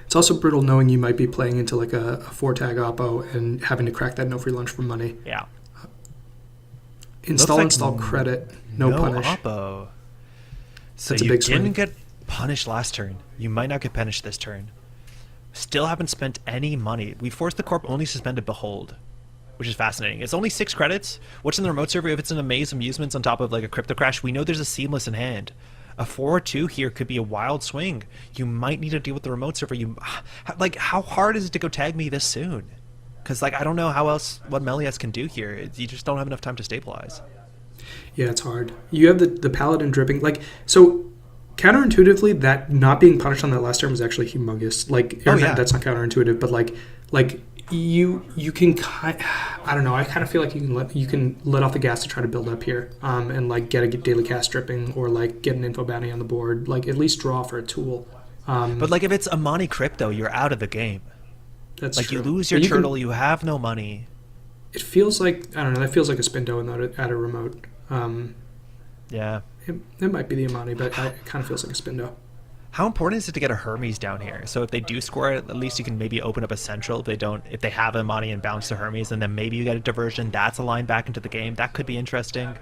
It's also brutal knowing you might be playing into like a 4-tag Oppo and having to crack that no free lunch for money. Yeah. Install credit, no punish. Oppo. So That's a you big didn't swing. get punished last turn. You might not get punished this turn. Still haven't spent any money. We forced the corp only suspended Behold, which is fascinating. It's only 6 credits. What's in the remote server? If it's an Amaze Amusements on top of like a Crypto Crash, we know there's a Seamless in hand. A 4-2 here could be a wild swing. You might need to deal with the remote server. Like, how hard is it to go tag me this soon? Because like I don't know what Melias can do here. You just don't have enough time to stabilize. Yeah, it's hard. You have the Paladin dripping. Like, so counterintuitively, that not being punished on that last turn was actually humongous. Like, that's not counterintuitive, but like you can I don't know. I kind of feel like you can let off the gas to try to build up here, and like get a daily cast stripping, or like get an info bounty on the board. Like at least draw for a tool. But like if it's Amani Crypto, you're out of the game. That's like true. You lose your turtle, you have no money. It feels like I don't know. That feels like a Spindo at a remote. Yeah. It might be the Amani, but it kind of feels like a Spindo. How important is it to get a Hermes down here? So if they do score it, at least you can maybe open up a central. If they have a Amani and bounce to Hermes, and then maybe you get a diversion, that's a line back into the game. That could be interesting.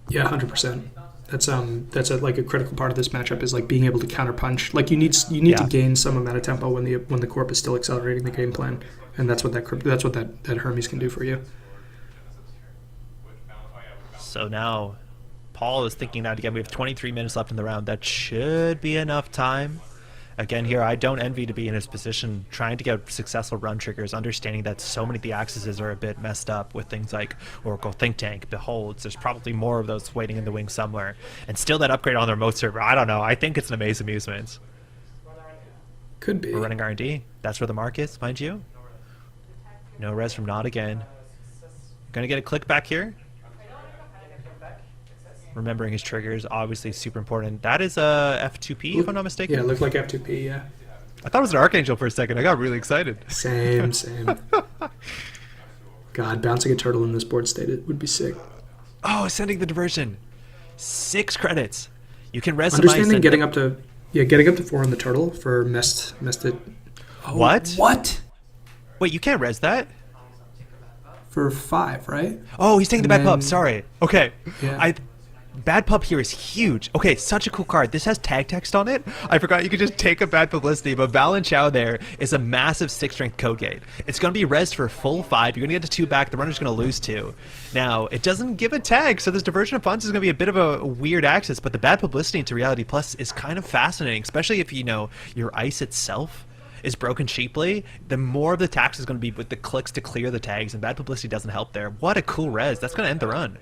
Yeah, 100%. That's like a critical part of this matchup is like being able to counter punch. Like you need to gain some amount of tempo when the corp is still accelerating the game plan, and that's what that Hermes can do for you. So now Paul is thinking that again. We have 23 minutes left in the round. That should be enough time. Again, here, I don't envy to be in his position, trying to get successful run triggers, understanding that so many of the axes are a bit messed up with things like Oracle Think Tank, Beholds. There's probably more of those waiting in the wings somewhere. And still that upgrade on the remote server, I don't know. I think it's an Amaze Amusements. Could be. We're running R&D. That's where the mark is, mind you. No res from Not again. Gonna get a click back here. Remembering his triggers, obviously super important. That is a F2P, if I'm not mistaken. Yeah, it looked like F2P, yeah. I thought it was an Archangel for a second. I got really excited. Same. God, bouncing a turtle in this board state, it would be sick. Oh, sending the diversion. 6 credits. You can res Understanding getting up to 4 on the turtle for messed it. Oh, What? What? Wait, you can't res that? For 5, right? Oh, he's taking the And bad pup. then- Sorry. Okay. Yeah. Bad pup here is huge. Okay, such a cool card. This has tag text on it. I forgot you could just take a bad publicity, but Valen Chow there is a massive 6 strength code gate. It's going to be res for full 5. You're going to get to 2 back. The runner's going to lose 2. Now, it doesn't give a tag, so this diversion of funds is going to be a bit of a weird axis, but the bad publicity into Reality Plus is kind of fascinating, especially if, your ice itself is broken cheaply. The more of the tax is going to be with the clicks to clear the tags, and bad publicity doesn't help there. What a cool res. That's going to end the run.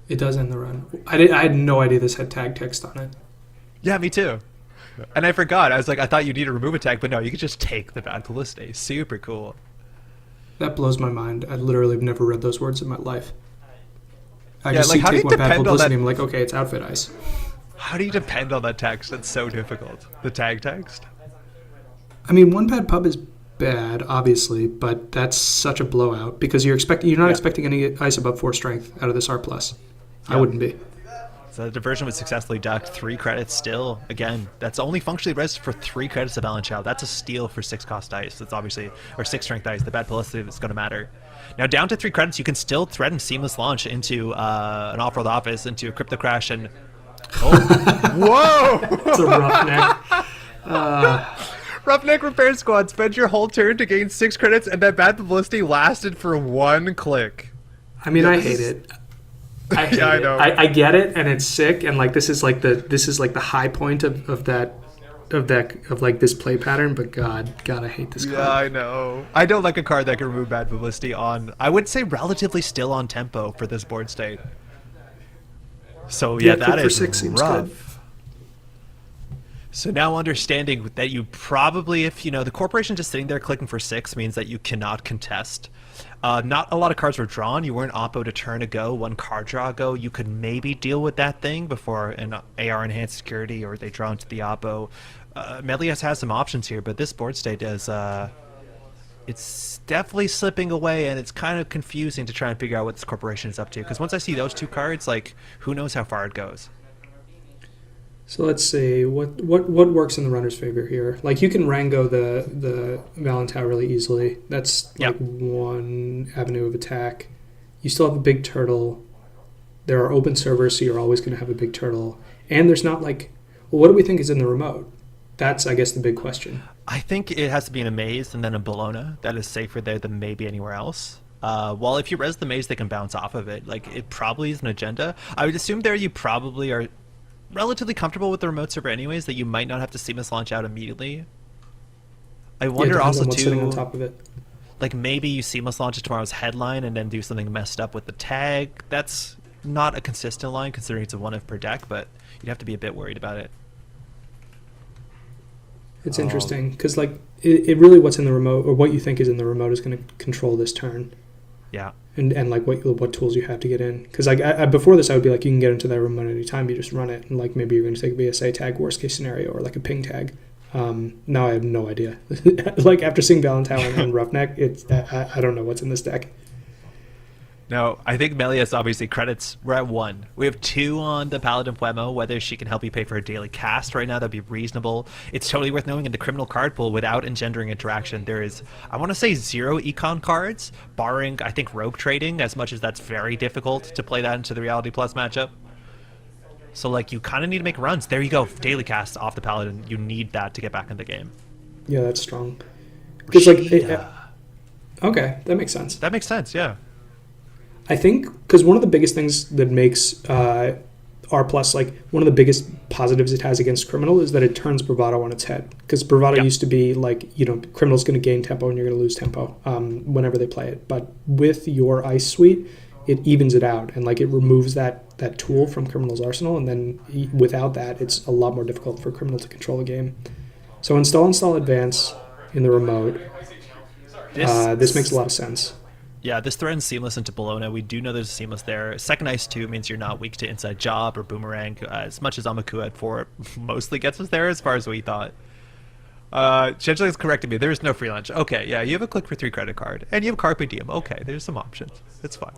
It does end the run. I had no idea this had tag text on it. Yeah, me too. And I forgot. I was like, I thought you need to remove a tag, but no, you could just take the bad publicity. Super cool. That blows my mind. I literally have never read those words in my life. I Yeah, just like, see how do take you one bad depend on publicity. that- I'm like, okay, it's outfit ice. How do you depend on that text? That's so difficult. The tag text? I mean, one bad pub is bad, obviously, but that's such a blowout because you're not expecting any ice above 4 strength out of this R plus. I wouldn't be. So the diversion was successfully ducked. 3 credits still. Again, that's only functionally res for 3 credits of Valen Chow. That's a steal for 6 cost dice. That's obviously, or 6 strength dice. The bad publicity is going to matter. Now down to 3 credits, you can still threaten seamless launch into an off-world office, into a crypto crash, and whoa! It's a roughneck. Roughneck Repair Squad, spend your whole turn to gain 6 credits, and that bad publicity lasted for 1 click. I mean, I hate it. I hate I it. know. I get it, and it's sick, and like this is like the high point of this play pattern. But God, I hate this card. Yeah, I know. I don't like a card that can remove bad publicity on, I would say, relatively still on tempo for this board state. So yeah, that click for is 6 seems rough. good. So now understanding that you probably, if the corporation just sitting there clicking for 6 means that you cannot contest. Not a lot of cards were drawn. You weren't oppo to turn a go, 1 card draw go. You could maybe deal with that thing before an AR enhanced security or they draw into the oppo. Melius has some options here, but this board state is it's definitely slipping away, and it's kind of confusing to try and figure out what this corporation is up to. Because once I see those 2 cards, like, who knows how far it goes. So let's see what works in the runner's favor here. Like you can Rango the Valentine really easily. That's like one avenue of attack. You still have a big turtle. There are open servers, so you're always going to have a big turtle. And there's not like, well, what do we think is in the remote? That's, I guess, the big question. I think it has to be in a maze and then a Bologna. That is safer there than maybe anywhere else. Well, if you res the maze, they can bounce off of it. Like, it probably is an agenda. I would assume there you probably are relatively comfortable with the remote server anyways, that you might not have to seamless launch out immediately. I wonder depends also on what's too, sitting on top of it. like maybe you seamless launch tomorrow's headline and then do something messed up with the tag. That's not a consistent line considering it's a 1F per deck, but you'd have to be a bit worried about it. It's interesting because like it really what's in the remote or what you think is in the remote is going to control this turn. Yeah. And like what tools you have to get in, because like I, before this I would be like you can get into that remote any time, you just run it, and like maybe you're going to take a VSA tag worst case scenario or like a ping tag. Now I have no idea. Like after seeing Valentine and Roughneck, it's I don't know what's in this deck. Now, I think Melius obviously credits. We're at 1. We have 2 on the Paladin Fuemo. Whether she can help you pay for a daily cast right now, that'd be reasonable. It's totally worth knowing in the criminal card pool without engendering interaction. There is, I want to say, 0 econ cards, barring, I think, rogue trading, as much as that's very difficult to play that into the Reality Plus matchup. So, like, you kind of need to make runs. There you go. Daily cast off the Paladin. You need that to get back in the game. Yeah, that's strong. Because like, Rashida. okay, that makes sense. That makes sense, yeah. I think because one of the biggest things that makes R plus like one of the biggest positives it has against criminal is that it turns bravado on its head. Because bravado used to be like criminal's going to gain tempo and you're going to lose tempo whenever they play it. But with your ice suite, it evens it out and like it removes that tool from criminal's arsenal. And then without that, it's a lot more difficult for criminal to control a game. So install advance in the remote. This makes a lot of sense. Yeah, this threatens seamless into Bologna. We do know there's a seamless there. Second ice 2 means you're not weak to inside job or boomerang. As much as Amaku at 4 mostly gets us there as far as we thought. Chenchling is correcting me. There's no free lunch. Okay, yeah, you have a click for 3 credit card. And you have Carpe Diem. Okay, there's some options. It's fine.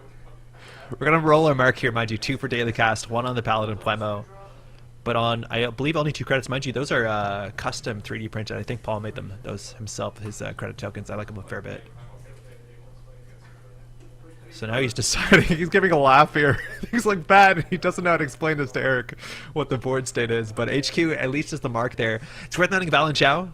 We're going to roll our mark here, mind you. 2 for Daily Cast, 1 on the Paladin Plemo. But on, I believe, only 2 credits. Mind you, those are custom 3D printed. I think Paul made them, those himself, his credit tokens. I like them a fair bit. So now he's deciding, he's giving a laugh here. Things look bad. He doesn't know how to explain this to Eric, what the board state is. But HQ at least is the mark there. It's worth noting Valen Chow.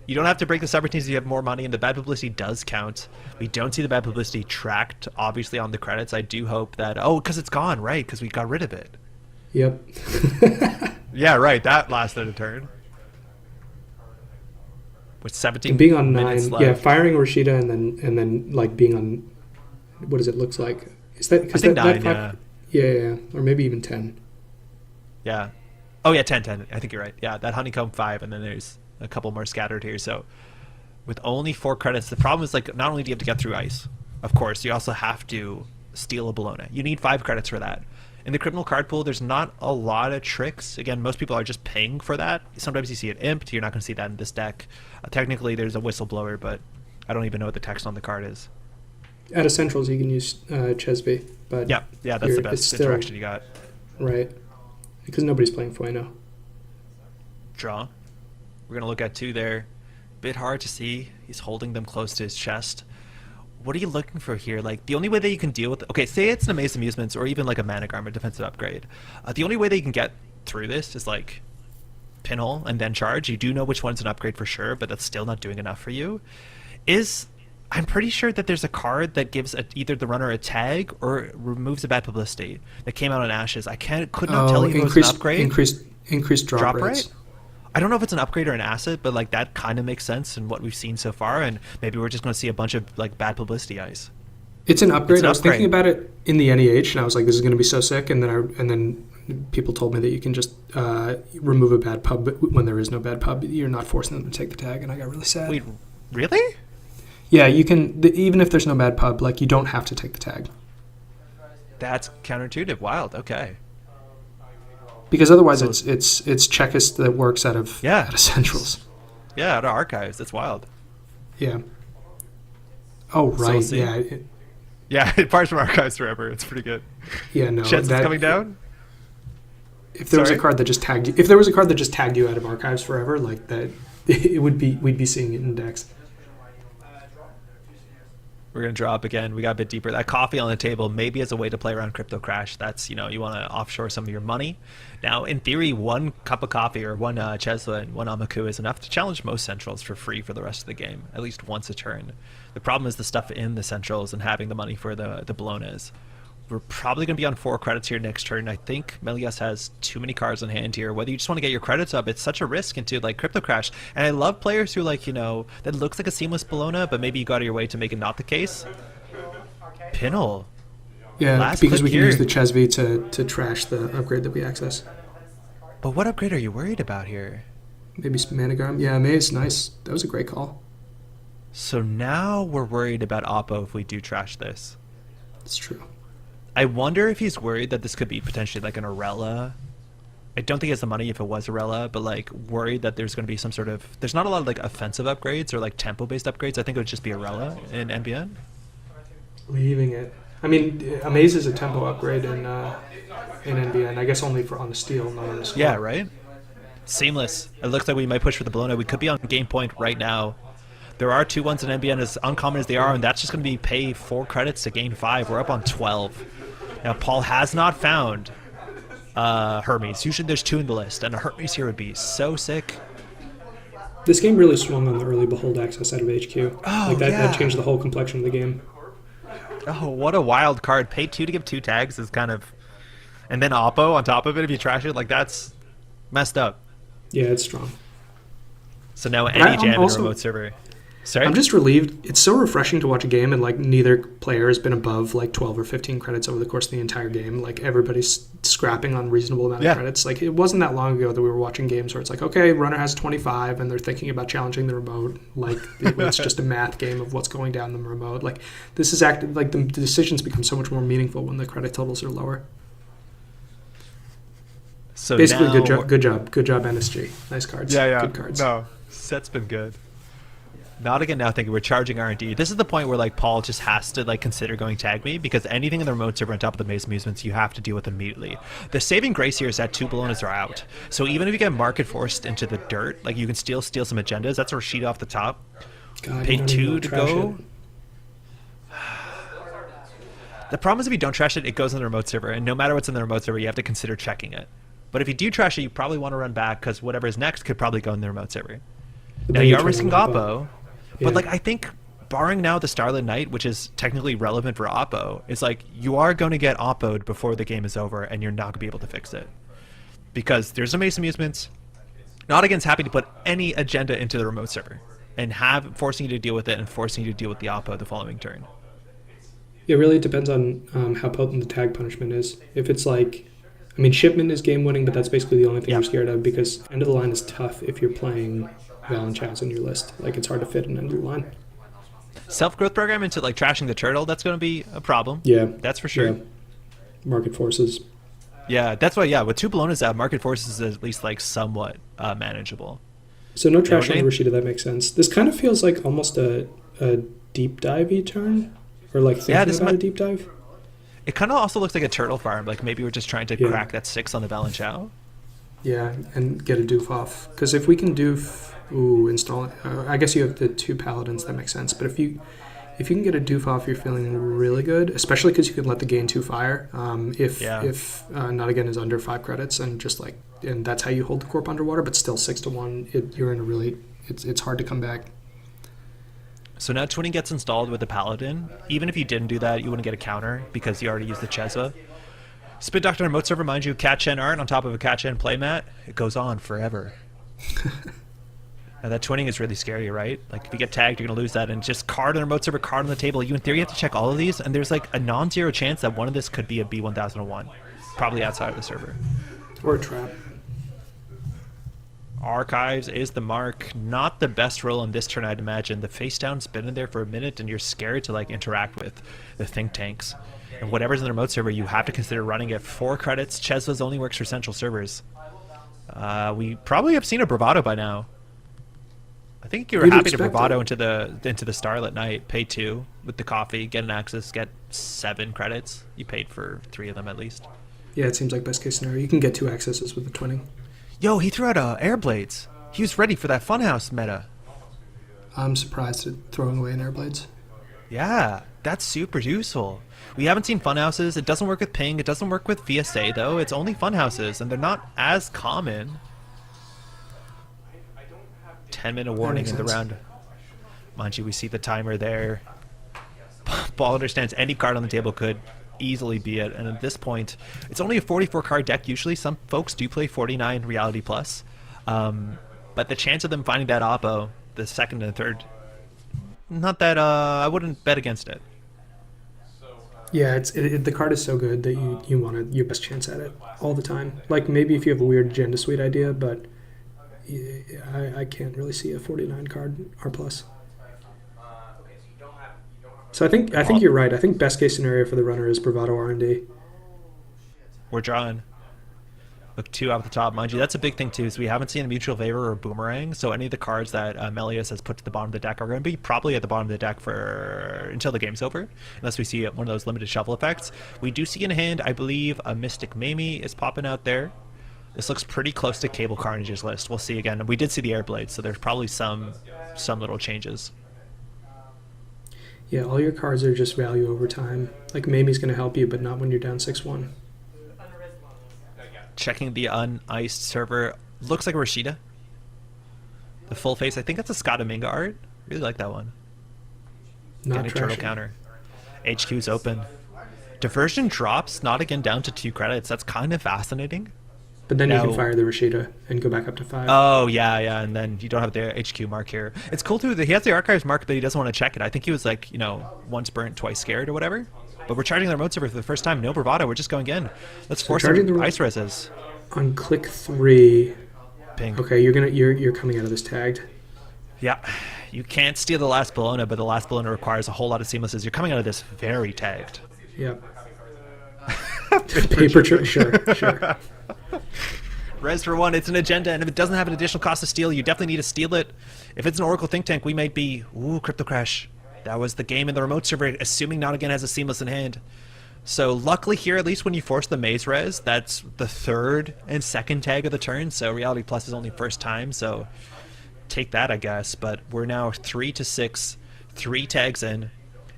You don't have to break the subroutines if you have more money, and the bad publicity does count. We don't see the bad publicity tracked, obviously, on the credits. I do hope that... Oh, because it's gone, right? Because we got rid of it. Yep. Yeah, right. That lasted a turn. With 17 being on minutes 9, left. yeah, firing Rashida and then like being on... What does it look like? Is that because I think that 9, yeah, or maybe even 10. Yeah. Oh yeah, 10. I think you're right. Yeah, that honeycomb 5, and then there's a couple more scattered here. So with only 4 credits, the problem is like not only do you have to get through ice, of course, you also have to steal a Bologna. You need 5 credits for that. In the criminal card pool, there's not a lot of tricks. Again, most people are just paying for that. Sometimes you see it imped. You're not going to see that in this deck. Technically, there's a whistleblower, but I don't even know what the text on the card is. Out of centrals, you can use Chesby, but Yeah, that's the best still, interaction you got. right? Because nobody's playing Fueno. Draw. We're going to look at 2 there. Bit hard to see. He's holding them close to his chest. What are you looking for here? Like, the only way that you can deal with... Okay, say it's an Amaze Amusements or even like a Mana Garment defensive upgrade. The only way that you can get through this is like Pinhole and then Charge. You do know which one's an upgrade for sure, but that's still not doing enough for you. I'm pretty sure that there's a card that gives either the runner a tag or removes a bad publicity that came out on Ashes. I could not tell you if it was an upgrade. Increased drop rates. Rate? I don't know if it's an upgrade or an asset, but like that kind of makes sense in what we've seen so far, and maybe we're just going to see a bunch of like bad publicity ice. It's an upgrade. I was upgrade. thinking about it in the NEH, and I was like, "This is going to be so sick." And then people told me that you can just remove a bad pub when there is no bad pub. You're not forcing them to take the tag, and I got really sad. Wait, really? Yeah, you can. Even if there's no bad pub, like you don't have to take the tag. That's counterintuitive. Wild. Okay. Because otherwise, it's Chekist that works out of centrals. Yeah, out of archives. That's wild. Yeah. Oh right. So yeah. Yeah, it parts from archives forever. It's pretty good. Yeah. No. Sheds is coming down. If there was a card that just tagged you, out of archives forever, like that, we'd be seeing it in decks. We're going to draw up again. We got a bit deeper. That coffee on the table maybe as a way to play around Crypto Crash. That's, you want to offshore some of your money. Now, in theory, 1 cup of coffee or 1 Chesla and 1 Amaku is enough to challenge most centrals for free for the rest of the game, at least once a turn. The problem is the stuff in the centrals and having the money for the Bolognas. We're probably going to be on 4 credits here next turn. I think Melias has too many cards in hand here. Whether you just want to get your credits up, it's such a risk into like Crypto Crash. And I love players who like, that looks like a seamless Bologna, but maybe you go out of your way to make it not the case. Pinhole. Yeah, Last because we click can use here. the Chesby to trash the upgrade that we access. But what upgrade are you worried about here? Maybe Managarm. Yeah, Maze, nice. That was a great call. So now we're worried about Oppo if we do trash this. It's true. I wonder if he's worried that this could be potentially like an Arella. I don't think he has the money if it was Arella, but like worried that there's going to be some sort of... There's not a lot of like offensive upgrades or like tempo-based upgrades. I think it would just be Arella in NBN. Leaving it. I mean, Amaze is a tempo upgrade in NBN. I guess only on the steel, not on the score. Yeah, right? Seamless. It looks like we might push for the Bologna. We could be on game point right now. There are 2 1s in NBN as uncommon as they are, and that's just going to be pay 4 credits to gain 5. We're up on 12. Now, Paul has not found Hermes. Usually there's 2 in the list, and a Hermes here would be so sick. This game really swung on the early Behold access out of HQ. That changed the whole complexion of the game. Oh, what a wild card. Pay 2 to give 2 tags is kind of... And then Oppo on top of it if you trash it. Like, that's messed up. Yeah, it's strong. So now any jam in a remote server. Sorry? I'm just relieved. It's so refreshing to watch a game and like neither player has been above like 12 or 15 credits over the course of the entire game. Like everybody's scrapping on reasonable amount of credits. Like it wasn't that long ago that we were watching games where it's like, okay, runner has 25 and they're thinking about challenging the remote. Like it's just a math game of what's going down the remote. Like this is like the decisions become so much more meaningful when the credit totals are lower. So basically, now... good job, NSG. Nice cards. Yeah. Good cards. No, Set's been good. Not again now thinking we're charging R&D. This is the point where like Paul just has to like consider going tag me, because anything in the remote server on top of the Maze Amusements you have to deal with immediately. The saving grace here is that 2 Bolognas are out. So even if you get market forced into the dirt, like you can still steal some agendas. That's a Rashida off the top. God, Pay you don't 2 even to trash go. it. The problem is if you don't trash it, it goes in the remote server, and no matter what's in the remote server, you have to consider checking it. But if you do trash it, you probably want to run back, because whatever is next could probably go in the remote server. But Now then you you're are risking turning Oppo, Yeah. but like I think, barring now the Starlit Night, which is technically relevant for Oppo, is like you are going to get Oppo'd before the game is over, and you're not going to be able to fix it. Because there's some Maze Amusements. Not Again's happy to put any agenda into the remote server, and forcing you to deal with it, and forcing you to deal with the Oppo the following turn. It really depends on how potent the tag punishment is. If it's like, I mean, shipment is game winning, but that's basically the only thing Yeah. you're scared of, because end of the line is tough if you're playing Valen Chows in your list. Like, it's hard to fit an end of the line. Self-growth program into like trashing the turtle, that's going to be a problem. Yeah. That's for sure. Yeah. Market forces. Yeah, that's why, yeah, with 2 Bolognas out, market forces is at least like somewhat manageable. So no trash on okay. Rashida, that makes sense. This kind of feels like almost a deep dive-y turn, or like thinking this about a might- deep dive. It kind of also looks like a turtle farm. Like maybe we're just trying to Yeah. crack that 6 on the Valenchow. Yeah, and get a doof off. Because if we can doof, install it. I guess you have the 2 paladins. That makes sense. But if you can get a doof off, you're feeling really good. Especially because you can let the gain 2 fire. If not again is under 5 credits, and just like, and that's how you hold the corp underwater. But still 6 to 1. You're in a really. It's hard to come back. So now Twinning gets installed with the Paladin. Even if you didn't do that, you wouldn't get a counter because you already used the Chesva. Spin Doctor remote server, mind you, Cat-Chen art on top of a Cat-Chen playmat. It goes on forever. Now that Twinning is really scary, right? Like if you get tagged, you're going to lose that. And just card on the remote server, card on the table. You in theory have to check all of these, and there's like a non-zero chance that one of this could be a B1001. Probably outside of the server. Or a trap. Archives is the mark. Not the best roll on this turn, I'd imagine. The face down's been in there for a minute, and you're scared to like interact with the think tanks. And whatever's in the remote server, you have to consider running at 4 credits. Chesva's only works for central servers. We probably have seen a Bravado by now. I think you were You'd happy to expect Bravado it. into the Starlit Night. Pay 2 with the coffee, get an access, get 7 credits. You paid for 3 of them at least. Yeah, it seems like best case scenario. You can get 2 accesses with the Twinning. Yo, he threw out air blades. He was ready for that Funhouse meta. I'm surprised at throwing away an Airblades. Yeah, that's super useful. We haven't seen funhouses. It doesn't work with ping. It doesn't work with VSA though. It's only funhouses, and they're not as common. 10-minute warning makes in the sense. round. Mind you, we see the timer there. Paul understands any card on the table could easily be it, and at this point, it's only a 44 card deck. Usually, some folks do play 49 Reality Plus, but the chance of them finding that Oppo, the second and third, not that I wouldn't bet against it. Yeah, the card is so good that you want your best chance at it all the time. Like maybe if you have a weird agenda suite idea, but I can't really see a 49 card R plus. So I think you're right. I think best case scenario for the runner is Bravado R&D. We're drawing. Look, 2 off the top, mind you. That's a big thing too. Is we haven't seen a mutual favor or boomerang. So any of the cards that Melius has put to the bottom of the deck are going to be probably at the bottom of the deck for until the game's over, unless we see one of those limited shuffle effects. We do see in hand, I believe, a Mystic Mamie is popping out there. This looks pretty close to Cable Carnage's list. We'll see again. We did see the Airblade, so there's probably some little changes. Yeah, all your cards are just value over time. Like Mamie's going to help you, but not when you're down 6-1. Checking the uniced server. Looks like a Rashida. The full face. I think that's a Scott art. Really like that one. Not Getting turtle trashing. counter. HQ's open. Diversion drops, not again down to 2 credits. That's kind of fascinating. But then you No. can fire the Rashida and go back up to 5. Oh, yeah, and then you don't have the HQ mark here. It's cool, too, that he has the archives mark, but he doesn't want to check it. I think he was like, once burnt, twice scared or whatever. But we're charging the remote server for the first time. No bravado. We're just going in. Let's force charging some the ice reses. On click 3, Ping. okay, you're coming out of this tagged. Yeah. You can't steal the last Bologna, but the last Bologna requires a whole lot of seamlesses. You're coming out of this very tagged. Yeah. Paper sure. Res for 1, it's an agenda, and if it doesn't have an additional cost to steal, you definitely need to steal it. If it's an Oracle Think Tank, we might be... Ooh, Crypto Crash. That was the game in the remote server, assuming Not Again has a Seamless in hand. So luckily here, at least when you force the Maze Res, that's the third and second tag of the turn, so Reality Plus is only first time, so take that, I guess. But we're now 3 to 6, 3 tags in.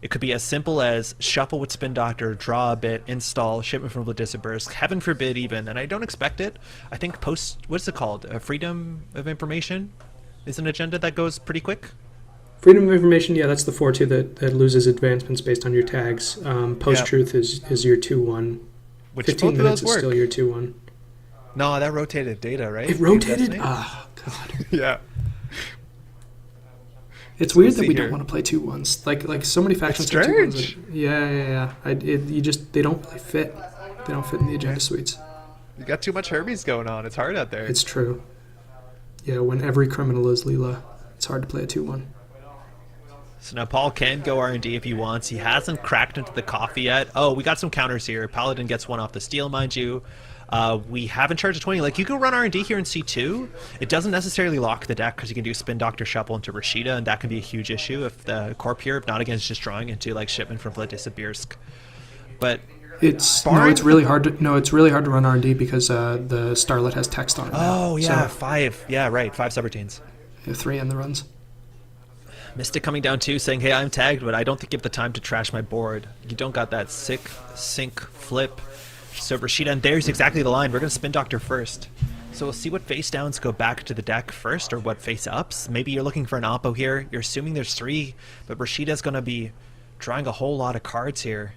It could be as simple as shuffle with Spin Doctor, draw a bit, install, shipment from Burst, heaven forbid even, and I don't expect it. I think what's it called? Freedom of Information is an agenda that goes pretty quick. Freedom of Information, yeah, that's the 4-2 that loses advancements based on your tags. Post-Truth is your 2-1. Which 15 both of minutes those work. is still your 2-1. No, that rotated data, right? It rotated? Oh, God. Yeah. It's weird let's that see we here. don't want to play 2-1s. Like so many factions It's play 2-1s. strange. Yeah. They don't really fit. They don't fit in the agenda suites. You got too much Hermes going on. It's hard out there. It's true. Yeah, when every criminal is Leela, it's hard to play a 2-1. So now Paul can go R&D if he wants. He hasn't cracked into the coffee yet. Oh, we got some counters here. Paladin gets one off the steal, mind you. We haven't charged a 20. Like, you can run R&D here in C2. It doesn't necessarily lock the deck because you can do Spin Doctor Shuffle into Rashida, and that can be a huge issue if the Corp here, if not against just drawing into, like, shipment from Vladisibirsk. But It's really hard to run R&D because the Starlet has text on it. oh, now. yeah, So, 5. Yeah, right, 5 subroutines. 3 in the runs. Mystic coming down too, saying, hey, I'm tagged, but I don't think you have the time to trash my board. You don't got that sick sync flip. So Rashida, and there's exactly the line. We're going to Spin Doctor first. So we'll see what face downs go back to the deck first, or what face ups. Maybe you're looking for an Oppo here. You're assuming there's 3, but Rashida's going to be drawing a whole lot of cards here.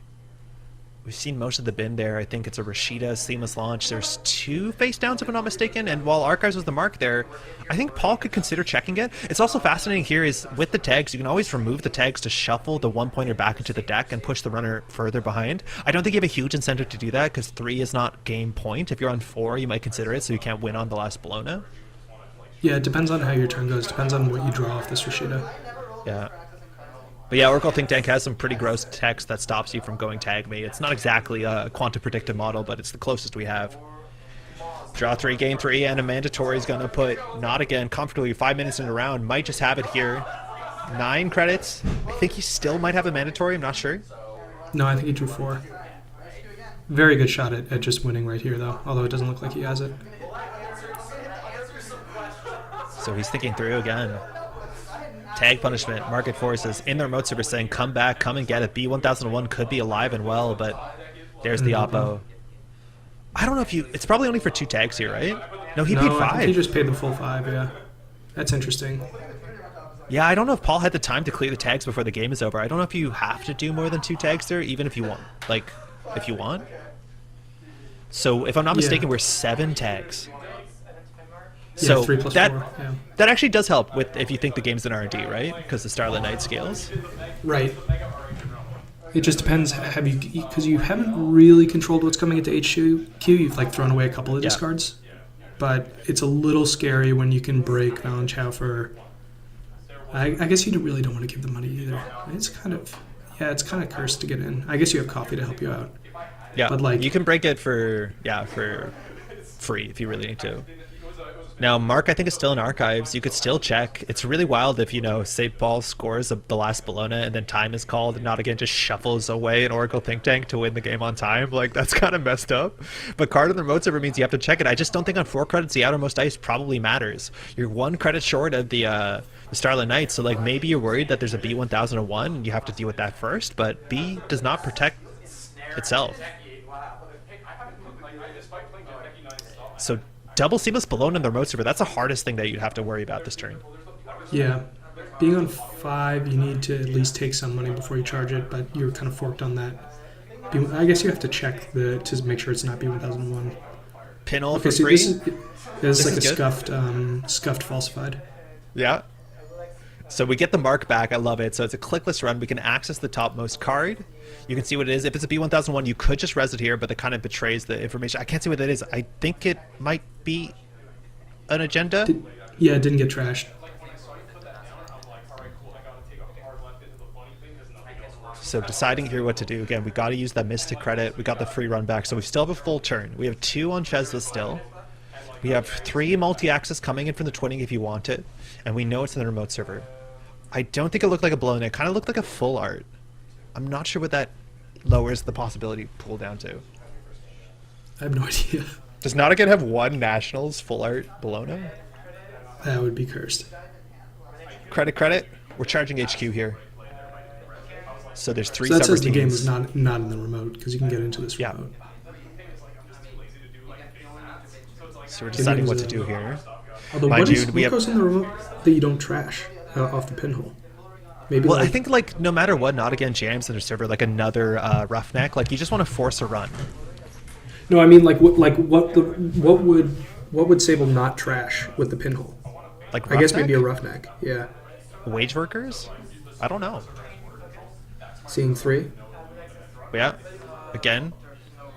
We've seen most of the bin there. I think it's a Rashida Seamless Launch. There's 2 face downs, if I'm not mistaken. And while Archives was the mark there, I think Paul could consider checking it. It's also fascinating here is with the tags, you can always remove the tags to shuffle the 1-pointer back into the deck and push the runner further behind. I don't think you have a huge incentive to do that because 3 is not game point. If you're on 4, you might consider it so you can't win on the last Bologna. Yeah, it depends on how your turn goes. Depends on what you draw off this Rashida. Yeah. But yeah, Oracle Think Tank has some pretty gross text that stops you from going tag me. It's not exactly a quantum predictive model, but it's the closest we have. Draw 3, game 3, and a mandatory is going to put Not Again comfortably 5 minutes in a round. Might just have it here. 9 credits. I think he still might have a mandatory. I'm not sure. No, I think he drew 4. Very good shot at just winning right here, though. Although it doesn't look like he has it. So he's thinking through again. Tag punishment, market forces in the remote server saying, come back, come and get it. B1001 could be alive and well, but there's the Oppo. I don't know if it's probably only for 2 tags here, right? No, he paid I 5. think he just paid the full 5, yeah. That's interesting. Yeah, I don't know if Paul had the time to clear the tags before the game is over. I don't know if you have to do more than 2 tags there, even if you want. Like, if you want. So, if I'm not mistaken, we're 7 tags. So yeah, 3 plus that 4, yeah. that actually does help with if you think the game's in R&D, right? Because the Starlit Knight scales. Right. It just depends. Because you haven't really controlled what's coming into HQ. You've like thrown away a couple of discards, but it's a little scary when you can break Valenchow for. I guess you really don't want to give the money either. It's kind of cursed to get in. I guess you have coffee to help you out. Yeah, but like you can break it for free if you really need to. Now, Mark, I think, is still in Archives. You could still check. It's really wild if, say Paul scores the last Bologna and then time is called and Not Again just shuffles away an Oracle Think Tank to win the game on time. Like, that's kind of messed up. But card in the remote server means you have to check it. I just don't think on 4 credits the outermost ice probably matters. You're 1 credit short of the Starlit Knight, so like maybe you're worried that there's a B1001 and you have to deal with that first, but B does not protect itself. So double Seamless Bologna in the remote server, that's the hardest thing that you'd have to worry about this turn. Yeah. Being on 5, you need to at least take some money before you charge it, but you're kind of forked on that. I guess you have to check to make sure it's not B1001. Pinhole Okay, for so free? this is like is a good. scuffed falsified. Yeah. So we get the mark back. I love it. So it's a clickless run. We can access the topmost card. You can see what it is. If it's a B1001, you could just res it here, but that kind of betrays the information. I can't see what that is. I think it might be an agenda. It didn't get trashed. So deciding here what to do. Again, we got to use that Mystic credit. We got the free run back. So we still have a full turn. We have 2 on Chesla still. We have 3 multi-access coming in from the twinning if you want it, and we know it's in the remote server. I don't think it looked like a blown. It kind of looked like a full art. I'm not sure what that lowers the possibility pool down to. I have no idea. Does not again have 1 Nationals full art Bologna? That would be cursed. Credit. We're charging HQ here. So there's 3 So that separate says the game teams. is not in the remote because you can get into this Yeah. remote. So we're deciding what to do here. Although Mind what you, we have- goes in the remote that you don't trash off the pinhole? Maybe Well, like, I think like no matter what, not again jams in their server like another roughneck. Like you just want to force a run. no, I mean what would Sable not trash with the pinhole? Like I guess maybe a roughneck? roughneck. Yeah, Wage workers? I don't know. seeing 3. But yeah, again,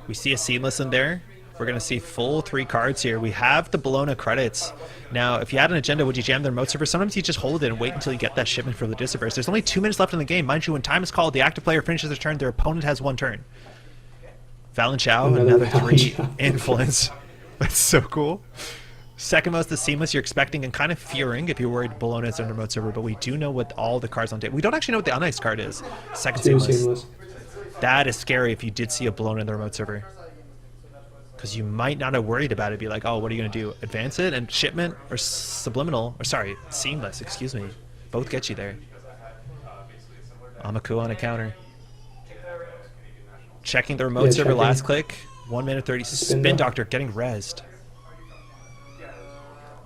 we see a seamless in there. We're going to see full 3 cards here. We have the Bologna credits. Now, if you had an agenda, would you jam the remote server? Sometimes you just hold it and wait until you get that shipment for Ludiciverse. There's only 2 minutes left in the game. Mind you, when time is called, the active player finishes their turn, their opponent has 1 turn. Valen Chow, another Valen 3 Chow. influence. That's so cool. Second most is seamless. You're expecting and kind of fearing if you're worried Bologna is on the remote server, but we do know what all the cards on tape. We don't actually know what the uniced card is. Second 2 seamless. seamless. That is scary if you did see a Bologna in the remote server. Because you might not have worried about it. Be like, oh, what are you going to do? Advance it and shipment or subliminal, or sorry, seamless, excuse me. Both get you there. Amaku on a counter. Checking the remote Yeah, server checking. last click. 1 minute 30. Spin Doctor getting rezzed.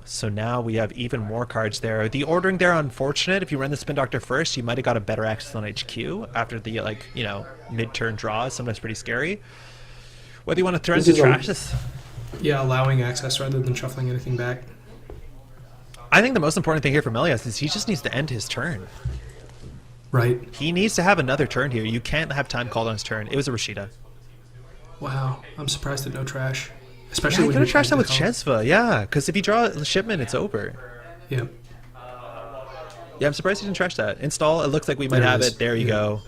So now we have even more cards there. The ordering there, unfortunate. If you run the Spin Doctor first, you might have got a better access on HQ after the, like, you know, mid-turn draw is sometimes pretty scary. Whether you want to threaten This to is a- trash this, Yeah, allowing access rather than shuffling anything back. I think the most important thing here for Melias is he just needs to end his turn. Right. He needs to have another turn here. You can't have time called on his turn. It was a Rashida. Wow, I'm surprised at no trash. Yeah, Especially you when gotta you're trash that trying with to call. Chesva, yeah. Because if you draw a shipment, it's over. Yeah. Yeah, I'm surprised you didn't trash that. Install, it looks like we might There it have is. it. There you Yeah. go.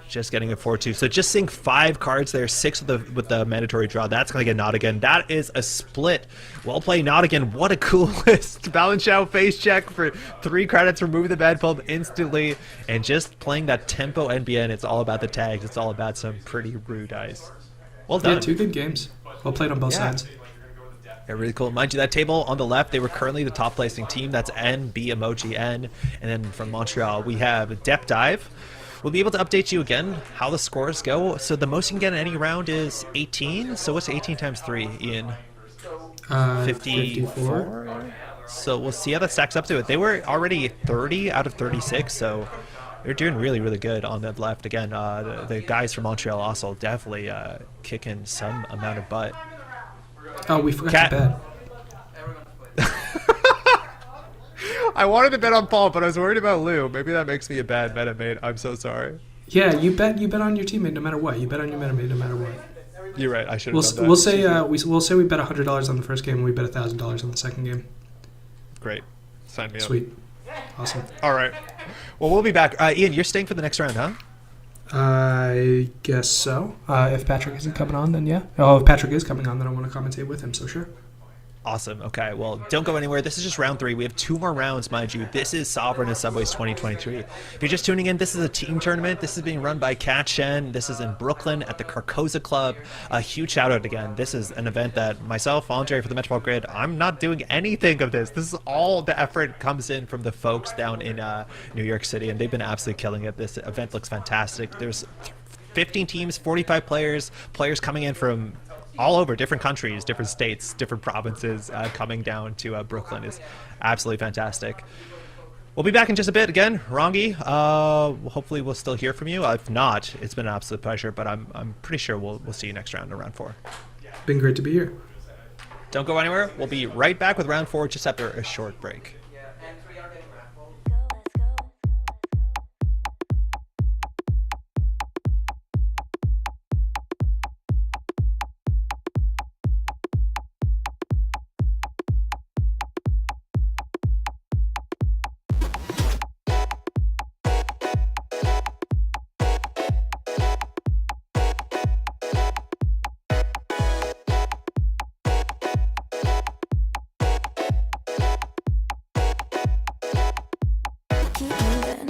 Just getting a 4-2. So just seeing 5 cards there, 6 with the mandatory draw. That's going to get Nottingham. That is a split. Well played, Nottingham. What a cool list. Balanchow face check for 3 credits, remove the bad pulp instantly. And just playing that tempo NBN, it's all about the tags. It's all about some pretty rude dice. Well done. Yeah, 2 good games. Well played on both Yeah. sides. Yeah, really cool. Mind you, that table on the left, they were currently the top placing team. That's N, B emoji, N. And then from Montreal, we have Depth Dive. We'll be able to update you again how the scores go. So the most you can get in any round is 18. So what's 18 times 3, Ian? 54? So we'll see how that stacks up to it. They were already 30 out of 36, so they're doing really, really good on the left. Again, the guys from Montreal also definitely kicking some amount of butt. Oh, we forgot Cat- to bet. I wanted to bet on Paul, but I was worried about Lou. Maybe that makes me a bad meta mate. I'm so sorry. Yeah, you bet on your teammate no matter what. You bet on your meta-mate no matter what. You're right. I should have done that. We'll say we'll say we bet $100 on the first game and we bet $1,000 on the second game. Great. Sign me up. Sweet. Awesome. All right. Well, we'll be back. Ian, you're staying for the next round, huh? I guess so. If Patrick isn't coming on, then yeah. Oh, if Patrick is coming on, then I want to commentate with him, so sure. Awesome. Okay. Well, don't go anywhere. This is just round 3. We have 2 more rounds, mind you. This is Sovereign and Subways 2023. If you're just tuning in, this is a team tournament. This is being run by Kat Shen. This is in Brooklyn at the Carcosa Club. A huge shout out again. This is an event that myself, Andre for the Metropole Grid, I'm not doing anything of this. This is all the effort comes in from the folks down in New York City, and they've been absolutely killing it. This event looks fantastic. There's 15 teams, 45 players coming in from all over, different countries, different states, different provinces, coming down to Brooklyn is absolutely fantastic. We'll be back in just a bit again. Rongi, hopefully we'll still hear from you. If not, it's been an absolute pleasure, but I'm pretty sure we'll see you next round in round 4. Been great to be here. Don't go anywhere. We'll be right back with round 4 just after a short break. keep moving.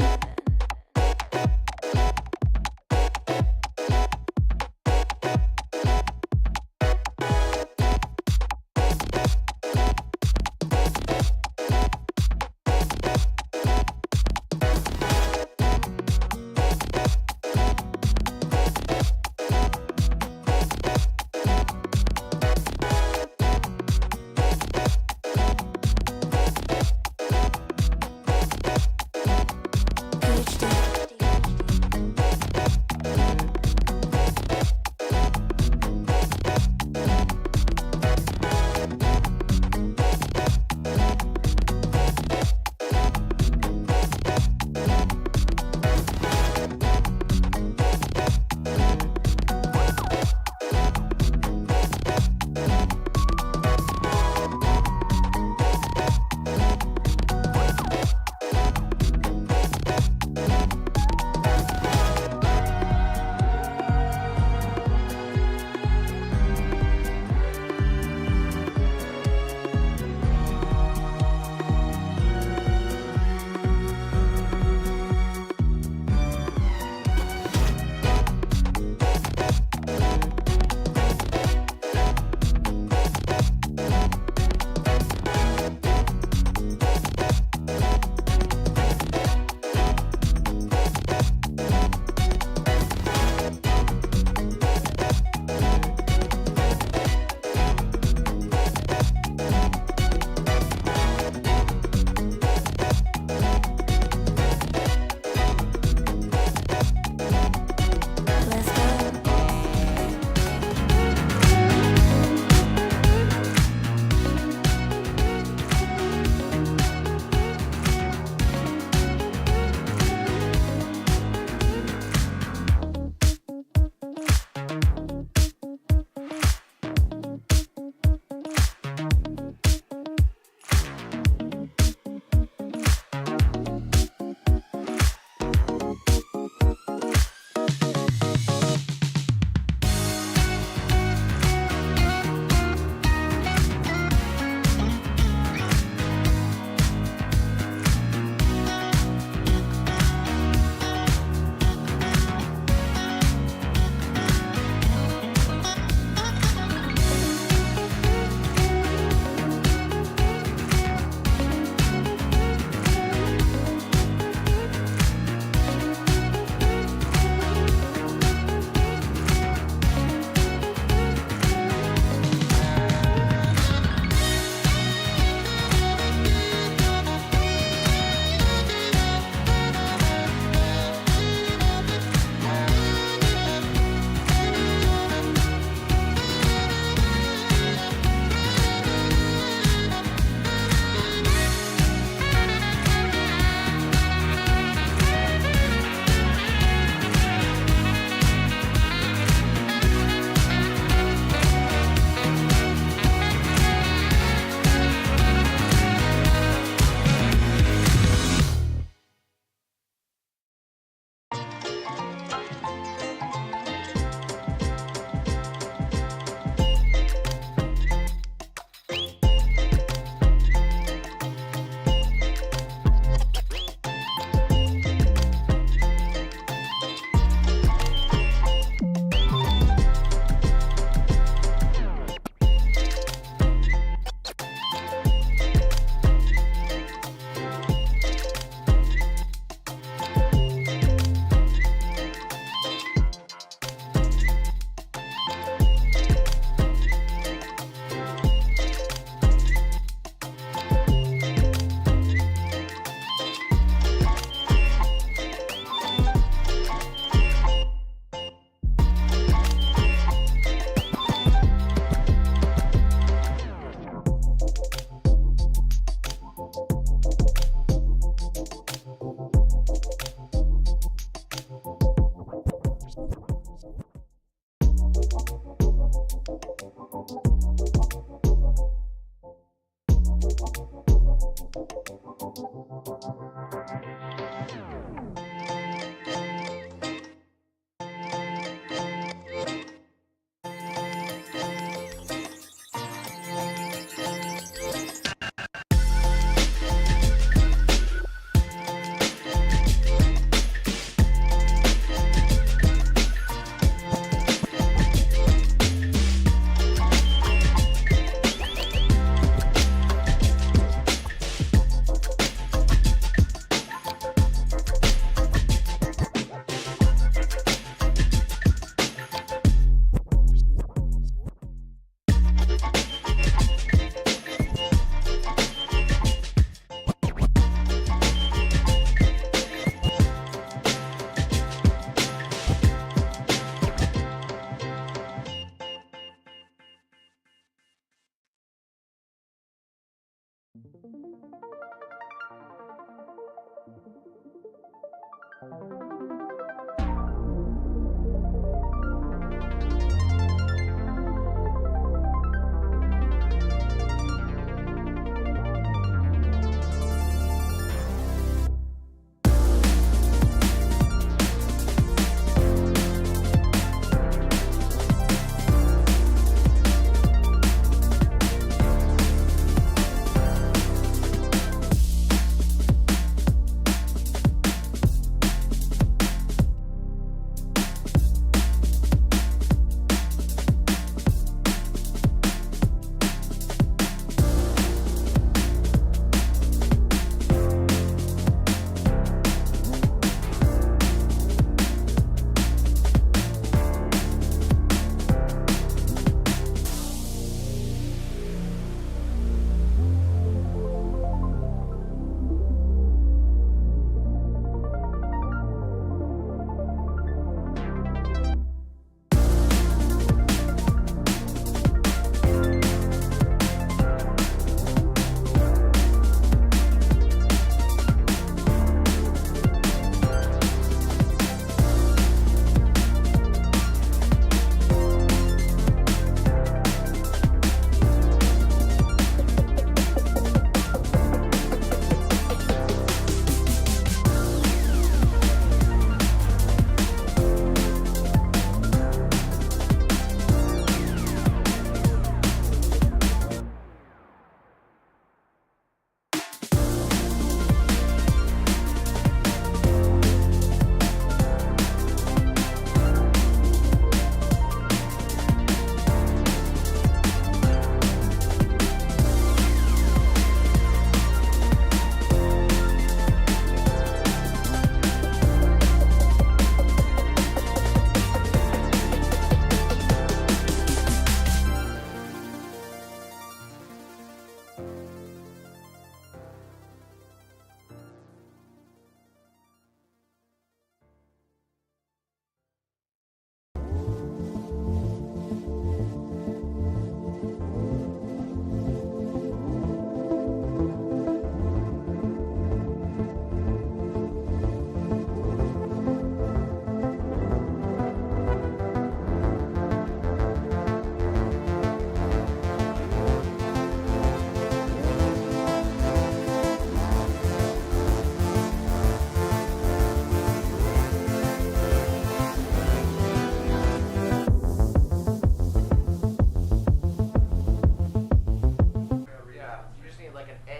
Let's go.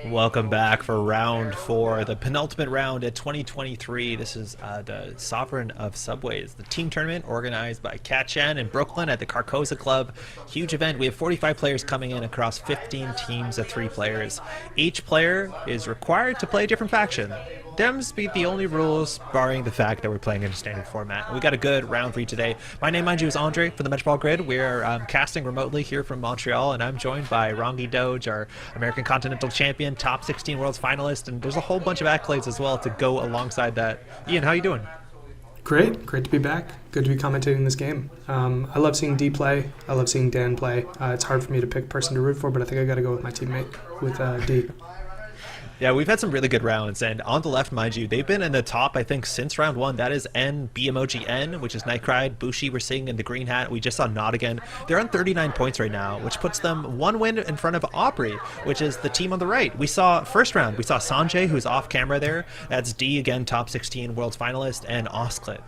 Welcome back for round 4, the penultimate round at 2023. This is the Sovereign of Subways, the team tournament organized by Kat Chen in Brooklyn at the Carcosa Club. Huge event. We have 45 players coming in across 15 teams of 3 players. Each player is required to play a different faction. Dems beat the only rules, barring the fact that we're playing in a standard format. We got a good round for you today. My name, mind you, is Andre for the Metropole Grid. We're casting remotely here from Montreal, and I'm joined by Rongi Doge, our American Continental Champion, top 16 Worlds finalist, and there's a whole bunch of accolades as well to go alongside that. Ian, how you doing? Great to be back. Good to be commentating this game. I love seeing D play. I love seeing Dan play. It's hard for me to pick person to root for, but I think I got to go with my teammate, with D. Yeah, we've had some really good rounds, and on the left, mind you, they've been in the top, I think, since round 1. That is N, B emoji N, which is Nightcried. Bushi, we're seeing in the green hat. We just saw Nod again. They're on 39 points right now, which puts them 1 win in front of Aubrey, which is the team on the right. We saw first round, we saw Sanjay, who's off camera there. That's D again, top 16 Worlds finalist, and Osklet,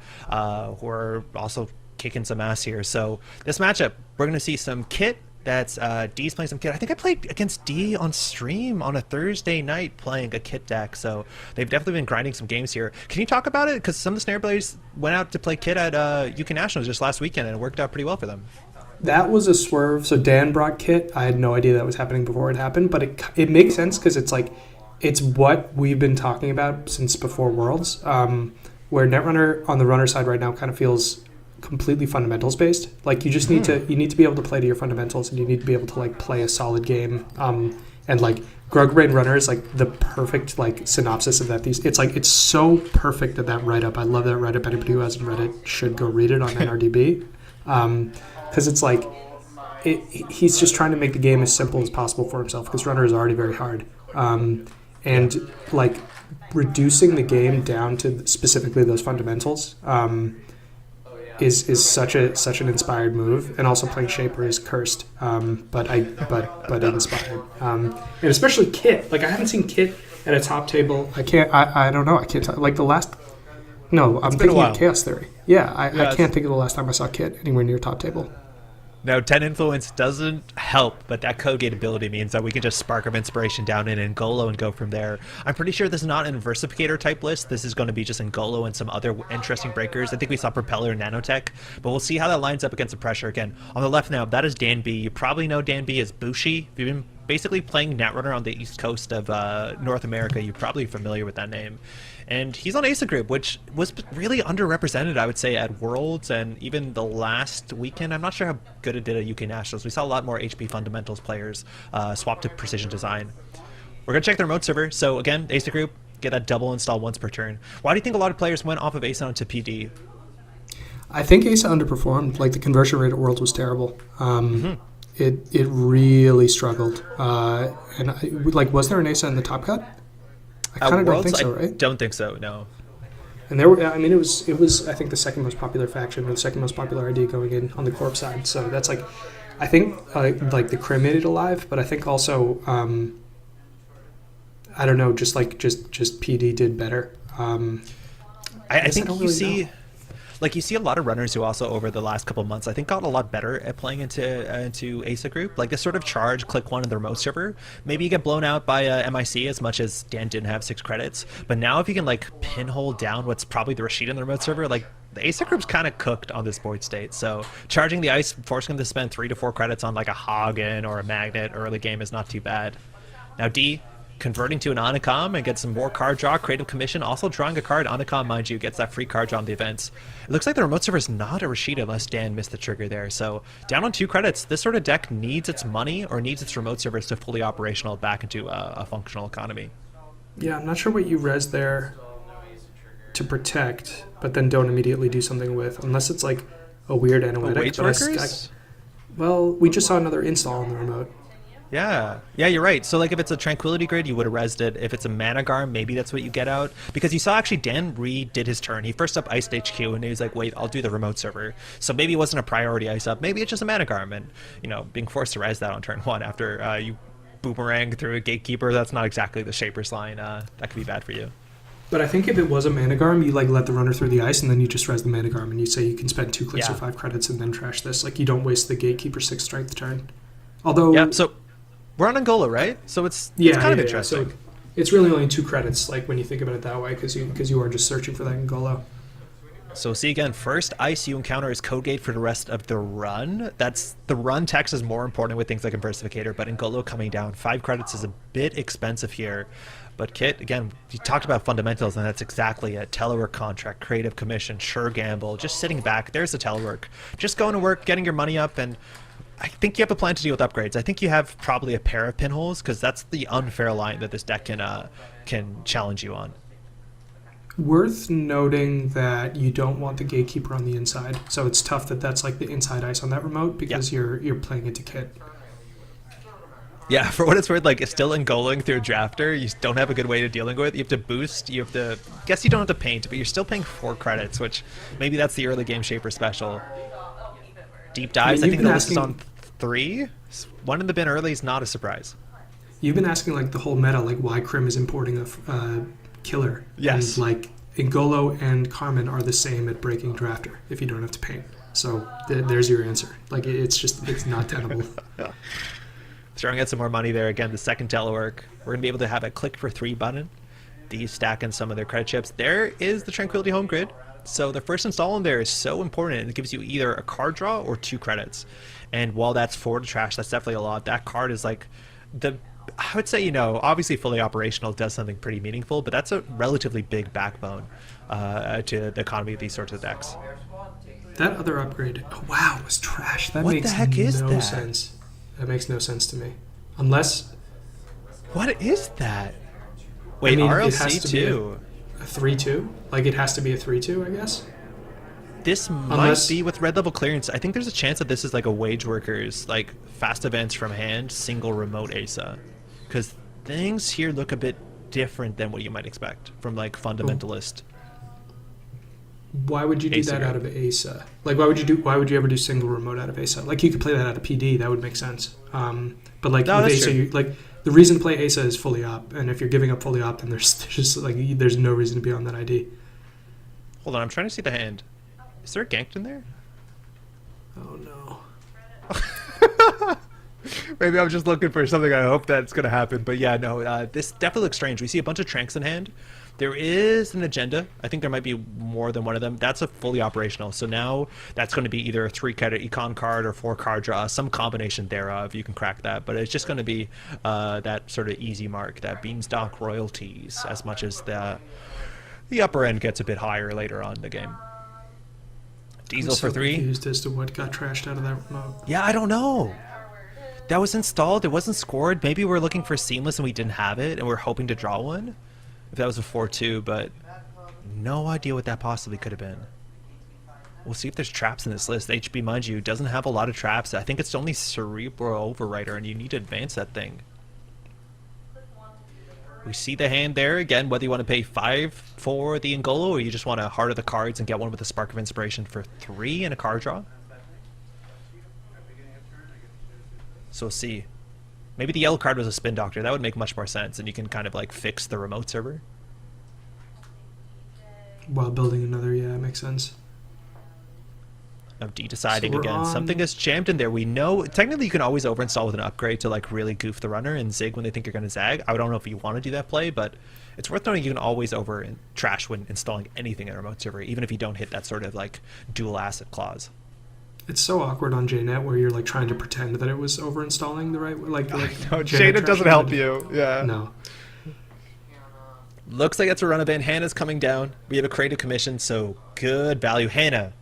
who are also kicking some ass here. So this matchup, we're going to see some kit. That's D's playing some kit. I think I played against D on stream on a Thursday night playing a kit deck, so they've definitely been grinding some games here. Can you talk about it? Because some of the snare players went out to play kit at UK Nationals just last weekend, and it worked out pretty well for them. That was a swerve. So Dan brought kit. I had no idea that was happening before it happened, but it makes sense because it's like it's what we've been talking about since before Worlds, where Netrunner on the runner side right now kind of feels completely fundamentals based. Like you just need to be able to play to your fundamentals, and you need to be able to like play a solid game. And like Grugbrain Runner is like the perfect like synopsis of that. It's so perfect that write-up. I love that write-up. Anybody who hasn't read it should go read it on NRDB. Because it's like he's just trying to make the game as simple as possible for himself, because Runner is already very hard. And like reducing the game down to specifically those fundamentals is such an inspired move, and also playing Shaper is cursed, but inspired, and especially Kit. Like I haven't seen Kit at a top table. I don't know. I can't tell. Like the last. No, I'm thinking of Chaos Theory. Yeah, I can't think of the last time I saw Kit anywhere near top table. Now, 10 influence doesn't help, but that code gate ability means that we can just spark of inspiration down in Ngolo and go from there. I'm pretty sure this is not an Versificator type list. This is going to be just Ngolo and some other interesting breakers. I think we saw Propeller and Nanotech, but we'll see how that lines up against the pressure. Again, on the left now, that is Dan B. You probably know Dan B as Bushi. If you've been basically playing Netrunner on the east coast of North America, you're probably familiar with that name. And he's on ASA Group, which was really underrepresented, I would say, at Worlds and even the last weekend. I'm not sure how good it did at UK Nationals. We saw a lot more HP Fundamentals players swap to Precision Design. We're going to check the remote server. So again, ASA Group, get that double install once per turn. Why do you think a lot of players went off of ASA onto PD? I think ASA underperformed. Like the conversion rate at Worlds was terrible. It really struggled. Was there an ASA in the top cut? I kind of don't think so, right? I don't think so, no. And there were, I mean, it was I think the second most popular faction or the second most popular ID going in on the Corp side. So that's like, I think like the Crim made it alive, but I think also, I don't know, just PD did better. I think you see. Like you see a lot of runners who also over the last couple of months I think got a lot better at playing into ASA Group. Like this sort of charge, click one in the remote server. Maybe you get blown out by MIC as much as Dan didn't have 6 credits. But now if you can like pinhole down what's probably the Rashid in the remote server, like the ASA Group's kind of cooked on this board state. So charging the ice, forcing them to spend 3 to 4 credits on like a Hagen or a Magnet early game is not too bad. Now D, converting to an Anacom and get some more card draw, creative commission, also drawing a card. Anacom, mind you, gets that free card draw on the events. It looks like the remote server is not a Rashid unless Dan missed the trigger there. So down on 2 credits, this sort of deck needs its money or needs its remote servers to fully operational back into a functional economy. Yeah, I'm not sure what you res there to protect, but then don't immediately do something with, unless it's like a weird analytic. Wage workers? Well, we just saw another install on the remote. Yeah, you're right. So like if it's a Tranquility Grid, you would have rezzed it. If it's a Mana Garm, maybe that's what you get out. Because you saw actually Dan redid his turn. He first up iced HQ and he was like, wait, I'll do the remote server. So maybe it wasn't a priority ice up. Maybe it's just a Mana Garm. And, you know, being forced to res that on turn 1 after you boomerang through a Gatekeeper, that's not exactly the Shaper's line. That could be bad for you. But I think if it was a Mana Garm, you like let the runner through the ice and then you just res the Mana Garm and you say you can spend 2 clicks or 5 credits and then trash this. Like you don't waste the Gatekeeper 6 strength turn. Although... Yeah, so... We're on Angola, right? So it's kind of interesting. So it's really only 2 credits, like when you think about it that way, because you are just searching for that Angola. So see again, first ice you encounter is code gate for the rest of the run. That's the run text is more important with things like a Versificator, but Ngolo coming down 5 credits is a bit expensive here. But Kit, again, you talked about fundamentals, and that's exactly it. Telework contract, creative commission, sure gamble, just sitting back. There's the telework. Just going to work, getting your money up, and I think you have a plan to deal with upgrades. I think you have probably a pair of pinholes, because that's the unfair line that this deck can challenge you on. Worth noting that you don't want the Gatekeeper on the inside, so it's tough that that's like the inside ice on that remote, because you're playing into Kit. Yeah, for what it's worth, like, it's still Ngoling through a drafter. You don't have a good way to dealing with it. You have to boost. You have to... guess you don't have to paint, but you're still paying 4 credits, which maybe that's the early game Shaper special. Deep dives, I think the list is on 3. 1 in the bin early is not a surprise. You've been asking, like, the whole meta, like, why Crim is importing a killer. Yes. And, like, Ngolo and Carmen are the same at breaking drafter if you don't have to paint. So there's your answer. Like, it's not tenable. Throwing out some more money there. Again, the second telework. We're going to be able to have a click for 3 button. These stacking some of their credit chips. There is the Tranquility Home Grid. So the first install in there is so important, and it gives you either a card draw or 2 credits. And while that's 4 to trash, that's definitely a lot. That card is like I would say, you know, obviously fully operational does something pretty meaningful, but that's a relatively big backbone to the economy of these sorts of decks. That other upgrade, oh, wow, was trash. That what makes the heck is no that? sense. That makes no sense to me. Unless... What is that? Wait, I mean, RLC it has to too. Be a 3-2? Like, it has to be a 3-2, I guess? This might be with red level clearance. I think there's a chance that this is like a Wage Workers, like fast events from hand, single remote ASA. Because things here look a bit different than what you might expect from like fundamentalist. Why would you do Asa that grid. out of Asa? Like, why would you ever do single remote out of Asa? Like, you could play that out of PD. That would make sense. But like No, with that's Asa, true. like the reason to play Asa is fully op, and if you're giving up fully op, then there's just like there's no reason to be on that ID. Hold on, I'm trying to see the hand. Is there a ganked in there? Oh no. Maybe I'm just looking for something. I hope that's going to happen. But yeah, no, this definitely looks strange. We see a bunch of Tranks in hand. There is an agenda. I think there might be more than one of them. That's a fully operational. So now that's going to be either a 3-card econ card or 4-card draw, some combination thereof. You can crack that. But it's just going to be that sort of easy mark, that Beanstalk royalties, as much as the upper end gets a bit higher later on in the game. Diesel I'm so for 3. confused as to what got trashed out of that remote. Yeah, I don't know. That was installed. It wasn't scored. Maybe we're looking for seamless and we didn't have it, and we're hoping to draw one. If that was a 4-2, but no idea what that possibly could have been. We'll see if there's traps in this list. HB, mind you, doesn't have a lot of traps. I think it's only Cerebral Overwriter, and you need to advance that thing. We see the hand there. Again, whether you want to pay 5 for the Ngolo, or you just want to harder the cards and get one with a Spark of Inspiration for 3 and a card draw. So we'll see. Maybe the yellow card was a Spin Doctor. That would make much more sense, and you can kind of like fix the remote server. While building another, yeah, it makes sense. Of D deciding So we're again. on- Something is jammed in there. We know technically you can always overinstall with an upgrade to like really goof the runner and zig when they think you're going to zag. I don't know if you want to do that play, but it's worth noting you can always over and trash when installing anything in a remote server, even if you don't hit that sort of like dual asset clause. It's so awkward on JNet where you're like trying to pretend that it was overinstalling the right way. Like No, JNet Jada doesn't trashing help it. you. Yeah. No. Looks like it's a run event. Hannah's coming down. We have a creative commission, so good value. Hannah,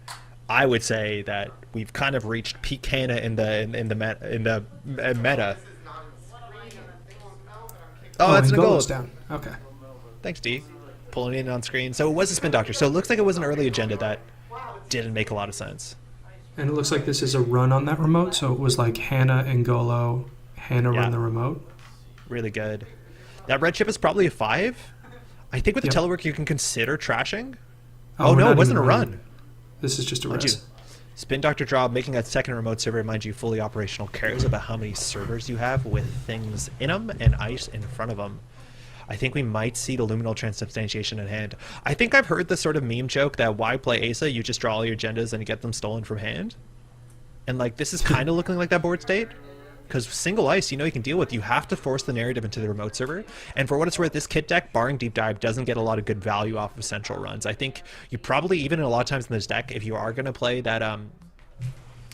I would say that we've kind of reached peak Hannah in the meta. Oh, that's and Ngolo's Ngolo's down. Okay. Thanks, D. Pulling in on screen. So it was a Spin Doctor. So it looks like it was an early agenda that didn't make a lot of sense. And it looks like this is a run on that remote, so it was like Hannah and Ngolo, Hannah Yeah. run the remote. Really good. That red chip is probably a 5. I think with the Yep. telework you can consider trashing. Oh, Oh, we're no, not it wasn't a even run. running. This is just a Mind you, res. Spin Doctor Draw, making a second remote server, mind you, fully operational, cares about how many servers you have with things in them and ice in front of them. I think we might see the Luminal Transubstantiation in hand. I think I've heard the sort of meme joke that why play Asa, you just draw all your agendas and you get them stolen from hand. And like this is kind of looking like that board state. Because single ice, you know you can deal with. You have to force the narrative into the remote server. And for what it's worth, this kit deck, barring Deep Dive, doesn't get a lot of good value off of central runs. I think you probably, even a lot of times in this deck, if you are going to play that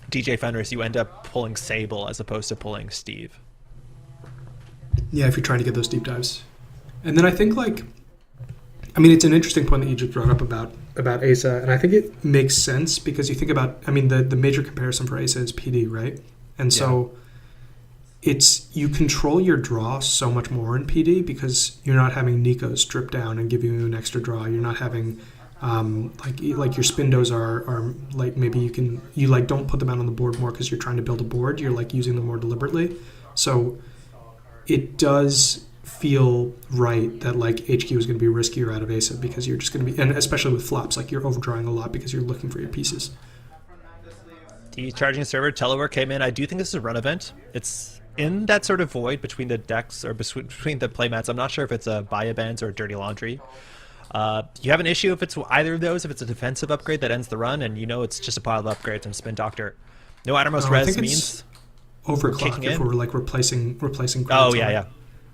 DJ Fenris, you end up pulling Sable as opposed to pulling Steve. Yeah, if you're trying to get those deep dives. And then I think like, I mean, it's an interesting point that you just brought up about Asa, and I think it makes sense because you think about, I mean, the major comparison for Asa is PD, right? And so it's, you control your draw so much more in PD because you're not having Nikos strip down and giving you an extra draw. You're not having like your spindos are like maybe you like don't put them out on the board more because you're trying to build a board. You're like using them more deliberately. So it does feel right that like HQ is going to be riskier out of Asa because you're just going to be, and especially with flops, like you're overdrawing a lot because you're looking for your pieces. The charging server, Telework came in. I do think this is a run event. It's in that sort of void between the decks or between the playmats. I'm not sure if it's a Baya Bands or a Dirty Laundry. You have an issue if it's either of those, if it's a defensive upgrade that ends the run, and you know it's just a pile of upgrades from Spin Doctor. No Outermost I Res think means it's overclock kicking if in. we're like replacing credits Oh on yeah, it. yeah,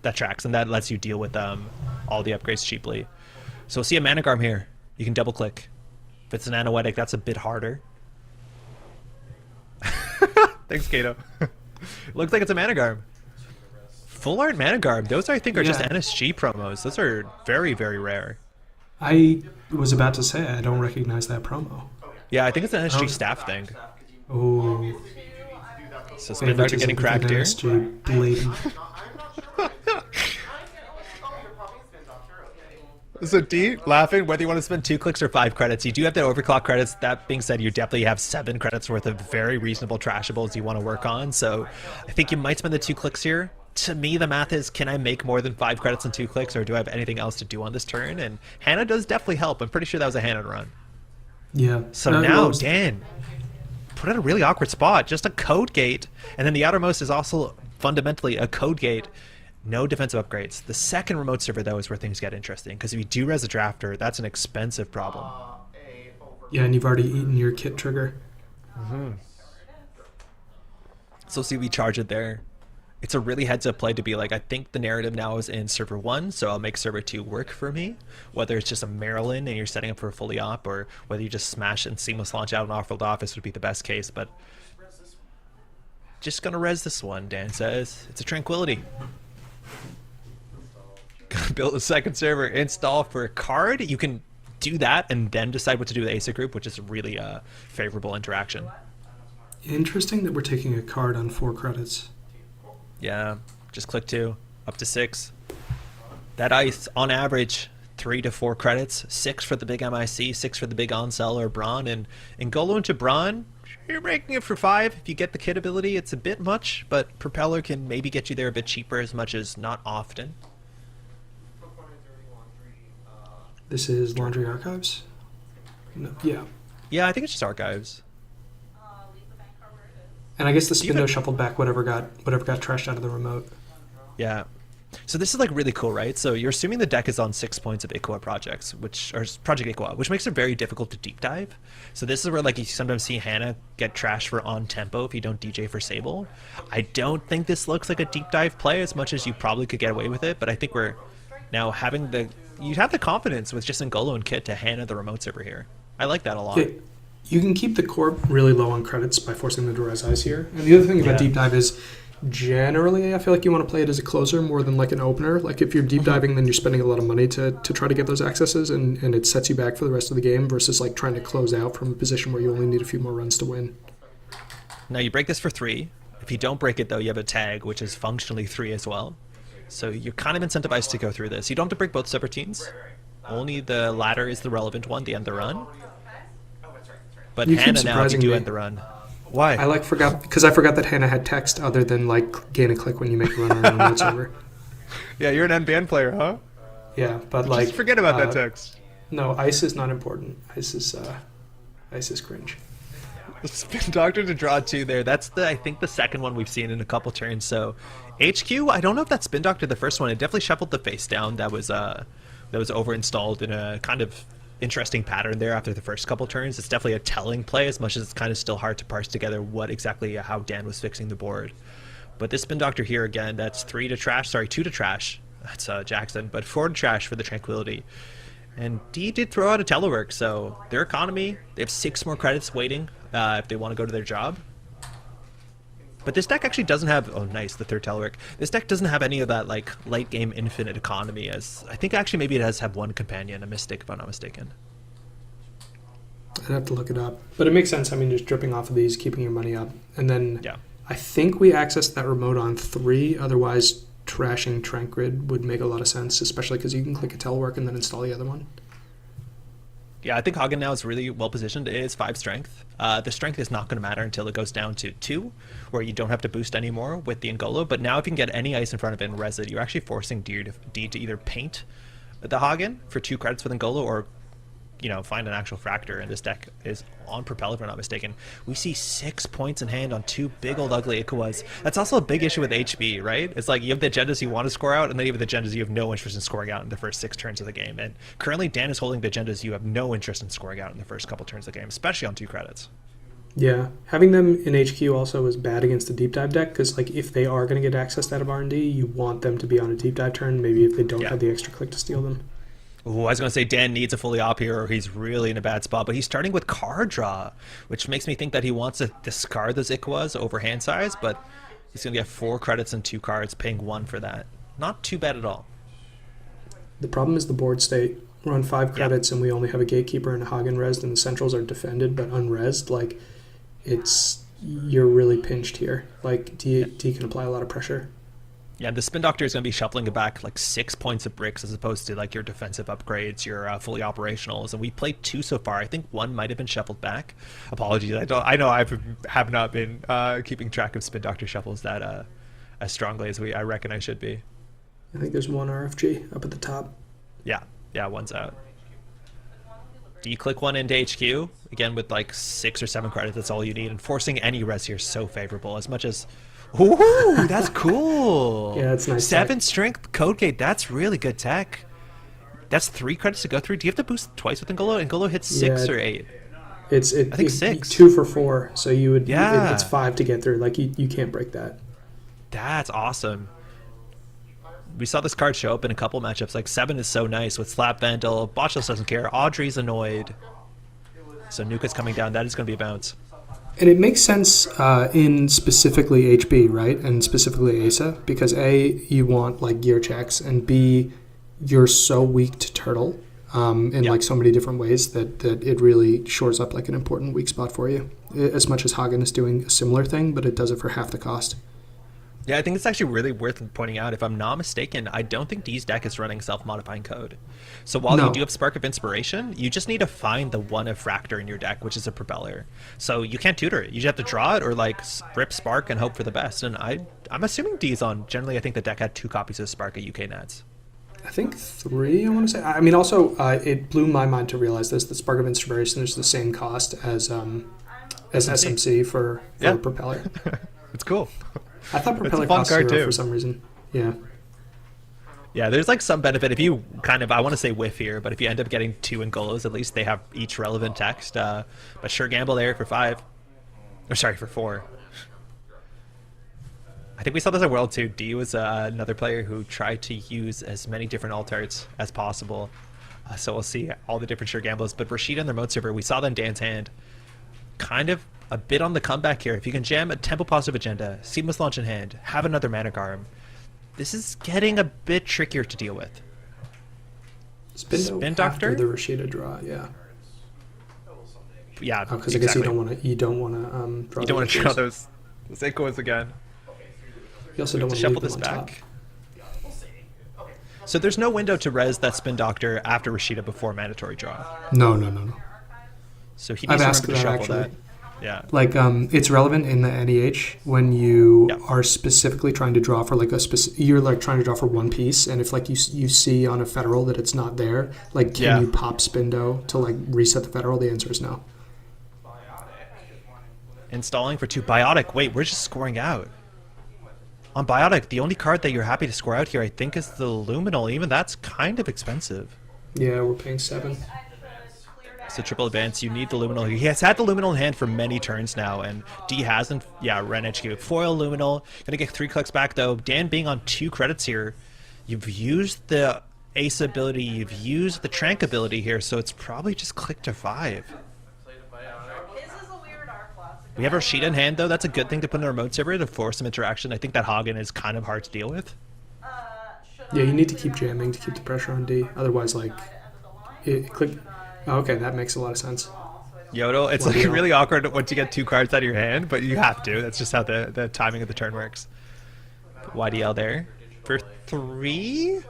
that tracks, and that lets you deal with all the upgrades cheaply. So we'll see a Managarm here. You can double click. If it's an Anoetic, that's a bit harder. Thanks, Kato. Looks like it's a Managarm. Full art Managarm. Those I think are just Yeah. NSG promos. Those are very, very rare. I was about to say I don't recognize that promo. Yeah, I think it's an NSG Oh. staff thing. Oh, So Spin Doctor getting cracked here. NSG blatant. So D, laughing, whether you want to spend 2 clicks or 5 credits, you do have that overclock credits. That being said, you definitely have 7 credits worth of very reasonable trashables you want to work on. So I think you might spend the 2 clicks here. to me, the math is, can I make more than 5 credits in 2 clicks, or do I have anything else to do on this turn? And Hannah does definitely help. I'm pretty sure that was a Hannah run. Yeah. So well, now Dan put in a really awkward spot, just a code gate, and then the outermost is also fundamentally a code gate. No defensive upgrades. The second remote server, though, is where things get interesting, because if you do res a drafter, that's an expensive problem. Yeah, and you've already eaten your kit trigger. So see, we charge it there. It's a really heads-up play to be like, I think the narrative now is in server 1, so I'll make server 2 work for me. Whether it's just a Maryland and you're setting up for a fully op, or whether you just smash and seamless launch out an off-world office would be the best case, but just gonna res this one, Dan says. It's a tranquility. Gonna build a second server, install for a card. You can do that and then decide what to do with ASIC group, which is a really favorable interaction. Interesting that we're taking a card on 4 credits. Yeah, just click 2, up to 6. That ice, on average, 3 to 4 credits, 6 for the big MIC, 6 for the big on-sell or Braun, and Ngolo into Braun, you're making it for 5. If you get the kit ability, it's a bit much, but Propeller can maybe get you there a bit cheaper, as much as not often. This is Laundry Archives? No, yeah. Yeah, I think it's just archives. And I guess the Spindo shuffled back whatever got trashed out of the remote. Yeah. So this is like really cool, right? So you're assuming the deck is on 6 points of Iqua projects, or Project Iqua, which makes it very difficult to deep dive. So this is where like you sometimes see Hannah get trashed for on tempo if you don't DJ for Sable. I don't think this looks like a deep dive play as much as you probably could get away with it, but I think we're now having you'd have the confidence with just Ngolo and Kit to Hannah the remote server here. I like that a lot. Yeah, you can keep the corp really low on credits by forcing them to res ice here. And the other thing about deep dive is generally I feel like you want to play it as a closer more than like an opener. Like if you're deep diving, then you're spending a lot of money to try to get those accesses, and it sets you back for the rest of the game versus like trying to close out from a position where you only need a few more runs to win. Now you break this for 3. If you don't break it though, you have a tag, which is functionally 3 as well. So you're kind of incentivized to go through this. You don't have to break both separate teams. Only the latter is the relevant one, the end the run. But You keep Hannah now, if you surprising do me. end the run. Why? I forgot that Hannah had text other than like gain a click when you make a run on a remote server. Yeah, you're an NBN player, huh? Yeah, but like Just forget about that text. No, ice is not important. Ice is cringe. The Spin Doctor to draw 2 there. That's I think the second one we've seen in a couple turns. So HQ, I don't know if that's Spin Doctor the first one. It definitely shuffled the face down. That was over installed in a kind of interesting pattern there after the first couple turns. It's definitely a telling play, as much as it's kind of still hard to parse together what exactly how Dan was fixing the board. But this Spin Doctor here again, that's 2 to trash. That's Jackson, but 4 to trash for the Tranquility. And D did throw out a telework, so their economy, they have 6 more credits waiting if they want to go to their job. But this deck actually doesn't have, oh nice, the 3rd telework. This deck doesn't have any of that like late game infinite economy, as I think actually maybe it does have 1 companion, a Mystic if I'm not mistaken. I'd have to look it up. But it makes sense, I mean, just dripping off of these, keeping your money up. And then Yeah. I think we accessed that remote on 3, otherwise trashing Trank Grid would make a lot of sense, especially because you can click a telework and then install the other one. Yeah, I think Hagen now is really well positioned. It is 5 strength. The strength is not going to matter until it goes down to 2, where you don't have to boost anymore with the Ngolo. But now if you can get any ice in front of it and res it, you're actually forcing D to either paint the Hagen for 2 credits with Ngolo, or find an actual fractor. And this deck is on Propeller, if I'm not mistaken. We see 6 points in hand on 2 big old ugly Ikuas. That's also a big issue with HB, right? It's like you have the agendas you want to score out, and then you have the agendas you have no interest in scoring out in the first 6 turns of the game. And currently Dan is holding the agendas you have no interest in scoring out in the first couple turns of the game, especially on 2 credits. Yeah, having them in HQ also is bad against the deep dive deck, because like if they are going to get access out of R&D, you want them to be on a deep dive turn, maybe if they don't have the extra click to steal them. Ooh, I was going to say Dan needs a fully op here, or he's really in a bad spot, but he's starting with card draw, which makes me think that he wants to discard those Ikuas over hand size, but he's going to get 4 credits and 2 cards, paying 1 for that. Not too bad at all. The problem is the board state. We're on 5 credits and we only have a Gatekeeper and a Hagen resed, and the centrals are defended but unresed. Like, you're really pinched here. Like, D can apply a lot of pressure. Yeah, the Spin Doctor is going to be shuffling it back like 6 points of bricks, as opposed to like your defensive upgrades, your fully operationals. And we played 2 so far. I think 1 might have been shuffled back. Apologies, I know I have not been keeping track of Spin Doctor shuffles that as strongly as I reckon I should be. I think there's one RFG up at the top. Yeah, one's out. Do you click one into HQ again with like 6 or 7 credits? That's all you need. And forcing any res here is so favorable. As much as, ooh, that's cool. Yeah, that's nice. 7 strength code gate. That's really good tech. That's 3 credits to go through. Do you have to boost twice with Ngolo? Ngolo hits 6 or 8. I think 6. 2 for 4. So you would. Yeah. It's 5 to get through. Like you can't break that. That's awesome. We saw this card show up in a couple matchups. Like 7 is so nice with Slap Vandal. Botchos doesn't care. Audrey's annoyed. So Nuka's coming down. That is going to be a bounce. And it makes sense in specifically HB, right? And specifically ASA, because A, you want like gear checks, and B, you're so weak to turtle in like so many different ways that it really shores up like an important weak spot for you. As much as Hagen is doing a similar thing, but it does it for half the cost. Yeah, I think it's actually really worth pointing out. If I'm not mistaken, I don't think D's deck is running self-modifying code. So while you do have Spark of Inspiration, you just need to find the one Effractor in your deck, which is a Propeller. So you can't tutor it. You just have to draw it or like rip Spark and hope for the best. And I'm assuming D's on. Generally, I think the deck had 2 copies of Spark at UK Nats. I think 3, I want to say. I mean, also, it blew my mind to realize this. The Spark of Inspiration is the same cost as SMC for Propeller. It's cool. I thought Propeller It's a fun cost card 0 too. for some reason. Yeah. Yeah, there's like some benefit if you kind of, I want to say whiff here, but if you end up getting 2 Ngolos, at least they have each relevant text. But sure gamble there for 5. Or sorry, for 4. I think we saw this at World 2. D was another player who tried to use as many different alt arts as possible. So we'll see all the different sure gambles. But Rashida and the remote server, we saw them Dan's hand. Kind of a bit on the comeback here. If you can jam a tempo positive agenda, seamless launch in hand, have another Manic Arm, this is getting a bit trickier to deal with. Spin Doctor? after the Rashida draw, yeah. Yeah, because I guess you don't want to draw. You don't want to draw those Echoes again. You also don't want to Shuffle leave this them on back. So there's no window to res that Spin Doctor after Rashida before mandatory draw. top. No. So he I've needs to asked remember to that, shuffle actually. that. Yeah. Like, it's relevant in the NEH when you are specifically trying to draw for like you're like trying to draw for one piece, and if like you see on a federal that it's not there, like can you pop Spindo to like reset the federal? The answer is no. Installing for 2 Biotic. Wait, we're just scoring out. On Biotic, the only card that you're happy to score out here, I think, is the Luminal. Even that's kind of expensive. Yeah, we're paying 7. So triple advance, you need the Luminal. He has had the Luminal in hand for many turns now, and D hasn't. Yeah, Ren HQ. Foil Luminal. Gonna get 3 clicks back, though. Dan being on 2 credits here. You've used the Ace ability. You've used the Trank ability here, so it's probably just click to 5. We have Rashida in hand, though. That's a good thing to put in a remote server to force some interaction. I think that Hagen is kind of hard to deal with. Yeah, you need to keep jamming to keep the pressure on D. Otherwise, like, click. Oh, okay, that makes a lot of sense. Yodel, it's like really awkward once you get 2 cards out of your hand, but you have to. That's just how the timing of the turn works. YDL there for 3.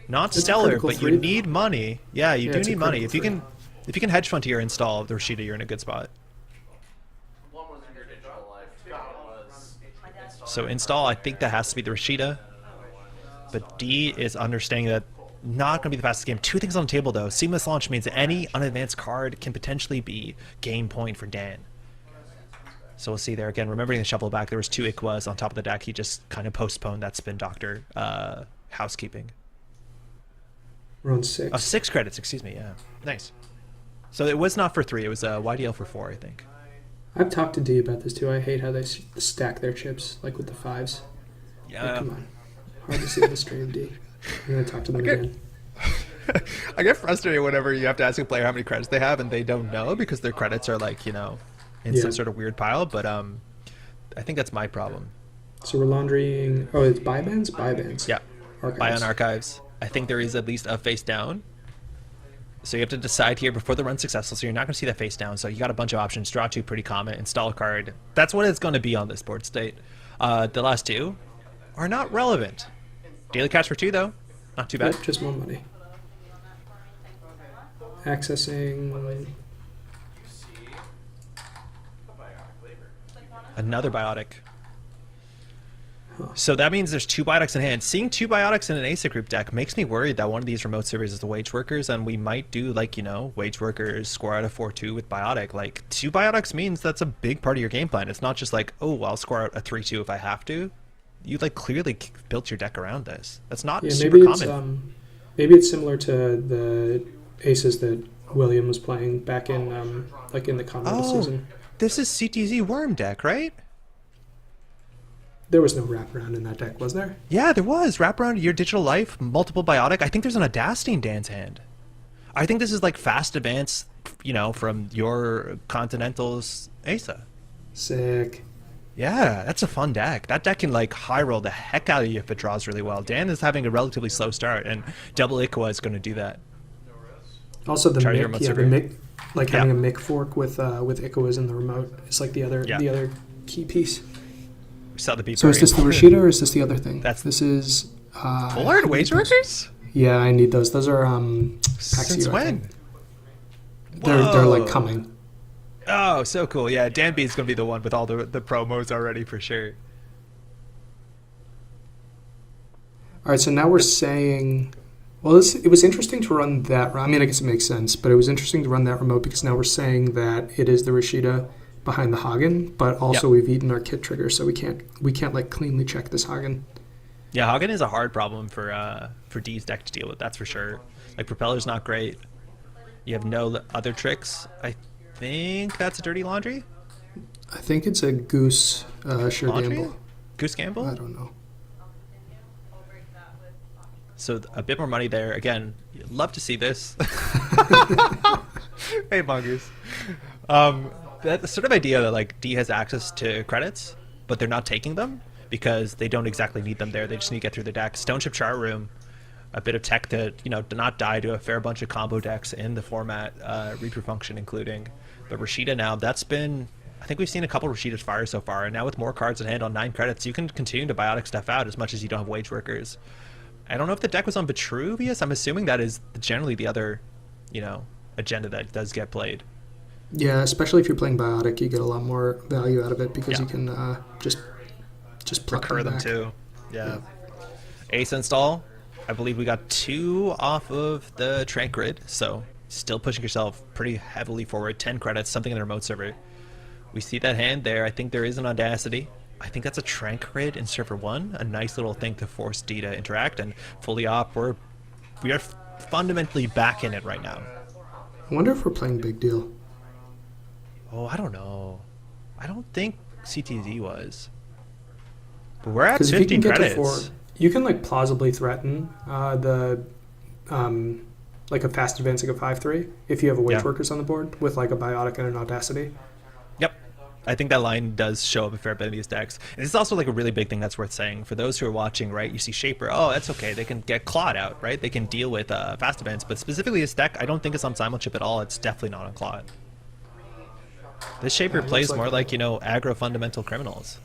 Not It's stellar, but you 3. need money. Yeah, you do it's a need money. If you critical can hedge fund to your install of the Rashida, you're in a good spot. So install, I think that has to be the Rashida. But D is understanding that not going to be the fastest game. 2 things on the table, though. Seamless launch means any unadvanced card can potentially be game point for Dan. So we'll see there again. Remembering the shuffle back, there was 2 Ikwas on top of the deck. He just kind of postponed that Spin Doctor housekeeping. We're on 6. Oh, 6 credits, excuse me. Yeah, nice. So it was not for 3. It was YDL for 4, I think. I've talked to D about this too. I hate how they stack their chips, like with the 5s. Yeah. Like, come on. Hard to see the stream, D. I'm going to talk to them again. I get frustrated whenever you have to ask a player how many credits they have and they don't know because their credits are like, in some sort of weird pile. But I think that's my problem. So we're laundering. Oh, it's buy bands? Buy bands. Yeah. Archives. Buy on archives. I think there is at least a face down. So you have to decide here before the run's successful. So you're not going to see that face down. So you got a bunch of options. Draw 2, pretty common. Install a card. That's what it's going to be on this board state. The last 2 are not relevant. Daily cash for 2, though. Not too bad. Yep, just more money. Accessing. Another Biotic. So that means there's 2 biotics in hand. Seeing 2 biotics in an ASIC group deck makes me worried that one of these remote servers is the wage workers, and we might do like, you know, wage workers score out a 4-2 with biotic. Like 2 biotics means that's a big part of your game plan. It's not just like, oh, I'll score out a 3-2 if I have to. You like clearly built your deck around this. That's not super common. Maybe it's similar to the aces that William was playing back in like in the Continental season. This is CTZ Worm deck, right? There was no wraparound in that deck, was there? Yeah, there was. Wraparound your digital life, multiple biotic. I think there's an Audacity in Dan's hand. I think this is like fast advance, you know, from your Continental's Asa. Sick. Yeah, that's a fun deck. That deck can like high roll the heck out of you if it draws really well. Dan is having a relatively slow start, and double Ikawa is going to do that. Also the Charlie, mic, the mic, like having a mic fork with Ikawas in the remote is like the other key piece. Saw the So is this the Rashida or is this the other thing? This is full art wage workers? Yeah, I need those. Those are Since Paxio, when? They're like coming. Oh, so cool. Yeah, Dan B is going to be the one with all the promos already for sure. All right, so now we're saying, well, it was interesting to run that. I mean, I guess it makes sense, but it was interesting to run that remote because now we're saying that it is the Rashida behind the Hagen, but also we've eaten our kit trigger, so we can't like cleanly check this Hagen. Yeah, Hagen is a hard problem for D's deck to deal with. That's for sure. Like Propeller's not great. You have no other tricks. I think that's a Dirty Laundry. I think it's a Goose Laundry? Gamble. Goose Gamble? I don't know. So a bit more money there. Again, love to see this. Hey, Mongoose. That sort of idea that like D has access to credits, but they're not taking them because they don't exactly need them there. They just need to get through the deck. Stoneship Chart Room, a bit of tech to, you know, to not die to a fair bunch of combo decks in the format, Reaper Function including. But Rashida now, that's been, I think we've seen a couple Rashidas fire so far, and now with more cards in hand on 9 credits, you can continue to biotic stuff out as much as you don't have wage workers. I don't know if the deck was on Vitruvius. I'm assuming that is generally the other, you know, agenda that does get played. Yeah, especially if you're playing biotic, you get a lot more value out of it because you can just pluck recur them too. Yeah. Ace install. I believe we got 2 off of the Trank Grid, so still pushing yourself pretty heavily forward. 10 credits, something in the remote server. We see that hand there. I think there is an Audacity. I think that's a Trank Grid in server 1. A nice little thing to force D to interact, and fully op. We are fundamentally back in it right now. I wonder if we're playing Big Deal. Oh, I don't know. I don't think CTZ was. But we're at 15 credits. You can like plausibly threaten like a fast advancing of 5-3 if you have a wage workers on the board with like a biotic and an Audacity. Yep. I think that line does show up a fair bit in these decks. And it's also like a really big thing that's worth saying. For those who are watching, right, you see Shaper, oh, that's okay. They can get Clawed out, right? They can deal with fast events. But specifically this deck, I don't think it's on Simon Chip at all. It's definitely not on Clawed. This Shaper plays more like, you know, aggro fundamental criminals.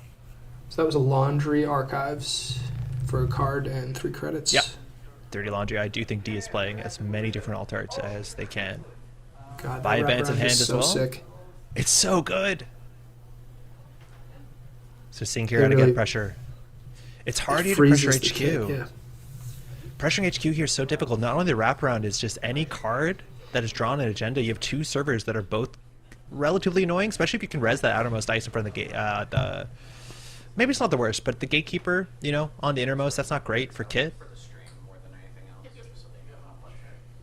So that was a Laundry Archives for a card and 3 credits. Yep. Dirty Laundry. I do think D is playing as many different alt arts as they can. God, Buy advance in hand as well. Sick. It's so good. So seeing here how to get pressure. It's hard to pressure HQ. Yeah. Pressuring HQ here is so difficult. Not only the wraparound is just any card that is drawn in agenda. You have 2 servers that are both relatively annoying, especially if you can res that outermost ice in front of the gate. Maybe it's not the worst, but the gatekeeper, you know, on the innermost, that's not great for Kit.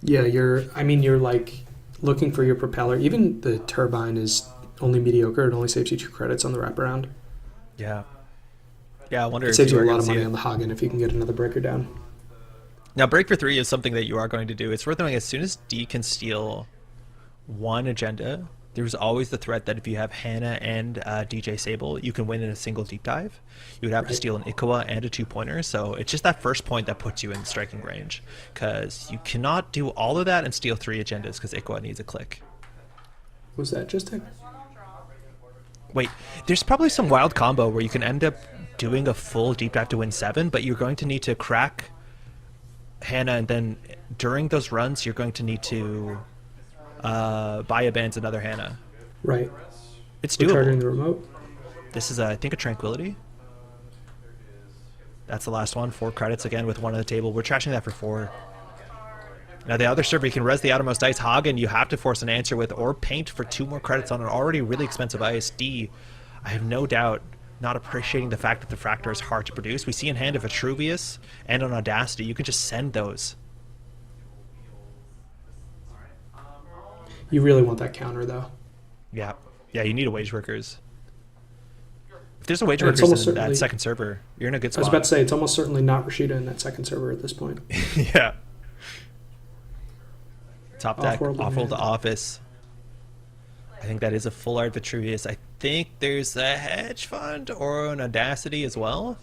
Yeah, you're like looking for your propeller. Even the turbine is only mediocre. It only saves you 2 credits on the wraparound. Yeah. Yeah, I wonder it if saves you a lot of money on the Hagen if you can get another breaker down. Now, break for 3 is something that you are going to do. It's worth knowing as soon as D can steal 1 agenda, there's always the threat that if you have Hannah and DJ Sable, you can win in a single deep dive. You would have to steal an Ikawa and a 2-pointer, so it's just that first point that puts you in striking range, because you cannot do all of that and steal 3 agendas because Ikawa needs a click. Was that just a... Wait, there's probably some wild combo where you can end up doing a full deep dive to win 7, but you're going to need to crack Hannah, and then during those runs, you're going to need to buy a bands another Hannah. Right. It's doable. Charging the remote. This is, I think, a Tranquility. That's the last one. 4 credits again with 1 on the table. We're trashing that for 4. Now the other server, you can res the outermost ice. Hagen, you have to force an answer with or paint for 2 more credits on an already really expensive ice. D, I have no doubt not appreciating the fact that the Fractor is hard to produce. We see in hand of Vitruvius and on Audacity, you can just send those. You really want that counter, though. Yeah. Yeah, you need a Wage Workers. If there's a Wage And it's Workers in almost that certainly- second server, you're in a good I was spot. about to say, it's almost certainly not Rashida in that second server at this point. Yeah. Top deck, Off-world off-world to demand. office. I think that is a full art Vitruvius. I think there's a hedge fund or an Audacity as well.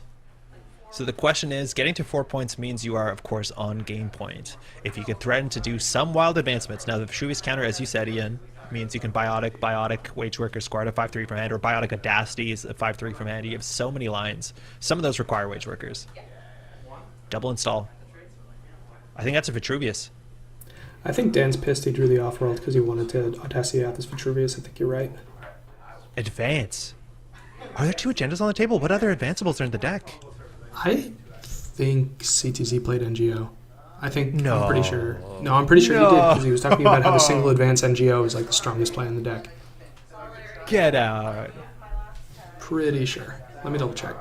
So the question is, getting to 4 points means you are, of course, on game point. If you could threaten to do some wild advancements. Now, the Vitruvius counter, as you said, Ian, means you can Biotic, Wage Worker, square to 5-3 from hand, or Biotic Audacity is a 5-3 from hand. You have so many lines. Some of those require Wage Workers. Double install. I think that's a Vitruvius. I think Dan's pissed he drew the off-world because he wanted to Audacity out this Vitruvius. I think you're right. Advance. Are there 2 agendas on the table? What other advanceables are in the deck? I think CTZ played NGO. I'm No. pretty sure. No, I'm pretty sure he did because he was talking about how the single advance NGO is like the strongest play in the deck. Get out. Pretty sure. Let me double check.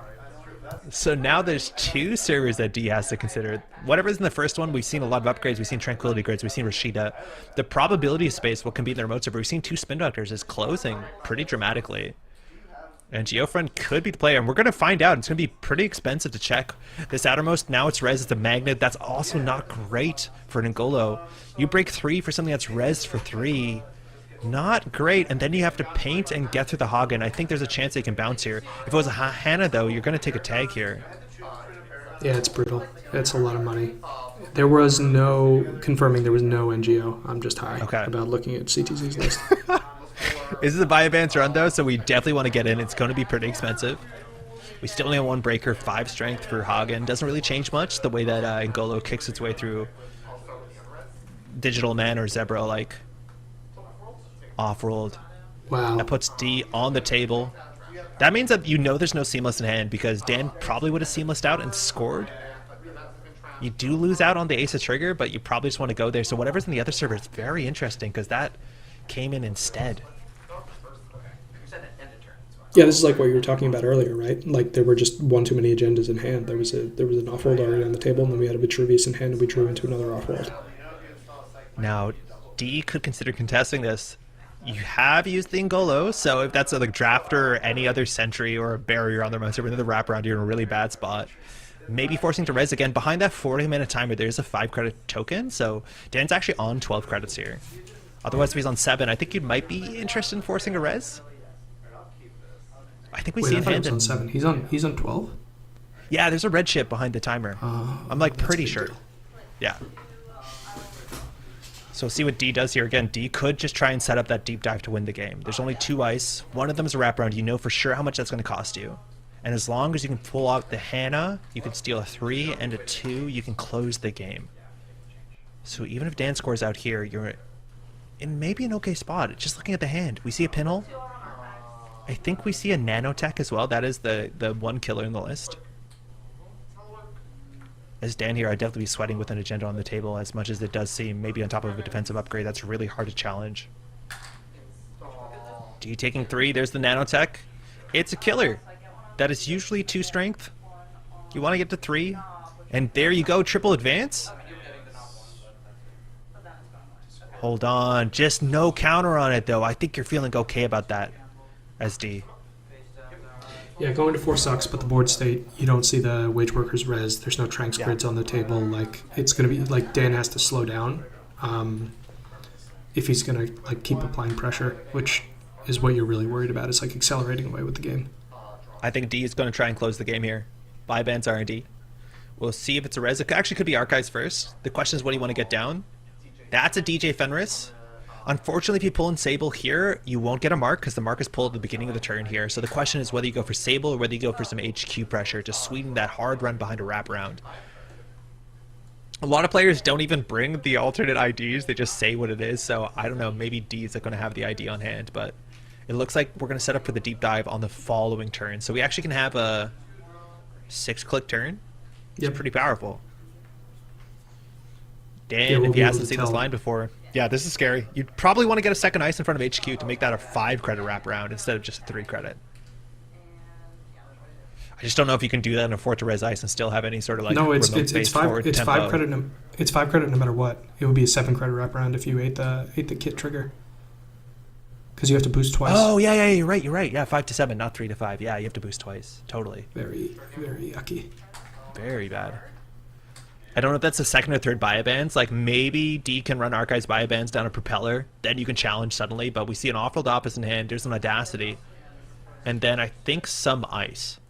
So now there's 2 servers that D has to consider. Whatever's in the first one, we've seen a lot of upgrades. We've seen Tranquility Grids. We've seen Rashida. The probability space will compete in the remote server. We've seen 2 spin doctors is closing pretty dramatically. And Geofriend could be the player, and we're going to find out. It's going to be pretty expensive to check. This outermost, now it's res, it's a magnet. That's also not great for an Ngolo. You break 3 for something that's res for 3. Not great, and then you have to paint and get through the Hagen. I think there's a chance they can bounce here. If it was a Hannah, though, you're going to take a tag here. Yeah, it's brutal. It's a lot of money. There was no confirming there was no NGO. I'm just high Okay. about looking at CTZ's list. This is a buy advance run, though, so we definitely want to get in. It's going to be pretty expensive. We still only have 1 breaker, 5 strength for Hagen. Doesn't really change much the way that Ngolo kicks its way through Digital Man or Zebra, like off-rolled. Wow. That puts D on the table. That means that you know there's no seamless in hand because Dan probably would have seamlessed out and scored. You do lose out on the ace of trigger, but you probably just want to go there. So whatever's in the other server is very interesting because that came in instead. Yeah, this is like what you were talking about earlier, right? Like there were just 1 too many agendas in hand. There was an off-world already on the table, and then we had a Vitruvius in hand, and we drew into another off-world. Now, D could consider contesting this. You have used the Ngolo, so if that's a like, drafter or any other sentry or a barrier on their monster with another wraparound, you're in a really bad spot. Maybe forcing to res again. Behind that 40-minute timer, there's a 5-credit token, so Dan's actually on 12 credits here. Otherwise, if he's on 7, I think you might be interested in forcing a res. I think we Wait, see I in thought he hand. was on 7. He's on 12? Yeah, there's a red ship behind the timer. I'm like that's a pretty big sure. deal. Yeah. So see what D does here. Again, D could just try and set up that deep dive to win the game. There's only 2 ice. One of them is a wraparound. You know for sure how much that's going to cost you. And as long as you can pull out the Hannah, you can steal a 3 and a 2, you can close the game. So even if Dan scores out here, you're in maybe an okay spot. Just looking at the hand, we see a pinhole. I think we see a nanotech as well. That is the 1 killer in the list. As Dan here, I'd definitely be sweating with an agenda on the table as much as it does seem maybe on top of a defensive upgrade. That's really hard to challenge. D taking 3. There's the nanotech. It's a killer. That is usually 2 strength. You want to get to 3. And there you go. Triple advance. Hold on. Just no counter on it, though. I think you're feeling okay about that as D. Yeah, going to 4 sucks, but the board state, you don't see the wage workers res. There's no tranks Yeah. grids on the table. Like it's gonna be like Dan has to slow down if he's gonna like keep applying pressure, which is what you're really worried about. Is like accelerating away with the game. I think D is going to try and close the game here. Buy bans R&D. We'll see if it's a res. It actually could be archives first. The question is what do you want to get down? That's a DJ Fenris. Unfortunately, if you pull in Sable here, you won't get a mark because the mark is pulled at the beginning of the turn here. So the question is whether you go for Sable or whether you go for some HQ pressure to sweeten that hard run behind a wraparound. A lot of players don't even bring the alternate IDs. They just say what it is. So I don't know. Maybe D is going to have the ID on hand, but it looks like we're going to set up for the deep dive on the following turn. So we actually can have a 6-click turn. It's Yep. pretty powerful. Dan, Yeah, we'll if be you able hasn't to seen this tell. line before, yeah, this is scary. You'd probably want to get a second ice in front of HQ to make that a 5 credit wraparound instead of just a 3 credit. I just don't know if you can do that in a Fort to Res ice and still have any sort of like No, it's remote-based five. forward It's tempo. 5 credit. It's 5 credit no matter what. It would be a 7 credit wraparound if you ate the kit trigger. Because you have to boost twice. Oh yeah, you're right. Yeah, 5 to 7, not 3 to 5. Yeah, you have to boost twice. Totally. Very, very yucky. Very bad. I don't know if that's the second or third biobands. Like maybe D can run Archives biobands down a propeller, then you can challenge suddenly. But we see an off-roll opus in hand. There's an audacity, and then I think some ice.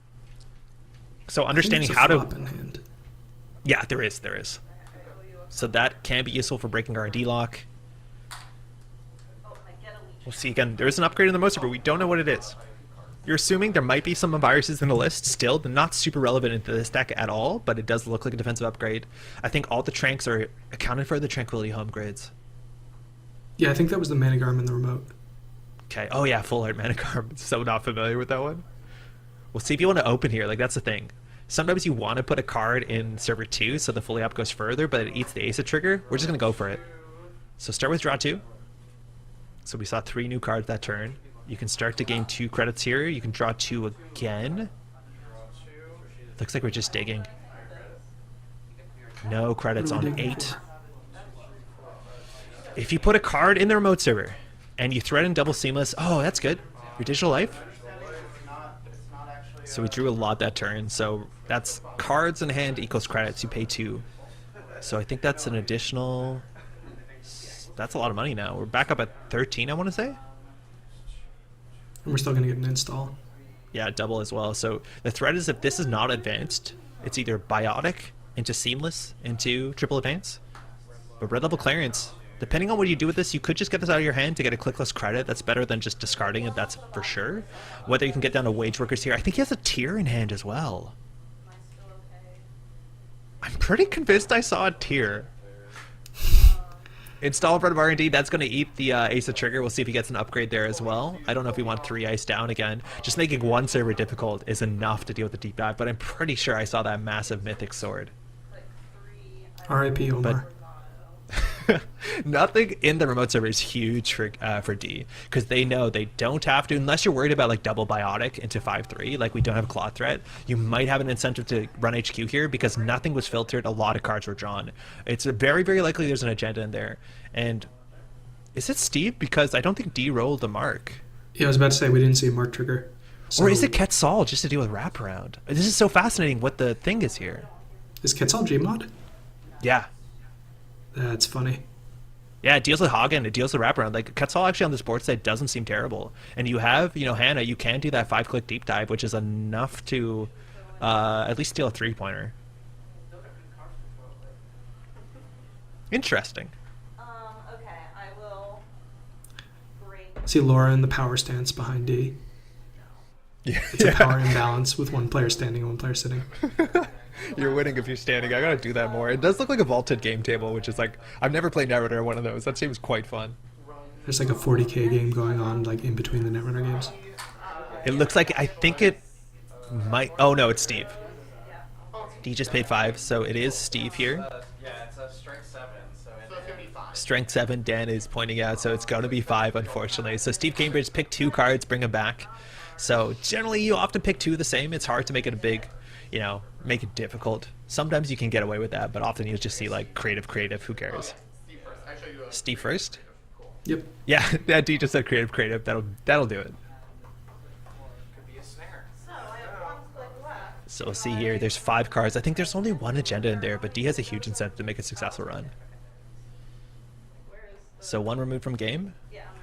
So understanding There's a how to, flop in hand. yeah, there is. So that can be useful for breaking our D lock. We'll see again. There is an upgrade in the Moser, but we don't know what it is. You're assuming there might be some viruses in the list still. They're not super relevant into this deck at all, but it does look like a defensive upgrade. I think all the Tranks are accounted for the Tranquility home grids. Yeah, I think that was the Managarm in the remote. Okay. Oh yeah, Full Art Manicarm. So not familiar with that one. We'll see if you want to open here. Like that's the thing. Sometimes you want to put a card in server 2 so the fully up goes further, but it eats the Ace of trigger. We're just gonna go for it. So start with draw 2. So we saw 3 new cards that turn. You can start to gain 2 credits here. You can draw 2 again. Looks like we're just digging. No credits What are we on digging 8. for? If you put a card in the remote server and you thread in double seamless, oh, that's good. Your digital life. So we drew a lot that turn. So that's cards in hand equals credits. You pay 2. So I think that's an additional. That's a lot of money now. We're back up at 13, I want to say. And we're still going to get an install. Yeah, double as well. So the threat is if this is not advanced, it's either biotic into seamless into triple advance. But red level clearance, depending on what you do with this, you could just get this out of your hand to get a clickless credit. That's better than just discarding it, that's for sure. Whether you can get down to wage workers here. I think he has a tier in hand as well. I'm pretty convinced I saw a tier. Install in front of R&D, that's going to eat the Ace of Trigger. We'll see if he gets an upgrade there as well. I don't know if we want 3 ice down again. Just making 1 server difficult is enough to deal with the deep dive, but I'm pretty sure I saw that massive mythic sword. R.I.P. Omar. Nothing in the remote server is huge for D, because they know they don't have to, unless you're worried about like double biotic into 5-3, like we don't have a claw threat. You might have an incentive to run HQ here because nothing was filtered, a lot of cards were drawn. It's very, very likely there's an agenda in there. And is it Steve? Because I don't think D rolled the mark. Yeah, I was about to say we didn't see a mark trigger. So Or is it Quetzal just to deal with wraparound? This is so fascinating what the thing is here. Is Quetzal Gmod? Yeah. That's funny. Yeah, it deals with Hagen, it deals with wraparound. Like, Quetzal actually on the sports side doesn't seem terrible. And you have, Hannah, you can do that 5-click deep dive, which is enough to at least steal a 3-pointer. Interesting. Okay, I will break. See Laura in the power stance behind D. Yeah. It's a power imbalance with one player standing and one player sitting. You're winning if you're standing. I gotta do that more. It does look like a vaulted game table, which is like, I've never played Netrunner or one of those. That seems quite fun. There's like a 40k game going on like in between the Netrunner games. It looks like, I think it might, oh no, it's Steve. D just paid 5, so it is Steve here. Yeah, it's a strength 7, so Strength 7, Dan is pointing out, so it's going to be 5, unfortunately. So Steve Cambridge picked 2 cards, bring them back. So generally, you often pick 2 the same. It's hard to make it a big, make it difficult. Sometimes you can get away with that, but often you just see like creative, who cares? Steve first? Yep. Yeah, D just said creative. That'll do it. So I have 1 click left. So we'll see here. There's 5 cards. I think there's only 1 agenda in there, but D has a huge incentive to make a successful run. So 1 removed from game,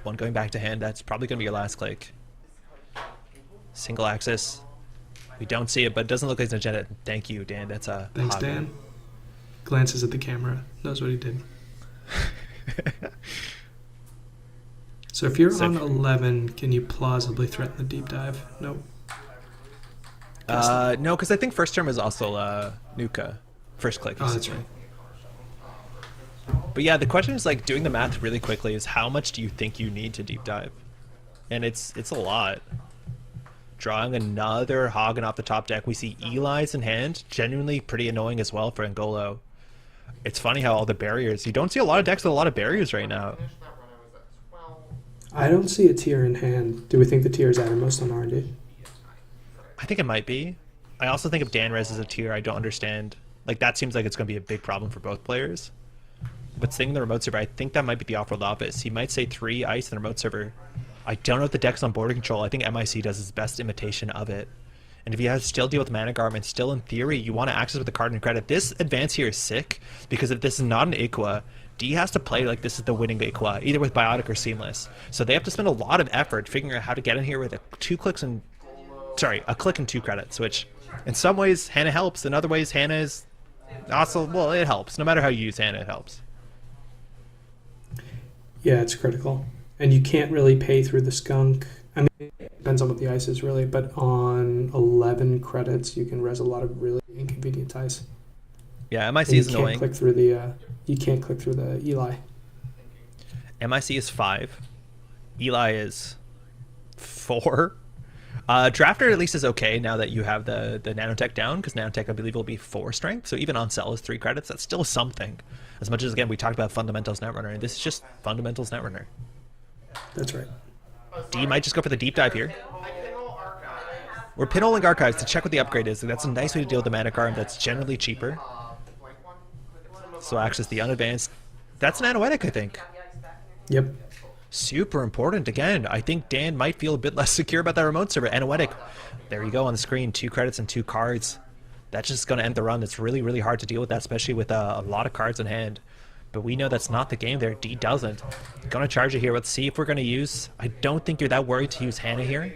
1 going back to hand. That's probably going to be your last click. Single axis. We don't see it, but it doesn't look like it's an agenda. Thank you, Dan. That's a Thanks, hot Dan. one. Glances at the camera. Knows what he did. So if you're So on if- 11, can you plausibly threaten the deep dive? Nope. No, because I think first term is also Nuka. First click. Oh, that's right. But yeah, the question is like doing the math really quickly is how much do you think you need to deep dive? And it's a lot. drawing another Hagen off the top deck. We see Eli's in hand, genuinely pretty annoying as well for Angolo. It's funny how all the barriers, you don't see a lot of decks with a lot of barriers right now. I don't see a tier in hand. Do we think the tier is outermost on R&D? I think it might be. I also think if Dan Res is a tier, I don't understand. Like, that seems like it's going to be a big problem for both players. But seeing the remote server, I think that might be the off-world office. He might say 3 ice in the remote server. I don't know if the deck's on border control. I think MIC does his best imitation of it. And if you have to still deal with mana garment, still in theory, you want to access with the card and credit. This advance here is sick, because if this is not an Aqua, D has to play like this is the winning Aqua, either with Biotic or Seamless. So they have to spend a lot of effort figuring out how to get in here with a click and 2 credits, which in some ways Hannah helps, in other ways Hannah is also, well, it helps. No matter how you use Hannah, it helps. Yeah, it's critical. And you can't really pay through the skunk. I mean, it depends on what the ice is really, but on 11 credits, you can res a lot of really inconvenient ice. Yeah, MIC And is annoying. You can't click through the Eli. MIC is 5. Eli is 4. Drafter at least is okay now that you have the nanotech down, because nanotech I believe will be 4 strength, so even on cell is 3 credits. That's still something. As much as, again, we talked about fundamentals Netrunner, and this is just fundamentals Netrunner. That's right. D might just go for the deep dive here. We're pinholing archives to check what the upgrade is. That's a nice way to deal with the mana arm that's generally cheaper. So access the unadvanced. That's an Anoetic, I think. Yep. Super important. Again, I think Dan might feel a bit less secure about that remote server. Anoetic. There you go on the screen. 2 credits and 2 cards. That's just going to end the run. It's really, really hard to deal with that, especially with a lot of cards in hand. But we know that's not the game there. D doesn't. Gonna charge it here. Let's see if we're gonna use... I don't think you're that worried to use Hannah here.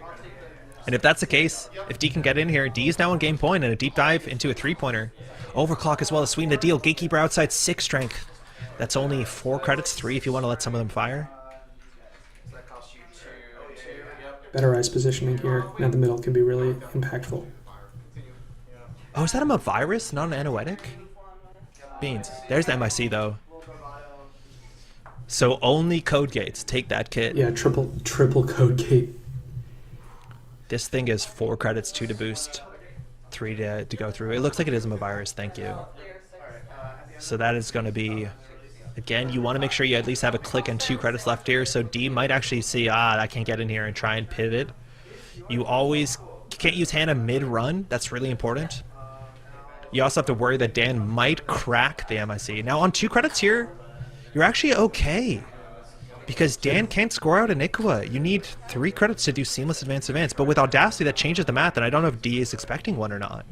And if that's the case, if D can get in here, D is now on game point and a deep dive into a 3-pointer. Overclock as well to sweeten the deal. Gatekeeper outside 6 strength. That's only 4 credits, 3 if you want to let some of them fire. Better ice positioning here. Now the middle can be really impactful. Oh, is that a virus, not an Anoetic? Beans. There's the MIC though. So only code gates. Take that, kit. Yeah, triple code gate. This thing is 4 credits, 2 to boost, 3 to go through. It looks like it is a virus. Thank you. So that is going to be, again, you want to make sure you at least have a click and 2 credits left here. So D might actually see, I can't get in here, and try and pivot. You can't use Hannah mid-run. That's really important. You also have to worry that Dan might crack the MIC. Now on 2 credits here, you're actually okay, because Dan can't score out an Ikua. You need 3 credits to do seamless advance, but with Audacity that changes the math, and I don't know if D is expecting one or not.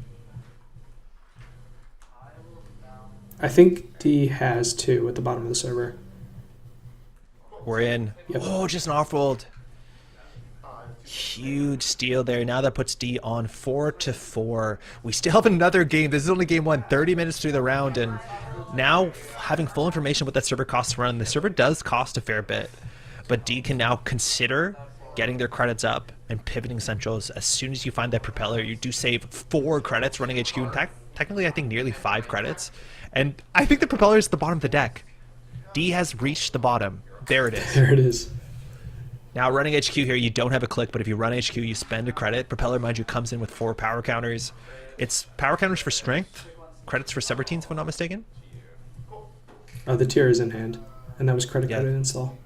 I think D has 2 at the bottom of the server. We're in. Yep. Oh, just an off-rolled. Huge steal there. Now that puts D on 4-4. We still have another game. This is only game 1, 30 minutes through the round, and now having full information what that server costs to run. The server does cost a fair bit, but D can now consider getting their credits up and pivoting centrals. As soon as you find that propeller, you do save 4 credits running HQ, and technically I think nearly 5 credits. And I think the propeller is at the bottom of the deck. D has reached the bottom. There it is. There it is. Now running HQ here, you don't have a click, but if you run HQ, you spend a credit. Propeller, mind you, comes in with 4 power counters. It's power counters for strength, credits for subroutines, if I'm not mistaken. The tier is in hand, and that was credit coded install.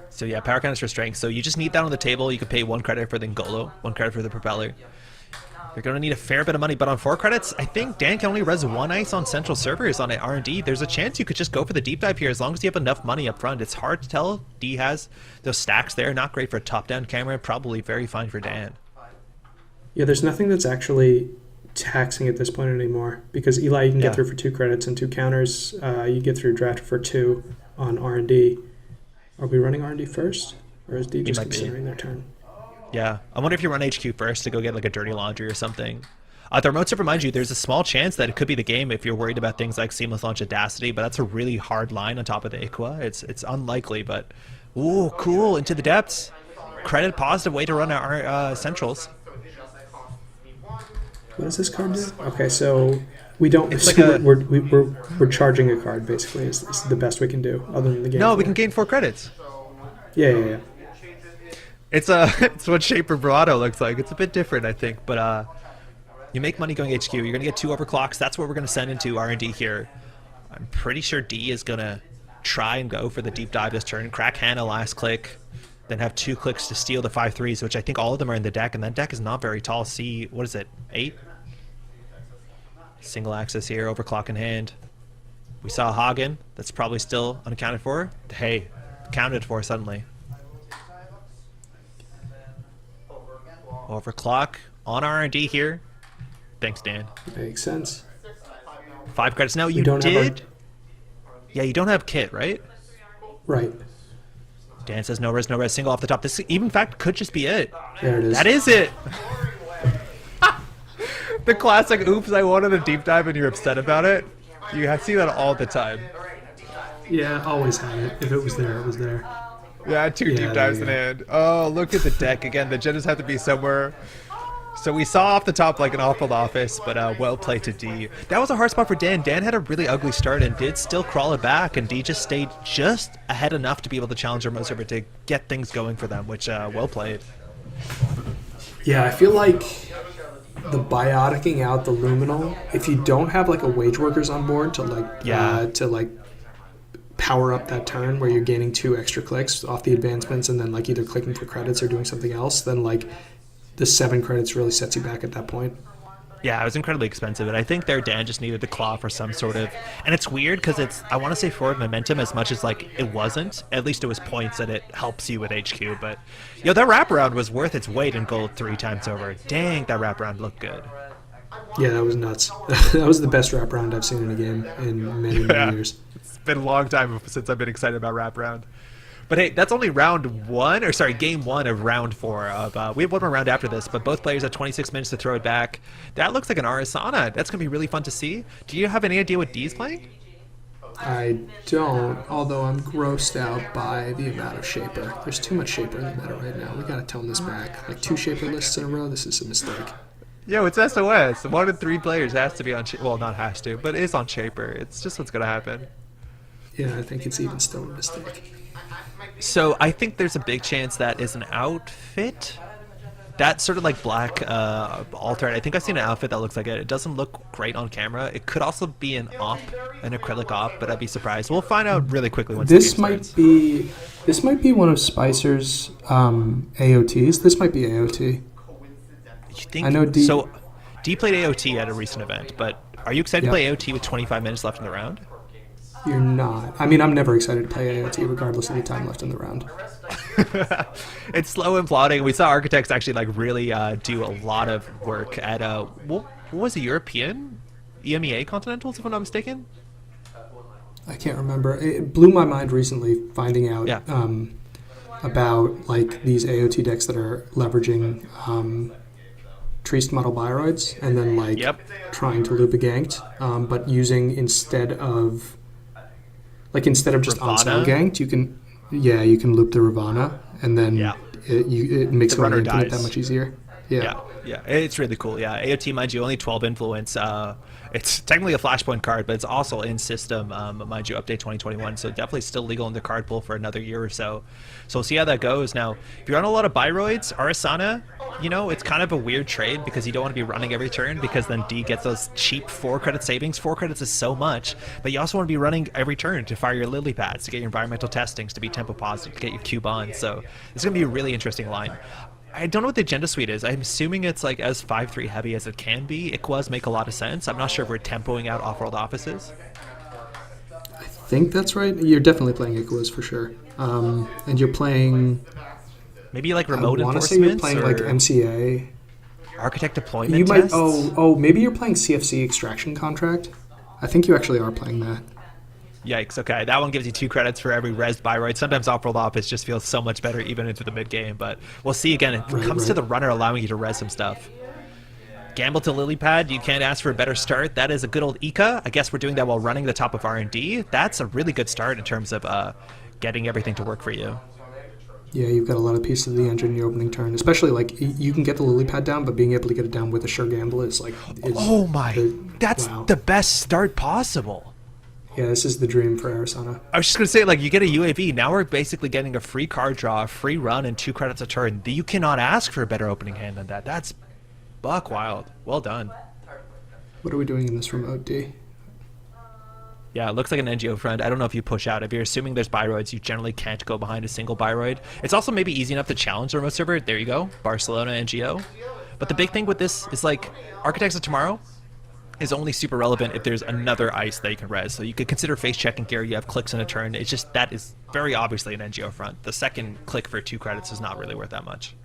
So yeah, power counters for strength. So you just need that on the table. You could pay 1 credit for the Ngolo, 1 credit for the propeller. You're going to need a fair bit of money, but on 4 credits, I think Dan can only res 1 ice on central servers on R&D. There's a chance you could just go for the deep dive here as long as you have enough money up front. It's hard to tell. D has those stacks there. Not great for a top-down camera. Probably very fine for Dan. Yeah, there's nothing that's actually taxing at this point anymore, because Eli you can get through for 2 credits and 2 counters. You get through draft for 2 on R&D. Are we running R&D first, or is D just considering their turn? Yeah, I wonder if you run HQ first to go get like a dirty laundry or something. The remote server, mind you, there's a small chance that it could be the game if you're worried about things like seamless launch Audacity, but that's a really hard line on top of the Ikua. It's unlikely, but ooh, cool, into the depths. Credit positive way to run our centrals. What does this card do? Okay, so we don't. It's so like we're charging a card basically. Is the best we can do other than the game. No, we can gain 4 credits. Yeah. it's what Shaper Bravado looks like. It's a bit different, I think, but you make money going HQ. You're gonna get 2 overclocks. That's what we're gonna send into R&D here. I'm pretty sure D is gonna try and go for the deep dive this turn. Crack Hannah last click, then have 2 clicks to steal the 5/3s, which I think all of them are in the deck, and that deck is not very tall. See, what is it? 8? Single access here, overclock in hand. We saw Hagen. That's probably still unaccounted for. Hey, counted for suddenly. Overclock on R&D here. Thanks, Dan. Makes sense. 5 credits. Now you don't have did. Yeah, you don't have kit, right? Right. Dan says no res, no res. Single off the top. This even fact could just be it. There it is. That is it. The classic. Oops, I wanted a deep dive, and you're upset about it. You see that all the time. Yeah, always had it. If it was there, it was there. Yeah, 2 deep dives in hand. Oh, look at the deck again. The agendas have to be somewhere. So we saw off the top like an awful office, but well played to D. That was a hard spot for Dan. Dan had a really ugly start and did still crawl it back, and D just stayed just ahead enough to be able to challenge our server to get things going for them, which well played. Yeah, I feel like the bioticing out the luminal, if you don't have like a wage workers on board to like power up that turn where you're gaining 2 extra clicks off the advancements and then like either clicking for credits or doing something else, then like the 7 credits really sets you back at that point. Yeah, it was incredibly expensive, and I think there Dan just needed to claw for some sort of... And it's weird because it's, I want to say forward momentum as much as like it wasn't. At least it was points that it helps you with HQ, but yo, that wraparound was worth its weight in gold 3 times over. Dang, that wraparound looked good. Yeah, that was nuts. That was the best wraparound I've seen in a game in many years. It's been a long time since I've been excited about wraparound. But hey, that's only game 1 of round 4 of we have one more round after this, but both players have 26 minutes to throw it back. That looks like an Arasana. That's gonna be really fun to see. Do you have any idea what D's playing? I don't, although I'm grossed out by the amount of Shaper. There's too much Shaper in the meta right now. We gotta tone this back. Like 2 Shaper lists in a row, this is a mistake. Yo, it's SOS. 1 in 3 players has to be on well, not has to, but is on Shaper. It's just what's gonna happen. Yeah, I think it's even still a mistake. So I think there's a big chance that is an outfit. That sort of like black altar. I think I've seen an outfit that looks like it. It doesn't look great on camera. It could also be an acrylic op, but I'd be surprised. We'll find out really quickly once This the game starts. This might be one of Spicer's AOTs. This might be AOT. You think? I know D. So D played AOT at a recent event, but are you excited to play AOT with 25 minutes left in the round? You're not. I mean, I'm never excited to play AOT regardless of the time left in the round. It's slow and plodding. We saw Architects actually like really do a lot of work at what was it, European EMEA Continentals, if I'm not mistaken? I can't remember. It blew my mind recently finding out about like these AOT decks that are leveraging Treast model Bioroids and then like trying to loop a ganked, but using instead of just on stone ganked, you can loop the Ravana, and then it makes going infinite that much easier. Yeah, it's really cool. Yeah, AOT, mind you, only 12 influence. It's technically a Flashpoint card, but it's also in system, mind you, update 2021. So definitely still legal in the card pool for another year or so. So we'll see how that goes. Now, if you're on a lot of Bioroids, Arasana, you know, it's kind of a weird trade because you don't want to be running every turn because then D gets those cheap 4 credit savings. 4 credits is so much, but you also want to be running every turn to fire your lily pads, to get your environmental testings, to be tempo positive, to get your cube on. So it's going to be a really interesting line. I don't know what the agenda suite is. I'm assuming it's like as 5/3 heavy as it can be. Iquas make a lot of sense. I'm not sure if we're tempoing out off-world offices. I think that's right. You're definitely playing Iquas for sure. And you're playing... Maybe like remote enforcement. I want to say you're playing like MCA. Architect deployment you might. tests? Maybe you're playing CFC extraction contract. I think you actually are playing that. Yikes, okay. That one gives you 2 credits for every res Bioroid. Sometimes off-world office just feels so much better even into the mid-game, but we'll see again. It comes to the runner allowing you to res some stuff. Gamble to lily pad, you can't ask for a better start. That is a good old Ika. I guess we're doing that while running the top of R&D. That's a really good start in terms of getting everything to work for you. Yeah, you've got a lot of pieces of the engine in your opening turn, especially like you can get the lily pad down, but being able to get it down with a sure gamble is like... That's the best start possible. Yeah, this is the dream for Arizona. I was just gonna say, like, you get a UAV. Now we're basically getting a free card draw, a free run, and 2 credits a turn. You cannot ask for a better opening hand than that. That's buck wild. Well done. What are we doing in this remote, D? Yeah, it looks like an NGO friend. I don't know if you push out. If you're assuming there's Byroids, you generally can't go behind a single Byroid. It's also maybe easy enough to challenge the remote server. There you go. Barcelona NGO. But the big thing with this is, like, Architects of Tomorrow is only super relevant if there's another ice that you can res. So you could consider face checking gear. You have clicks in a turn. It's just that is very obviously an NGO front. The second click for 2 credits is not really worth that much.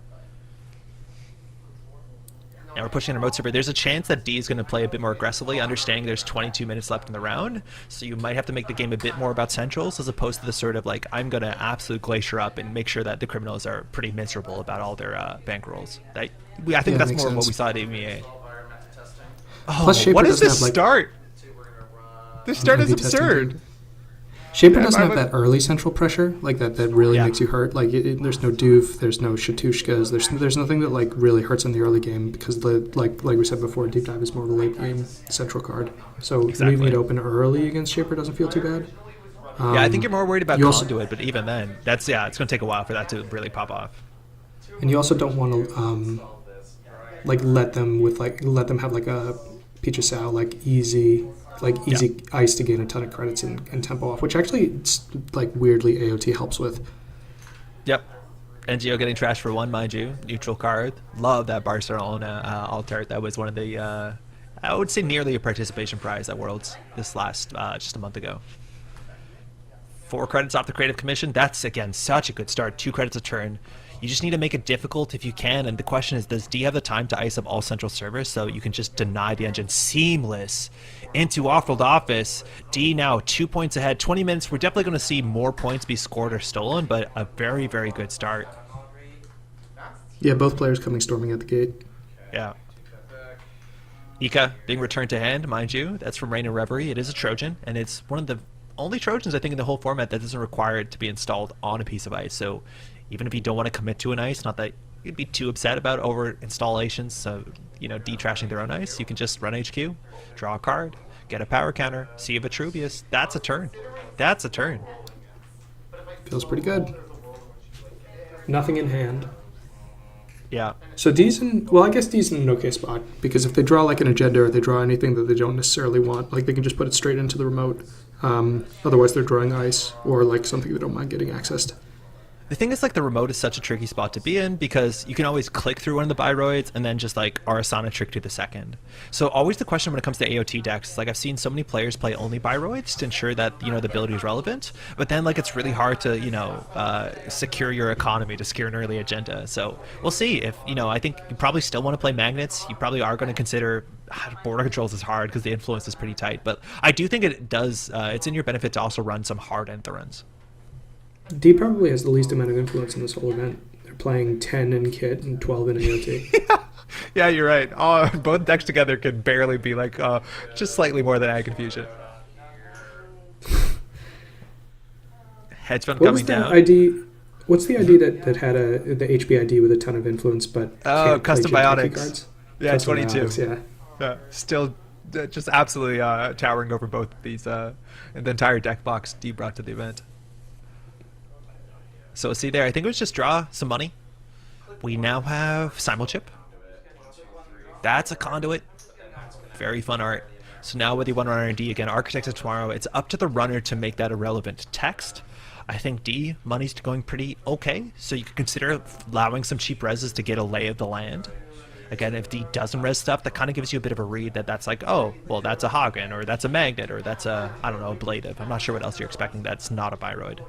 Now we're pushing a remote server. There's a chance that D is going to play a bit more aggressively, understanding there's 22 minutes left in the round. So you might have to make the game a bit more about centrals as opposed to the sort of like, I'm going to absolute glacier up and make sure that the criminals are pretty miserable about all their bankrolls. I think that's more what we saw at EMEA. Oh, Plus, Shaper what is doesn't this have, like, start? This start is A/B testing absurd. too. Shaper Yeah, doesn't I have would- that early central pressure, like that really Yeah. makes you hurt. Like there's no doof, there's no shatushkas, there's nothing that like really hurts in the early game because the like we said before, deep dive is more of a late game central card. So Exactly. leaving it open early against Shaper doesn't feel too bad. Yeah, I think you're more worried about you also- conduit, but even then, it's going to take a while for that to really pop off. And you also don't want to let them have like a Peach of Sao easy ice to gain a ton of credits and tempo off, which actually it's, like weirdly AOT helps with. Yep. NGO getting trashed for 1, mind you. Neutral card. Love that Barcelona altar. That was one of the, I would say nearly a participation prize at Worlds this last, just a month ago. 4 credits off the Creative Commission. That's, again, such a good start. 2 credits a turn. You just need to make it difficult if you can. And the question is, does D have the time to ice up all central servers so you can just deny the engine? Seamless into off-world office. D now 2 points ahead. 20 minutes. We're definitely going to see more points be scored or stolen, but a very, very good start. Yeah, both players coming storming at the gate. Yeah. Ika being returned to hand, mind you. That's from Rain and Reverie. It is a Trojan, and it's one of the only Trojans, I think, in the whole format that doesn't require it to be installed on a piece of ice. So even if you don't want to commit to an ice, not that you'd be too upset about over installations, so, de-trashing their own ice, you can just run HQ, draw a card, get a power counter, see a Vitruvius. That's a turn. That's a turn. Feels pretty good. Nothing in hand. Yeah. So D's I guess D's in an okay spot because if they draw like an agenda or they draw anything that they don't necessarily want, like they can just put it straight into the remote. Otherwise they're drawing ice or like something they don't mind getting accessed. The thing is, like, the remote is such a tricky spot to be in because you can always click through one of the Byroids and then just, like, Arasana trick to the second. So always the question when it comes to AOT decks is, like, I've seen so many players play only Byroids to ensure that, the ability is relevant, but then, like, it's really hard to, secure your economy to secure an early agenda. So we'll see if, I think you probably still want to play Magnets. You probably are going to consider border controls is hard because the influence is pretty tight, but I do think it does, it's in your benefit to also run some hard Entherons. D probably has the least amount of influence in this whole event. They're playing 10 in kit and 12 in AOT. Yeah, you're right. Both decks together could barely be like just slightly more than Ag Confusion. Hedge fund coming down. What's the ID that had the HB ID with a ton of influence but can't Custom play J20 Biotics. cards? Yeah, Custom 22. Biotics, yeah. Still just absolutely towering over both of these and the entire deck box D brought to the event. So see there, I think it was just draw some money. We now have Simulchip. That's a conduit. Very fun art. So now whether you want to run R&D, again, Architects of Tomorrow, it's up to the runner to make that a relevant text. I think D, money's going pretty okay, so you could consider allowing some cheap reses to get a lay of the land. Again, if D doesn't res stuff, that kind of gives you a bit of a read that's like, oh, well, that's a Hagen, or that's a Magnet, or that's a, I don't know, ablative. I'm not sure what else you're expecting that's not a Byroid.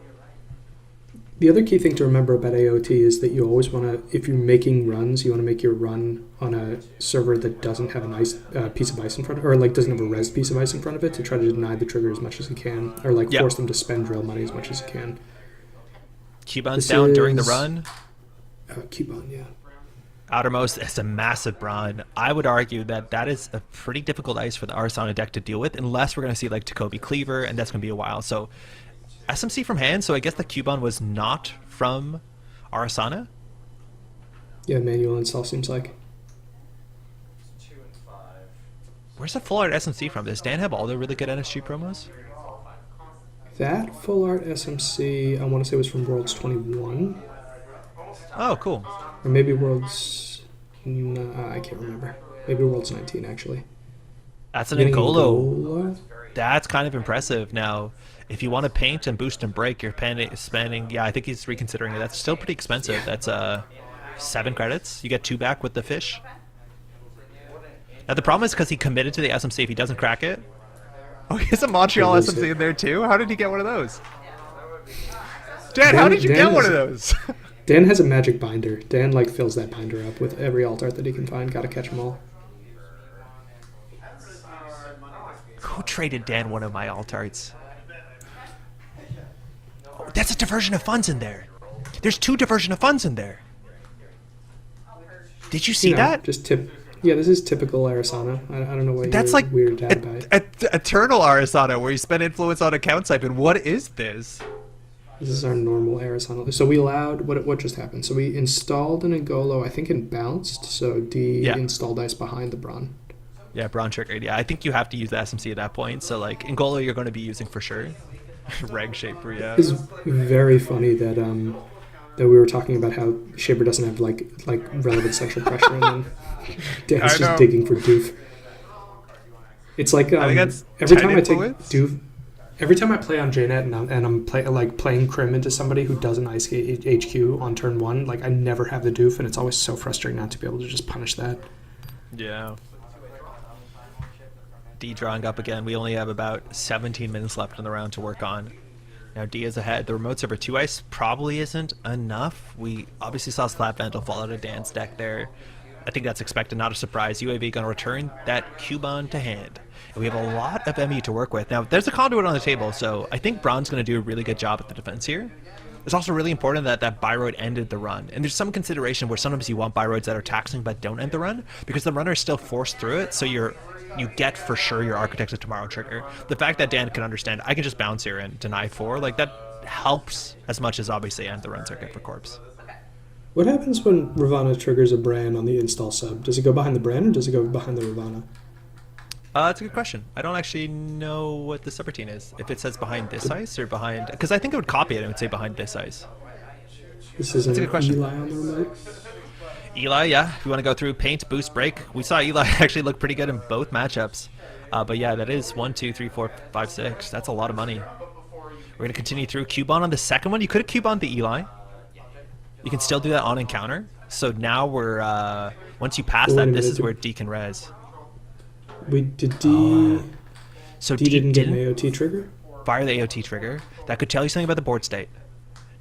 The other key thing to remember about AOT is that you always want to, if you're making runs, you want to make your run on a server that doesn't have a nice piece of ice in front of it, or like doesn't have a res piece of ice in front of it to try to deny the trigger as much as you can, or like force them to spend drill money as much as you can. Cubon's down during the run. Cubon, yeah. Outermost is a massive brawn. I would argue that that is a pretty difficult ice for the Arasana deck to deal with, unless we're going to see like Takobi Cleaver, and that's going to be a while. So SMC from hand, so I guess the Cubon was not from Arasana? Yeah, manual install seems like. Where's the full art SMC from? Does Dan have all the really good NSG promos? That full art SMC, I want to say was from Worlds 21. Oh, cool. Or maybe Worlds... I can't remember. Maybe Worlds 19, actually. That's an Getting Ngolo. That's kind of impressive. Now, if you want to paint and boost and break, you're spending... Yeah, I think he's reconsidering it. That's still pretty expensive. That's 7 credits. You get 2 back with the fish. Now, the problem is because he committed to the SMC. If he doesn't crack it... Oh, he has a Montreal SMC in there, too? How did he get one of those? Dan, how did you get one of those? Dan has a magic binder. Dan, like, fills that binder up with every alt art that he can find. Gotta catch them all. Who traded Dan one of my alt arts? Oh, that's a diversion of funds in there. There's 2 diversion of funds in there. Did you see that? Just Yeah, this is typical Arasana. I don't know what That's you're like weirded out by. Eternal Arasana, where you spend influence on account type. And what is this? This is our normal Arasana. So we allowed what just happened. So we installed an Ngolo, I think, and bounced. So D installed ice behind the Brawn. Yeah, Brawn triggered. Yeah, I think you have to use the SMC at that point. So like Ngolo, you're going to be using for sure. Reg Shaper, yeah. It's very funny that that we were talking about how Shaper doesn't have like relevant sexual pressure, and then Dan's just digging for doof. It's like every time I take doof. Every time I play on JNet and I'm playing Crim into somebody who doesn't ice HQ on turn 1, like I never have the doof, and it's always so frustrating not to be able to just punish that. Yeah. D drawing up again. We only have about 17 minutes left in the round to work on. Now D is ahead. The remote server 2 ice probably isn't enough. We obviously saw Slap Vandal fall out of Dan's deck there. I think that's expected, not a surprise. UAV going to return that Cubon to hand. And we have a lot of ME to work with. Now, there's a conduit on the table, so I think Braun's going to do a really good job at the defense here. It's also really important that that Byroad ended the run. And there's some consideration where sometimes you want Byroads that are taxing but don't end the run, because the runner is still forced through it, so you get for sure your Architects of Tomorrow trigger. The fact that Dan can understand, I can just bounce here and deny 4, like that helps as much as obviously end the run circuit for Corpse. What happens when Ravana triggers a Bran on the install sub? Does it go behind the Bran or does it go behind the Ravana? That's a good question. I don't actually know what the subroutine is. If it says behind this ice or behind... Because I think it would copy it and it would say behind this ice. This is a good question. Eli on the remote? Eli, yeah. If you want to go through paint, boost, break. We saw Eli actually look pretty good in both matchups. But yeah, that is 1, 2, 3, 4, 5, 6. That's a lot of money. We're going to continue through. Cubon on the second one. You could have Cubon the Eli. You can still do that on encounter. So now we're... once you pass that, this is where D can res. Did D... So D didn't get an AOT trigger? Fire the AOT trigger. That could tell you something about the board state.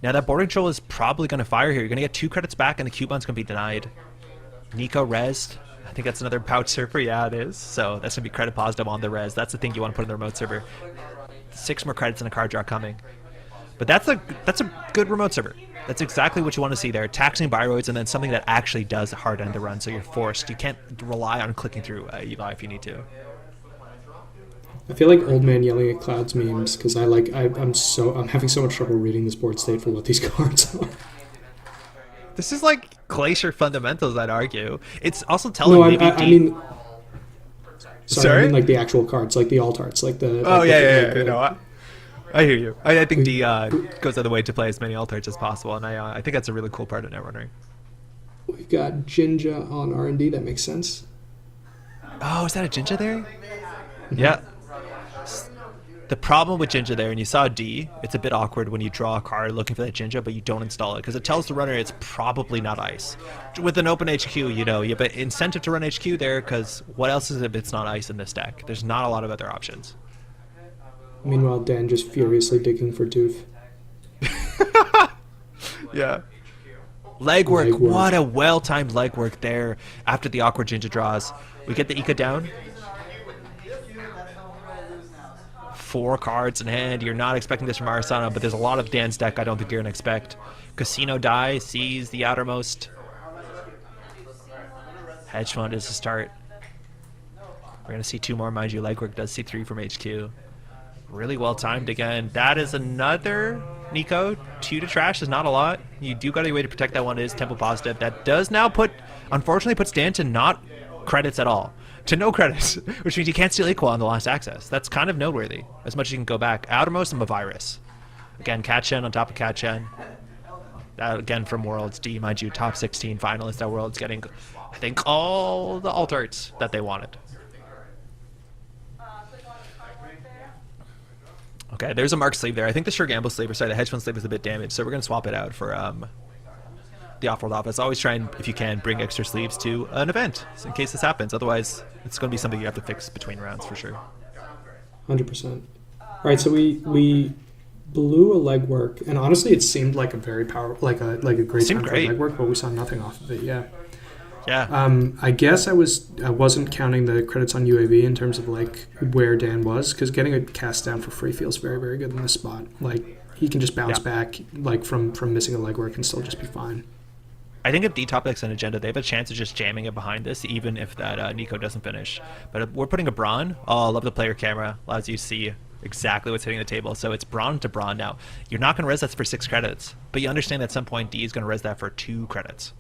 Now that board control is probably going to fire here. You're going to get 2 credits back and the Cubon's going to be denied. Nico resed. I think that's another pouch surfer. Yeah, it is. So that's going to be credit positive on the res. That's the thing you want to put in the remote server. 6 more credits and a card draw coming. But that's a good remote server. That's exactly what you want to see there. Taxing Byroads and then something that actually does hard end the run, so you're forced. You can't rely on clicking through Eli if you need to. I feel like old man yelling at clouds memes because I'm having so much trouble reading this board state for what these cards are. This is like Glacier fundamentals, I'd argue. It's also telling me. I mean, sorry, I mean like the actual cards, like the alt arts, like the. Oh yeah. I hear you. I think D goes out of the way to play as many alt-arts as possible, and I think that's a really cool part of Netrunner. We've got Jinja on R&D. That makes sense. Oh, is that a Jinja there? Yeah. The problem with Jinja there, and you saw D, it's a bit awkward when you draw a card looking for that Jinja, but you don't install it, because it tells the runner it's probably not ice. With an open HQ, you have an incentive to run HQ there, because what else is if it's not ice in this deck? There's not a lot of other options. Meanwhile, Dan just furiously digging for doof. Yeah. Legwork. What a well-timed legwork there after the awkward Jinja draws. We get the Ika down. 4 cards in hand. You're not expecting this from Arasana, but there's a lot of Dan's deck I don't think you're going to expect. Casino die, sees the outermost. Hedge Fund is the start. We're going to see 2 more, mind you. Legwork does see 3 from HQ. Really well timed again. That is another Nico. 2 to trash is not a lot. You do got a way to protect that one. It is tempo positive. That does now unfortunately puts Dan to not credits at all to no credits, which means you can't steal equal on the last access. That's kind of noteworthy, as much as you can go back. Outermost, I'm a virus. Again, Katchen on top of Katchen. That, again, from Worlds. D, mind you, top 16 finalist at Worlds, getting, I think, all the alt arts that they wanted. Okay, there's a marked sleeve there. I think the Sure Gamble sleeve, or sorry, the hedge fund sleeve is a bit damaged, so we're going to swap it out for the off-world office. Always try and, if you can, bring extra sleeves to an event in case this happens. Otherwise, it's going to be something you have to fix between rounds for sure. 100%. All right, so we blew a legwork, and honestly, it seemed like a very powerful, like a great time for legwork, but we saw nothing off of it. Yeah. Yeah. I guess I wasn't counting the credits on UAV in terms of like where Dan was, because getting a cast down for free feels very, very good in this spot. Like he can just bounce back like from missing a legwork and still just be fine. I think if D-Top picks an agenda, they have a chance of just jamming it behind this, even if that Nico doesn't finish. But we're putting a Braun. Oh, I love the player camera. Allows you to see exactly what's hitting the table. So it's Braun to Braun now. You're not going to res that for 6 credits, but you understand that at some point D is going to res that for 2 credits.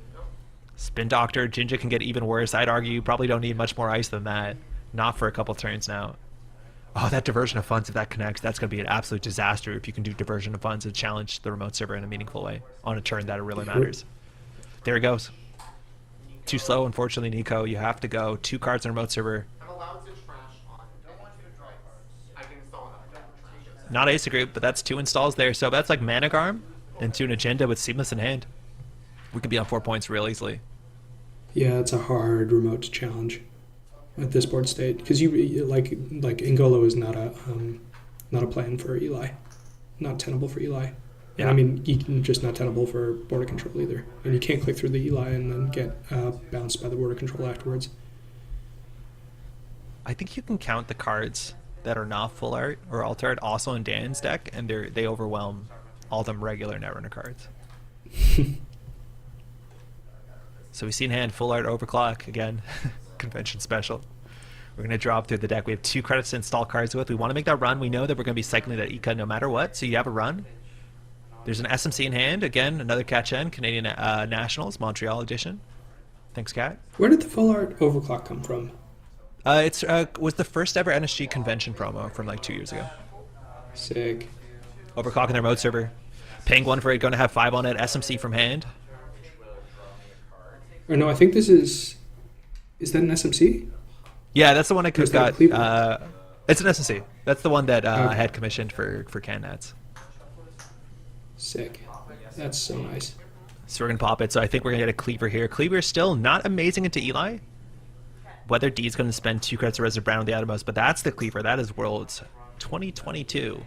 Spin Doctor, Jinja can get even worse. I'd argue you probably don't need much more ice than that. Not for a couple turns now. Oh, that diversion of funds, if that connects, that's going to be an absolute disaster if you can do diversion of funds and challenge the remote server in a meaningful way on a turn that it really matters. There it goes. Too slow, unfortunately, Nico. You have to go. 2 cards on remote server. Not Ace Group, but that's 2 installs there. So that's like Managarm into an agenda with Seamless in hand. We could be on 4 points real easily. Yeah, it's a hard remote to challenge at this board state, because you like Ingolo is not a plan for Eli, not tenable for Eli. Yeah. I mean, just not tenable for border control either, and you can't click through the Eli and then get bounced by the border control afterwards. I think you can count the cards that are not full art or alt art also in Dan's deck, and they overwhelm all them regular Netrunner cards. So we see in hand full art overclock again. Convention special. We're going to drop through the deck. We have 2 credits to install cards with. We want to make that run. We know that we're going to be cycling that Ika no matter what, so you have a run. There's an SMC in hand. Again, another catch-in. Canadian Nationals, Montreal edition. Thanks, Kat. Where did the full art overclock come from? It's was the first ever NSG convention promo from like 2 years ago. Sick. Overclocking their remote server. Paying 1 for it, going to have 5 on it. SMC from hand. Or no, I think this is that an SMC? Yeah, that's the one I could got. Cleveland? It's an SMC. That's the one that I had commissioned for CanNats. Sick. That's so nice. So we're going to pop it. So I think we're going to get a Cleaver here. Cleaver is still not amazing into Eli. Whether D is going to spend 2 credits of Resident Brown on the Outermost, but that's the Cleaver. That is Worlds 2022.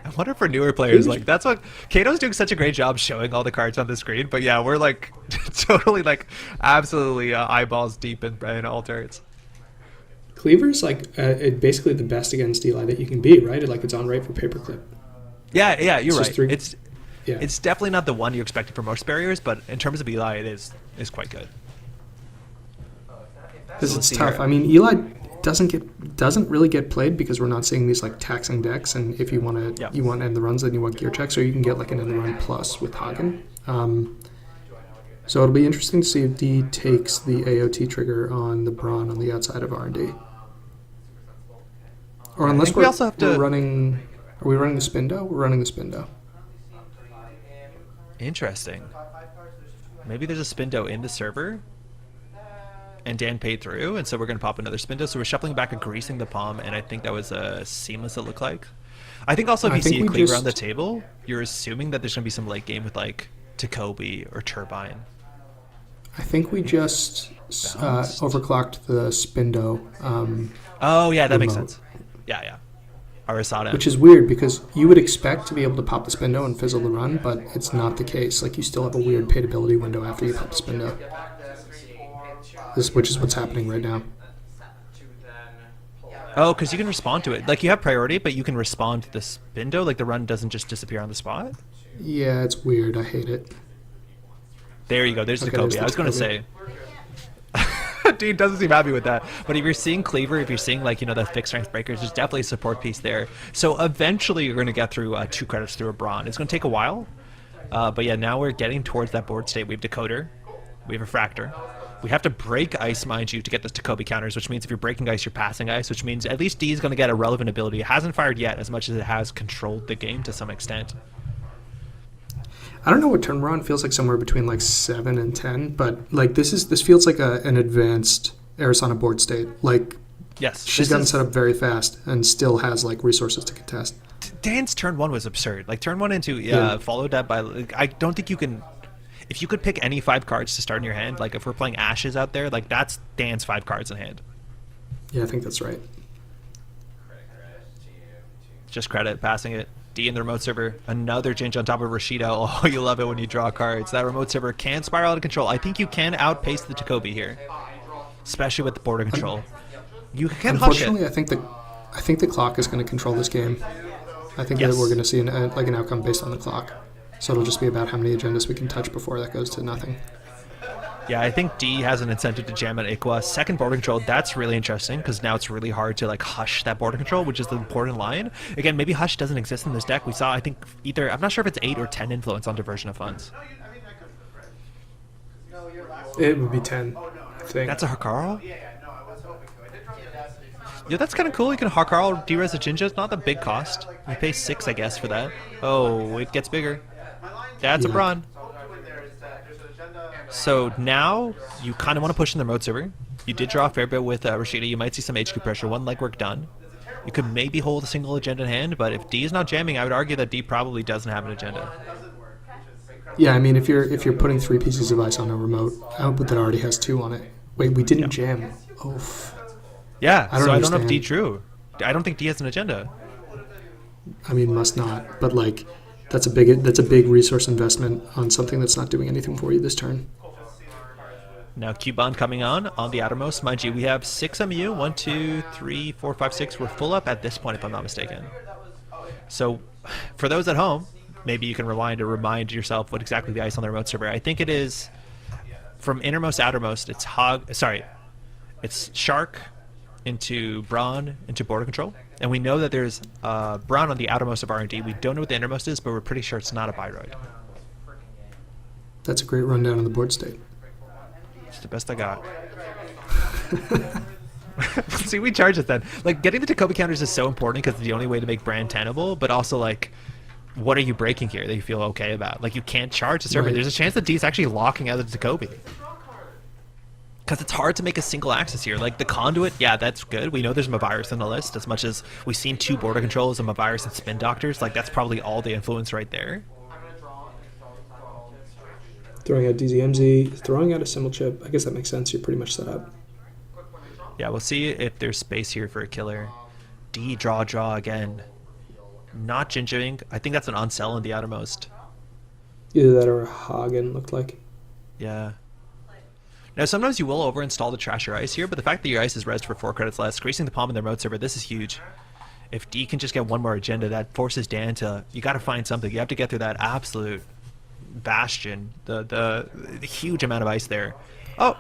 I wonder for newer players, like that's what Cato's doing such a great job showing all the cards on the screen. But yeah, we're like totally like absolutely eyeballs deep in alt arts. Cleaver's like basically the best against Eli that you can be, right? Like it's on right for paperclip. Yeah, you're right. 3. It's definitely not the one you expected for most barriers, but in terms of Eli, it is quite good. Because it's tough. I mean, Eli doesn't really get played because we're not seeing these like taxing decks, and if you want to you want end the runs, then you want gear checks, or you can get like an end the run plus with Hagen. So it'll be interesting to see if D takes the AOT trigger on the Braun on the outside of R&D, or unless we're running. Are we running the Spindo? We're running the Spindo. Interesting. Maybe there's a Spindo in the server. And Dan paid through, and so we're going to pop another Spindo. So we're shuffling back and greasing the palm, and I think that was Seamless, it looked like. I think also if you see a Cleaver on the table, you're assuming that there's going to be some late game with like Takobi or Turbine. I think we just overclocked the Spindo. Oh yeah, that makes sense. Yeah. Arasada. Which is weird because you would expect to be able to pop the Spindo and fizzle the run, but it's not the case. Like you still have a weird paid-ability window after you pop the Spindo. Which is what's happening right now. Oh, because you can respond to it. Like you have priority, but you can respond to the Spindo. Like the run doesn't just disappear on the spot. Yeah, it's weird. I hate it. There you go. There's the Kobe. I was going to say. Dude doesn't seem happy with that. But if you're seeing Cleaver, if you're seeing like, the fixed strength breakers, there's definitely a support piece there. So eventually you're going to get through 2 credits through a Braun. It's going to take a while. But yeah, now we're getting towards that board state. We have Decoder. We have a Fractor. We have to break ice, mind you, to get the Takobi counters, which means if you're breaking ice, you're passing ice, which means at least D is going to get a relevant ability. It hasn't fired yet as much as it has controlled the game to some extent. I don't know what turn we're on. It feels like somewhere between like 7 and 10, but like this feels like an advanced Arizona board state. Like Yes. she's gotten set up very fast and still has like resources to contest. Dan's turn 1 was absurd. Like turn 1 into Yeah. followed up by I don't think you can. If you could pick any 5 cards to start in your hand, like if we're playing Ashes out there, like that's Dan's 5 cards in hand. Yeah, I think that's right. Just credit passing it. D in the remote server. Another Ginge on top of Rashido. Oh, you love it when you draw cards. That remote server can spiral out of control. I think you can outpace the Takobi here, especially with the border control. You can hush it. Unfortunately, I think the clock is going to control this game. I think that Yes. we're going to see an outcome based on the clock. So it'll just be about how many agendas we can touch before that goes to nothing. Yeah, I think D has an incentive to jam at Iqua. Second border control, that's really interesting because now it's really hard to like hush that border control, which is the important line. Again, maybe hush doesn't exist in this deck. We saw, I think, either, I'm not sure if it's 8 or 10 influence on diversion of funds. It would be 10, I think. That's a Hakaro? Yeah, that's kind of cool. You can Hakaro D-res a Jinja. It's not the big cost. You pay 6, I guess, for that. Oh, it gets bigger. That's a Yeah. Brawn. So now you kind of want to push in the remote server. You did draw a fair bit with Rashida. You might see some HQ pressure. 1 legwork done. You could maybe hold a single agenda in hand, but if D is not jamming, I would argue that D probably doesn't have an agenda. Yeah, I mean, if you're putting 3 pieces of ice on a remote output that already has 2 on it. Wait, we didn't jam. Oof. Yeah, I don't so I don't know if D understand. drew. I don't think D has an agenda. I mean, must not. But like, that's a big resource investment on something that's not doing anything for you this turn. Now Cubon coming on the outermost. Mind you, we have 6 MU. 1, 2, 3, 4, 5, 6. We're full up at this point, if I'm not mistaken. So for those at home, maybe you can rewind to remind yourself what exactly the ice on the remote server. I think it is from innermost to outermost. It's Shark into Brawn into border control. And we know that there's Brawn on the outermost of R&D. We don't know what the innermost is, but we're pretty sure it's not a Biroid. That's a great rundown on the board state. It's the best I got. See, we charge it then. Like, getting the Takobi counters is so important because it's the only way to make brand tenable, but also, like, what are you breaking here that you feel okay about? Like, you can't charge the server. Right. There's a chance that D's actually locking out the Takobi. Because it's hard to make a single axis here. Like, the Conduit, yeah, that's good. We know there's Mavirus in the list, as much as we've seen 2 border controls, a Mavirus and Spin Doctors. Like, that's probably all the influence right there. Throwing out DZMZ, throwing out a symbol chip. I guess that makes sense. You're pretty much set up. Yeah, we'll see if there's space here for a killer. D, draw again. Not Ginjering. I think that's an on-sell in the outermost. Either that or a Hagen looked like. Yeah. Now, sometimes you will over-install the trash your ice here, but the fact that your ice is rezzed for 4 credits less, greasing the palm in the remote server, this is huge. If D can just get 1 more agenda, that forces Dan to... You got to find something. You have to get through that absolute bastion. The huge amount of ice there. Oh!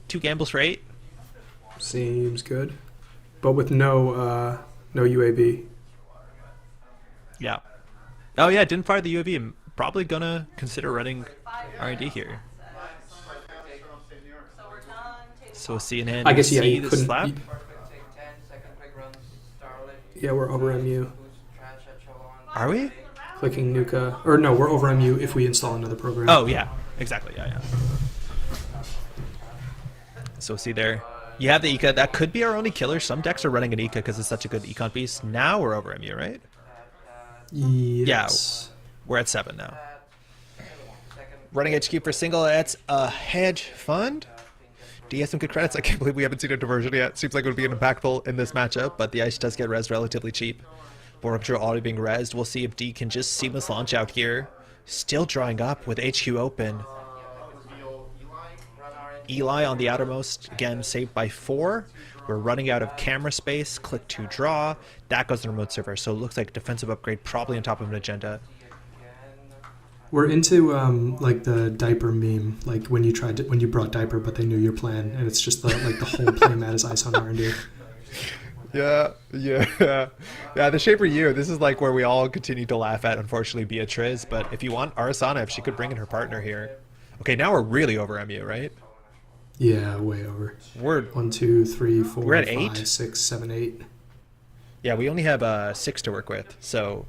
2 gambles for 8. Seems good. But with no UAV. Yeah. Oh, yeah, didn't fire the UAV. I'm probably going to consider running R&D here. So we'll see in hand. I guess, yeah, see you the couldn't... slap. Yeah, we're over MU. Are we? Clicking Nuka. Or no, we're over MU if we install another program. Oh, yeah. Exactly, yeah. So see there. You have the Eka. That could be our only killer. Some decks are running an Eka because it's such a good econ piece. Now we're over MU, right? Yes. We're at 7 now. Running HQ for single. That's a hedge fund. D has some good credits. I can't believe we haven't seen a diversion yet. Seems like it would be impactful in this matchup, but the ice does get rezzed relatively cheap. Border control already being rezzed. We'll see if D can just seamless launch out here. Still drawing up with HQ open. Eli on the outermost, again, saved by 4. We're running out of camera space. Click to draw. That goes to the remote server, so it looks like defensive upgrade probably on top of an agenda. We're into like the diaper meme, like when you brought diaper, but they knew your plan, and it's just the whole playmat is ice on R&D. Yeah. The Shaper U. This is like where we all continue to laugh at, unfortunately, Beatriz. But if you want Arasana, if she could bring in her partner here. Okay, now we're really over MU, right? Yeah, way over. We're 1, 2, 3, 4, We're at 5, 8? 6, 7, 8. Yeah, we only have 6 to work with, so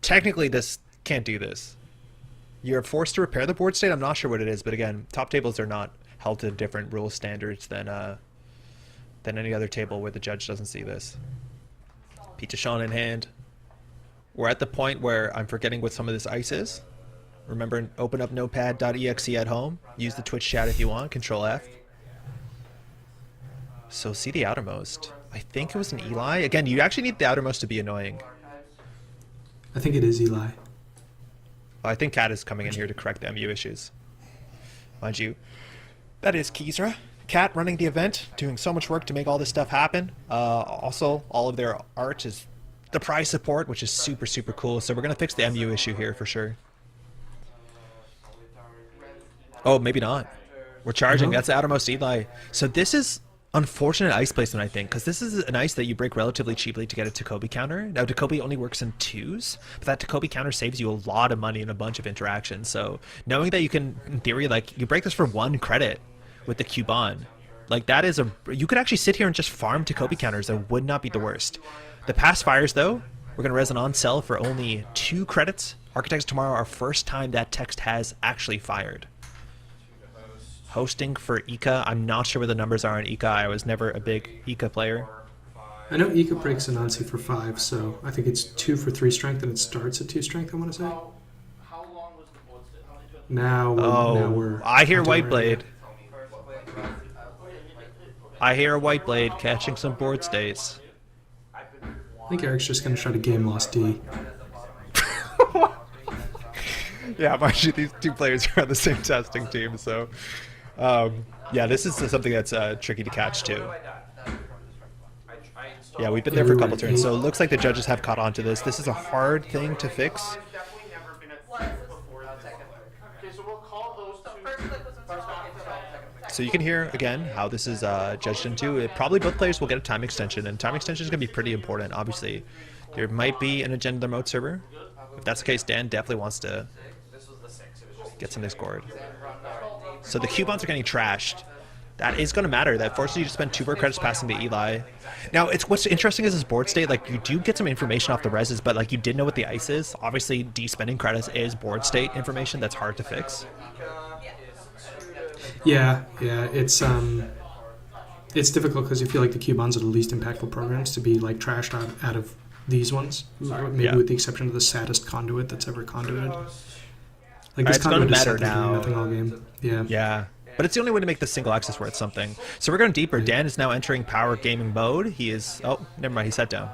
technically this can't do this. You're forced to repair the board state. I'm not sure what it is, but again, top tables are not held to different rule standards than any other table where the judge doesn't see this. Pizza Sean in hand. We're at the point where I'm forgetting what some of this ice is. Remember, open up notepad.exe at home. Use the Twitch chat if you want. Control F. So see the outermost. I think it was an Eli. Again, you actually need the outermost to be annoying. I think it is Eli. I think Cat is coming in here to correct the MU issues. Mind you, that is Kysra. Cat running the event, doing so much work to make all this stuff happen. Also, all of their art is the prize support, which is super, super cool. So we're going to fix the MU issue here for sure. Oh, maybe not. We're charging. No. That's the outermost Eli. So this is unfortunate ice placement, I think, because this is an ice that you break relatively cheaply to get a Takobi counter. Now, Takobi only works in 2s, but that Takobi counter saves you a lot of money in a bunch of interactions. So knowing that you can, in theory, like, you break this for 1 credit with the Cuban, like, that is you could actually sit here and just farm Takobi counters. That would not be the worst. The past fires, though, we're going to resin on sell for only 2 credits. Architects tomorrow, our first time that text has actually fired. Hosting for Ika. I'm not sure what the numbers are on Ika. I was never a big Ika player. I know Ika breaks Anansi for 5, so I think it's 2 for 3 strength, and it starts at 2 strength, I want to say. How long was the board state? How many do Now Oh, we're I hear onto our- Whiteblade. I hear Whiteblade catching some board stays. I think Eric's just going to try to game lost D. Yeah, mind you, these 2 players are on the same testing team, so yeah, this is something that's tricky to catch too. Yeah, we've been there for a couple turns, so it looks like the judges have caught on to this. This is a hard thing to fix. I've definitely never been at 6 before this. Okay, so we'll call those two. First click was a So you can hear, again, how this is judged into. Probably both players will get a time extension, and time extension is going to be pretty important, obviously. There might be an agenda remote server. If that's the case, Dan definitely wants to get something scored. So the Cubans are getting trashed. That is going to matter. That forces you to spend 2 more credits passing to Eli. Now, what's interesting is this board state. Like, you do get some information off the reses, but like, you did know what the ice is. Obviously, de-spending credits is board state information that's hard to fix. Yeah, it's difficult because you feel like the Cubans are the least impactful programs to be like trashed out of these ones, maybe Yeah. with the exception of the saddest conduit that's ever conduited. Like this It's gonna conduit is matter set to doing now. nothing all game. Yeah. Yeah, but it's the only way to make the single access worth something. So we're going deeper. Dan is now entering power gaming mode. He is... Oh, never mind. He sat down.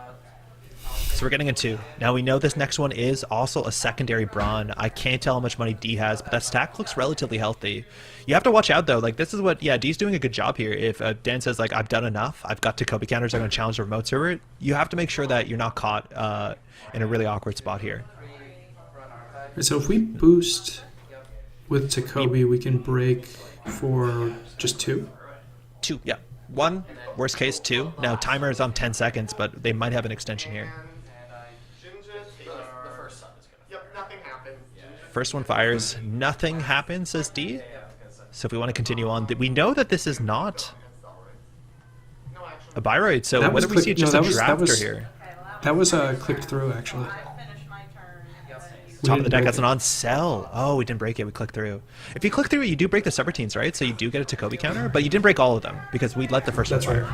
So we're getting a 2. Now we know this next one is also a secondary brawn. I can't tell how much money D has, but that stack looks relatively healthy. You have to watch out, though. Like, this is what... Yeah, D's doing a good job here. If Dan says, like, I've done enough, I've got Takobi counters, I'm going to challenge the remote server, you have to make sure that you're not caught in a really awkward spot here. So if we boost with Takobi, we can break for just 2. 2, yeah. 1, worst case 2. Now timer is on 10 seconds, but they might have an extension here. Yep, nothing happened. First one fires, nothing happens, says D. So if we want to continue on, we know that this is not a Byroid, so That was whether we see click- no, just that a was- that drafter was- here. That was clicked through actually. finish my turn. Top of the deck, break that's it. an on sell. Oh, we didn't break it, we clicked through. If you click through it, you do break the subroutines, right? So you do get a Takobi counter, but you didn't break all of them because we let the first That's one right.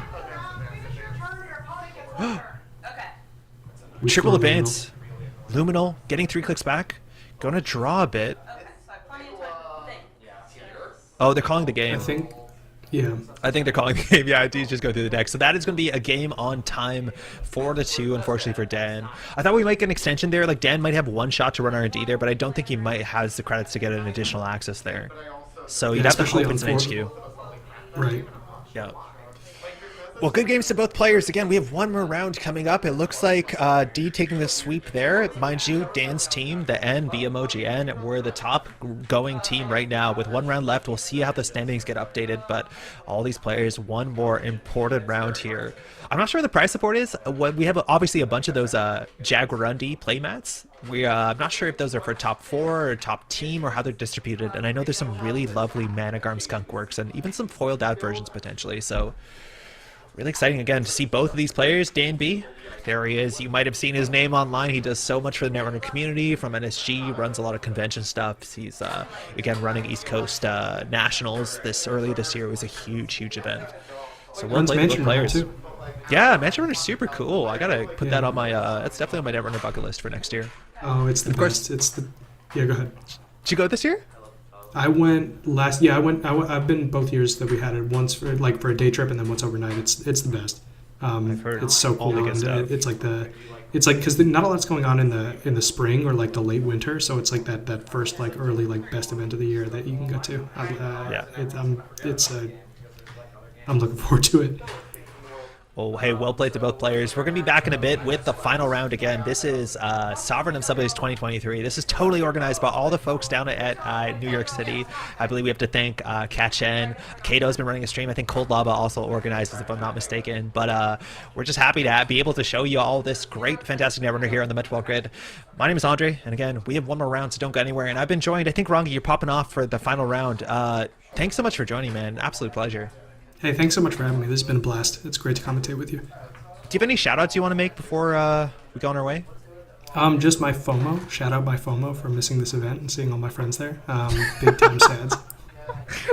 fire. Okay. We Triple scored advance. Luminal, getting 3 clicks back. Gonna draw a bit. Okay. So I have plenty of time to think. Oh, they're calling the I game. think, yeah. I think they're calling the game. Yeah, D's just go through the deck. So that is going to be a game on time, 4-2, unfortunately for Dan. I thought we might get an extension there. Like, Dan might have 1 shot to run R&D there, but I don't think he might has the credits to get an additional access there. So you'd Yeah, have to especially hope it's an on HQ. Right. Yeah. Well, good games to both players. Again, we have one more round coming up. It looks like D taking the sweep there. Mind you, Dan's team, the N, B emoji N, we're the top going team right now. With 1 round left, we'll see how the standings get updated. But all these players, one more important round here. I'm not sure what the prize support is. We have obviously a bunch of those Jaguarundi playmats. I'm not sure if those are for top 4 or top team or how they're distributed. And I know there's some really lovely Managarm Skunk Works and even some foiled out versions potentially. So really exciting again to see both of these players. Dan B, there he is. You might have seen his name online. He does so much for the Netrunner community from NSG, runs a lot of convention stuff. He's again running East Coast Nationals early this year. It was a huge event. So well Runs played to both Mansion players. too. Yeah, Mansion Runner's super cool. I gotta put that on my. That's definitely on my Netrunner bucket list for next year. Oh, it's the Of course. best. It's the. Yeah, go ahead. Did you go this year? I went last. Yeah, I've been both years that we had it. Once for a day trip and then once overnight. It's the best. I've heard It's so all cool. the good And stuff. it's like because not a lot's going on in the spring or like the late winter. So it's like that first like early like best event of the year that you can go to. Yeah. I'm looking forward to it. Oh, hey, well played to both players. We're going to be back in a bit with the final round again. This is Sovereign of Subways 2023. This is totally organized by all the folks down at New York City. I believe we have to thank Chen. Cado's been running a stream. I think Cold Lava also organizes, if I'm not mistaken. But we're just happy to be able to show you all this great, fantastic Netrunner here on the Metropole Grid. My name is Andre, and again, we have one more round, so don't go anywhere. And I've been joined, I think, Rongi, you're popping off for the final round. Thanks so much for joining, man. Absolute pleasure. Hey, thanks so much for having me. This has been a blast. It's great to commentate with you. Do you have any shout-outs you want to make before we go on our way? Just my FOMO. Shout out my FOMO for missing this event and seeing all my friends there. Big time sads.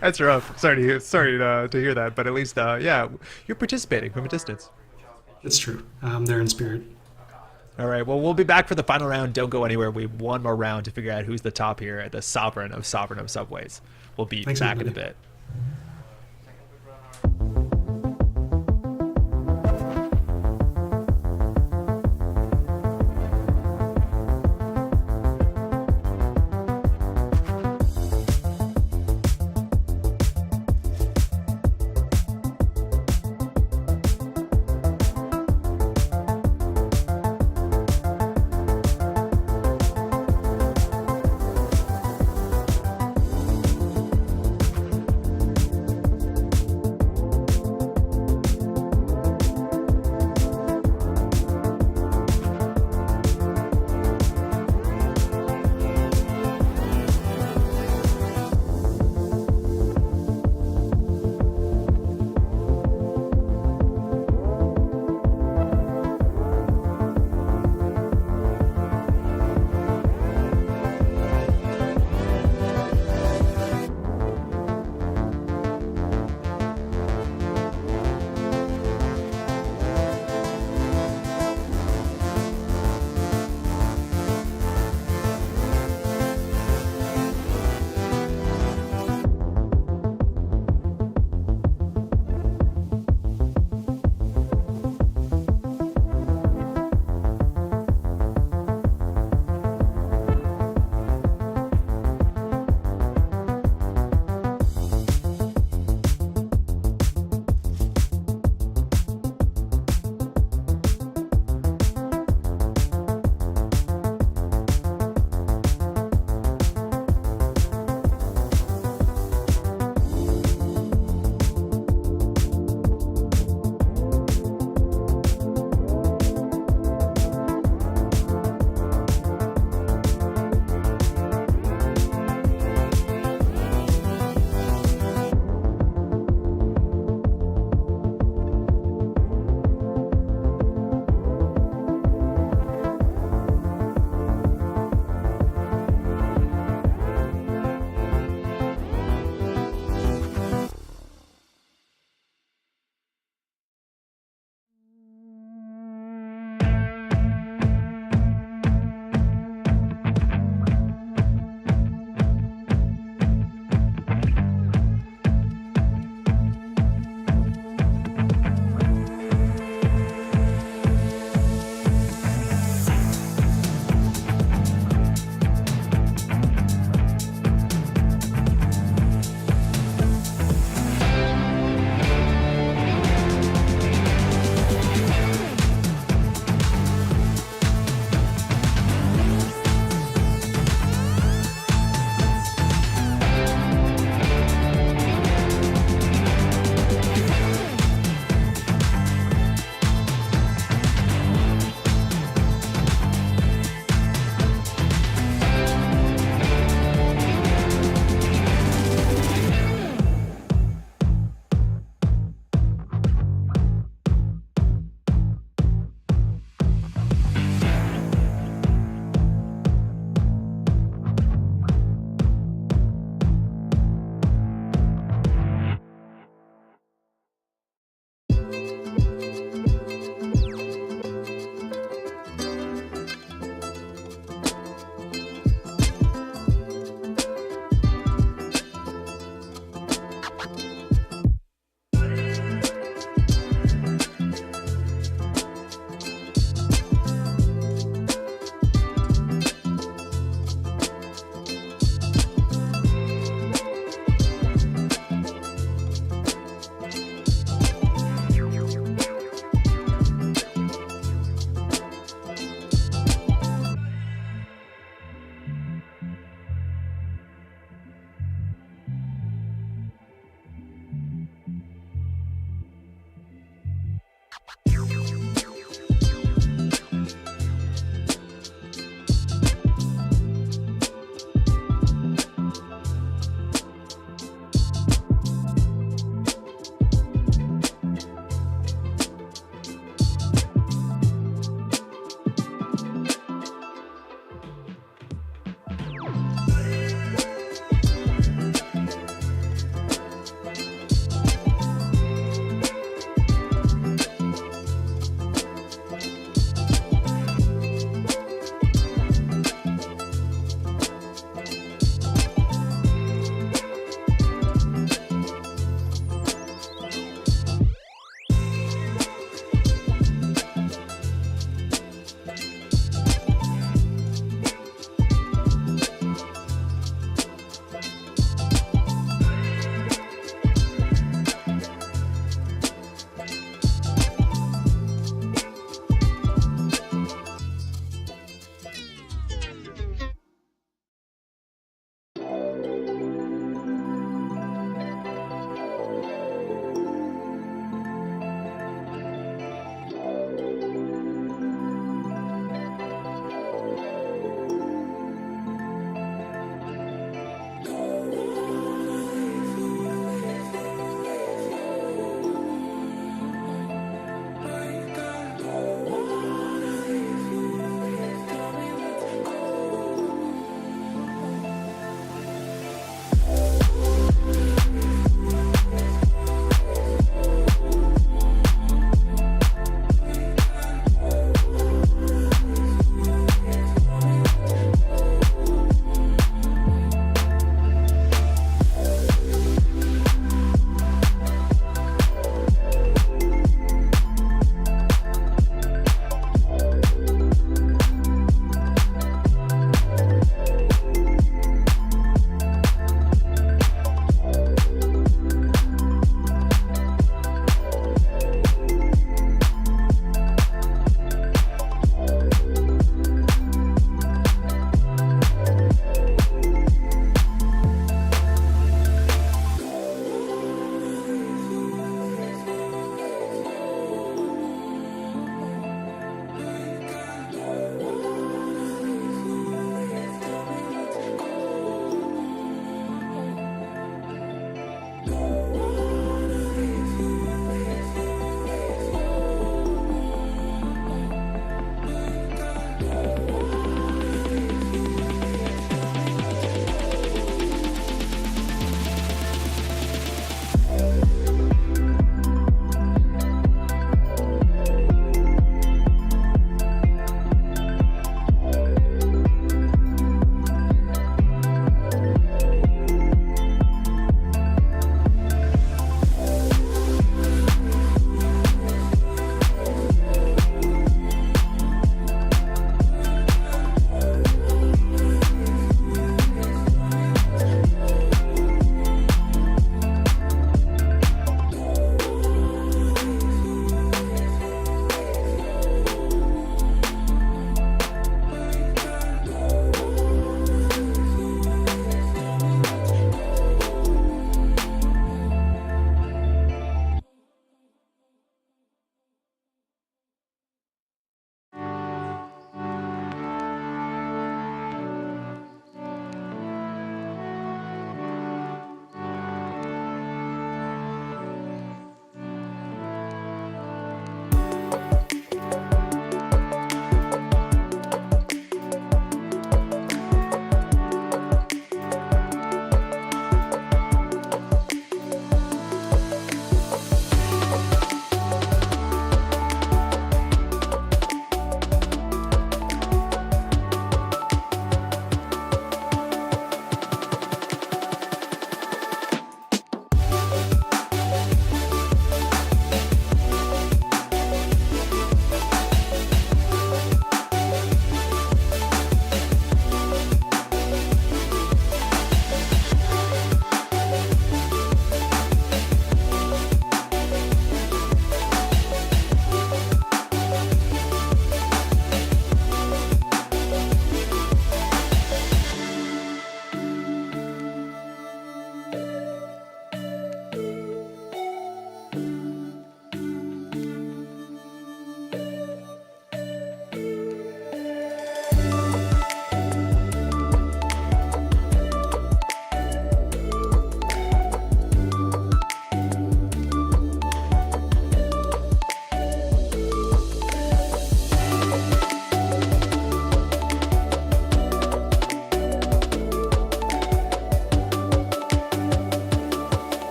That's rough. Sorry to hear that, but at least, yeah, you're participating from a distance. It's true. They're in spirit. All right, well, we'll be back for the final round. Don't go anywhere. We have one more round to figure out who's the top here at the Sovereign of Subways. We'll be Thanks, back in a everybody. bit.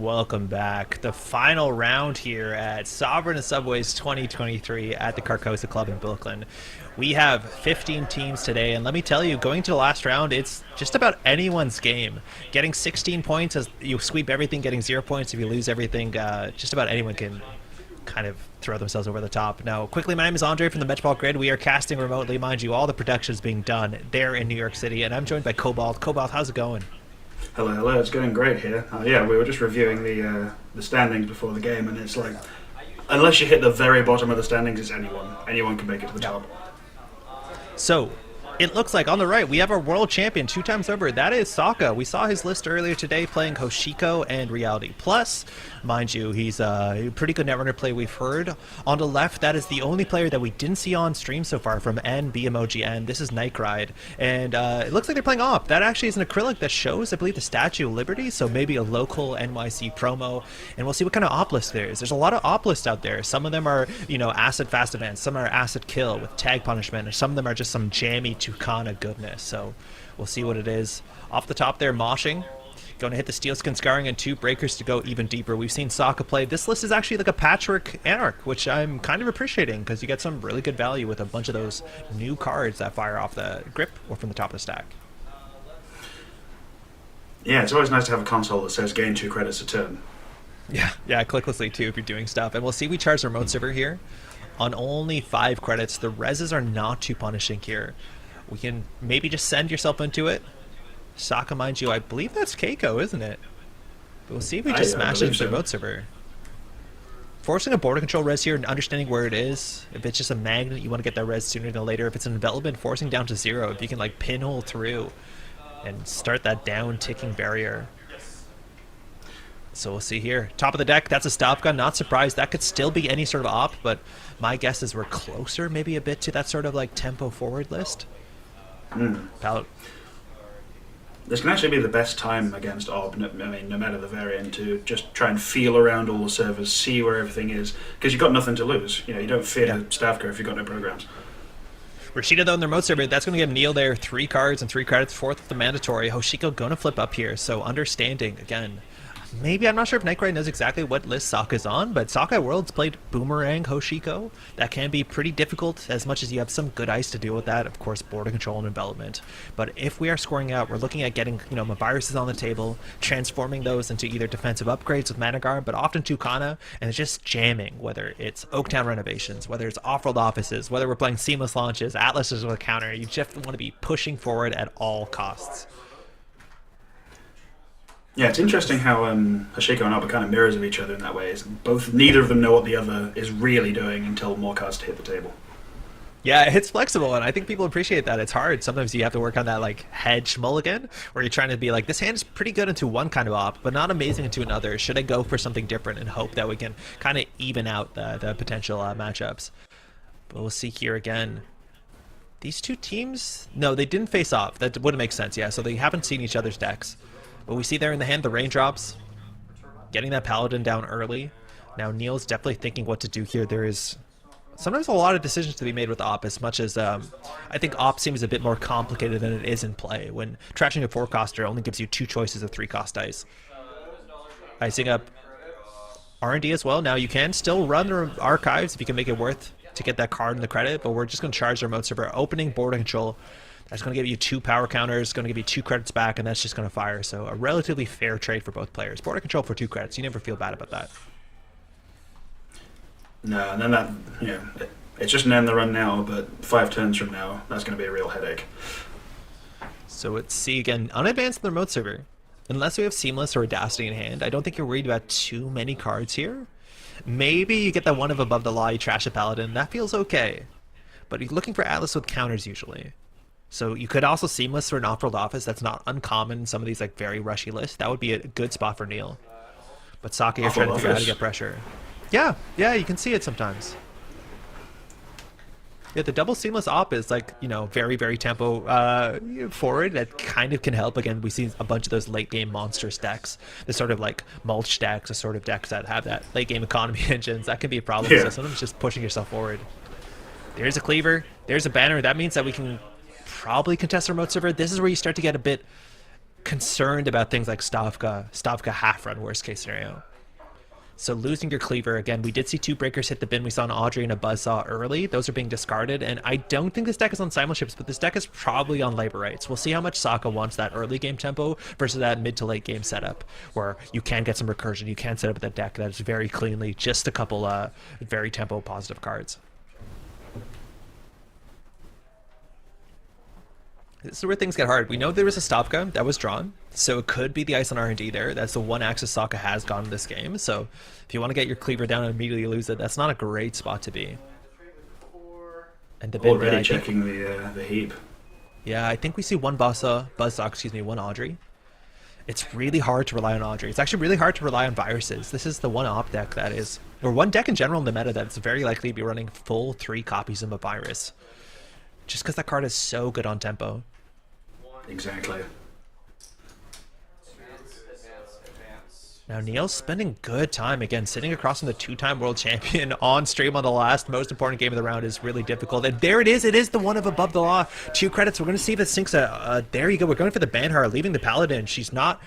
welcome back. The final round here at Sovereign and Subways 2023 at the Carcosa Club in Brooklyn. We have 15 teams today, and let me tell you, going to the last round, it's just about anyone's game. Getting 16 points as you sweep everything, getting 0 points if you lose everything, just about anyone can kind of throw themselves over the top. Now, quickly, my name is Andre from the Metropole Grid. We are casting remotely, mind you. All the production is being done there in New York City, and I'm joined by Cobalt. Cobalt, how's it going? Hello, hello. It's going great here. Yeah, we were just reviewing the standings before the game, and it's like, unless you hit the very bottom of the standings, it's anyone. Anyone can make it to the top. So, it looks like on the right, we have our world champion 2 times over. That is Sokka. We saw his list earlier today playing Hoshiko and Reality Plus. Mind you, he's a pretty good Netrunner play we've heard. On the left, that is the only player that we didn't see on stream so far from N, B emoji N. This is Night Ride. And it looks like they're playing Op. That actually is an acrylic that shows, I believe, the Statue of Liberty. So maybe a local NYC promo. And we'll see what kind of Op list there is. There's a lot of Op lists out there. Some of them are, you know, acid fast events. Some are acid kill with tag punishment. And some of them are just some jammy Tucana goodness. So we'll see what it is. Off the top there, moshing. Going to hit the Steel Skin Scarring and 2 Breakers to go even deeper. We've seen Sokka play. This list is actually like a patchwork Anarch, which I'm kind of appreciating because you get some really good value with a bunch of those new cards that fire off the grip or from the top of the stack. Yeah, it's always nice to have a console that says gain 2 credits a turn. Yeah, clicklessly too if you're doing stuff. And we'll see we charge the remote server here on only 5 credits. The reses are not too punishing here. We can maybe just send yourself into it. Sokka, mind you, I believe that's Keiko, isn't it? But we'll see if we just smash it into the remote server. Forcing a border control res here and understanding where it is. If it's just a magnet, you want to get that res sooner than later. If it's an envelopment, forcing down to 0. If you can like pinhole through and start that down ticking barrier. So we'll see here. Top of the deck, that's a stop gun. Not surprised. That could still be any sort of op, but my guess is we're closer maybe a bit to that sort of like tempo forward list. This can actually be the best time against Ob, no matter the variant, to just try and feel around all the servers, see where everything is, because you've got nothing to lose. You know, you don't fear staff curve if you've got no programs. Rashida, though, in their remote server, that's going to give Neil there 3 cards and 3 credits, 4th with the mandatory. Hoshiko going to flip up here, so understanding, again. Maybe, I'm not sure if Nightcry knows exactly what list Sokka's on, but Sokka Worlds played Boomerang Hoshiko. That can be pretty difficult, as much as you have some good ice to deal with that. Of course, border control and envelopment. But if we are scoring out, we're looking at getting, you know, viruses on the table, transforming those into either defensive upgrades with Mana Guard, but often Tucana, and it's just jamming, whether it's Oaktown renovations, whether it's off-world offices, whether we're playing seamless launches, Atlases with a counter. You just want to be pushing forward at all costs. Yeah, it's interesting how Hoshiko and Alba kind of mirrors of each other in that way. Neither of them know what the other is really doing until more cards to hit the table. Yeah, it's flexible, and I think people appreciate that. It's hard. Sometimes you have to work on that like hedge mulligan, where you're trying to be like, this hand is pretty good into one kind of op, but not amazing into another. Should I go for something different and hope that we can kind of even out the potential matchups? But we'll see here again. These 2 teams, no, they didn't face off. That wouldn't make sense, yeah, so they haven't seen each other's decks. But we see there in the hand the raindrops, getting that paladin down early. Now Neil's definitely thinking what to do here. There is sometimes a lot of decisions to be made with op, as much as I think op seems a bit more complicated than it is in play, when trashing a 4-coster only gives you 2 choices of 3-cost dice. Icing up R&D as well. Now you can still run the archives if you can make it worth to get that card and the credit, but we're just going to charge the remote server, opening border control. That's going to give you 2 power counters, going to give you 2 credits back, and that's just going to fire. So a relatively fair trade for both players. Border control for 2 credits. You never feel bad about that. No, and then that, you know, it's just an end the run now, but 5 turns from now, that's going to be a real headache. So let's see again. Unadvanced in the remote server. Unless we have Seamless or Audacity in hand, I don't think you're worried about too many cards here. Maybe you get that one of Above the Law, you trash a Paladin. That feels okay. But you're looking for Atlas with counters usually. So you could also Seamless for an off-world office. That's not uncommon in some of these like very rushy lists. That would be a good spot for Neil. But Sokka, you're trying to figure out how to get pressure. Yeah, you can see it sometimes. Yeah, the double Seamless op is like, you know, very, very tempo forward. That kind of can help. Again, we see a bunch of those late game monster decks. The sort of like mulch decks, the sort of decks that have that late game economy engines. That can be a problem. Yeah. So sometimes just pushing yourself forward. There's a cleaver. There's a banner. That means that we can probably contest the remote server. This is where you start to get a bit concerned about things like Stavka half run, worst case scenario. So losing your cleaver, again, we did see 2 breakers hit the bin. We saw an Audrey and a Buzzsaw early. Those are being discarded, and I don't think this deck is on Simulships, but this deck is probably on Labor Rights. We'll see how much Sokka wants that early game tempo versus that mid to late game setup, where you can get some recursion, you can set up that deck that is very cleanly just a couple very tempo positive cards. This is where things get hard. We know there was a Stavka that was drawn, so it could be the ice on R&D there. That's the one axis Sokka has gone in this game, so if you want to get your cleaver down and immediately lose it, that's not a great spot to be. And the Already checking the heap. Yeah, I think we see one Buzzsaw, one Audrey. It's really hard to rely on Audrey. It's actually really hard to rely on viruses. This is the one op deck that is, or one deck in general in the meta that's very likely to be running full 3 copies of a virus. Just because that card is so good on tempo. Exactly. Now Neil's spending good time, again, sitting across from the 2-time world champion on stream on the last most important game of the round is really difficult. And there it is the one of Above the Law. 2 credits, we're going to see if it sinks there you go, we're going for the Banhar, leaving the Paladin. She's not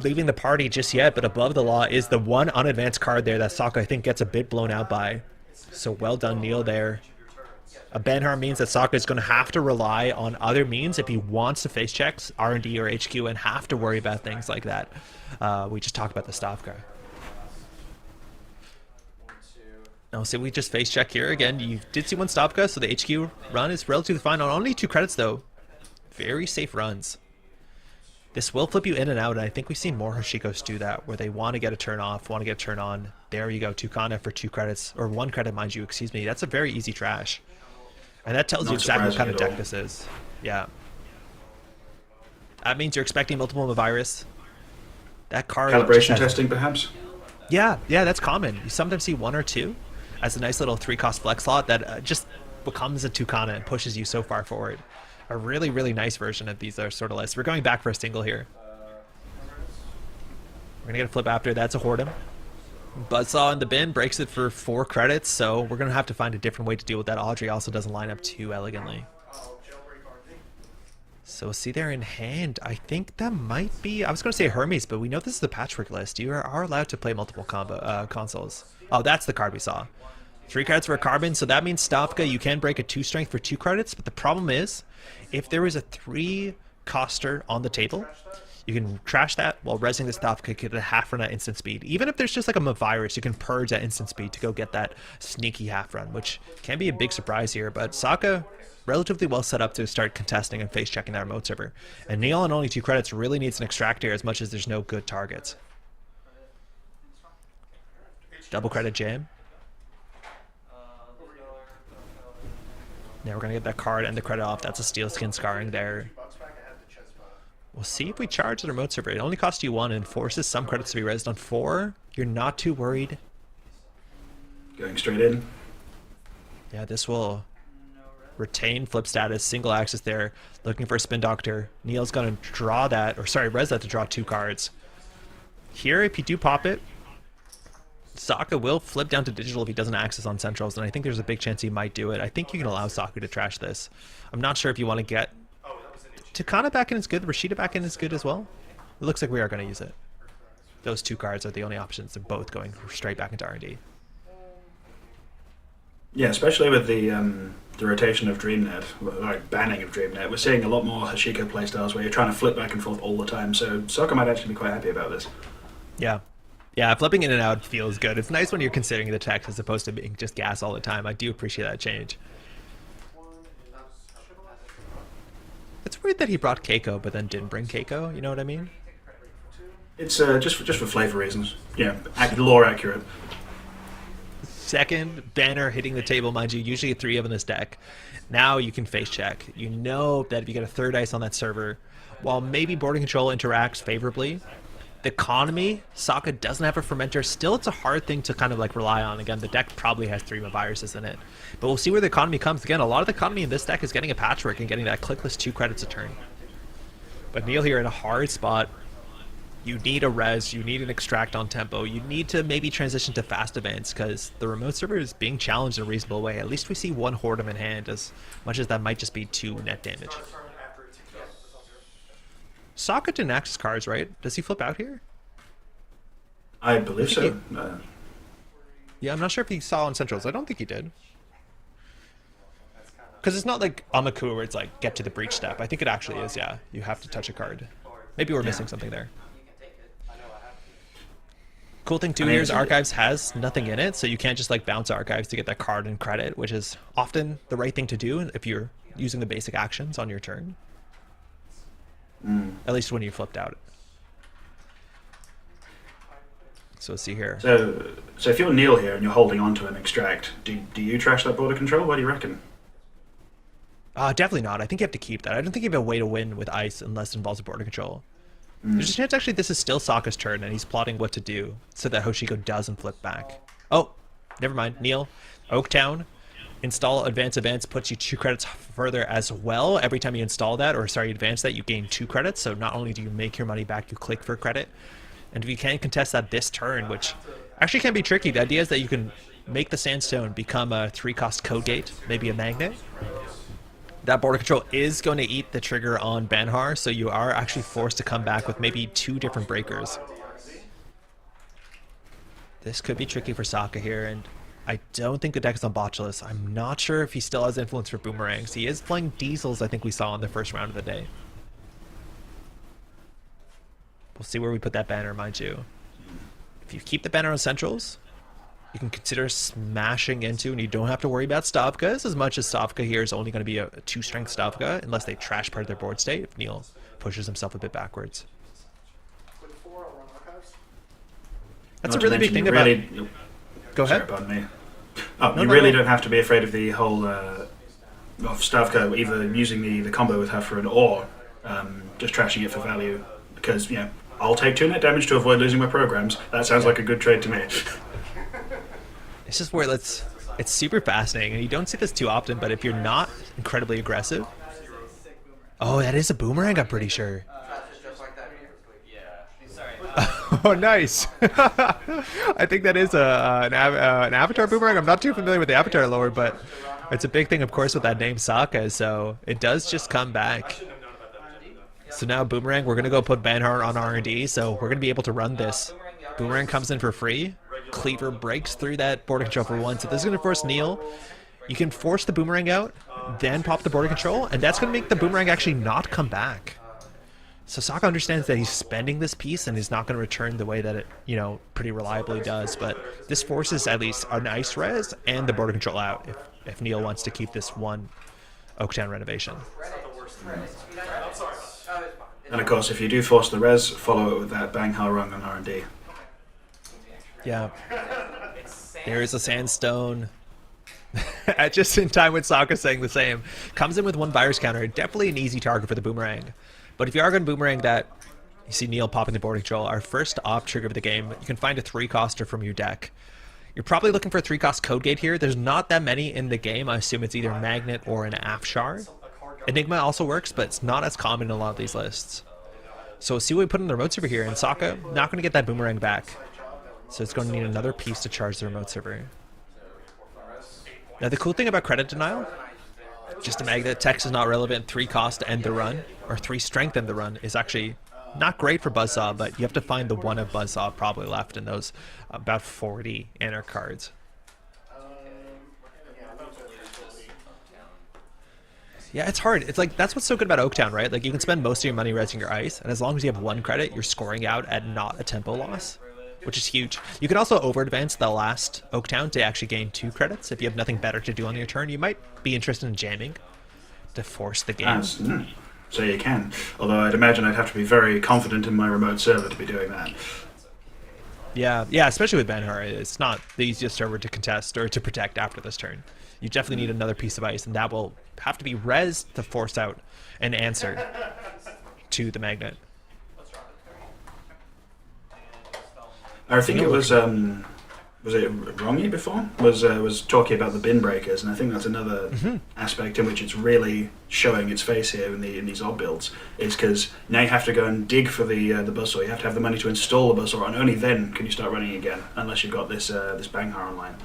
leaving the party just yet, but Above the Law is the one unadvanced card there that Sokka, I think, gets a bit blown out by. So well done, Neil, there. A Banhar means that Sokka is going to have to rely on other means if he wants to face checks, R&D or HQ, and have to worry about things like that. We just talked about the Stavka. Now, so we just face check here. Again, you did see one Stavka, so the HQ run is relatively fine. On only 2 credits, though. Very safe runs. This will flip you in and out, and I think we've seen more Hashikos do that, where they want to get a turn off, want to get a turn on. There you go, Tucana for 2 credits, or 1 credit, mind you, excuse me. That's a very easy trash. And that tells you exactly what kind of deck this is. Yeah. That means you're expecting multiple virus. That card... Calibration testing, perhaps? Yeah, that's common. You sometimes see 1 or 2 as a nice little 3-cost flex slot that just becomes a Tucana and pushes you so far forward. A really, really nice version of these sort of lists. We're going back for a single here. We're going to get a flip after. That's a Whoredom. Buzzsaw in the bin breaks it for 4 credits, so we're going to have to find a different way to deal with that. Audrey also doesn't line up too elegantly. So we'll see there in hand. I think that might be... I was going to say Hermes, but we know this is the patchwork list. You are allowed to play multiple consoles. Oh, that's the card we saw. 3 credits for a Carbon, so that means Stavka, you can break a 2 strength for 2 credits, but the problem is, if there is a 3-coster on the table, you can trash that while resing the Stavka, get a half run at instant speed. Even if there's just like a virus, you can purge at instant speed to go get that sneaky half run, which can be a big surprise here. But Sokka, relatively well set up to start contesting and face checking that remote server. And Neil on only 2 credits really needs an extractor as much as there's no good targets. Double credit jam. Now we're going to get that card and the credit off. That's a steel skin scarring there. We'll see if we charge the remote server. It only costs you 1 and forces some credits to be rezzed on 4. You're not too worried. Going straight in. Yeah, this will retain flip status, single axis there. Looking for a Spin Doctor. Neil's going to draw that, or sorry, res that to draw 2 cards. Here, if you do pop it, Sokka will flip down to digital if he doesn't access on centrals, and I think there's a big chance he might do it. I think you can allow Sokka to trash this. I'm not sure if you want to get Tucana back in is good. Rashida back in is good as well. It looks like we are going to use it. Those 2 cards are the only options. They're both going straight back into R&D. Yeah, especially with the rotation of DreamNet, like banning of DreamNet, we're seeing a lot more Hashiko playstyles where you're trying to flip back and forth all the time. So Sokka might actually be quite happy about this. Yeah. Yeah, flipping in and out feels good. It's nice when you're considering the text as opposed to being just gas all the time. I do appreciate that change. It's weird that he brought Keiko but then didn't bring Keiko, you know what I mean? It's just for flavor reasons. Yeah, lore accurate. Second banner hitting the table, mind you, usually 3 of in this deck. Now you can face check. You know that if you get a 3rd ice on that server, while maybe boarding control interacts favorably, the economy, Sokka doesn't have a fermenter. Still, it's a hard thing to kind of like rely on. Again, the deck probably has 3 viruses in it. But we'll see where the economy comes. Again, a lot of the economy in this deck is getting a patchwork and getting that clickless 2 credits a turn. But Neil here in a hard spot. You need a res, you need an extract on tempo, you need to maybe transition to fast events because the remote server is being challenged in a reasonable way. At least we see 1 Whoredom in hand, as much as that might just be 2 net damage. Sokka didn't access cards, right? Does he flip out here? I believe so. Yeah, I'm not sure if he saw on Centrals. I don't think he did. Because it's not like on the coup where it's like get to the breach step. I think it actually is, yeah. You have to touch a card. Maybe we're missing something there. Cool thing too here is Archives has nothing in it, so you can't just like bounce Archives to get that card and credit, which is often the right thing to do if you're using the basic actions on your turn. At least when you flipped out. So let's see here. So if you're Neil here and you're holding on to an extract, do you trash that border control? What do you reckon? Definitely not. I think you have to keep that. I don't think you have a way to win with ice unless it involves a border control. There's a chance actually this is still Sokka's turn and he's plotting what to do so that Hoshiko doesn't flip back. Oh, never mind. Neil, Oaktown, install advance puts you 2 credits further as well. Every time you install that, or sorry, advance that, you gain 2 credits. So not only do you make your money back, you click for credit. And if you can contest that this turn, which actually can be tricky, the idea is that you can make the Sandstone become a 3-cost code gate, maybe a magnet. That border control is going to eat the trigger on Banhar, so you are actually forced to come back with maybe 2 different breakers. This could be tricky for Sokka here, and I don't think the deck is on Botulus. I'm not sure if he still has influence for boomerangs. He is playing diesels, I think we saw in the first round of the day. We'll see where we put that banner, mind you. If you keep the banner on Centrals, you can consider smashing into, and you don't have to worry about Stavka, as much as Stavka here is only going to be a 2-strength Stavka, unless they trash part of their board state, if Neil pushes himself a bit backwards. That's a really big thing about... Go ahead. Sorry, pardon me. You really don't have to be afraid of the whole of Stavka either using the combo with her for an or just trashing it for value, because, I'll take 2 net damage to avoid losing my programs. That sounds like a good trade to me. It's just where it's super fascinating, and you don't see this too often, but if you're not incredibly aggressive... Oh, that is a boomerang, I'm pretty sure. Oh, nice. I think that is an Avatar boomerang. I'm not too familiar with the Avatar lore, but it's a big thing, of course, with that name Sokka, so it does just come back. So now Boomerang, we're going to go put Banhar on R&D, so we're going to be able to run this. Boomerang comes in for free. Cleaver breaks through that border control for 1, so this is going to force Neil. You can force the Boomerang out, then pop the border control, and that's going to make the Boomerang actually not come back. So Sokka understands that he's spending this piece and he's not going to return the way that it, pretty reliably does, but this forces at least an ice res and the border control out if Neil wants to keep this one Oaktown renovation. And of course, if you do force the res, follow it with that Banghar rung on R&D. Yeah. There is a Sandstone. Just in time with Sokka saying the same. Comes in with 1 virus counter. Definitely an easy target for the Boomerang. But if you are going to Boomerang that, you see Neil popping the border control, our first op trigger of the game, you can find a 3-coster from your deck. You're probably looking for a 3-cost code gate here. There's not that many in the game. I assume it's either Magnet or an Afshar. Enigma also works, but it's not as common in a lot of these lists. So we'll see what we put in the remote server here, and Sokka not going to get that Boomerang back. So it's going to need another piece to charge the remote server. Now the cool thing about credit denial, just a magnet, text is not relevant, 3 cost to end the run, or 3 strength end the run, is actually not great for Buzzsaw, but you have to find the one of Buzzsaw probably left in those about 40 inner cards. Yeah, it's hard. It's like, that's what's so good about Oaktown, right? Like, you can spend most of your money resing your ice, and as long as you have 1 credit, you're scoring out at not a tempo loss, which is huge. You can also over-advance the last Oaktown to actually gain 2 credits. If you have nothing better to do on your turn, you might be interested in jamming to force the game. So you can. Although I'd imagine I'd have to be very confident in my remote server to be doing that. Yeah, especially with Banhar, it's not the easiest server to contest or to protect after this turn. You definitely need another piece of ice, and that will have to be res to force out an answer to the magnet. I think it was it Rongy before? Was talking about the bin breakers, and I think that's another aspect in which it's really showing its face here in these odd builds, is because now you have to go and dig for the buzzsaw. You have to have the money to install the buzzsaw, and only then can you start running again, unless you've got this Banghar online.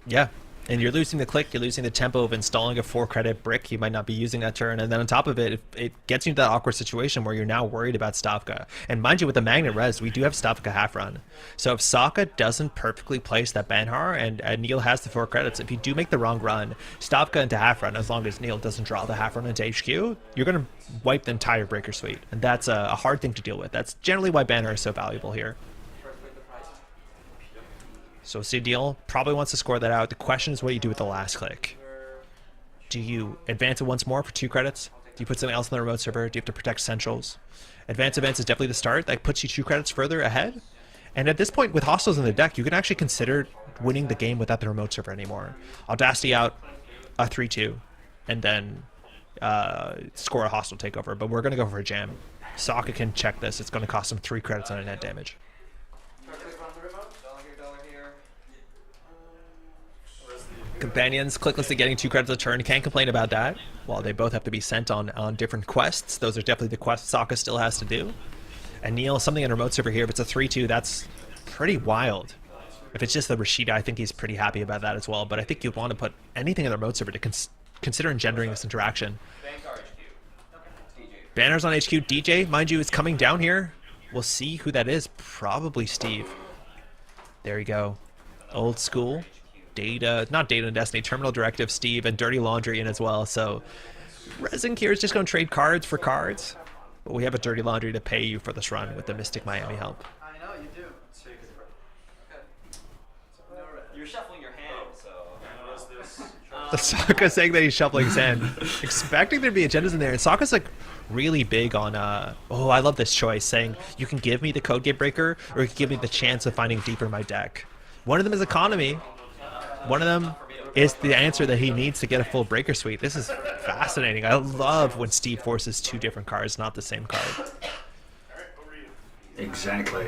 Yeah. And you're losing the click, you're losing the tempo of installing a 4-credit brick. You might not be using that turn. And then on top of it, it gets you into that awkward situation where you're now worried about Stavka. And mind you, with the Magnet Res, we do have Stavka half run. So if Sokka doesn't perfectly place that Banhar and Neil has the 4 credits, if you do make the wrong run, Stavka into half run, as long as Neil doesn't draw the half run into HQ, you're going to wipe the entire breaker suite. And that's a hard thing to deal with. That's generally why Banhar is so valuable here. So Neil probably wants to score that out. The question is what you do with the last click. Do you advance it once more for 2 credits? Do you put something else on the remote server? Do you have to protect centrals? Advance events is definitely the start. That puts you 2 credits further ahead. And at this point, with hostiles in the deck, you can actually consider winning the game without the remote server anymore. Audacity out a 3-2, and then score a hostile takeover. But we're going to go for a jam. Sokka can check this. It's going to cost him 3 credits on a net damage. Companions, clickless getting 2 credits a turn, can't complain about that. While they both have to be sent on different quests, those are definitely the quests Sokka still has to do. And Neil, something in remote server here. If it's a 3-2, that's pretty wild. If it's just the Rashida, I think he's pretty happy about that as well. But I think you'd want to put anything in the remote server to consider engendering this interaction. Banners on HQ. DJ, mind you, is coming down here. We'll see who that is. Probably Steve. There you go. Old school. Data, not Data and Destiny, Terminal Directive, Steve, and Dirty Laundry in as well. So Resin here is just going to trade cards for cards. But we have a Dirty Laundry to pay you for this run with the Mystic Miami help. I know you do. You're shuffling your hand, so. Sokka saying that he's shuffling his hand, expecting there to be agendas in there. And Sokka's like really big on, oh, I love this choice, saying you can give me the Code Gate Breaker, or you can give me the chance of finding deeper in my deck. One of them is economy. One of them is the answer that he needs to get a full breaker suite. This is fascinating. I love when Steve forces 2 different cards, not the same card. Exactly.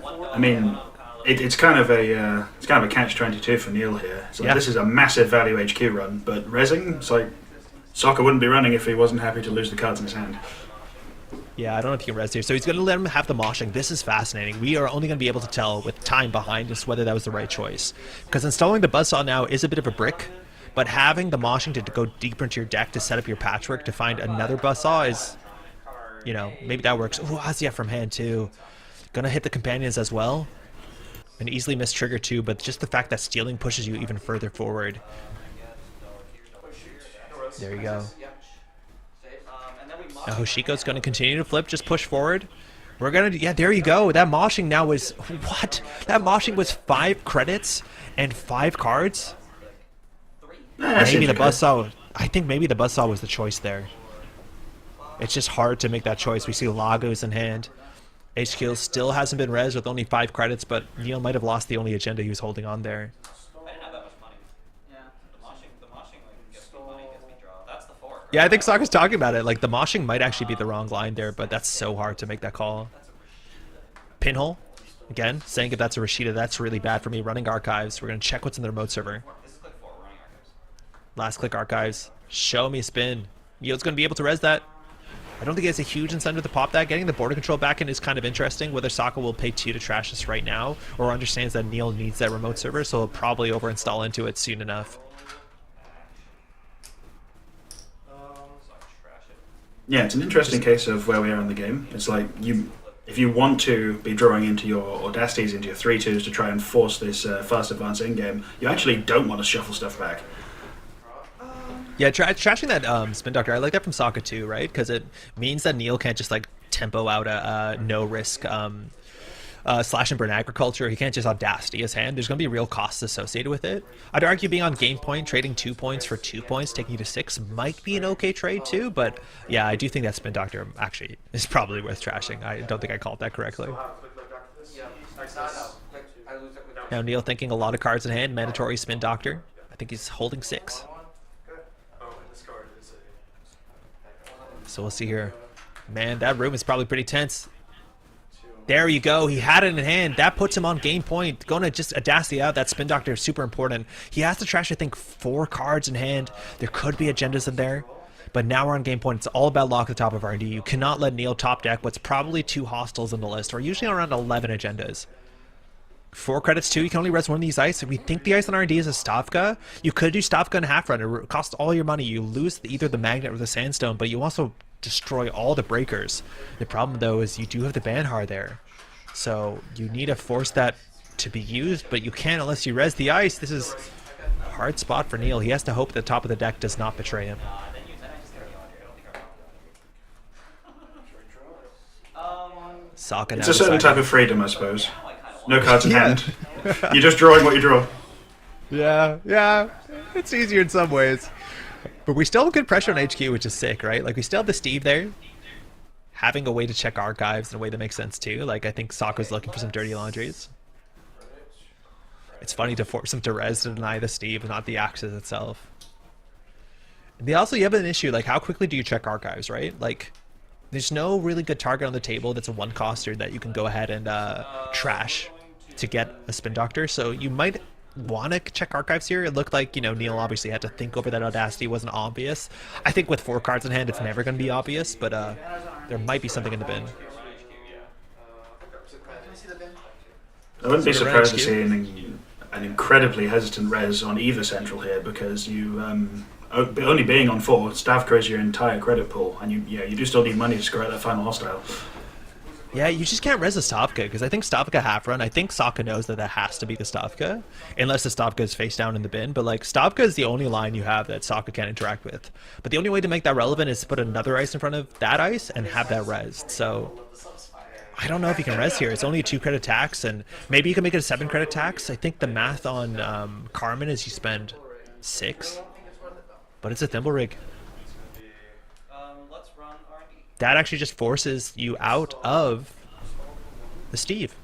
I mean, it's kind of a catch-22 for Neil here. So Yeah. This is a massive value HQ run, but Rezzing, it's like Sokka wouldn't be running if he wasn't happy to lose the cards in his hand. Yeah, I don't know if he can res here. So he's going to let him have the moshing. This is fascinating. We are only going to be able to tell with time behind us whether that was the right choice. Because installing the Buzzsaw now is a bit of a brick, but having the moshing to go deeper into your deck to set up your patchwork to find another Buzzsaw is, you know, maybe that works. Ooh, Azia from hand too. Gonna hit the companions as well. An easily missed trigger too, but just the fact that stealing pushes you even further forward. There you go. Now Hoshiko's going to continue to flip, just push forward. We're going to, yeah, there you go. That moshing now was, what? That moshing was 5 credits and 5 cards? Maybe the Buzzsaw, I think maybe the Buzzsaw was the choice there. It's just hard to make that choice. We see Lagos in hand. HQ still hasn't been res with only 5 credits, but Neil might have lost the only agenda he was holding on there. Yeah, I think Sokka's talking about it. Like, the moshing might actually be the wrong line there, but that's so hard to make that call. Pinhole. Again, saying if that's a Rashida, that's really bad for me. Running archives. We're going to check what's in the remote server. Last click archives. Show me a spin. Neil's going to be able to res that. I don't think he has a huge incentive to pop that. Getting the border control back in is kind of interesting. Whether Sokka will pay 2 to trash this right now, or understands that Neil needs that remote server, so he'll probably overinstall into it soon enough. Yeah, it's an interesting case of where we are in the game. It's like if you want to be drawing into your Audacities, into your 3-2s to try and force this fast advance in-game, you actually don't want to shuffle stuff back. Yeah, trashing that Spin Doctor, I like that from Sokka too, right? Because it means that Neil can't just like tempo out a no-risk slash and burn agriculture. He can't just Audacity his hand. There's going to be real costs associated with it. I'd argue being on game point, trading 2 points for 2 points, taking you to 6 might be an okay trade too, but yeah, I do think that Spin Doctor actually is probably worth trashing. I don't think I called that correctly. Now Neil thinking a lot of cards in hand, mandatory Spin Doctor. I think he's holding 6. So we'll see here. Man, that room is probably pretty tense. There you go. He had it in hand. That puts him on game point. Going to just Audacity out. That Spin Doctor is super important. He has to trash, I think, 4 cards in hand. There could be agendas in there. But now we're on game point. It's all about lock at the top of R&D. You cannot let Neil top deck what's probably 2 hostiles in the list. We're usually around 11 agendas. 4 credits too. You can only res one of these ice. If we think the ice on R&D is a Stavka, you could do Stavka and half run. It costs all your money. You lose either the magnet or the sandstone, but you also destroy all the breakers. The problem though is you do have the Banhar there, so you need to force that to be used, but you can't unless you res the ice. This is a hard spot for Neil. He has to hope the top of the deck does not betray him. Sokka It's a certain type of freedom, I suppose. No cards in Yeah. hand. You're just drawing what you draw. Yeah, it's easier in some ways. But we still have good pressure on HQ, which is sick, right? Like, we still have the Steve there. Having a way to check archives in a way that makes sense, too. Like, I think Sokka's looking for some dirty laundries. It's funny to force him to res to deny the Steve and not the Axis itself. And you have an issue, like, how quickly do you check archives, right? Like, there's no really good target on the table that's a one-coster that you can go ahead and trash to get a Spin Doctor. So you might want to check archives here. It looked like, Neil obviously had to think over that Audacity. It wasn't obvious. I think with 4 cards in hand, it's never going to be obvious, but there might be something in the bin. I wouldn't be Sort of surprised to HQ. see an incredibly hesitant res on either central here, because you only being on 4, Stavka is your entire credit pool, and you do still need money to score out that final hostile. Yeah, you just can't res a Stavka, because I think Stavka half run, I think Sokka knows that has to be the Stavka, unless the Stavka is face down in the bin, but like, Stavka is the only line you have that Sokka can't interact with. But the only way to make that relevant is to put another ice in front of that ice and have that resed, so I don't know if you can res here. It's only a 2 credit tax, and maybe you can make it a 7 credit tax. I think the math on Carmen is you spend 6, but it's a Thimble Rig. That actually just forces you out of the Steve.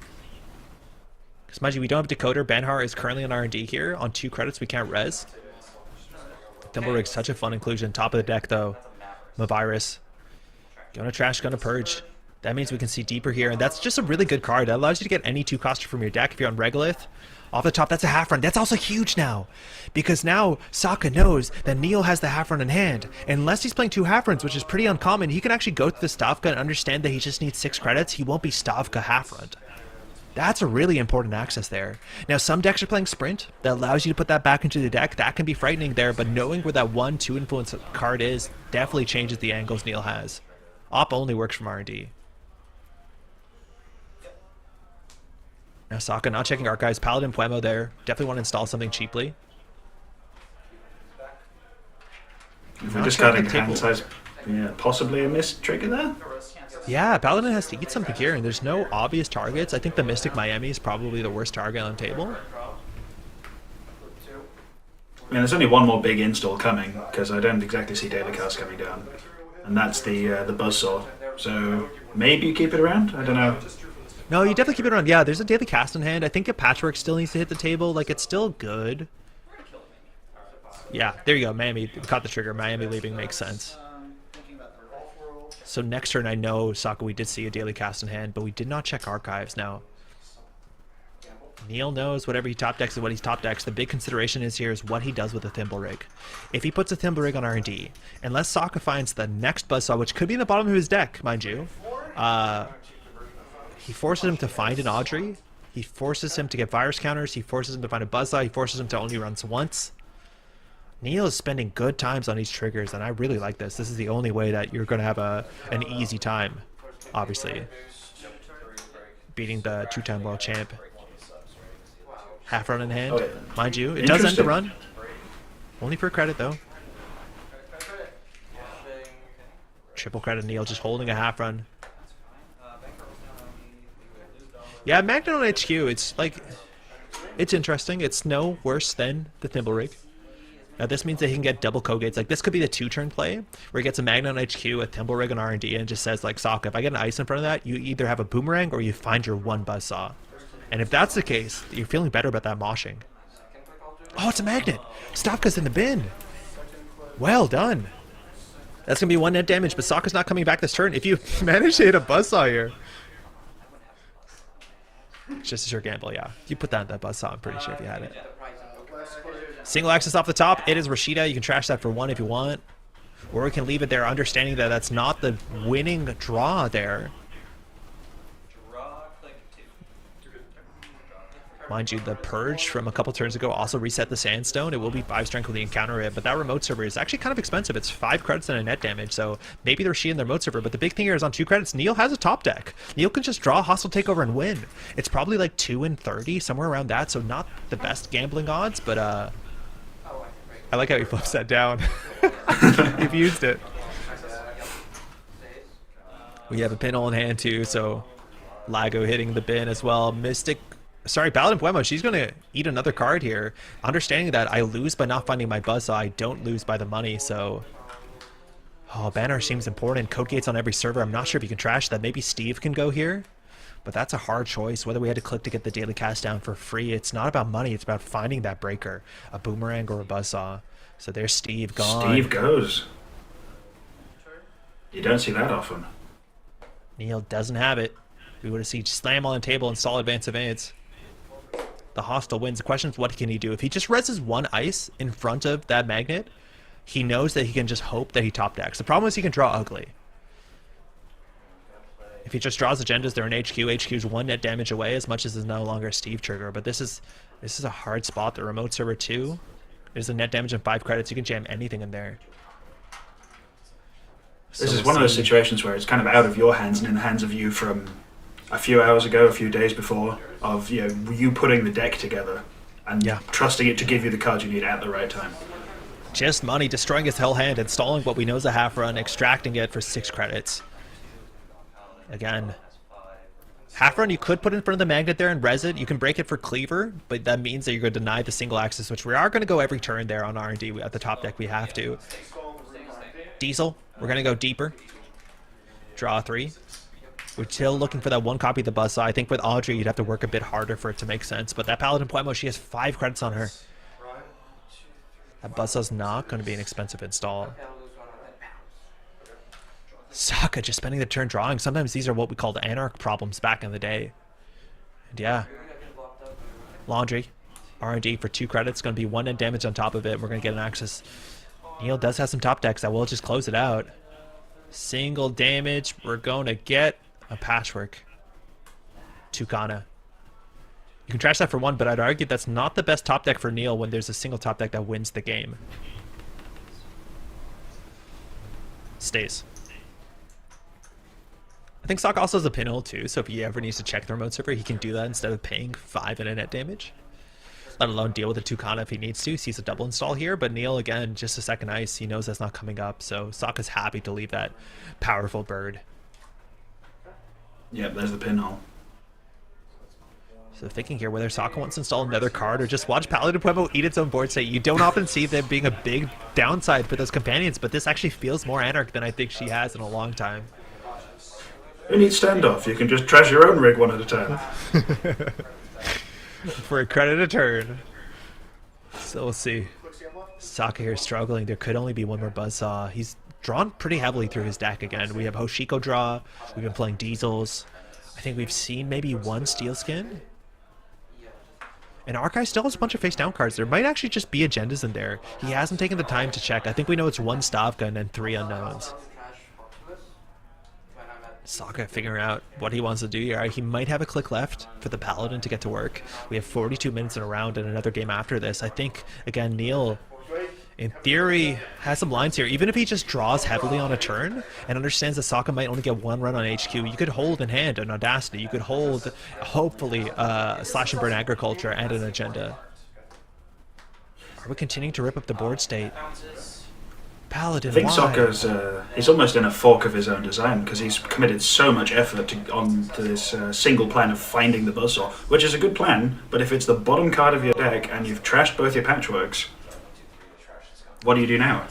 Because mind you, we don't have Decoder. Banhar is currently on R&D here. On 2 credits, we can't res. Thimble Rig's such a fun inclusion. Top of the deck, though. Mavirus. Gonna trash, gonna purge. That means we can see deeper here, and that's just a really good card. That allows you to get any 2-coster from your deck if you're on Regolith. Off the top, that's a half run. That's also huge now, because now Sokka knows that Neil has the half run in hand. Unless he's playing 2 half runs, which is pretty uncommon, he can actually go to the Stavka and understand that he just needs 6 credits. He won't be Stavka half run. That's a really important access there. Now, some decks are playing Sprint. That allows you to put that back into the deck. That can be frightening there, but knowing where that 1-2 influence card is definitely changes the angles Neil has. Op only works from R&D. Now Sokka not checking archives. Paladin Puemo there. Definitely want to install something cheaply. If we're discarding hand size, possibly a missed trigger there. Yeah, Paladin has to eat something here, and there's no obvious targets. I think the Mystic Miami is probably the worst target on the table. I mean, there's only one more big install coming, because I don't exactly see Daily Cast coming down, and that's the Buzzsaw. So maybe you keep it around. I don't know. No, you definitely keep it around. Yeah, there's a Daily Cast in hand. I think a Patchwork still needs to hit the table. Like, it's still good. Yeah, there you go. Miami caught the trigger. Miami leaving makes sense. So next turn, I know, Sokka, we did see a Daily Cast in hand, but we did not check archives. Now, Neil knows whatever he top decks is what he's top decks. The big consideration is what he does with the Thimble Rig. If he puts a Thimble Rig on R&D, unless Sokka finds the next Buzzsaw, which could be in the bottom of his deck, mind you, he forces him to find an Audrey. He forces him to get virus counters. He forces him to find a Buzzsaw. He forces him to only run once. Neil is spending good times on these triggers, and I really like this. This is the only way that you're going to have an easy time, obviously. Beating the 2-time world champ. Half run in hand. Mind you, it does end the run. Only for credit, though. Triple credit Neil, just holding a half run. Yeah, Magnet on HQ, it's interesting. It's no worse than the Thimble Rig. Now this means that he can get double Kogates. Like, this could be the 2-turn play, where he gets a Magnet on HQ, a Thimble Rig on R&D, and just says, like, Sokka, if I get an ice in front of that, you either have a Boomerang or you find your 1 Buzzsaw. And if that's the case, you're feeling better about that moshing. Oh, it's a Magnet! Stavka's in the bin! Well done! That's going to be 1 net damage, but Sokka's not coming back this turn. If you manage to hit a Buzzsaw here... It's just a sure gamble, yeah. If you put that in that Buzzsaw, I'm pretty sure if you had it. Single access off the top. It is Rashida. You can trash that for 1 if you want. Or we can leave it there, understanding that that's not the winning draw there. Mind you, the Purge from a couple turns ago also reset the Sandstone. It will be 5 strength when you encounter it, but that remote server is actually kind of expensive. It's 5 credits and a net damage, so maybe they're Shi in their remote server, but the big thing here is on 2 credits, Neil has a top deck. Neil can just draw a hostile takeover and win. It's probably like 2 and 30, somewhere around that, so not the best gambling odds, but I like how he flips that down. You've used it. We have a pinhole in hand too, so Lago hitting the bin as well. Paladin Puemo, she's going to eat another card here. Understanding that I lose by not finding my buzzsaw, I don't lose by the money, so... Oh, banner seems important. Code gates on every server. I'm not sure if you can trash that. Maybe Steve can go here, but that's a hard choice. Whether we had to click to get the daily cast down for free, it's not about money. It's about finding that breaker, a boomerang or a buzzsaw. So there's Steve gone. Steve goes. You don't see that often. Neil doesn't have it. We would have seen slam on the table, install advance evades. The hostile wins. The question is, what can he do? If he just reses 1 ice in front of that magnet, he knows that he can just hope that he top decks. The problem is he can draw ugly. If he just draws agendas, they're in HQ. HQ is 1 net damage away, as much as it's no longer a Steve trigger. But this is a hard spot. The remote server 2 is a net damage and 5 credits. You can jam anything in there. This is one of those situations where it's kind of out of your hands and in the hands of you from a few hours ago, a few days before, of you putting the deck together and trusting it to give you the cards you need at the right time. Just money, destroying his hell hand, installing what we know is a half run, extracting it for 6 credits. Again, half run you could put in front of the magnet there and res it. You can break it for cleaver, but that means that you're going to deny the single axis, which we are going to go every turn there on R&D. At the top deck we have to. Diesel, we're going to go deeper. Draw 3. We're still looking for that 1 copy of the buzzsaw. I think with Audrey you'd have to work a bit harder for it to make sense, but that Paladin Puemo, she has 5 credits on her. That buzzsaw's not going to be an expensive install. Sokka just spending the turn drawing. Sometimes these are what we called Anarch problems back in the day. And yeah. Laundry. R&D for 2 credits. Going to be 1 net damage on top of it. We're going to get an access. Neil does have some top decks that will just close it out. Single damage. We're going to get a patchwork. Tucana. You can trash that for 1, but I'd argue that's not the best top deck for Neil when there's a single top deck that wins the game. Stays. I think Sokka also has a pinhole too, so if he ever needs to check the remote server, he can do that instead of paying 5 in a net damage. Let alone deal with a Tucana if he needs to. He sees a double install here, but Neil, again, just a second ice. He knows that's not coming up, so Sokka's happy to leave that powerful bird. Yep, there's the pinhole. So thinking here whether Sokka wants to install another card or just watch Paladin Puemo eat its own board state. You don't often see them being a big downside for those companions, but this actually feels more Anarch than I think she has in a long time. Who needs standoff? You can just trash your own rig 1 at a time. For a credit a turn. So we'll see. Sokka here struggling. There could only be 1 more buzzsaw. He's drawn pretty heavily through his deck again. We have Hoshiko draw. We've been playing Diesels. I think we've seen maybe 1 Steel Skin. And Archive still has a bunch of face down cards. There might actually just be agendas in there. He hasn't taken the time to check. I think we know it's 1 Stavka and then 3 unknowns. Sokka figuring out what he wants to do here. He might have a click left for the Paladin to get to work. We have 42 minutes in a round and another game after this. I think, again, Neil, in theory, has some lines here. Even if he just draws heavily on a turn and understands that Sokka might only get 1 run on HQ, you could hold in hand an Audacity. You could hold, hopefully, Slash and Burn Agriculture and an agenda. Are we continuing to rip up the board state? Paladin, I think why? Sokka's he's almost in a fork of his own design because he's committed so much effort to this single plan of finding the buzzsaw, which is a good plan, but if it's the bottom card of your deck and you've trashed both your patchworks, what do you do now?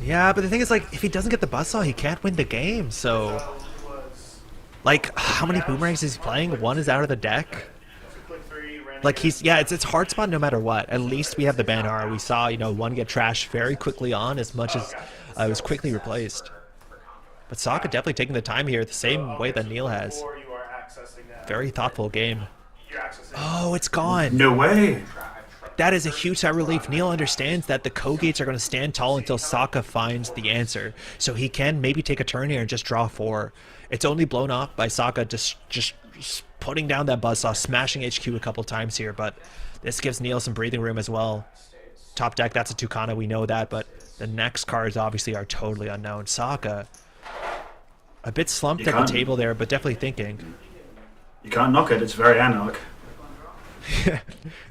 Yeah, but the thing is, like, if he doesn't get the buzzsaw, he can't win the game, so... Like, how many boomerangs is he playing? 1 is out of the deck? Like, he's... Yeah, it's hard spot no matter what. At least we have the Banner. We saw, 1 get trashed very quickly on as much as it was quickly replaced. But Sokka definitely taking the time here the same way that Neil has. Very thoughtful game. Oh, it's gone. No way. That is a huge sigh of relief. Neil understands that the Kogates are going to stand tall until Sokka finds the answer. So he can maybe take a turn here and just draw 4. It's only blown off by Sokka just putting down that buzzsaw, smashing HQ a couple times here, but this gives Neil some breathing room as well. Top deck, that's a Tucana, we know that, but the next cards obviously are totally unknown. Sokka, a bit slumped at the table there, but definitely thinking. You can't knock it, it's very anarch.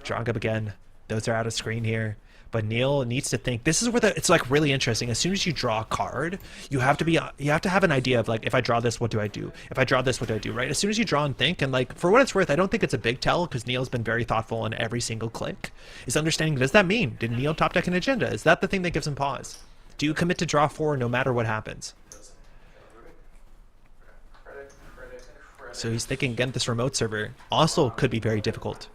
Drawing up again. Those are out of screen here. But Neil needs to think. This is where it's like really interesting. As soon as you draw a card, you have to have an idea of like, if I draw this, what do I do? If I draw this, what do I do? Right? As soon as you draw and think, and like for what it's worth, I don't think it's a big tell because Neil's been very thoughtful in every single click. Is understanding, what does that mean? Did Neil top deck an agenda? Is that the thing that gives him pause? Do you commit to draw 4 no matter what happens? So he's thinking again, this remote server also could be very difficult.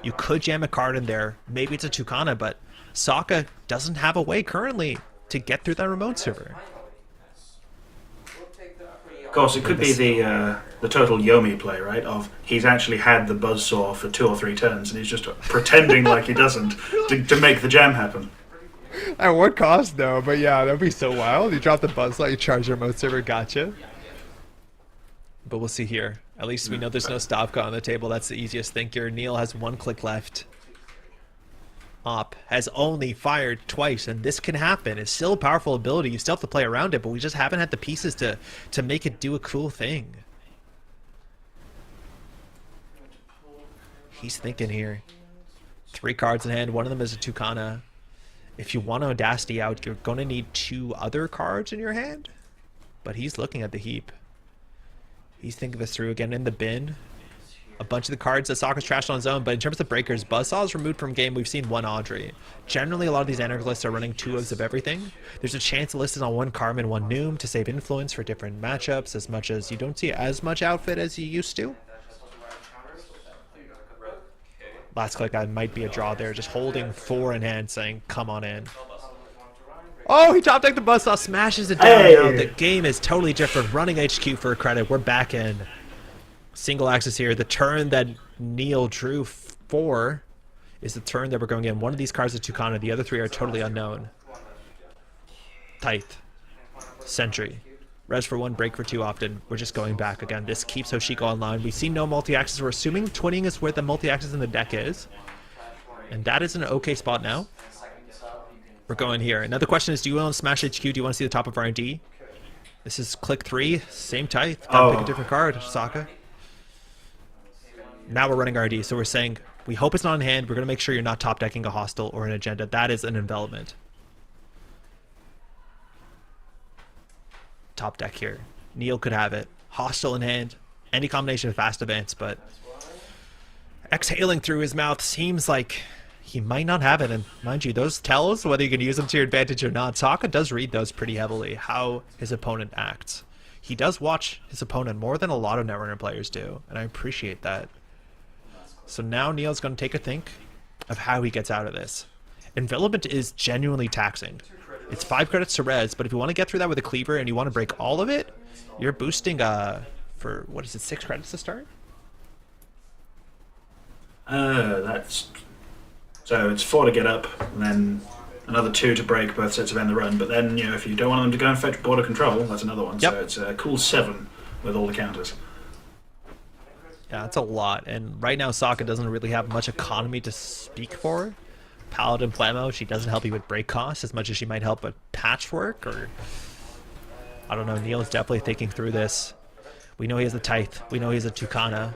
You could jam a card in there. Maybe it's a Tucana, but Sokka doesn't have a way currently to get through that remote server. Of course, it could be the total Yomi play, right? Of he's actually had the buzzsaw for 2 or 3 turns, and he's just pretending like he doesn't to make the jam happen. At what cost, though? But yeah, that'd be so wild. You drop the buzzsaw, you charge the remote server, gotcha. But we'll see here. At least we know there's no Stavka on the table. That's the easiest thinker. Neil has 1 click left. Op has only fired twice, and this can happen. It's still a powerful ability. You still have to play around it, but we just haven't had the pieces to make it do a cool thing. He's thinking here. 3 cards in hand. One of them is a Tucana. If you want to Audacity out, you're going to need 2 other cards in your hand. But he's looking at the heap. He's thinking this through again in the bin. A bunch of the cards that Sokka's trashed on his own, but in terms of breakers, Buzzsaw is removed from game. We've seen 1 Audrey. Generally, a lot of these anarch lists are running 2 of everything. There's a chance the list is on 1 Carmen, 1 Noom to save influence for different matchups, as much as you don't see as much outfit as you used to. Last click, I might be a draw there, just holding 4 in hand, saying, come on in. Oh, he top decked the buzzsaw, smashes it down. Hey. Now the game is totally different. Running HQ for a credit. We're back in. Single axis here. The turn that Neil drew 4 is the turn that we're going in. One of these cards is Tucana. The other 3 are totally unknown. Tithe. Sentry. Res for 1, break for 2 often. We're just going back again. This keeps Hoshiko online. We see no multi-axis. We're assuming twinning is where the multi-axis in the deck is. And that is an okay spot now. We're going here. Another question is, do you want to smash HQ? Do you want to see the top of R&D? This is click 3. Same Tithe. Gotta pick a different card, Sokka. Now we're running R&D. So we're saying, we hope it's not in hand. We're going to make sure you're not top decking a hostile or an agenda. That is an envelopment. Top deck here. Neil could have it. Hostile in hand. Any combination of fast events, but exhaling through his mouth seems like he might not have it. And mind you, those tells, whether you can use them to your advantage or not, Sokka does read those pretty heavily, how his opponent acts. He does watch his opponent more than a lot of Netrunner players do, and I appreciate that. So now Neil's going to take a think of how he gets out of this. Envelopment is genuinely taxing. It's 5 credits to res, but if you want to get through that with a cleaver and you want to break all of it, you're boosting for, what is it, 6 credits to start? That's... So it's 4 to get up, and then another 2 to break both sets of end the run. But then, you know, if you don't want them to go and fetch border control, that's another one. Yep. So it's a cool 7 with all the counters. Yeah, that's a lot. And right now, Sokka doesn't really have much economy to speak for. Paladin Plamo, she doesn't help you with break costs as much as she might help with patchwork, or I don't know. Neil's definitely thinking through this. We know he has a Tithe. We know he has a Tucana.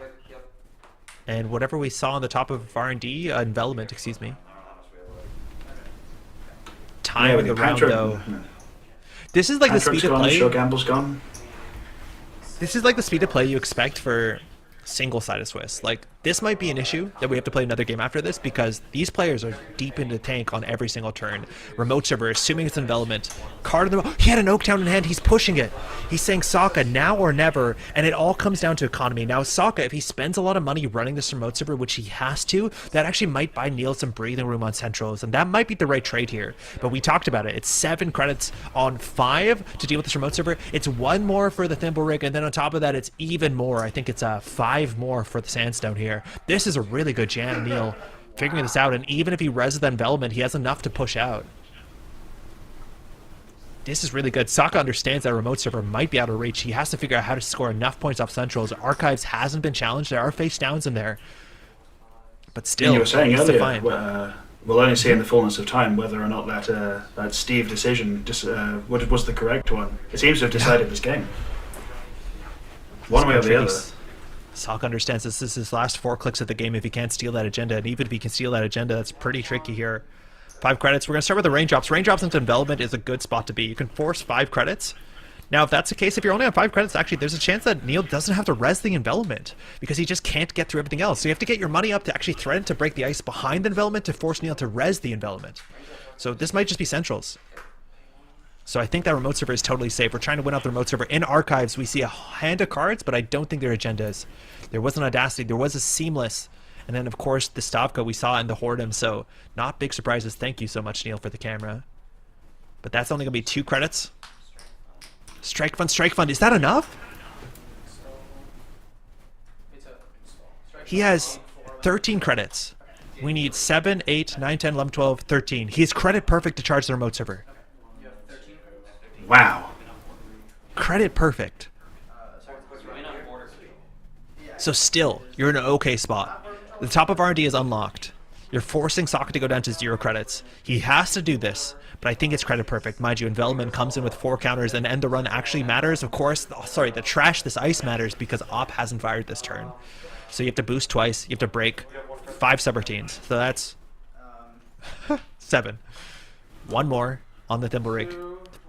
And whatever we saw on the top of R&D, envelopment, excuse me. Timing the round, though. This is like the speed of play. Gamble's gone. This is like the speed of play you expect for single-sided Swiss. Like, this might be an issue that we have to play another game after this, because these players are deep into tank on every single turn. Remote server, assuming it's envelopment. Card in the... He had an Oaktown in hand. He's pushing it. He's saying Sokka now or never, and it all comes down to economy. Now, Sokka, if he spends a lot of money running this remote server, which he has to, that actually might buy Neil some breathing room on Centrals, and that might be the right trade here. But we talked about it. It's 7 credits on 5 to deal with this remote server. It's 1 more for the Thimble Rig, and then on top of that, it's even more. I think it's 5 more for the Sandstone here. This is a really good jam. Neil figuring this out, and even if he reses the envelopment, he has enough to push out. This is really good. Sokka understands that remote server might be out of reach. He has to figure out how to score enough points off centrals. Archives hasn't been challenged. There are face downs in there. But still, you were saying it's earlier, defined. we'll only see in the fullness of time whether or not that Steve decision what was the correct one. It seems to have decided this game. One way or the other. Sokka understands this is his last 4 clicks of the game if he can't steal that agenda, and even if he can steal that agenda, that's pretty tricky here. 5 credits. We're going to start with the raindrops. Raindrops into envelopment is a good spot to be. You can force 5 credits. Now, if that's the case, if you're only on 5 credits, actually, there's a chance that Neil doesn't have to res the envelopment because he just can't get through everything else. So you have to get your money up to actually threaten to break the ice behind the envelopment to force Neil to res the envelopment. So this might just be centrals. So I think that remote server is totally safe. We're trying to win out the remote server. In archives, we see a hand of cards, but I don't think they're agendas. There was an audacity. There was a seamless. And then, of course, the Stavka we saw in the Whoredom. So not big surprises. Thank you so much, Neil, for the camera. But that's only going to be 2 credits. Strike Fund, Strike Fund. Is that enough? He has 13 credits. We need 7, 8, 9, 10, 11, 12, 13. He is credit perfect to charge the remote server. Wow. Credit perfect. So still, you're in an okay spot. The top of R&D is unlocked. You're forcing Sokka to go down to 0 credits. He has to do this, but I think it's credit perfect. Mind you, envelopment comes in with 4 counters, and end the run actually matters. Of course, the trash this ice matters because Op hasn't fired this turn. So you have to boost twice. You have to break 5 subroutines. So that's 7. 1 more on the Thimble Rig.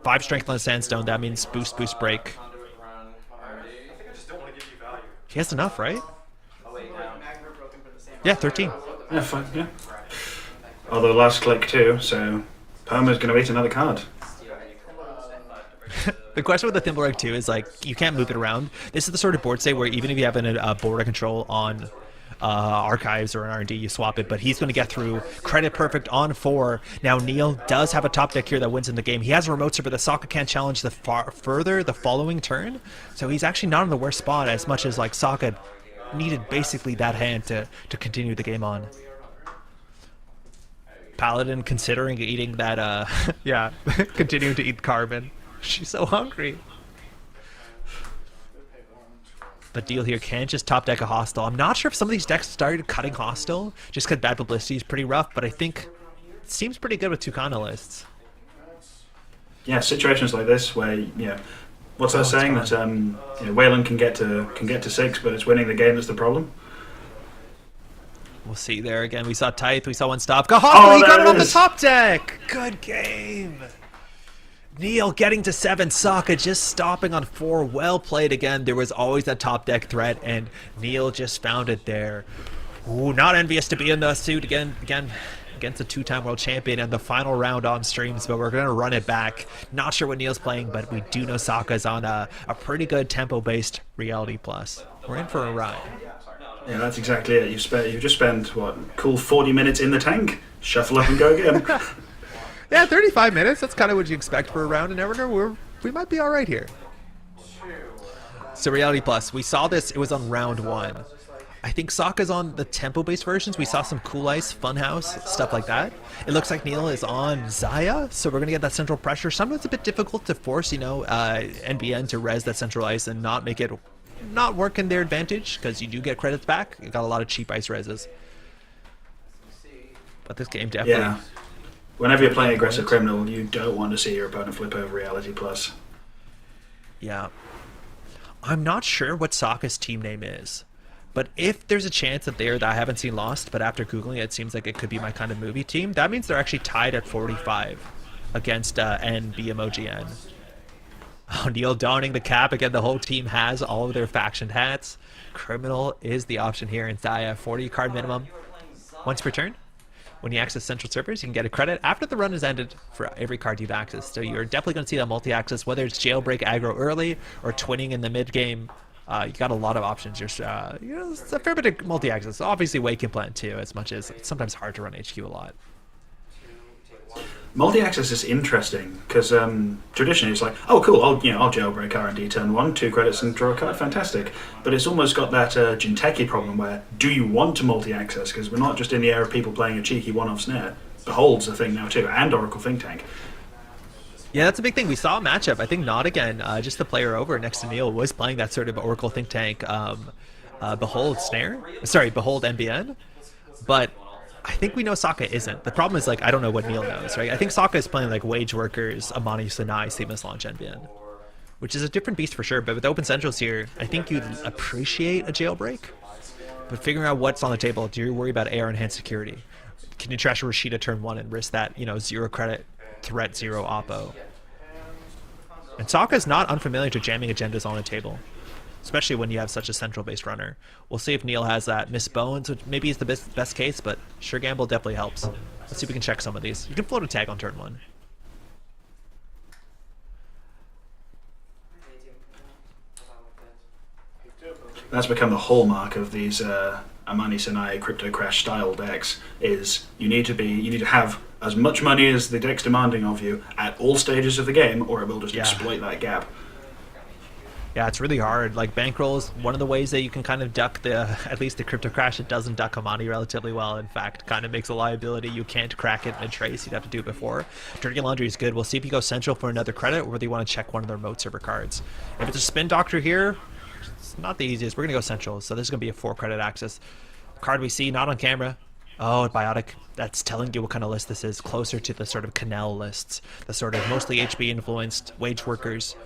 5 strength on the Sandstone. That means boost, boost, break. He has enough, right? Yeah, 13. Yeah, fine, yeah. Although last click too, so Perma's going to eat another card. The question with the Thimble Rig too is like you can't move it around. This is the sort of board state where even if you have a border control on archives or an R&D, you swap it, but he's going to get through credit perfect on 4. Now Neil does have a top deck here that wins in the game. He has a remote server that Sokka can't challenge the further the following turn, so he's actually not in the worst spot as much as like Sokka needed basically that hand to continue the game on. Paladin considering eating that yeah, continuing to eat carbon. She's so hungry. But deal here can't just top deck a hostile. I'm not sure if some of these decks started cutting hostile just because bad publicity is pretty rough, but I think it seems pretty good with Tucana lists. Yeah, situations like this where what's that saying that Wayland can get to 6, but it's winning the game that's the problem. We'll see there again. We saw Tithe, we saw one stop. He got it on the top deck. Good game. Neil getting to 7, Sokka just stopping on 4. Well played again. There was always that top deck threat, and Neil just found it there. Ooh, not envious to be in the suit again against a 2-time world champion and the final round on streams, but we're going to run it back. Not sure what Neil's playing, but we do know Sokka's on a pretty good tempo-based Reality Plus. We're in for a ride. Yeah, that's exactly it. You've just spent, what, cool 40 minutes in the tank. Shuffle up and go again. Yeah, 35 minutes. That's kind of what you expect for a round in Netrunner. We might be all right here. So Reality Plus, we saw this. It was on round 1. I think Sokka's on the tempo-based versions. We saw some Cool Ice, Funhouse, stuff like that. It looks like Neil is on Zaya, so we're going to get that central pressure. Sometimes it's a bit difficult to force, NBN to res that central ice and not make it not work in their advantage, because you do get credits back. You got a lot of cheap ice reses. But this game definitely... Yeah. Whenever you're playing aggressive criminal, you don't want to see your opponent flip over Reality Plus. Yeah. I'm not sure what Sokka's team name is, but if there's a chance that I haven't seen Lost, but after Googling it seems like it could be my kind of movie team, that means they're actually tied at 45 against NBMOGN. Oh, Neil donning the cap again. The whole team has all of their faction hats. Criminal is the option here in Zaya. 40 card minimum once per turn. When you access central servers, you can get a credit after the run is ended for every card you've accessed. So you're definitely going to see that multi-access, whether it's jailbreak aggro early or twinning in the mid-game. You got a lot of options. It's a fair bit of multi-access. Obviously, Wake can plan too, as much as it's sometimes hard to run HQ a lot. Multi-access is interesting because traditionally it's like, oh cool, I'll jailbreak R&D turn 1, 2 credits and draw a card, fantastic. But it's almost got that Jinteki problem where, do you want to multi-access? Because we're not just in the era of people playing a cheeky one-off snare. Behold's a thing now too, and Oracle Think Tank. Yeah, that's a big thing. We saw a matchup. I think Not Again, just the player over next to Neil, was playing that sort of Oracle Think Tank Behold snare. Sorry, Behold NBN. But I think we know Sokka isn't. The problem is, like, I don't know what Neil knows, right? I think Sokka is playing, like, Wage Workers, Amani Sanai, Seamless Launch NBN, which is a different beast for sure. But with Open Centrals here, I think you'd appreciate a jailbreak. But figuring out what's on the table, do you worry about AR enhanced security? Can you trash a Rashida turn 1 and risk that, 0 credit, threat 0 oppo? And Sokka's not unfamiliar to jamming agendas on a table, especially when you have such a central-based runner. We'll see if Neil has that. Miss Bones, which maybe is the best case, but sure gamble definitely helps. Let's see if we can check some of these. You can float a tag on turn 1. That's become the hallmark of these Amani Sanai Crypto Crash style decks. Is you need to have as much money as the deck's demanding of you at all stages of the game, or it will just exploit that gap. Yeah, it's really hard. Like, bankroll is one of the ways that you can kind of duck at least the Crypto Crash. It doesn't duck Amani relatively well. In fact, kind of makes a liability. You can't crack it in a trace. You'd have to do it before. Dirty Laundry is good. We'll see if you go Central for another credit, or whether you want to check one of their remote server cards. If it's a Spin Doctor here, it's not the easiest. We're going to go Central, so this is going to be a 4 credit access. Card we see, not on camera. Oh, Biotic. That's telling you what kind of list this is. Closer to the sort of Canal lists. The sort of mostly HB influenced Wage Workers.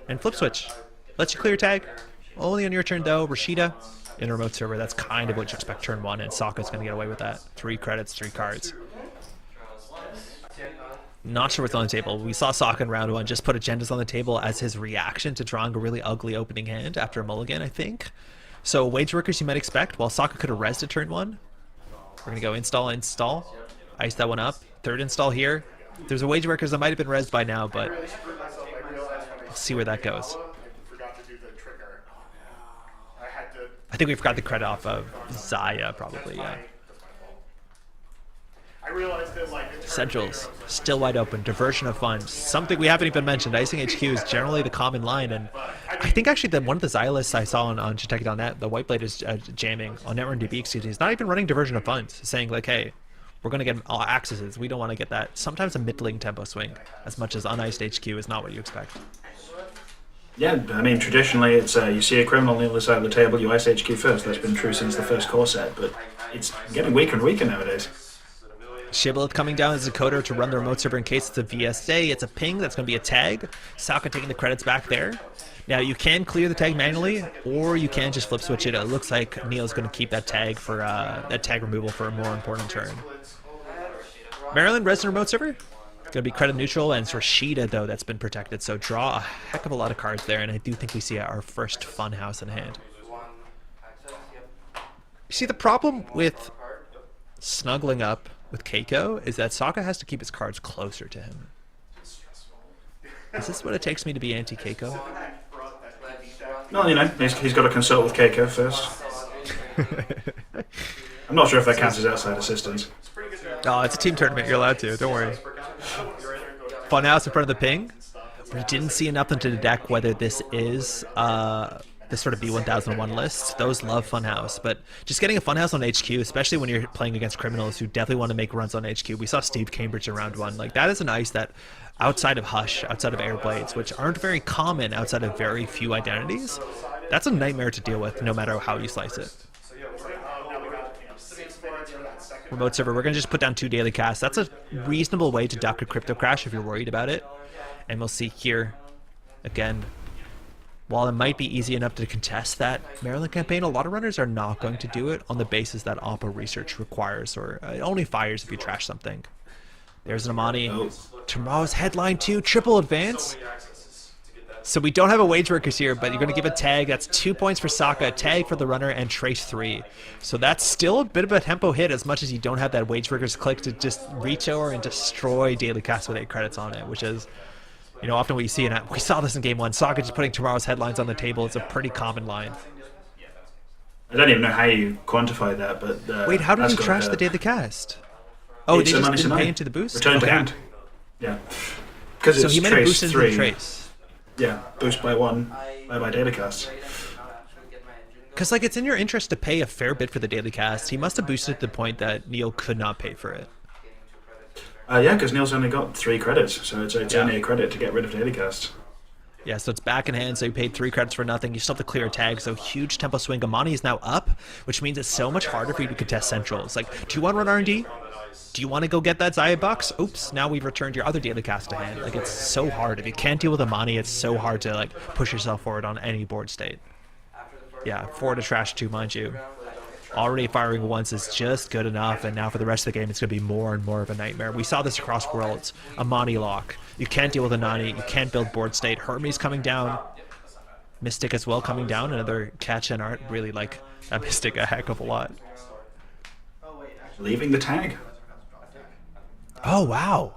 And Flip Switch. Lets you clear your tag. Only on your turn, though. Rashida in a remote server. That's kind of what you expect turn 1, and Sokka's going to get away with that. 3 credits, 3 cards. Not sure what's on the table. We saw Sokka in round 1 just put agendas on the table as his reaction to drawing a really ugly opening hand after a mulligan, I think. So Wage Workers you might expect. While Sokka could have rezzed at turn 1. We're going to go install. Ice that one up. 3rd install here. There's a Wage Workers that might have been rezzed by now, but we'll see where that goes. I think we forgot the credit off of Zaya, probably, yeah. Centrals, still wide open. Diversion of funds. Something we haven't even mentioned. Icing HQ is generally the common line, and I think actually that one of the Zaya lists I saw on Jinteki.net, the Whiteblade is jamming, on Netrunner DB, excuse me, is not even running diversion of funds, saying like, hey, we're going to get all accesses. We don't want to get that. Sometimes a middling tempo swing, as much as uniced HQ is not what you expect. Yeah, I mean, traditionally it's you see a criminal on the other side of the table, you ice HQ first. That's been true since the first core set, but it's getting weaker and weaker nowadays. Shibboleth coming down as a coder to run the remote server in case it's a VSA. It's a ping, that's going to be a tag. Sokka taking the credits back there. Now, you can clear the tag manually, or you can just flip switch it. It looks like Neil's going to keep that tag for that tag removal for a more important turn. Maryland, resident remote server. It's going to be credit neutral, and it's Rashida, though, that's been protected. So draw a heck of a lot of cards there, and I do think we see our first Funhouse in hand. You see, the problem with snuggling up with Keiko is that Sokka has to keep his cards closer to him. Is this what it takes me to be anti-Keiko? No, you know, he's got to consult with Keiko first. I'm not sure if that counts as outside assistance. Oh, it's a team tournament. You're allowed to. Don't worry. Funhouse in front of the ping. We didn't see enough into the deck whether this is this sort of B1001 list. Those love Funhouse, but just getting a Funhouse on HQ, especially when you're playing against criminals who definitely want to make runs on HQ. We saw Steve Cambridge in round 1. Like, that is an ice that outside of Hush, outside of Airblades, which aren't very common outside of very few identities, that's a nightmare to deal with no matter how you slice it. Remote server, we're going to just put down 2 daily casts. That's a reasonable way to duck a crypto crash if you're worried about it. And we'll see here, again, while it might be easy enough to contest that Maryland campaign, a lot of runners are not going to do it on the basis that Oppo research requires, or it only fires if you trash something. There's an Amani. Tomorrow's headline 2, triple advance. So we don't have a Wage Workers here, but you're going to give a tag. That's 2 points for Sokka, a tag for the runner, and trace 3. So that's still a bit of a tempo hit, as much as you don't have that Wage Workers click to just reach over and destroy daily cast with 8 credits on it, which is, you know, often what you see. And we saw this in game 1. Sokka just putting tomorrow's headlines on the table. It's a pretty common line. I don't even know how you quantify that, but wait, how did you trash the daily cast? Oh, it's they a just money didn't pay tonight. into the boost? Return to Okay. hand. Yeah. Because So it's he might have trace boosted into 3. the trace. Yeah, boost by 1 by daily cast. Because, like, it's in your interest to pay a fair bit for the daily cast. He must have boosted to the point that Neil could not pay for it. Yeah, because Neil's only got 3 credits, so it's Yeah. only a credit to get rid of daily cast. Yeah, so it's back in hand, so you paid 3 credits for nothing. You still have to clear a tag, so huge tempo swing. Amani is now up, which means it's so much harder for you to contest centrals. Like, do you want to run R&D? Do you want to go get that Zaya box? Oops, now we've returned your other daily cast to hand. Like, it's so hard. If you can't deal with Amani, it's so hard to, like, push yourself forward on any board state. Yeah, 4 to trash 2, mind you. Already firing once is just good enough, and now for the rest of the game, it's going to be more and more of a nightmare. We saw this across worlds. Amani lock. You can't deal with a Nani. You can't build board state. Hermes coming down. Mystic as well coming down. Another catch and art. Really like that Mystic a heck of a lot. Leaving the tag. Oh, wow.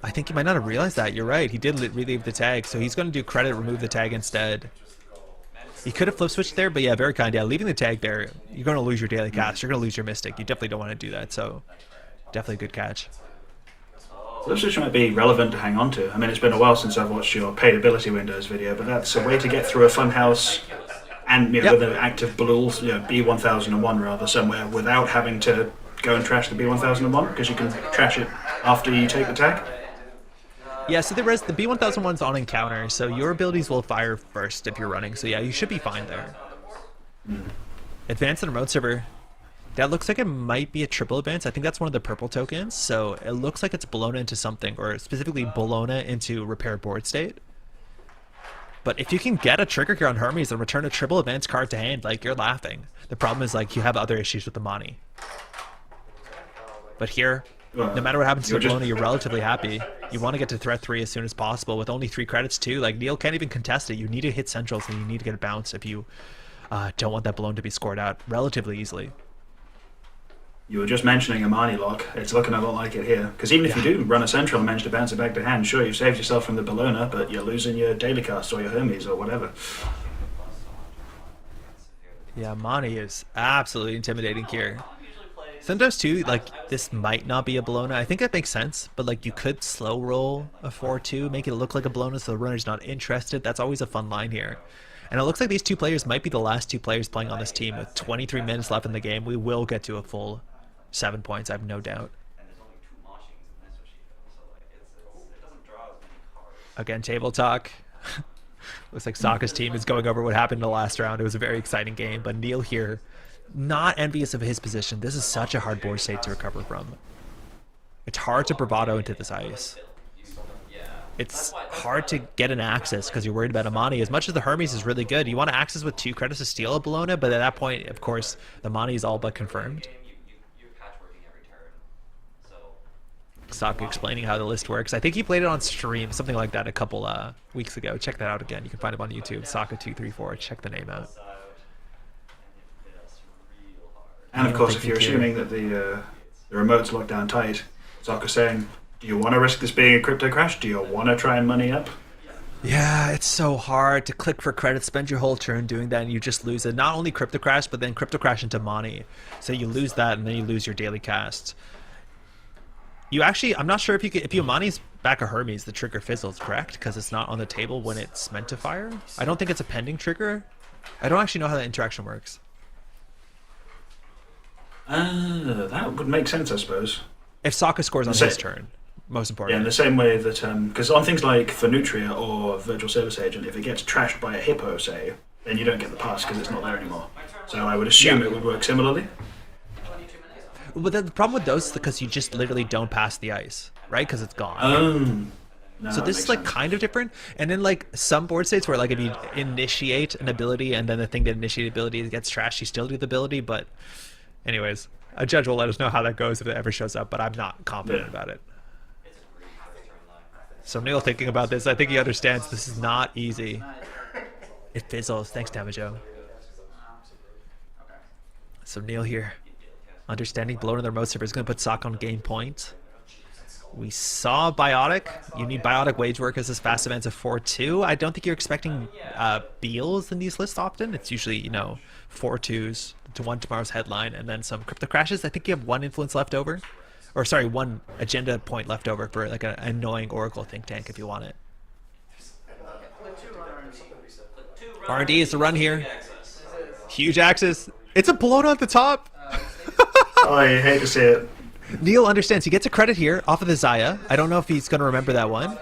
I think he might not have realized that. You're right. He did relieve the tag, so he's going to do credit, remove the tag instead. He could have flip switched there, but yeah, very kind. Yeah, leaving the tag there, you're going to lose your daily cast. You're going to lose your Mystic. You definitely don't want to do that, so definitely a good catch. Flip switch might be relevant to hang on to. I mean, it's been a while since I've watched your paid ability windows video, but that's a way to get through a funhouse and with an active Blul, B1001 rather, somewhere without having to go and trash the B1001, because you can trash it after you take the tag. Yeah, so the B1001's on encounter, so your abilities will fire first if you're running. So yeah, you should be fine there. Advance in remote server. That looks like it might be a triple advance. I think that's one of the purple tokens. So it looks like it's Bologna into something, or specifically Bologna into repair board state. But if you can get a trigger here on Hermes and return a triple advance card to hand, like, you're laughing. The problem is, like, you have other issues with the Mani. But here, no matter what happens to Bologna, you're relatively happy. You want to get to threat 3 as soon as possible with only 3 credits too. Like, Neil can't even contest it. You need to hit centrals and you need to get a bounce if you don't want that Bologna to be scored out relatively easily. You were just mentioning a Mani lock. It's looking a lot like it here. Because even if you do run a central and manage to bounce it back to hand, sure, you've saved yourself from the Bologna, but you're losing your daily cast or your Hermes or whatever. Yeah, Mani is absolutely intimidating here. Sometimes too, like, this might not be a Bologna. I think that makes sense, but like, you could slow roll a 4-2, make it look like a Bologna so the runner's not interested. That's always a fun line here. And it looks like these 2 players might be the last 2 players playing on this team. With 23 minutes left in the game, we will get to a full 7 points, I have no doubt. Again, table talk. Looks like Sokka's team is going over what happened in the last round. It was a very exciting game, but Neil here, not envious of his position. This is such a hard board state to recover from. It's hard to bravado into this ice. It's hard to get an access because you're worried about Amani. As much as the Hermes is really good, you want to access with 2 credits to steal a Bologna, but at that point, of course, the Mani is all but confirmed. Sokka explaining how the list works. I think he played it on stream, something like that, a couple weeks ago. Check that out again. You can find him on YouTube, Sokka234. Check the name out. And of course, if you're assuming that the remote's locked down tight, Sokka's saying, do you want to risk this being a crypto crash? Do you want to try and money up? Yeah, it's so hard to click for credit, spend your whole turn doing that, and you just lose it. Not only crypto crash, but then crypto crash into Mani. So you lose that, and then you lose your daily cast. You actually, I'm not sure if you Mani's back a Hermes, the trigger fizzles, correct? Because it's not on the table when it's meant to fire. I don't think it's a pending trigger. I don't actually know how that interaction works. That would make sense, I suppose. If Sokka scores on his turn, most importantly. Yeah, in the same way that, because on things like Venutria or Virtual Service Agent, if it gets trashed by a Hippo, say, then you don't get the pass because it's not there anymore. So I would assume it would work similarly. But the problem with those is because you just literally don't pass the ice, right? Because it's gone. No, so this is like kind of different. And then like some board states where like if you initiate an ability and then the thing that initiated ability gets trashed, you still do the ability. But anyways, a judge will let us know how that goes if it ever shows up, but I'm not confident about it. So Neil thinking about this, I think he understands this is not easy. It fizzles. Thanks, Damajo. So Neil here, understanding blowing their remote server is going to put Sokka on game point. We saw Biotic. You need Biotic Wage Workers as fast events of 4-2. I don't think you're expecting Beals in these lists often. It's usually, you know, 4-2s to one tomorrow's headline and then some Crypto Crashes. I think you have one influence left over. Or sorry, one agenda point left over for like an annoying Oracle think tank if you want it. R&D is the run here. Huge axis. It's a Bologna at the top. Oh, I hate to see it. Neil understands. He gets a credit here off of the Zaya. I don't know if he's going to remember that one.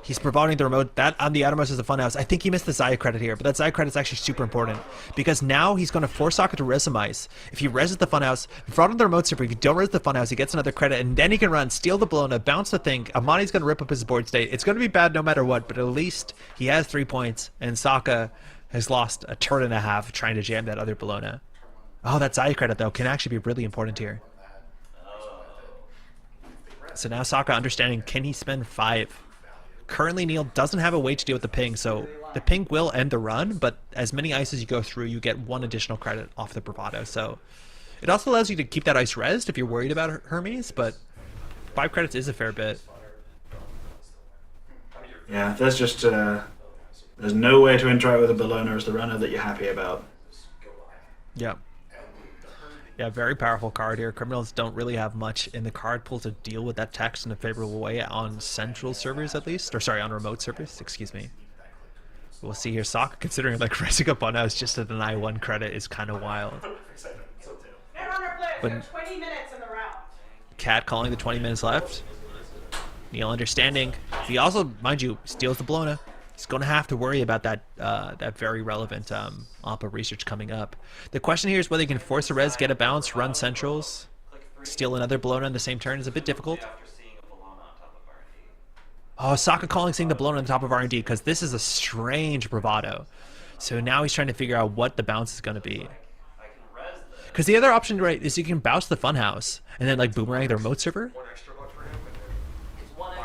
He's providing the remote. That on the outermost is the funhouse. I think he missed the Zaya credit here, but that Zaya credit is actually super important because now he's going to force Sokka to res some ice. If he reses the funhouse, fraud on the remote server, if you don't res the funhouse, he gets another credit, and then he can run, steal the Bologna, bounce the thing. Amani's going to rip up his board state. It's going to be bad no matter what, but at least he has 3 points, and Sokka has lost a turn and a half trying to jam that other Bologna. Oh, that Zaya credit, though, can actually be really important here. So now Sokka understanding, can he spend 5? Currently, Neil doesn't have a way to deal with the ping, so the ping will end the run, but as many ices you go through, you get 1 additional credit off the bravado. So it also allows you to keep that ice rezzed if you're worried about Hermes, but 5 credits is a fair bit. Yeah, there's just there's no way to interact with a Bologna as the runner that you're happy about. Yeah. Yeah, very powerful card here. Criminals don't really have much in the card pool to deal with that text in a favorable way on central servers at least. Or sorry, on remote servers, excuse me. We'll see here. Sokka considering like resing up on us just to deny 1 credit is kind of wild. Netrunner players, 20 minutes in the round. Cat calling the 20 minutes left. Neil understanding. He also, mind you, steals the Bologna. He's going to have to worry about that that very relevant Appa research coming up. The question here is whether he can force a res, get a bounce, run centrals, steal another Bologna on the same turn is a bit difficult. Oh, Sokka calling seeing the Bologna on the top of R&D because this is a strange bravado. So now he's trying to figure out what the bounce is going to be. Because the other option, right, is you can bounce the funhouse and then like boomerang the remote server.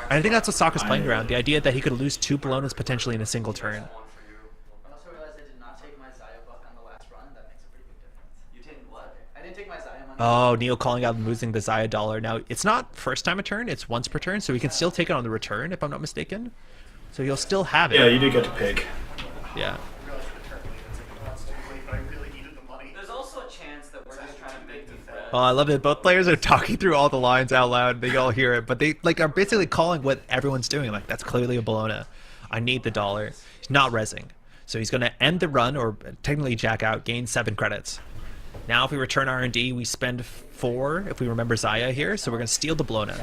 I think that's what Sokka's playing around. The idea that he could lose 2 Bolognas potentially in a single turn. I also realized I did not take my Zaya buck on the last run. That makes a pretty big difference. You didn't what? I didn't take my Zaya money. Oh, Neil calling out and losing the Zaya dollar. Now, it's not first time a turn, it's once per turn, so he can still take it on the return, if I'm not mistaken. So he'll still have it. Yeah, you do get to pick. Yeah. There's also a chance that we're just trying to make the Fed. Oh, I love it. Both players are talking through all the lines out loud. They all hear it, but they like are basically calling what everyone's doing. Like, that's clearly a Bologna. I need the dollar. He's not rezzing. So he's going to end the run, or technically jack out, gain 7 credits. Now if we return R&D, we spend 4 if we remember Zaya here. So we're going to steal the Bologna.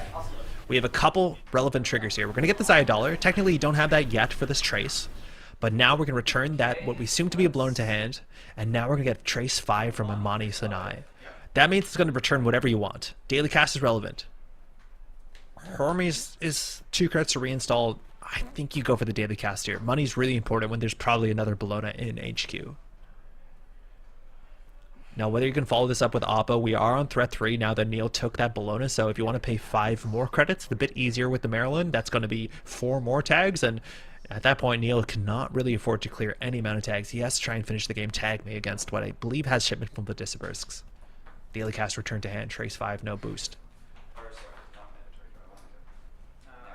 We have a couple relevant triggers here. We're going to get the Zaya dollar. Technically, you don't have that yet for this trace. But now we're going to return that, what we assume to be a Bologna to hand. And now we're going to get trace 5 from Amani Sanai. That means it's going to return whatever you want. Daily cast is relevant. Hermes is 2 credits to reinstall. I think you go for the daily cast here. Money's really important when there's probably another Bologna in HQ. Now, whether you can follow this up with Appa, we are on threat 3 now that Neil took that Bologna. So if you want to pay 5 more credits, it's a bit easier with the Maryland. That's going to be 4 more tags. And at that point, Neil cannot really afford to clear any amount of tags. He has to try and finish the game tag me against what I believe has shipment from the Disperses. Daily cast return to hand, trace 5, no boost. I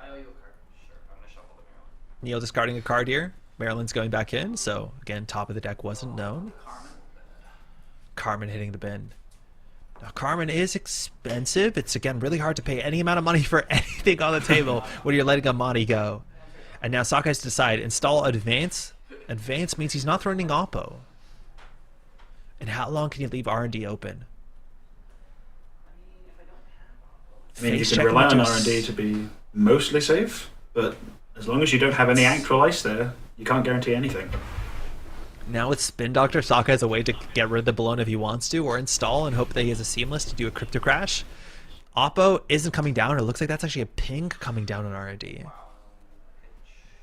owe you a card. Sure. I'm gonna shuffle the Maryland. Neil discarding a card here. Maryland's going back in, so again, top of the deck wasn't known. Carmen hitting the bin. Now, Carmen is expensive. It's, again, really hard to pay any amount of money for anything on the table when you're letting Amani go. And now Sokka has to decide, install Advance. Advance means he's not threatening Oppo. And how long can you leave R&D open? I mean, you can rely on R&D to be mostly safe, but as long as you don't have any actual ice there, you can't guarantee anything. Now with Spin Doctor, Sokka has a way to get rid of the Bologna if he wants to, or install and hope that he has a Seamless to do a Crypto Crash. Oppo isn't coming down. It looks like that's actually a ping coming down on R&D.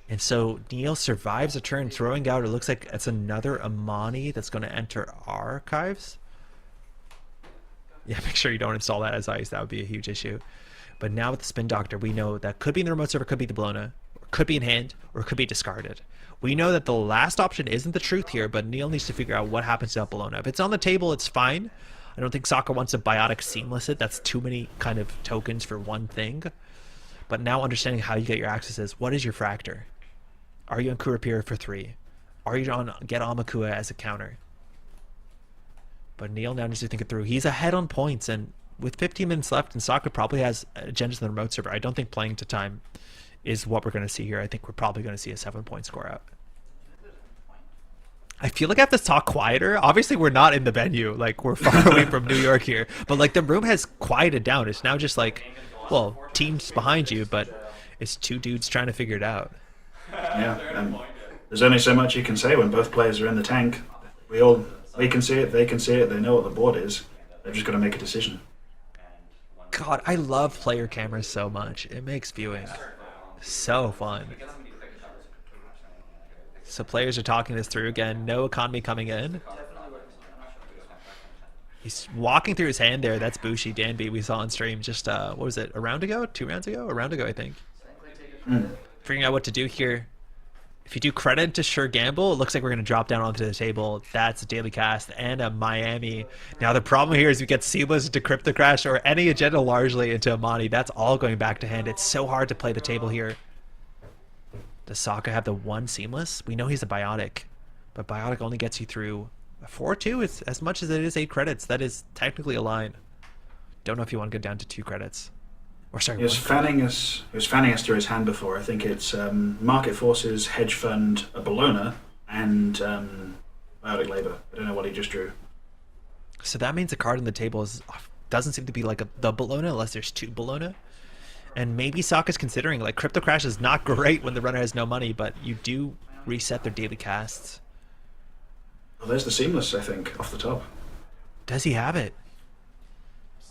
And so Neil survives a turn, throwing out, it looks like it's another Amani that's going to enter archives. Yeah, make sure you don't install that as ice. That would be a huge issue. But now with the Spin Doctor, we know that could be in the remote server, could be the Bologna, or could be in hand, or could be discarded. We know that the last option isn't the truth here, but Neil needs to figure out what happens to that Bologna. If it's on the table, it's fine. I don't think Sokka wants to biotic seamless it. That's too many kind of tokens for one thing. But now understanding how you get your accesses, what is your fractor? Are you on Kurapira for 3? Are you on get Amakua as a counter? But Neil now needs to think it through. He's ahead on points, and with 15 minutes left, and Sokka probably has agendas on the remote server. I don't think playing to time is what we're going to see here. I think we're probably going to see a 7-point score out. I feel like I have to talk quieter. Obviously, we're not in the venue. Like, we're far away from New York here. But, like, the room has quieted down. It's now just like, well, teams behind you, but it's two dudes trying to figure it out. Yeah, and there's only so much you can say when both players are in the tank. We can see it, they can see it, they know what the board is. They've just got to make a decision. God, I love player cameras so much. It makes viewing so fun. So players are talking this through again. No economy coming in. He's walking through his hand there. That's Bushi Danby we saw on stream just, what was it, a round ago? 2 rounds ago? A round ago, I think. Figuring out what to do here. If you do credit to Sure Gamble, it looks like we're going to drop down onto the table. That's a Daily Cast and a Miami. Now, the problem here is we get Seamless into Crypto Crash or any agenda largely into Amani. That's all going back to hand. It's so hard to play the table here. Does Sokka have the 1 Seamless? We know he's a Biotic, but Biotic only gets you through 4-2. It's as much as it is 8 credits. That is technically a line. Don't know if you want to go down to 2 credits. Or sorry, He was fanning us through his hand before. I think it's Market Forces, Hedge Fund, a Bologna, and Biotic Labor. I don't know what he just drew. So that means the card on the table doesn't seem to be like the Bologna unless there's 2 Bologna. And maybe Sokka's considering, like, Crypto Crash is not great when the runner has no money, but you do reset their daily casts. Well, there's the Seamless, I think, off the top. Does he have it?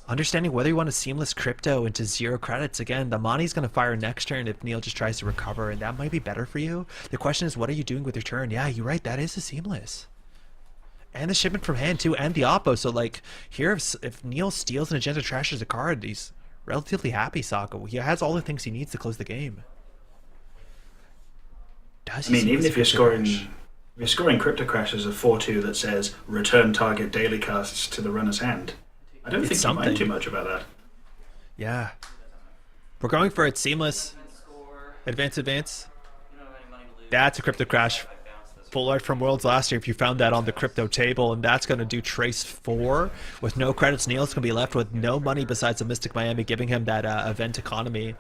Understanding whether you want to Seamless Crypto into 0 credits. Again, the Mani's going to fire next turn if Neil just tries to recover, and that might be better for you. The question is, what are you doing with your turn? Yeah, you're right, that is a Seamless. And the shipment from hand, too, and the Oppo. So, like, here, if Neil steals an agenda, trashes a card, he's relatively happy, Sokka. He has all the things he needs to close the game. Does he even if you're scoring Crypto Crash as a 4-2 that says return target daily casts to the runner's hand, I don't think you mind too much about that. Yeah. We're going for it. Seamless. Advance. That's a Crypto Crash. Full art from Worlds last year if you found that on the crypto table, and that's going to do Trace 4 with no credits. Neil's going to be left with no money besides the Mystic Miami giving him that event economy.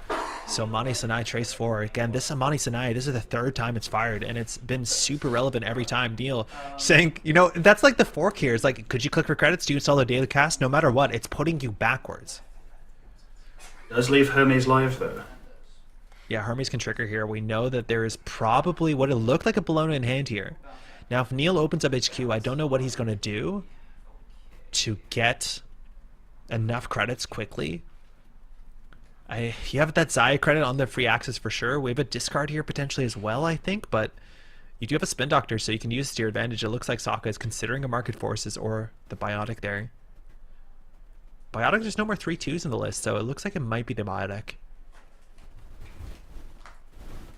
So Amani Sanai Trace 4. Again, this Amani Sanai, this is the 3rd time it's fired, and it's been super relevant every time. Neil saying, you know, that's like the fork here. It's like, could you click for credits? Do you install the daily cast? No matter what, it's putting you backwards. Does leave Hermes live, though. Yeah, Hermes can trigger here. We know that there is probably what it looked like a Bologna in hand here. Now, if Neil opens up HQ, I don't know what he's going to do to get enough credits quickly. You have that Zaya credit on the free access for sure. We have a discard here potentially as well, I think, but you do have a Spin Doctor, so you can use it to your advantage. It looks like Sokka is considering a Market Forces or the Biotic there. Biotic, there's no more 3-2s in the list, so it looks like it might be the Biotic.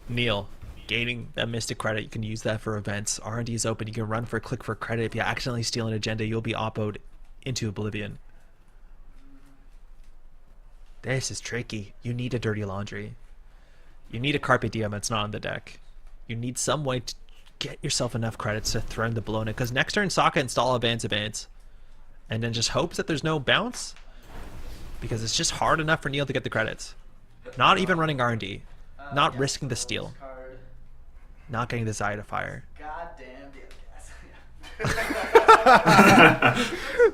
Neil, gaining that Mystic credit, you can use that for events. R&D is open. You can run for a click for credit. If you accidentally steal an agenda, you'll be oppoed into oblivion. This is tricky. You need a Dirty Laundry. You need a Carpe Diem that's not on the deck. You need some way to get yourself enough credits to threaten the Bologna, because next turn Sokka install advance, and then just hopes that there's no bounce, because it's just hard enough for Neil to get the credits. Not even running R&D. Not risking the steal. Not getting the Zaya to fire. Goddamn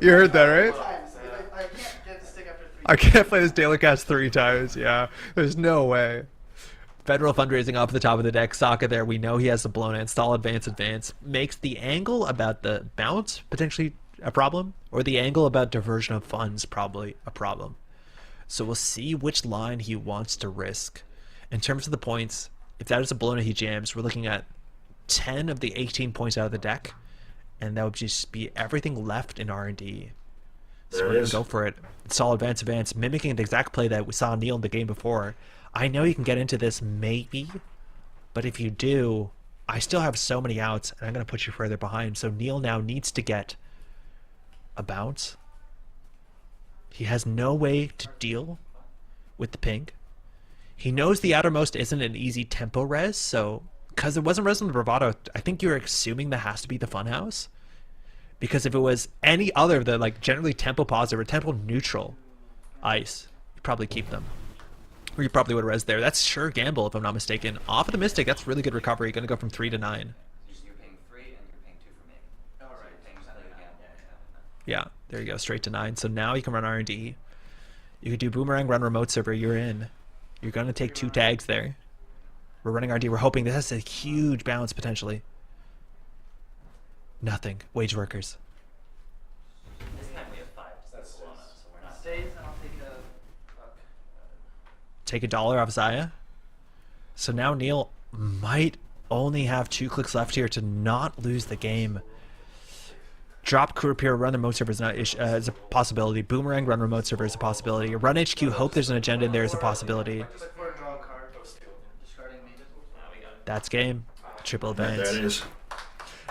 You heard that, right? I can't get the stick after 3. I can't play this daily cast 3 times. Yeah, there's no way. Federal fundraising up at the top of the deck. Sokka there. We know he has the blown install advance. Makes the angle about the bounce potentially a problem, or the angle about diversion of funds probably a problem. So we'll see which line he wants to risk. In terms of the points, if that is a Bologna he jams, we're looking at 10 of the 18 points out of the deck, and that would just be everything left in R&D. So we're going to go for it. Install advance, mimicking the exact play that we saw Neil in the game before. I know you can get into this maybe, but if you do, I still have so many outs, and I'm going to put you further behind. So Neil now needs to get a bounce He has no way to deal with the pink. He knows the outermost isn't an easy tempo res, so because it wasn't res on the bravado, I think you're assuming that has to be the funhouse. Because if it was any other than like generally tempo positive or tempo neutral ice, you'd probably keep them. Or you probably would res there. That's sure gamble if I'm not mistaken. Off of the Mystic, that's really good recovery. Going to go from 3 to 9. You're paying 3 and you're paying 2 for me. Oh, right. So you're paying something again. Yeah, there you go, straight to 9. So now you can run R&D. You could do Boomerang, run remote server, you're in. You're going to take 2 tags there. We're running R&D. We're hoping this has a huge bounce potentially. Nothing. Wage workers. This time we have 5. That's so we're not. Stays and I'll take a buck. Take $1 off Zaya. So now Neil might only have 2 clicks left here to not lose the game. Drop crew repair, run remote server is a possibility. Boomerang, run remote server is a possibility. Run HQ, hope there's an agenda in there is a possibility. That's game. Triple advance. There it is.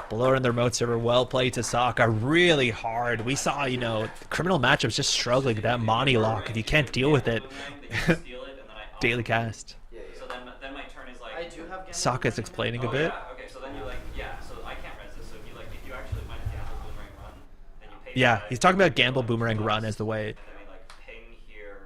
Below in the remote server, well played to Sokka. Really hard. We saw, you know, criminal matchups just struggling with that Monty lock. If you can't deal with it, daily cast. So then my turn is like. Sokka's explaining a bit. Okay, so then you're like, yeah. So I can't res this. So if you actually might gamble boomerang run, then you pay. Yeah, he's talking about gamble boomerang run as the way. And then we like ping here.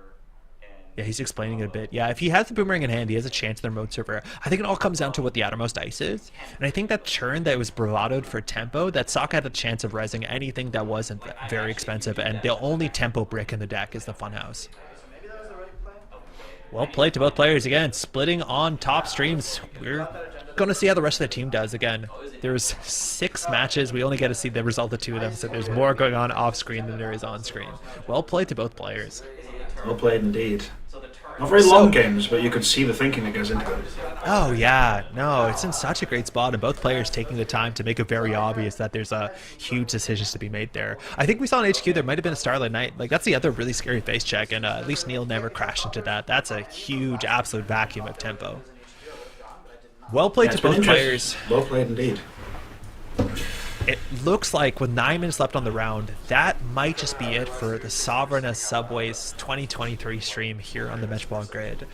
Yeah, he's explaining it a bit. Yeah, if he has the boomerang in hand, he has a chance in the remote server. I think it all comes down to what the outermost ice is. And I think that turn that was bravadoed for tempo, that Sokka had a chance of resing anything that wasn't very expensive. And the only tempo brick in the deck is the funhouse. Well played to both players again, splitting on top streams. We're going to see how the rest of the team does again. There's 6 matches. We only get to see the result of 2 of them, so there's more going on off screen than there is on screen. Well played to both players. Well played indeed. Not very long games, but you could see the thinking that goes into it. Oh yeah, no, it's in such a great spot, and both players taking the time to make it very obvious that there's a huge decisions to be made there. I think we saw in HQ there might have been a Starlight Knight. Like that's the other really scary face check, and at least Neil never crashed into that. That's a huge, absolute vacuum of tempo. Well played to both players. Well played indeed. It looks like with 9 minutes left on the round, that might just be it for the Sovereign as Subways 2023 stream here on the Metropole Grid.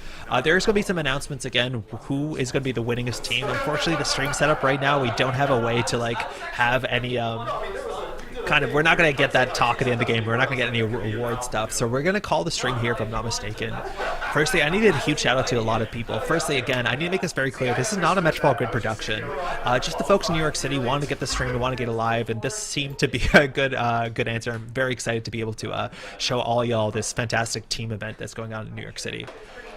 There's going to be some announcements again, who is going to be the winningest team. Unfortunately, the stream setup right now, we don't have a way to like have any we're not going to get that talk at the end of the game. We're not going to get any reward stuff. So we're going to call the stream here if I'm not mistaken. Firstly, I needed a huge shout out to a lot of people. Firstly, again, I need to make this very clear. This is not a Metropole Grid production. Just the folks in New York City wanted to get the stream, want to get it live, and this seemed to be a good answer. I'm very excited to be able to show all y'all this fantastic team event that's going on in New York City.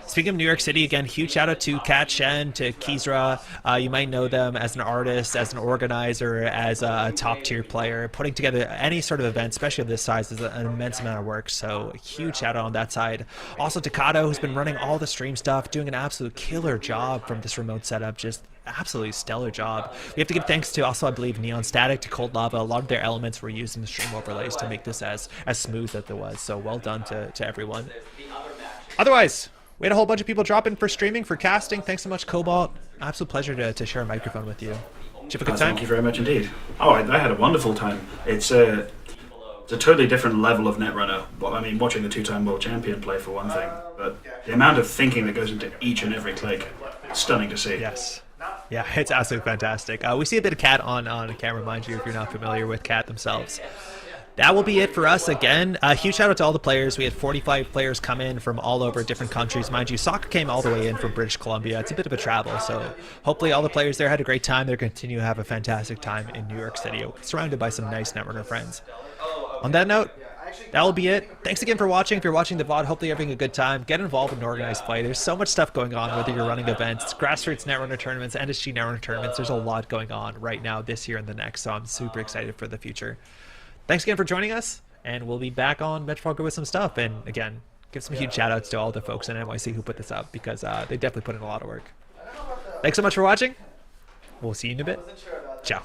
Speaking of New York City, again, huge shout out to Kat Shen, to Kysra. You might know them as an artist, as an organizer, as a top tier player. Putting together any sort of event, especially of this size, is an immense amount of work. So huge shout out on that side. Also to Cado, who's been running all the stream stuff, doing an absolute killer job from this remote setup. Just absolutely stellar job. We have to give thanks to also, I believe, Neon Static, to Cold Lava. A lot of their elements were used in the stream overlays to make this as smooth as it was. So well done to everyone. Otherwise, we had a whole bunch of people drop in for streaming, for casting. Thanks so much, Cobalt. Absolute pleasure to share a microphone with you. Did you have a good time? Thank you very much indeed. Oh, I had a wonderful time. It's a totally different level of Netrunner. I mean, watching the 2-time world champion play for one thing, but the amount of thinking that goes into each and every click, it's stunning to see. Yes. Yeah, it's absolutely fantastic. We see a bit of Cat on camera, mind you, if you're not familiar with Cat themselves. That will be it for us again. Huge shout out to all the players. We had 45 players come in from all over different countries. Mind you, Soccer came all the way in from British Columbia. It's a bit of a travel, so hopefully all the players there had a great time. They're going to continue to have a fantastic time in New York City, surrounded by some nice Netrunner friends. On that note, that will be it. Thanks again for watching. If you're watching the VOD, hopefully you're having a good time. Get involved in organized play. There's so much stuff going on, whether you're running events, grassroots Netrunner tournaments, NSG Netrunner tournaments. There's a lot going on right now, this year and the next, so I'm super excited for the future. Thanks again for joining us, and we'll be back on Metropole Grid with some stuff. And again, give some huge shout outs to all the folks in NYC who put this up, because they definitely put in a lot of work. Thanks so much for watching. We'll see you in a bit. Ciao.